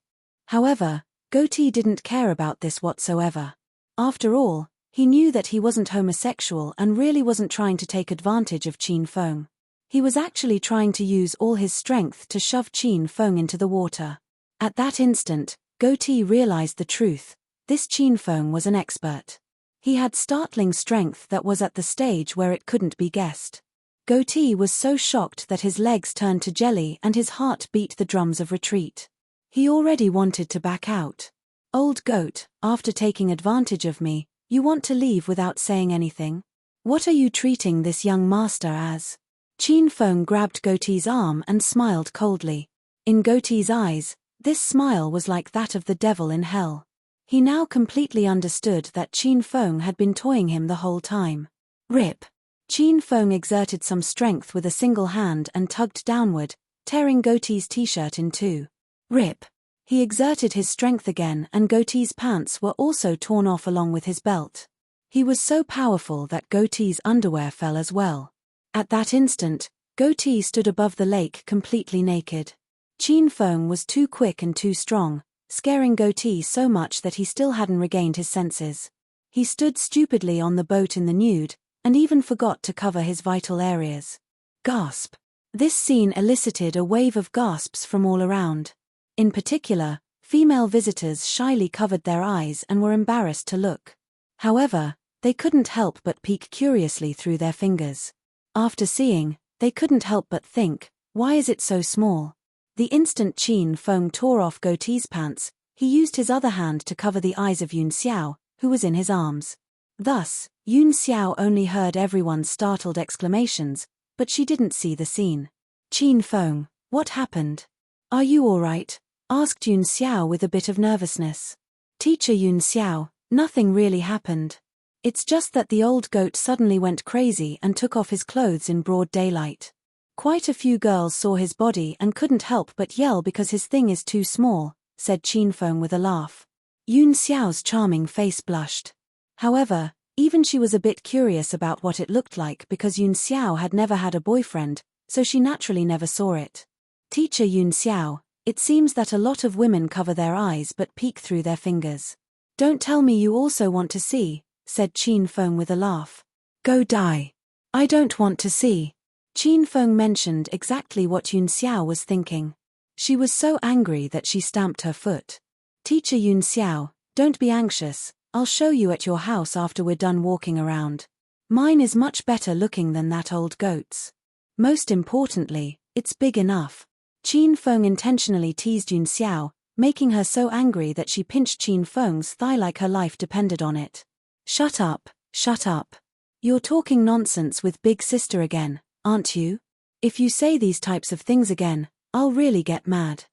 However, Goatee didn't care about this whatsoever. After all, he knew that he wasn't homosexual and really wasn't trying to take advantage of Qin Feng. He was actually trying to use all his strength to shove Qin Feng into the water. At that instant, Goatee realized the truth. This Qin Feng was an expert. He had startling strength that was at the stage where it couldn't be guessed. Goatee was so shocked that his legs turned to jelly and his heart beat the drums of retreat. He already wanted to back out. Old goat, after taking advantage of me, you want to leave without saying anything? What are you treating this young master as? Qin Feng grabbed Goatee's arm and smiled coldly. In Goatee's eyes, this smile was like that of the devil in hell. He now completely understood that Qin Feng had been toying him the whole time. Rip! Qin Feng exerted some strength with a single hand and tugged downward, tearing Goatee's t-shirt in two. Rip! He exerted his strength again and Goatee's pants were also torn off along with his belt. He was so powerful that Goatee's underwear fell as well. At that instant, Goatee stood above the lake completely naked. Qin Feng was too quick and too strong, scaring Goatee so much that he still hadn't regained his senses. He stood stupidly on the boat in the nude, and even forgot to cover his vital areas. Gasp! This scene elicited a wave of gasps from all around. In particular, female visitors shyly covered their eyes and were embarrassed to look. However, they couldn't help but peek curiously through their fingers. After seeing, they couldn't help but think, why is it so small? The instant Qin Feng tore off Goatee's pants, he used his other hand to cover the eyes of Yun Xiao, who was in his arms. Thus, Yun Xiao only heard everyone's startled exclamations, but she didn't see the scene. Qin Feng, what happened? Are you all right? Asked Yun Xiao with a bit of nervousness. Teacher Yun Xiao, nothing really happened. It's just that the old goat suddenly went crazy and took off his clothes in broad daylight. Quite a few girls saw his body and couldn't help but yell because his thing is too small, said Qin Feng with a laugh. Yun Xiao's charming face blushed. However, even she was a bit curious about what it looked like because Yun Xiao had never had a boyfriend, so she naturally never saw it. Teacher Yun Xiao, it seems that a lot of women cover their eyes but peek through their fingers. Don't tell me you also want to see, said Qin Feng with a laugh. Go die. I don't want to see. Qin Feng mentioned exactly what Yun Xiao was thinking. She was so angry that she stamped her foot. Teacher Yun Xiao, don't be anxious, I'll show you at your house after we're done walking around. Mine is much better looking than that old goat's. Most importantly, it's big enough. Qin Feng intentionally teased Yun Xiao, making her so angry that she pinched Qin Feng's thigh like her life depended on it. Shut up, shut up. You're talking nonsense with big sister again, aren't you? If you say these types of things again, I'll really get mad.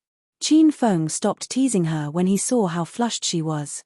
Qin Feng stopped teasing her when he saw how flushed she was.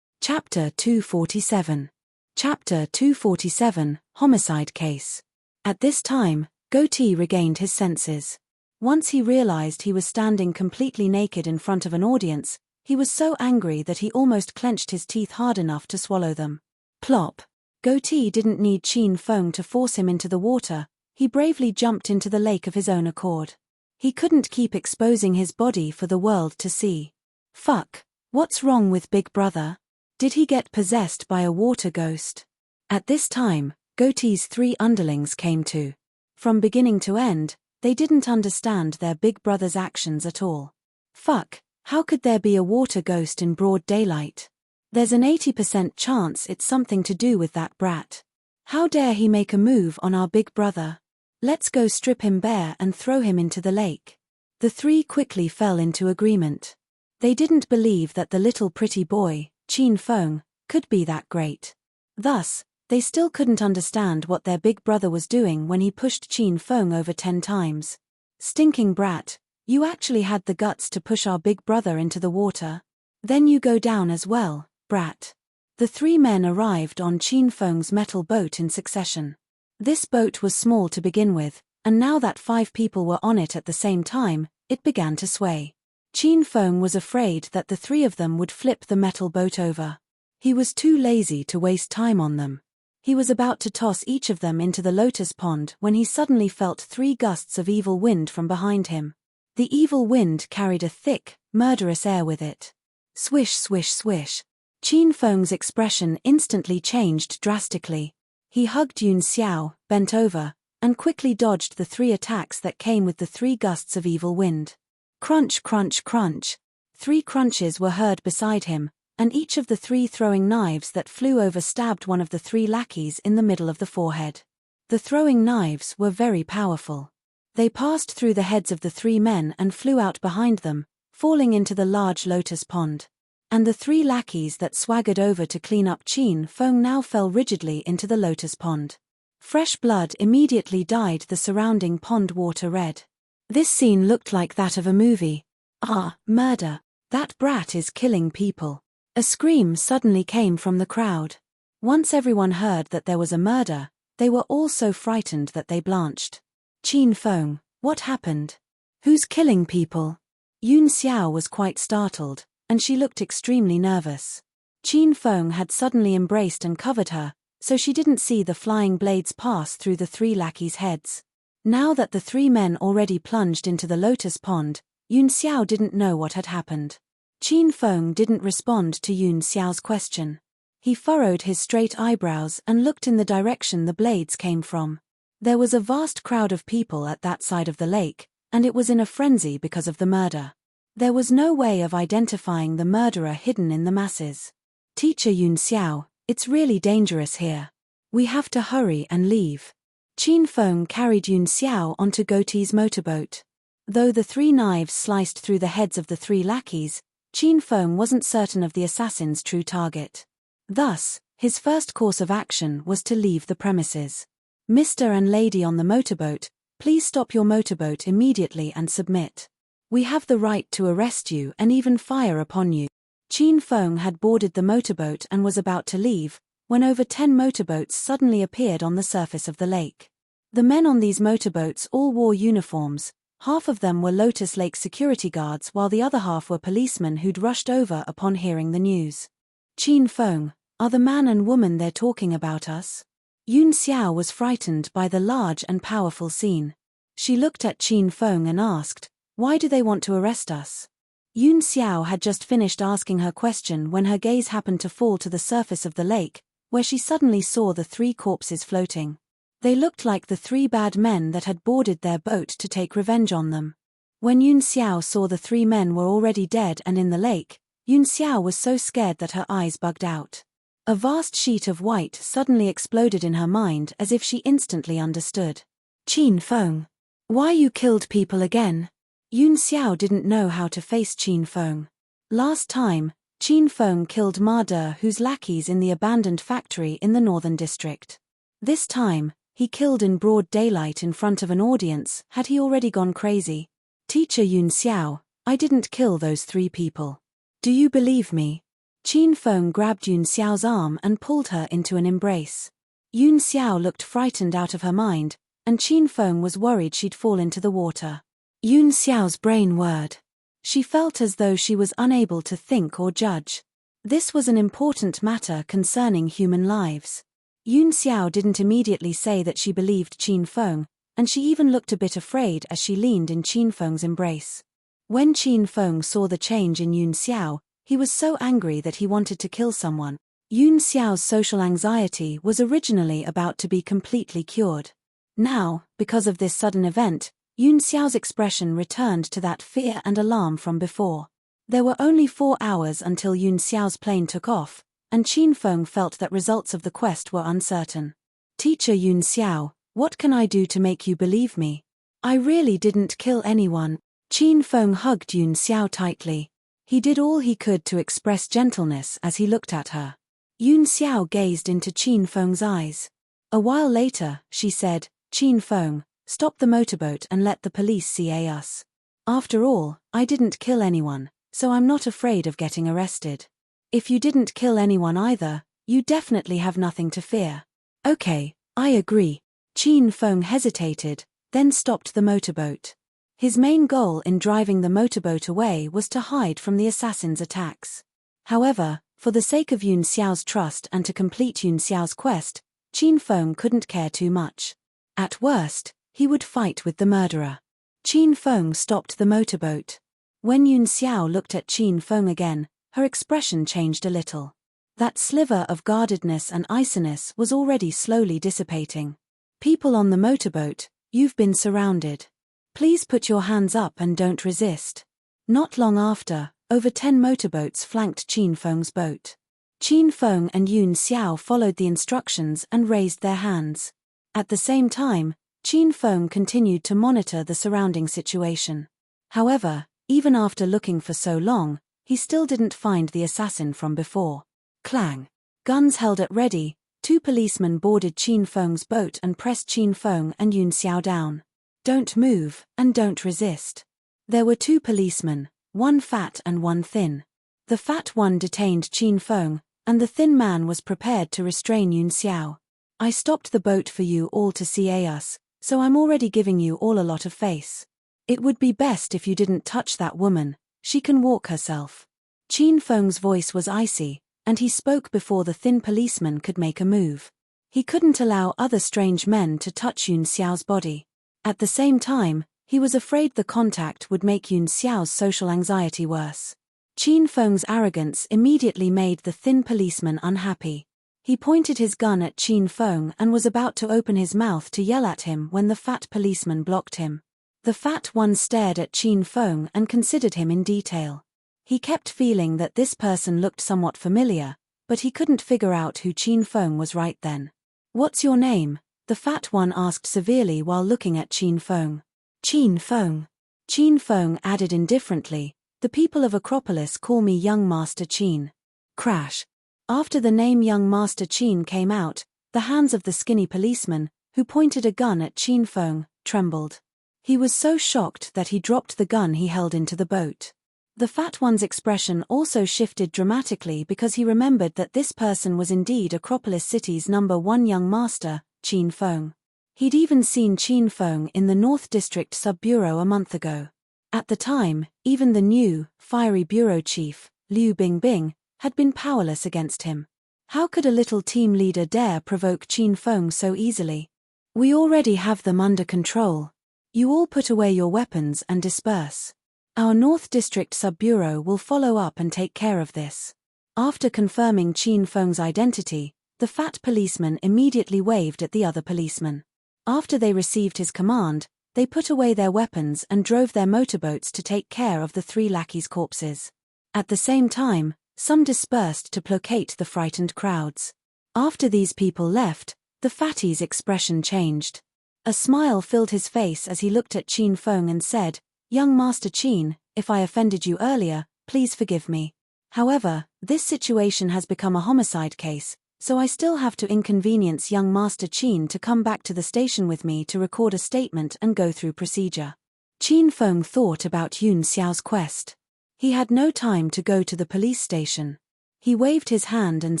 Chapter 247. Chapter 247, Homicide Case. At this time, Goatee regained his senses. Once he realized he was standing completely naked in front of an audience, he was so angry that he almost clenched his teeth hard enough to swallow them. Plop! Goatee didn't need Qin Feng to force him into the water, he bravely jumped into the lake of his own accord. He couldn't keep exposing his body for the world to see. Fuck! What's wrong with Big Brother? Did he get possessed by a water ghost? At this time, Goatee's 3 underlings came to. From beginning to end, they didn't understand their big brother's actions at all. Fuck, how could there be a water ghost in broad daylight? There's an 80% chance it's something to do with that brat. How dare he make a move on our big brother? Let's go strip him bare and throw him into the lake. The 3 quickly fell into agreement. They didn't believe that the little pretty boy, Qin Feng, could be that great. Thus, they still couldn't understand what their big brother was doing when he pushed Qin Feng over 10 times. Stinking brat, you actually had the guts to push our big brother into the water. Then you go down as well, brat. The 3 men arrived on Qin Feng's metal boat in succession. This boat was small to begin with, and now that 5 people were on it at the same time, it began to sway. Qin Feng was afraid that the 3 of them would flip the metal boat over. He was too lazy to waste time on them. He was about to toss each of them into the lotus pond when he suddenly felt 3 gusts of evil wind from behind him. The evil wind carried a thick, murderous air with it. Swish, swish, swish. Qin Feng's expression instantly changed drastically. He hugged Yun Xiao, bent over, and quickly dodged the 3 attacks that came with the 3 gusts of evil wind. Crunch, crunch, crunch. 3 crunches were heard beside him, and each of the 3 throwing knives that flew over stabbed one of the 3 lackeys in the middle of the forehead. The throwing knives were very powerful. They passed through the heads of the 3 men and flew out behind them, falling into the large lotus pond. And the 3 lackeys that swaggered over to clean up Qin Feng now fell rigidly into the lotus pond. Fresh blood immediately dyed the surrounding pond water red. This scene looked like that of a movie. Ah, murder. That brat is killing people. A scream suddenly came from the crowd. Once everyone heard that there was a murder, they were all so frightened that they blanched. Qin Feng, what happened? Who's killing people? Yun Xiao was quite startled, and she looked extremely nervous. Qin Feng had suddenly embraced and covered her, so she didn't see the flying blades pass through the three lackeys' heads. Now that the three men already plunged into the lotus pond, Yun Xiao didn't know what had happened. Qin Feng didn't respond to Yun Xiao's question. He furrowed his straight eyebrows and looked in the direction the blades came from. There was a vast crowd of people at that side of the lake, and it was in a frenzy because of the murder. There was no way of identifying the murderer hidden in the masses. Teacher Yun Xiao, it's really dangerous here. We have to hurry and leave. Qin Feng carried Yun Xiao onto Goatee's motorboat. Though the three knives sliced through the heads of the three lackeys, Qin Feng wasn't certain of the assassin's true target. Thus, his first course of action was to leave the premises. Mr. and Lady on the motorboat, please stop your motorboat immediately and submit. We have the right to arrest you and even fire upon you. Qin Feng had boarded the motorboat and was about to leave, when over 10 motorboats suddenly appeared on the surface of the lake. The men on these motorboats all wore uniforms. Half of them were Lotus Lake security guards while the other half were policemen who'd rushed over upon hearing the news. Qin Feng, are the man and woman there talking about us? Yun Xiao was frightened by the large and powerful scene. She looked at Qin Feng and asked, why do they want to arrest us? Yun Xiao had just finished asking her question when her gaze happened to fall to the surface of the lake, where she suddenly saw the three corpses floating. They looked like the three bad men that had boarded their boat to take revenge on them. When Yun Xiao saw the three men were already dead and in the lake, Yun Xiao was so scared that her eyes bugged out. A vast sheet of white suddenly exploded in her mind as if she instantly understood. Qin Feng. Why you killed people again? Yun Xiao didn't know how to face Qin Feng. Last time, Qin Feng killed Ma De whose lackeys in the abandoned factory in the northern district. This time, he killed in broad daylight in front of an audience. Had he already gone crazy? Teacher Yun Xiao, I didn't kill those three people. Do you believe me? Qin Feng grabbed Yun Xiao's arm and pulled her into an embrace. Yun Xiao looked frightened out of her mind, and Qin Feng was worried she'd fall into the water. Yun Xiao's brain whirred. She felt as though she was unable to think or judge. This was an important matter concerning human lives. Yun Xiao didn't immediately say that she believed Qin Feng, and she even looked a bit afraid as she leaned in Qin Feng's embrace. When Qin Feng saw the change in Yun Xiao, he was so angry that he wanted to kill someone. Yun Xiao's social anxiety was originally about to be completely cured. Now, because of this sudden event, Yun Xiao's expression returned to that fear and alarm from before. There were only 4 hours until Yun Xiao's plane took off, and Qin Feng felt that results of the quest were uncertain. Teacher Yun Xiao, what can I do to make you believe me? I really didn't kill anyone. Qin Feng hugged Yun Xiao tightly. He did all he could to express gentleness as he looked at her. Yun Xiao gazed into Qin Feng's eyes. A while later, she said, Qin Feng, stop the motorboat and let the police see us. After all, I didn't kill anyone, so I'm not afraid of getting arrested. If you didn't kill anyone either, you definitely have nothing to fear. Okay, I agree. Qin Feng hesitated, then stopped the motorboat. His main goal in driving the motorboat away was to hide from the assassin's attacks. However, for the sake of Yun Xiao's trust and to complete Yun Xiao's quest, Qin Feng couldn't care too much. At worst, he would fight with the murderer. Qin Feng stopped the motorboat. When Yun Xiao looked at Qin Feng again, her expression changed a little. That sliver of guardedness and iciness was already slowly dissipating. People on the motorboat, you've been surrounded. Please put your hands up and don't resist. Not long after, over 10 motorboats flanked Qin Feng's boat. Qin Feng and Yun Xiao followed the instructions and raised their hands. At the same time, Qin Feng continued to monitor the surrounding situation. However, even after looking for so long, he still didn't find the assassin from before. Clang. Guns held at ready, 2 policemen boarded Qin Feng's boat and pressed Qin Feng and Yun Xiao down. Don't move, and don't resist. There were 2 policemen, one fat and one thin. The fat one detained Qin Feng, and the thin man was prepared to restrain Yun Xiao. I stopped the boat for you all to see us, so I'm already giving you all a lot of face. It would be best if you didn't touch that woman, she can walk herself. Qin Feng's voice was icy, and he spoke before the thin policeman could make a move. He couldn't allow other strange men to touch Yun Xiao's body. At the same time, he was afraid the contact would make Yun Xiao's social anxiety worse. Qin Feng's arrogance immediately made the thin policeman unhappy. He pointed his gun at Qin Feng and was about to open his mouth to yell at him when the fat policeman blocked him. The fat one stared at Qin Feng and considered him in detail. He kept feeling that this person looked somewhat familiar, but he couldn't figure out who Qin Feng was right then. "What's your name?" the fat one asked severely while looking at Qin Feng. "Qin Feng." Qin Feng added indifferently, "The people of Acropolis call me Young Master Qin." Crash. After the name Young Master Qin came out, the hands of the skinny policeman, who pointed a gun at Qin Feng, trembled. He was so shocked that he dropped the gun he held into the boat. The fat one's expression also shifted dramatically because he remembered that this person was indeed Acropolis City's #1 young master, Qin Feng. He'd even seen Qin Feng in the North District Sub-Bureau a month ago. At the time, even the new, fiery bureau chief, Liu Bingbing, had been powerless against him. How could a little team leader dare provoke Qin Feng so easily? "We already have them under control. You all put away your weapons and disperse. Our North District Sub-Bureau will follow up and take care of this." After confirming Qin Feng's identity, the fat policeman immediately waved at the other policemen. After they received his command, they put away their weapons and drove their motorboats to take care of the 3 lackeys' corpses. At the same time, some dispersed to placate the frightened crowds. After these people left, the fatty's expression changed. A smile filled his face as he looked at Qin Feng and said, "Young Master Qin, if I offended you earlier, please forgive me. However, this situation has become a homicide case, so I still have to inconvenience young Master Qin to come back to the station with me to record a statement and go through procedure." Qin Feng thought about Yun Xiao's quest. He had no time to go to the police station. He waved his hand and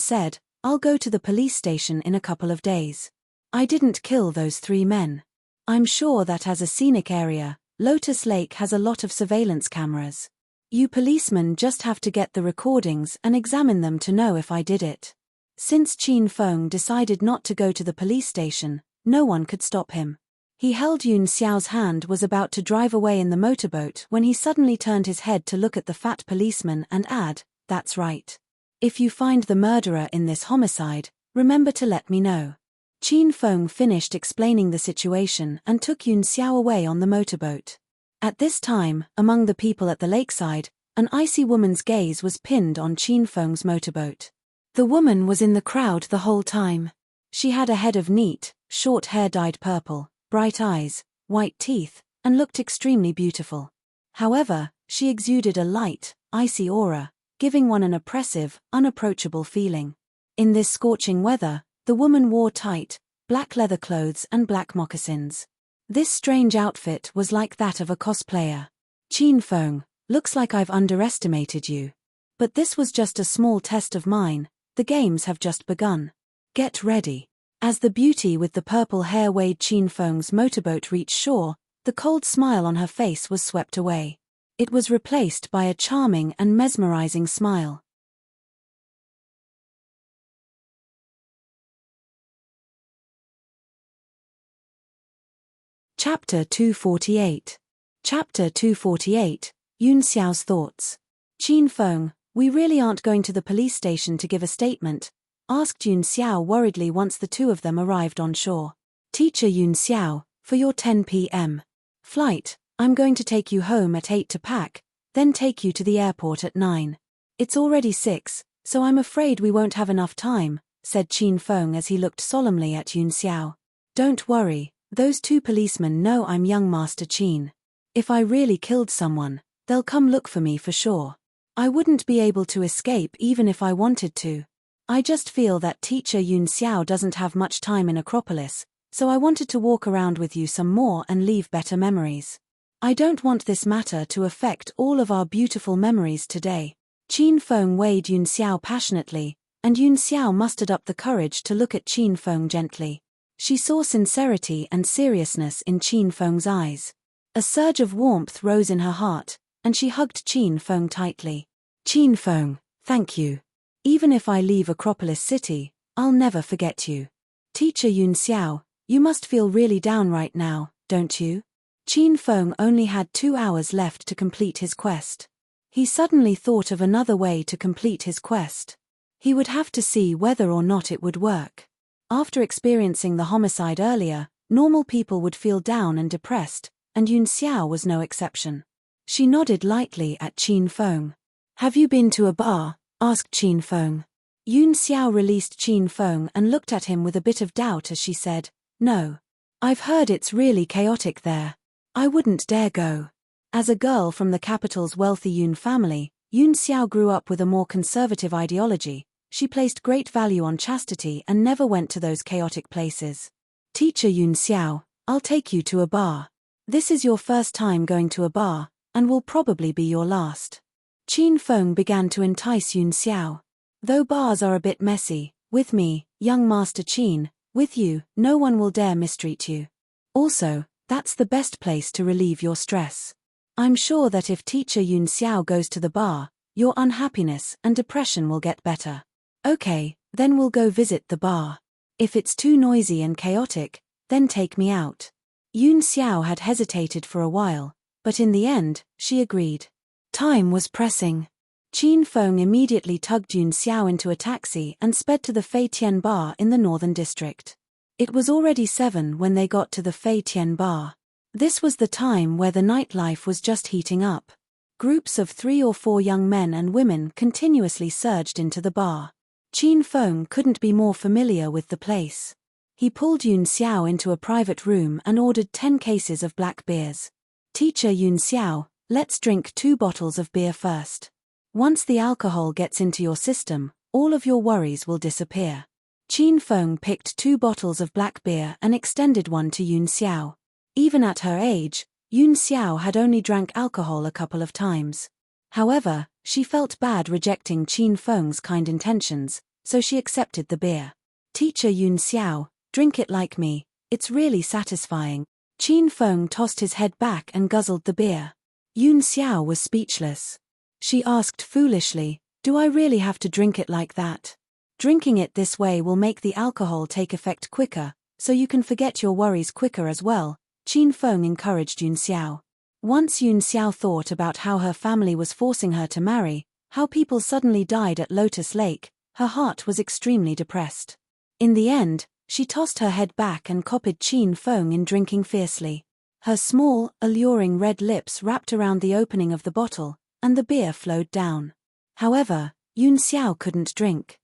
said, "I'll go to the police station in a couple of days. I didn't kill those 3 men. I'm sure that as a scenic area, Lotus Lake has a lot of surveillance cameras. You policemen just have to get the recordings and examine them to know if I did it." Since Qin Feng decided not to go to the police station, no one could stop him. He held Yun Xiao's hand, was about to drive away in the motorboat when he suddenly turned his head to look at the fat policeman and add, "That's right. If you find the murderer in this homicide, remember to let me know." Qin Feng finished explaining the situation and took Yun Xiao away on the motorboat. At this time, among the people at the lakeside, an icy woman's gaze was pinned on Qin Feng's motorboat. The woman was in the crowd the whole time. She had a head of neat, short hair dyed purple, bright eyes, white teeth, and looked extremely beautiful. However, she exuded a light, icy aura, giving one an oppressive, unapproachable feeling. In this scorching weather, the woman wore tight, black leather clothes and black moccasins. This strange outfit was like that of a cosplayer. "Qin Feng, looks like I've underestimated you. But this was just a small test of mine, the games have just begun. Get ready." As the beauty with the purple hair weighed Qin Feng's motorboat reached shore, the cold smile on her face was swept away. It was replaced by a charming and mesmerizing smile. Chapter 248. Chapter 248, Yun Xiao's Thoughts. "Qin Feng, we really aren't going to the police station to give a statement?" asked Yun Xiao worriedly once the two of them arrived on shore. "Teacher Yun Xiao, for your 10 p.m. flight, I'm going to take you home at 8 to pack, then take you to the airport at 9. It's already 6, so I'm afraid we won't have enough time," said Qin Feng as he looked solemnly at Yun Xiao. "Don't worry. Those 2 policemen know I'm young Master Qin. If I really killed someone, they'll come look for me for sure. I wouldn't be able to escape even if I wanted to. I just feel that teacher Yun Xiao doesn't have much time in Acropolis, so I wanted to walk around with you some more and leave better memories. I don't want this matter to affect all of our beautiful memories today." Qin Feng weighed Yun Xiao passionately, and Yun Xiao mustered up the courage to look at Qin Feng gently. She saw sincerity and seriousness in Qin Feng's eyes. A surge of warmth rose in her heart, and she hugged Qin Feng tightly. Qin Feng, thank you. Even if I leave Acropolis City, I'll never forget you. Teacher Yun Xiao, you must feel really down right now, don't you? Qin Feng only had 2 hours left to complete his quest. He suddenly thought of another way to complete his quest. He would have to see whether or not it would work. After experiencing the homicide earlier, normal people would feel down and depressed, and Yun Xiao was no exception. She nodded lightly at Qin Feng. Have you been to a bar? Asked Qin Feng. Yun Xiao released Qin Feng and looked at him with a bit of doubt as she said, No. I've heard it's really chaotic there. I wouldn't dare go. As a girl from the capital's wealthy Yun family, Yun Xiao grew up with a more conservative ideology. She placed great value on chastity and never went to those chaotic places. Teacher Yun Xiao, I'll take you to a bar. This is your first time going to a bar, and will probably be your last. Qin Feng began to entice Yun Xiao. Though bars are a bit messy, with me, young Master Qin, with you, no one will dare mistreat you. Also, that's the best place to relieve your stress. I'm sure that if Teacher Yun Xiao goes to the bar, your unhappiness and depression will get better. Okay, then we'll go visit the bar. If it's too noisy and chaotic, then take me out. Yun Xiao had hesitated for a while, but in the end, she agreed. Time was pressing. Qin Feng immediately tugged Yun Xiao into a taxi and sped to the Fei Tian Bar in the northern district. It was already 7 when they got to the Fei Tian Bar. This was the time where the nightlife was just heating up. Groups of 3 or 4 young men and women continuously surged into the bar. Qin Feng couldn't be more familiar with the place. He pulled Yun Xiao into a private room and ordered 10 cases of black beers. Teacher Yun Xiao, let's drink 2 bottles of beer first. Once the alcohol gets into your system, all of your worries will disappear. Qin Feng picked 2 bottles of black beer and extended one to Yun Xiao. Even at her age, Yun Xiao had only drank alcohol a couple of times. However, she felt bad rejecting Qin Feng's kind intentions, so she accepted the beer. Teacher Yun Xiao, drink it like me, it's really satisfying. Qin Feng tossed his head back and guzzled the beer. Yun Xiao was speechless. She asked foolishly, do I really have to drink it like that? Drinking it this way will make the alcohol take effect quicker, so you can forget your worries quicker as well, Qin Feng encouraged Yun Xiao. Once Yun Xiao thought about how her family was forcing her to marry, how people suddenly died at Lotus Lake, her heart was extremely depressed. In the end, she tossed her head back and copied Qin Feng in drinking fiercely. Her small, alluring red lips wrapped around the opening of the bottle, and the beer flowed down. However, Yun Xiao couldn't drink.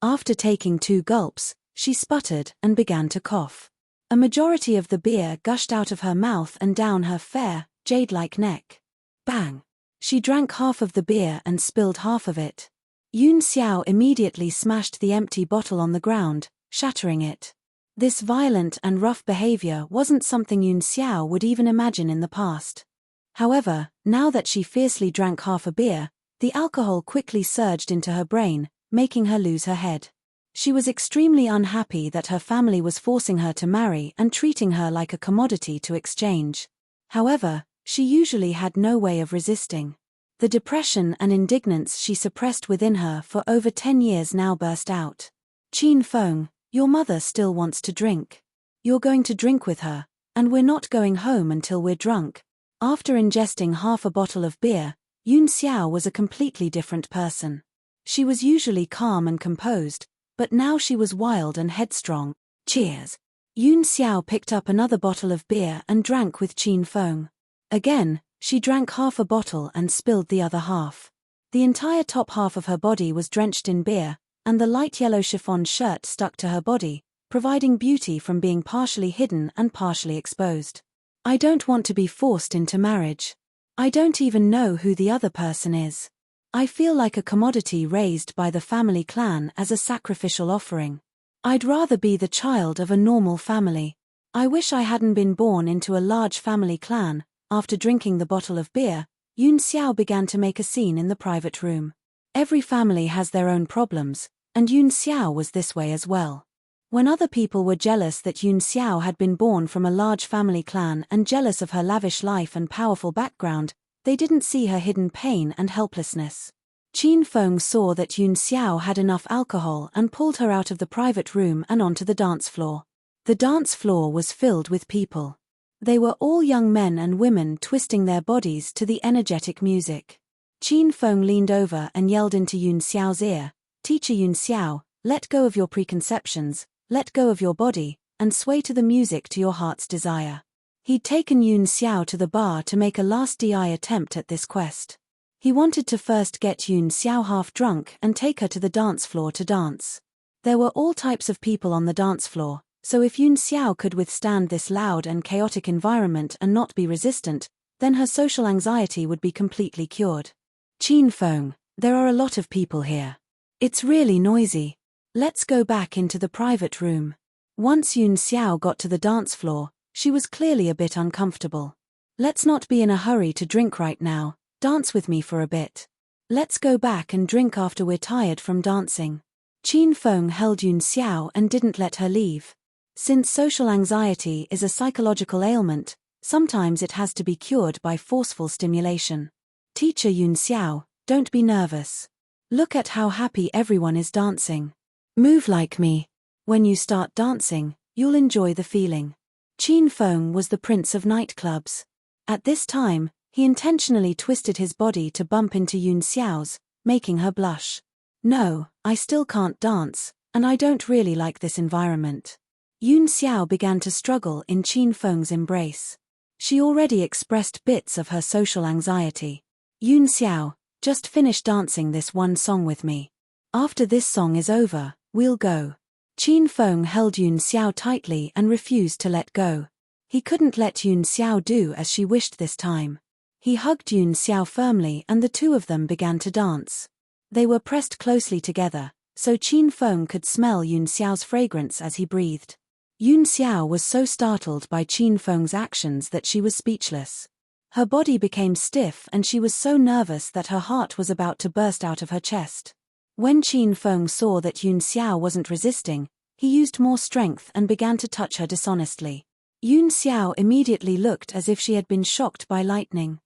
After taking 2 gulps, she sputtered and began to cough. A majority of the beer gushed out of her mouth and down her fair, jade-like neck. Bang! She drank half of the beer and spilled half of it. Yun Xiao immediately smashed the empty bottle on the ground, shattering it. This violent and rough behavior wasn't something Yun Xiao would even imagine in the past. However, now that she fiercely drank half a beer, the alcohol quickly surged into her brain, making her lose her head. She was extremely unhappy that her family was forcing her to marry and treating her like a commodity to exchange. However, she usually had no way of resisting. The depression and indignance she suppressed within her for over 10 years now burst out. Qin Feng, your mother still wants to drink. You're going to drink with her, and we're not going home until we're drunk. After ingesting half a bottle of beer, Yun Xiao was a completely different person. She was usually calm and composed, but now she was wild and headstrong. Cheers! Yun Xiao picked up another bottle of beer and drank with Qin Feng. Again, she drank half a bottle and spilled the other half. The entire top half of her body was drenched in beer, and the light yellow chiffon shirt stuck to her body, providing beauty from being partially hidden and partially exposed. I don't want to be forced into marriage. I don't even know who the other person is. I feel like a commodity raised by the family clan as a sacrificial offering. I'd rather be the child of a normal family. I wish I hadn't been born into a large family clan. After drinking the bottle of beer, Yun Xiao began to make a scene in the private room. Every family has their own problems, and Yun Xiao was this way as well. When other people were jealous that Yun Xiao had been born from a large family clan and jealous of her lavish life and powerful background, they didn't see her hidden pain and helplessness. Qin Feng saw that Yun Xiao had enough alcohol and pulled her out of the private room and onto the dance floor. The dance floor was filled with people. They were all young men and women twisting their bodies to the energetic music. Qin Feng leaned over and yelled into Yun Xiao's ear, "Teacher Yun Xiao, let go of your preconceptions, let go of your body, and sway to the music to your heart's desire." He'd taken Yun Xiao to the bar to make a last-ditch attempt at this quest. He wanted to first get Yun Xiao half drunk and take her to the dance floor to dance. There were all types of people on the dance floor, so if Yun Xiao could withstand this loud and chaotic environment and not be resistant, then her social anxiety would be completely cured. "Qin Feng, there are a lot of people here. It's really noisy. Let's go back into the private room." Once Yun Xiao got to the dance floor, she was clearly a bit uncomfortable. "Let's not be in a hurry to drink right now, dance with me for a bit. Let's go back and drink after we're tired from dancing." Qin Feng held Yun Xiao and didn't let her leave. Since social anxiety is a psychological ailment, sometimes it has to be cured by forceful stimulation. "Teacher Yun Xiao, don't be nervous. Look at how happy everyone is dancing. Move like me. When you start dancing, you'll enjoy the feeling." Qin Feng was the prince of nightclubs. At this time, he intentionally twisted his body to bump into Yun Xiao's, making her blush. "No, I still can't dance, and I don't really like this environment." Yun Xiao began to struggle in Qin Feng's embrace. She already expressed bits of her social anxiety. "Yun Xiao, just finish dancing this one song with me. After this song is over, we'll go." Qin Feng held Yun Xiao tightly and refused to let go. He couldn't let Yun Xiao do as she wished this time. He hugged Yun Xiao firmly and the two of them began to dance. They were pressed closely together, so Qin Feng could smell Yun Xiao's fragrance as he breathed. Yun Xiao was so startled by Qin Feng's actions that she was speechless. Her body became stiff and she was so nervous that her heart was about to burst out of her chest. When Qin Feng saw that Yun Xiao wasn't resisting, he used more strength and began to touch her dishonestly. Yun Xiao immediately looked as if she had been shocked by lightning.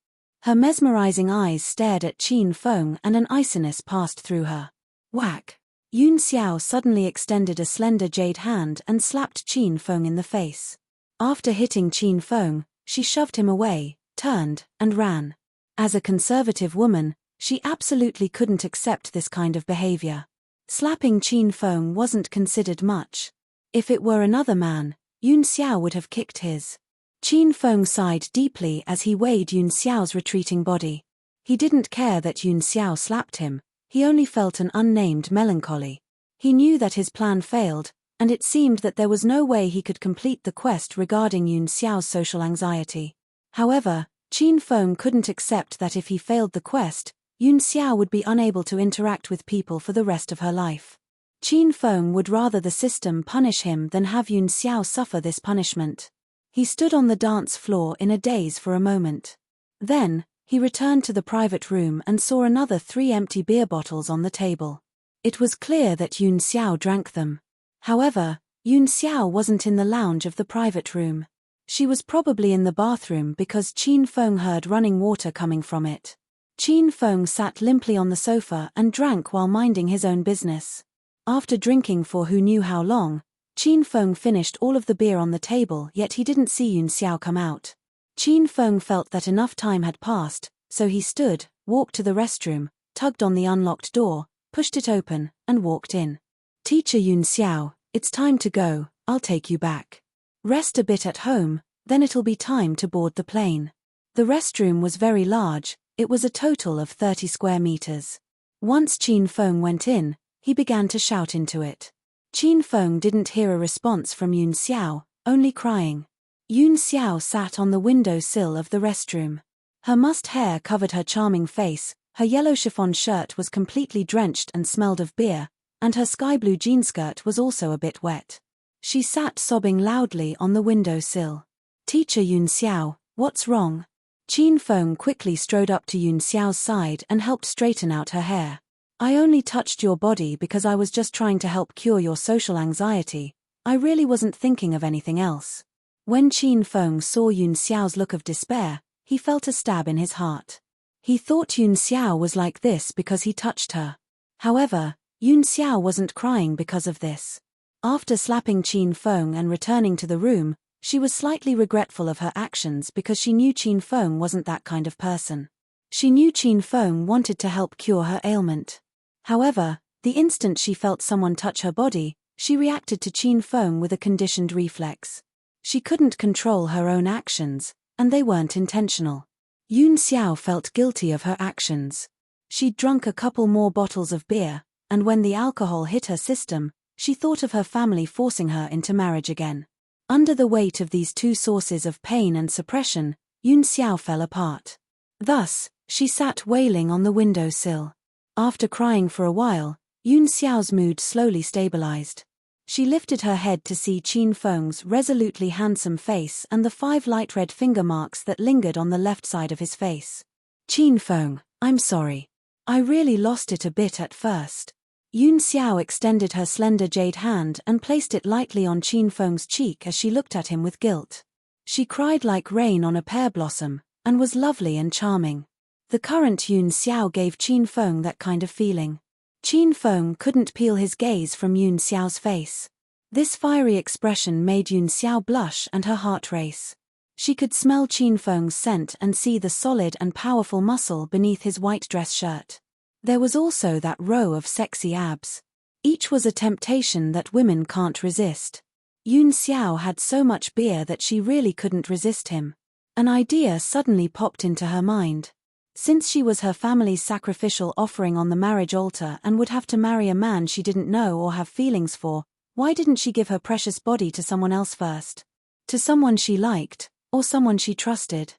Her mesmerizing eyes stared at Qin Feng and an iciness passed through her. Whack! Yun Xiao suddenly extended a slender jade hand and slapped Qin Feng in the face. After hitting Qin Feng, she shoved him away, turned, and ran. As a conservative woman, she absolutely couldn't accept this kind of behavior. Slapping Qin Feng wasn't considered much. If it were another man, Yun Xiao would have kicked his. Qin Feng sighed deeply as he weighed Yun Xiao's retreating body. He didn't care that Yun Xiao slapped him, he only felt an unnamed melancholy. He knew that his plan failed, and it seemed that there was no way he could complete the quest regarding Yun Xiao's social anxiety. However, Qin Feng couldn't accept that if he failed the quest, Yun Xiao would be unable to interact with people for the rest of her life. Qin Feng would rather the system punish him than have Yun Xiao suffer this punishment. He stood on the dance floor in a daze for a moment. Then, he returned to the private room and saw another 3 empty beer bottles on the table. It was clear that Yun Xiao drank them. However, Yun Xiao wasn't in the lounge of the private room. She was probably in the bathroom because Qin Feng heard running water coming from it. Qin Feng sat limply on the sofa and drank while minding his own business. After drinking for who knew how long, Qin Feng finished all of the beer on the table, yet he didn't see Yun Xiao come out. Qin Feng felt that enough time had passed, so he stood, walked to the restroom, tugged on the unlocked door, pushed it open, and walked in. "Teacher Yun Xiao, it's time to go, I'll take you back. Rest a bit at home, then it'll be time to board the plane." The restroom was very large, it was a total of 30 square meters. Once Qin Feng went in, he began to shout into it. Qin Feng didn't hear a response from Yun Xiao, only crying. Yun Xiao sat on the window sill of the restroom. Her mussed hair covered her charming face, her yellow chiffon shirt was completely drenched and smelled of beer, and her sky blue jean skirt was also a bit wet. She sat sobbing loudly on the window sill. "Teacher Yun Xiao, what's wrong?" Qin Feng quickly strode up to Yun Xiao's side and helped straighten out her hair. "I only touched your body because I was just trying to help cure your social anxiety. I really wasn't thinking of anything else. When Qin Feng saw Yun Xiao's look of despair, he felt a stab in his heart. He thought Yun Xiao was like this because he touched her. However, Yun Xiao wasn't crying because of this. After slapping Qin Feng and returning to the room, she was slightly regretful of her actions because she knew Qin Feng wasn't that kind of person. She knew Qin Feng wanted to help cure her ailment. However, the instant she felt someone touch her body, she reacted to Qin Feng with a conditioned reflex. She couldn't control her own actions, and they weren't intentional. Yun Xiao felt guilty of her actions. She'd drunk a couple more bottles of beer, and when the alcohol hit her system, she thought of her family forcing her into marriage again. Under the weight of these two sources of pain and suppression, Yun Xiao fell apart. Thus, she sat wailing on the windowsill. After crying for a while, Yun Xiao's mood slowly stabilized. She lifted her head to see Qin Feng's resolutely handsome face and the 5 light red finger marks that lingered on the left side of his face. Qin Feng, I'm sorry. I really lost it a bit at first. Yun Xiao extended her slender jade hand and placed it lightly on Qin Feng's cheek as she looked at him with guilt. She cried like rain on a pear blossom, and was lovely and charming. The current Yun Xiao gave Qin Feng that kind of feeling. Qin Feng couldn't peel his gaze from Yun Xiao's face. This fiery expression made Yun Xiao blush and her heart race. She could smell Qin Feng's scent and see the solid and powerful muscle beneath his white dress shirt. There was also that row of sexy abs. Each was a temptation that women can't resist. Yun Xiao had so much beer that she really couldn't resist him. An idea suddenly popped into her mind. Since she was her family's sacrificial offering on the marriage altar and would have to marry a man she didn't know or have feelings for, why didn't she give her precious body to someone else first? To someone she liked, or someone she trusted?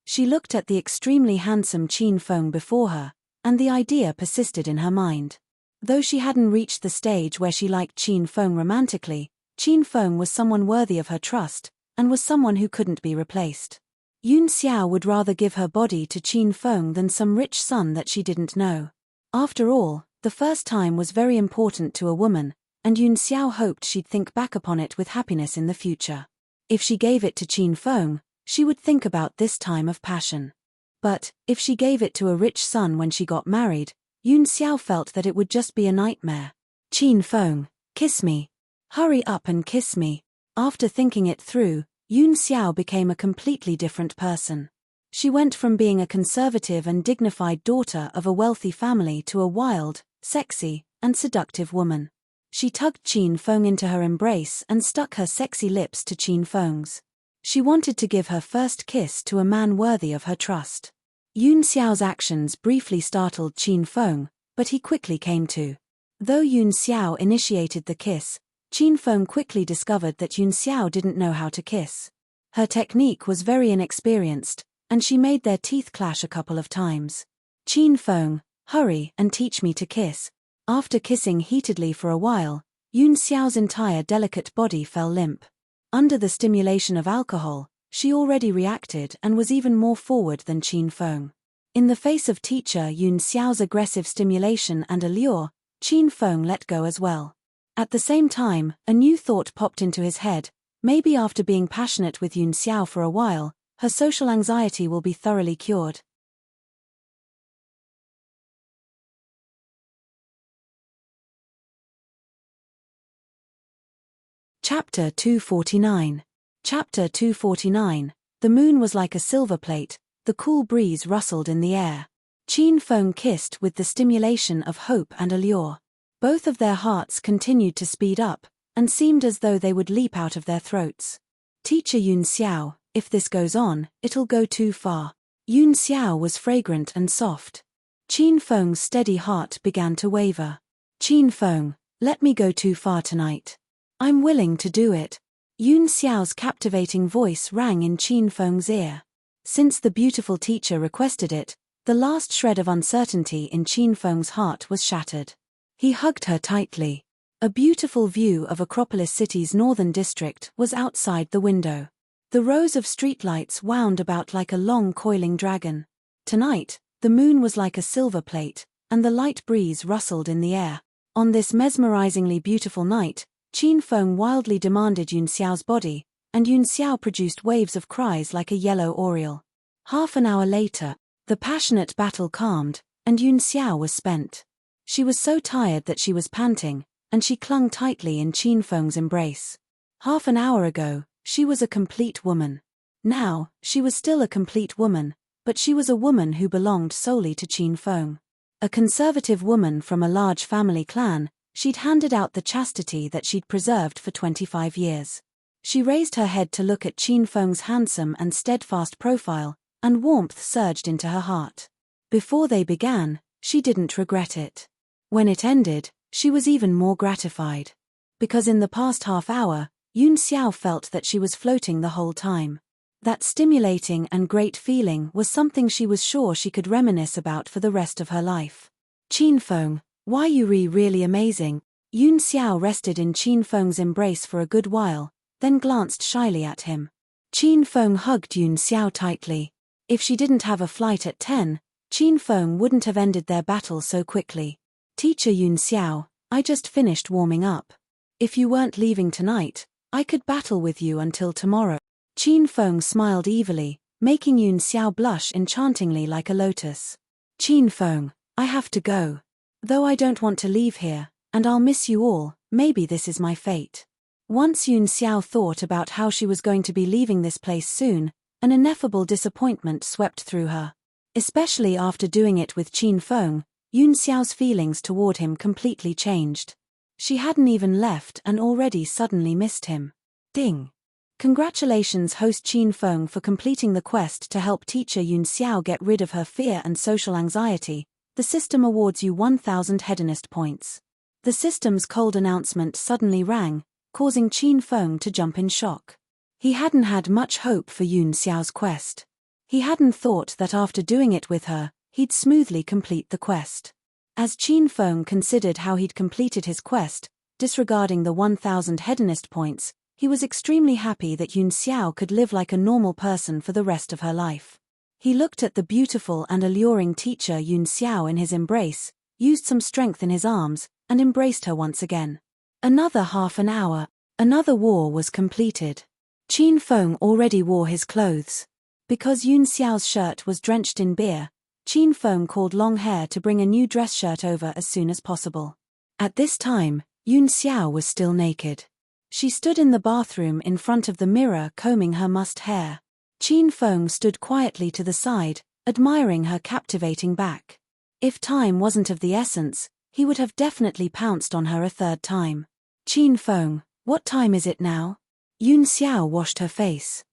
She looked at the extremely handsome Qin Feng before her, and the idea persisted in her mind. Though she hadn't reached the stage where she liked Qin Feng romantically, Qin Feng was someone worthy of her trust, and was someone who couldn't be replaced. Yun Xiao would rather give her body to Qin Feng than some rich son that she didn't know. After all, the first time was very important to a woman, and Yun Xiao hoped she'd think back upon it with happiness in the future. If she gave it to Qin Feng, she would think about this time of passion. But, if she gave it to a rich son when she got married, Yun Xiao felt that it would just be a nightmare. Qin Feng, kiss me. Hurry up and kiss me. After thinking it through, Yun Xiao became a completely different person. She went from being a conservative and dignified daughter of a wealthy family to a wild, sexy, and seductive woman. She tugged Qin Feng into her embrace and stuck her sexy lips to Qin Feng's. She wanted to give her first kiss to a man worthy of her trust. Yun Xiao's actions briefly startled Qin Feng, but he quickly came to. Though Yun Xiao initiated the kiss, Qin Feng quickly discovered that Yun Xiao didn't know how to kiss. Her technique was very inexperienced, and she made their teeth clash a couple of times. Qin Feng, hurry and teach me to kiss. After kissing heatedly for a while, Yun Xiao's entire delicate body fell limp. Under the stimulation of alcohol, she already reacted and was even more forward than Qin Feng. In the face of teacher Yun Xiao's aggressive stimulation and allure, Qin Feng let go as well. At the same time, a new thought popped into his head. Maybe after being passionate with Yun Xiao for a while, her social anxiety will be thoroughly cured. Chapter 249. Chapter 249. The moon was like a silver plate, the cool breeze rustled in the air. Qin Feng kissed with the stimulation of hope and allure. Both of their hearts continued to speed up, and seemed as though they would leap out of their throats. Teacher Yun Xiao, if this goes on, it'll go too far. Yun Xiao was fragrant and soft. Qin Feng's steady heart began to waver. Qin Feng, let me go too far tonight. I'm willing to do it. Yun Xiao's captivating voice rang in Qin Feng's ear. Since the beautiful teacher requested it, the last shred of uncertainty in Qin Feng's heart was shattered. He hugged her tightly. A beautiful view of Acropolis City's northern district was outside the window. The rows of streetlights wound about like a long coiling dragon. Tonight, the moon was like a silver plate, and the light breeze rustled in the air. On this mesmerizingly beautiful night, Qin Feng wildly demanded Yun Xiao's body, and Yun Xiao produced waves of cries like a yellow oriole. Half an hour later, the passionate battle calmed, and Yun Xiao was spent. She was so tired that she was panting, and she clung tightly in Qin Feng's embrace. Half an hour ago, she was a complete woman. Now, she was still a complete woman, but she was a woman who belonged solely to Qin Feng. A conservative woman from a large family clan, she'd handed out the chastity that she'd preserved for 25 years. She raised her head to look at Qin Feng's handsome and steadfast profile, and warmth surged into her heart. Before they began, she didn't regret it. When it ended, she was even more gratified. Because in the past half hour, Yun Xiao felt that she was floating the whole time. That stimulating and great feeling was something she was sure she could reminisce about for the rest of her life. Qin Feng, why you really amazing? Yun Xiao rested in Qin Feng's embrace for a good while, then glanced shyly at him. Qin Feng hugged Yun Xiao tightly. If she didn't have a flight at 10, Qin Feng wouldn't have ended their battle so quickly. Teacher Yun Xiao, I just finished warming up. If you weren't leaving tonight, I could battle with you until tomorrow. Qin Feng smiled evilly, making Yun Xiao blush enchantingly like a lotus. Qin Feng, I have to go. Though I don't want to leave here, and I'll miss you all, maybe this is my fate. Once Yun Xiao thought about how she was going to be leaving this place soon, an ineffable disappointment swept through her. Especially after doing it with Qin Feng, Yun Xiao's feelings toward him completely changed. She hadn't even left and already suddenly missed him. Ding! Congratulations host Qin Feng for completing the quest to help teacher Yun Xiao get rid of her fear and social anxiety. The system awards you 1,000 Hedonist points. The system's cold announcement suddenly rang, causing Qin Feng to jump in shock. He hadn't had much hope for Yun Xiao's quest. He hadn't thought that after doing it with her, he'd smoothly complete the quest. As Qin Feng considered how he'd completed his quest, disregarding the 1,000 Hedonist points, he was extremely happy that Yun Xiao could live like a normal person for the rest of her life. He looked at the beautiful and alluring teacher Yun Xiao in his embrace, used some strength in his arms, and embraced her once again. Another half an hour, another war was completed. Qin Feng already wore his clothes. Because Yun Xiao's shirt was drenched in beer, Qin Feng called Long Hair to bring a new dress shirt over as soon as possible. At this time, Yun Xiao was still naked. She stood in the bathroom in front of the mirror combing her mussed hair. Qin Feng stood quietly to the side, admiring her captivating back. If time wasn't of the essence, he would have definitely pounced on her a third time. Qin Feng, what time is it now? Yun Xiao washed her face.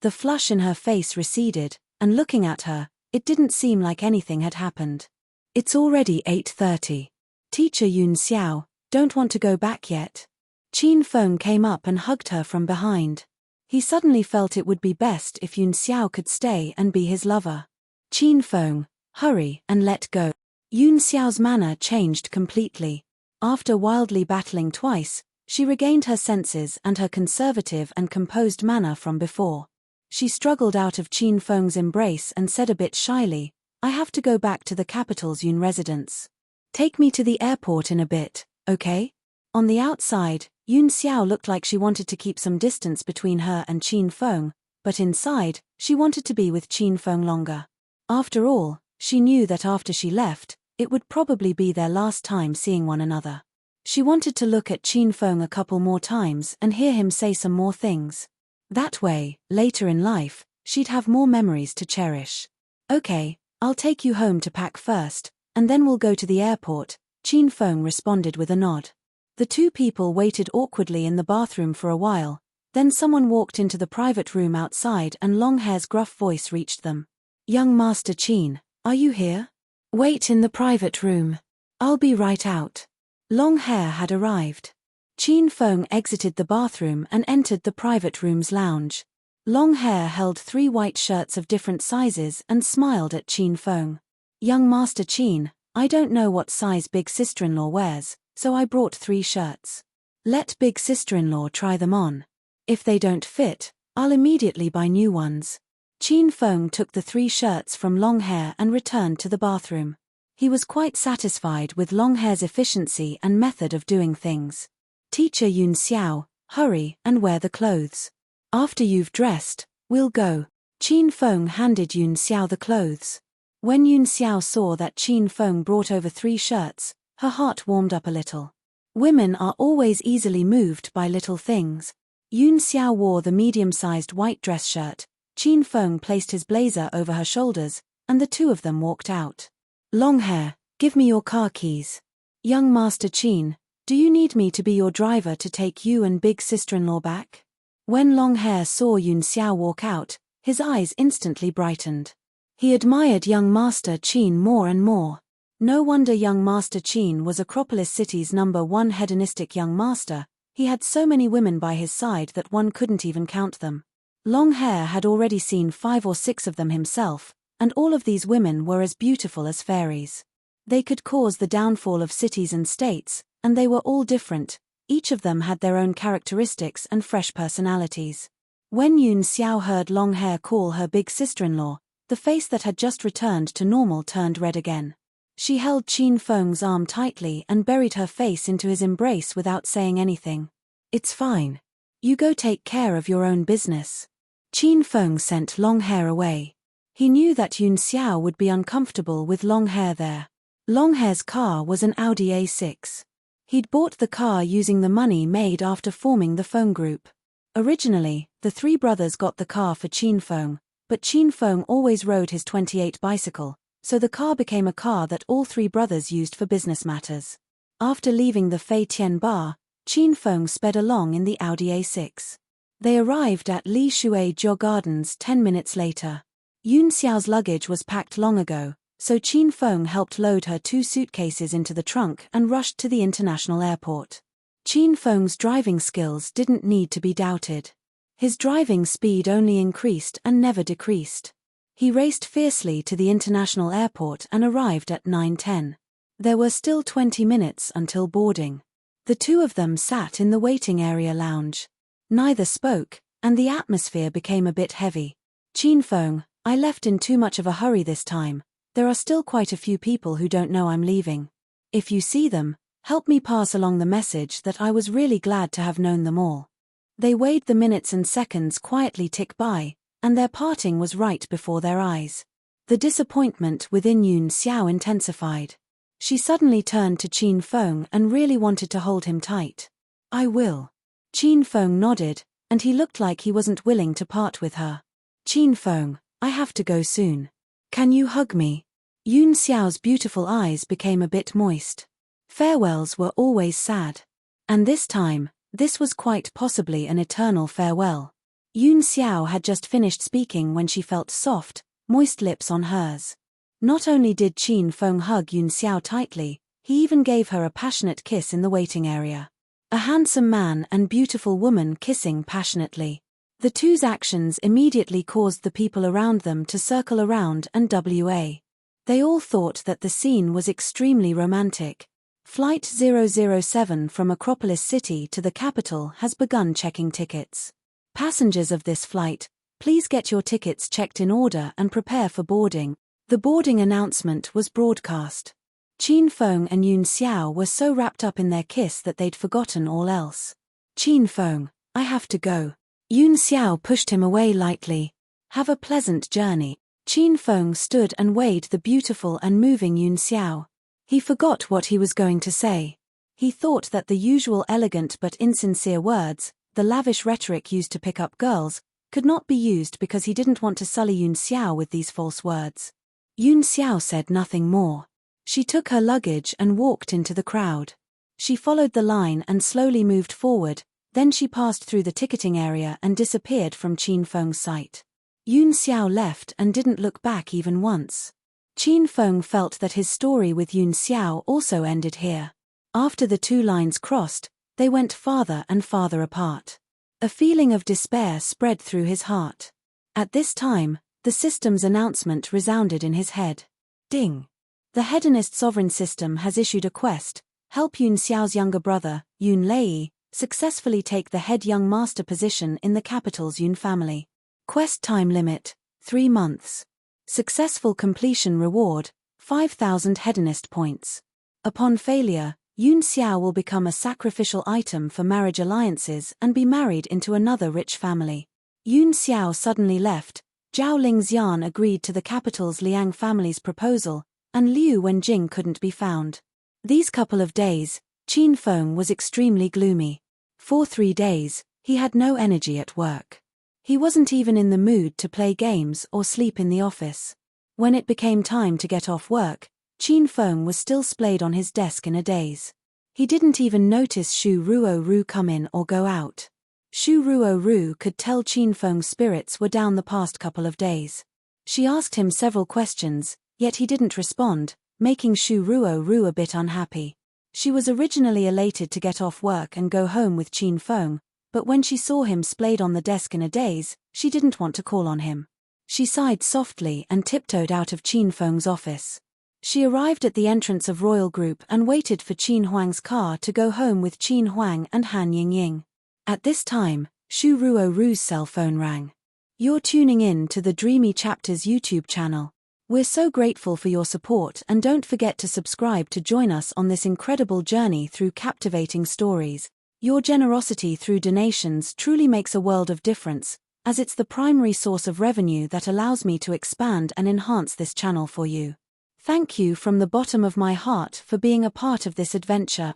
The flush in her face receded, and looking at her, it didn't seem like anything had happened. It's already 8:30. Teacher Yun Xiao, don't want to go back yet? Qin Feng came up and hugged her from behind. He suddenly felt it would be best if Yun Xiao could stay and be his lover. Qin Feng, hurry and let go. Yun Xiao's manner changed completely. After wildly battling twice, she regained her senses and her conservative and composed manner from before. She struggled out of Qin Feng's embrace and said a bit shyly, I have to go back to the capital's Yun residence. Take me to the airport in a bit, okay? On the outside, Yun Xiao looked like she wanted to keep some distance between her and Qin Feng, but inside, she wanted to be with Qin Feng longer. After all, she knew that after she left, it would probably be their last time seeing one another. She wanted to look at Qin Feng a couple more times and hear him say some more things. That way, later in life, she'd have more memories to cherish. Okay, I'll take you home to pack first, and then we'll go to the airport, Qin Feng responded with a nod. The two people waited awkwardly in the bathroom for a while, then someone walked into the private room outside and Longhair's gruff voice reached them. Young Master Qin, are you here? Wait in the private room. I'll be right out. Longhair had arrived. Qin Feng exited the bathroom and entered the private room's lounge. Longhair held 3 white shirts of different sizes and smiled at Qin Feng. Young Master Qin, I don't know what size big sister-in-law wears, so I brought 3 shirts. Let big sister-in-law try them on. If they don't fit, I'll immediately buy new ones. Qin Feng took the 3 shirts from Longhair and returned to the bathroom. He was quite satisfied with Longhair's efficiency and method of doing things. Teacher Yun Xiao, hurry and wear the clothes. After you've dressed, we'll go. Qin Feng handed Yun Xiao the clothes. When Yun Xiao saw that Qin Feng brought over 3 shirts, her heart warmed up a little. Women are always easily moved by little things. Yun Xiao wore the medium-sized white dress shirt, Qin Feng placed his blazer over her shoulders, and the two of them walked out. Long Hair, give me your car keys. Young Master Qin, do you need me to be your driver to take you and big sister-in-law back? When Long Hair saw Yun Xiao walk out, his eyes instantly brightened. He admired young Master Qin more and more. No wonder young Master Qin was Acropolis City's #1 hedonistic young master. He had so many women by his side that one couldn't even count them. Long Hair had already seen 5 or 6 of them himself, and all of these women were as beautiful as fairies. They could cause the downfall of cities and states, and they were all different. Each of them had their own characteristics and fresh personalities. When Yun Xiao heard Long Hair call her big sister-in-law, the face that had just returned to normal turned red again. She held Qin Feng's arm tightly and buried her face into his embrace without saying anything. It's fine. You go take care of your own business. Qin Feng sent Long Hair away. He knew that Yun Xiao would be uncomfortable with Long Hair there. Long Hair's car was an Audi A6. He'd bought the car using the money made after forming the Feng group. Originally, the 3 brothers got the car for Qin Feng, but Qin Feng always rode his 28 bicycle, so the car became a car that all 3 brothers used for business matters. After leaving the Fei Tian Bar, Qin Feng sped along in the Audi A6. They arrived at Li Shui Jiao Gardens 10 minutes later. Yun Xiao's luggage was packed long ago, so Qin Feng helped load her 2 suitcases into the trunk and rushed to the international airport. Qin Feng's driving skills didn't need to be doubted. His driving speed only increased and never decreased. He raced fiercely to the international airport and arrived at 9:10. There were still 20 minutes until boarding. The two of them sat in the waiting area lounge. Neither spoke, and the atmosphere became a bit heavy. Qin Feng, I left in too much of a hurry this time. There are still quite a few people who don't know I'm leaving. If you see them, help me pass along the message that I was really glad to have known them all. They weighed the minutes and seconds quietly tick by, and their parting was right before their eyes. The disappointment within Yun Xiao intensified. She suddenly turned to Qin Feng and really wanted to hold him tight. I will. Qin Feng nodded, and he looked like he wasn't willing to part with her. Qin Feng, I have to go soon. Can you hug me? Yun Xiao's beautiful eyes became a bit moist. Farewells were always sad. And this time, this was quite possibly an eternal farewell. Yun Xiao had just finished speaking when she felt soft, moist lips on hers. Not only did Qin Feng hug Yun Xiao tightly, he even gave her a passionate kiss in the waiting area. A handsome man and beautiful woman kissing passionately. The two's actions immediately caused the people around them to circle around and WA. They all thought that the scene was extremely romantic. Flight 007 from Acropolis City to the capital has begun checking tickets. Passengers of this flight, please get your tickets checked in order and prepare for boarding. The boarding announcement was broadcast. Qin Feng and Yun Xiao were so wrapped up in their kiss that they'd forgotten all else. Qin Feng, I have to go. Yun Xiao pushed him away lightly. Have a pleasant journey. Qin Feng stood and weighed the beautiful and moving Yun Xiao. He forgot what he was going to say. He thought that the usual elegant but insincere words, the lavish rhetoric used to pick up girls, could not be used because he didn't want to sully Yun Xiao with these false words. Yun Xiao said nothing more. She took her luggage and walked into the crowd. She followed the line and slowly moved forward, then she passed through the ticketing area and disappeared from Qin Feng's sight. Yun Xiao left and didn't look back even once. Qin Feng felt that his story with Yun Xiao also ended here. After the two lines crossed, they went farther and farther apart. A feeling of despair spread through his heart. At this time, the system's announcement resounded in his head. Ding! The Hedonist sovereign system has issued a quest, help Yun Xiao's younger brother, Yun Lei, successfully take the head young master position in the capital's Yun family. Quest time limit, 3 months. Successful completion reward, 5,000 Hedonist points. Upon failure, Yoon Xiao will become a sacrificial item for marriage alliances and be married into another rich family. Yoon Xiao suddenly left. Zhao Lingxian agreed to the capital's Liang family's proposal, and Liu Wenjing couldn't be found. These couple of days, Qin Feng was extremely gloomy. For 3 days, he had no energy at work. He wasn't even in the mood to play games or sleep in the office. When it became time to get off work, Qin Feng was still splayed on his desk in a daze. He didn't even notice Shu Ruo come in or go out. Shu Ruo could tell Qin Feng's spirits were down the past couple of days. She asked him several questions, yet he didn't respond, making Shu Ruo a bit unhappy. She was originally elated to get off work and go home with Qin Feng, but when she saw him splayed on the desk in a daze, she didn't want to call on him. She sighed softly and tiptoed out of Qin Feng's office. She arrived at the entrance of Royal Group and waited for Qin Huang's car to go home with Qin Huang and Han Yingying. At this time, Shu Ruo's cell phone rang. You're tuning in to the Dreamy Chapters YouTube channel. We're so grateful for your support, and don't forget to subscribe to join us on this incredible journey through captivating stories. Your generosity through donations truly makes a world of difference, as it's the primary source of revenue that allows me to expand and enhance this channel for you. Thank you from the bottom of my heart for being a part of this adventure.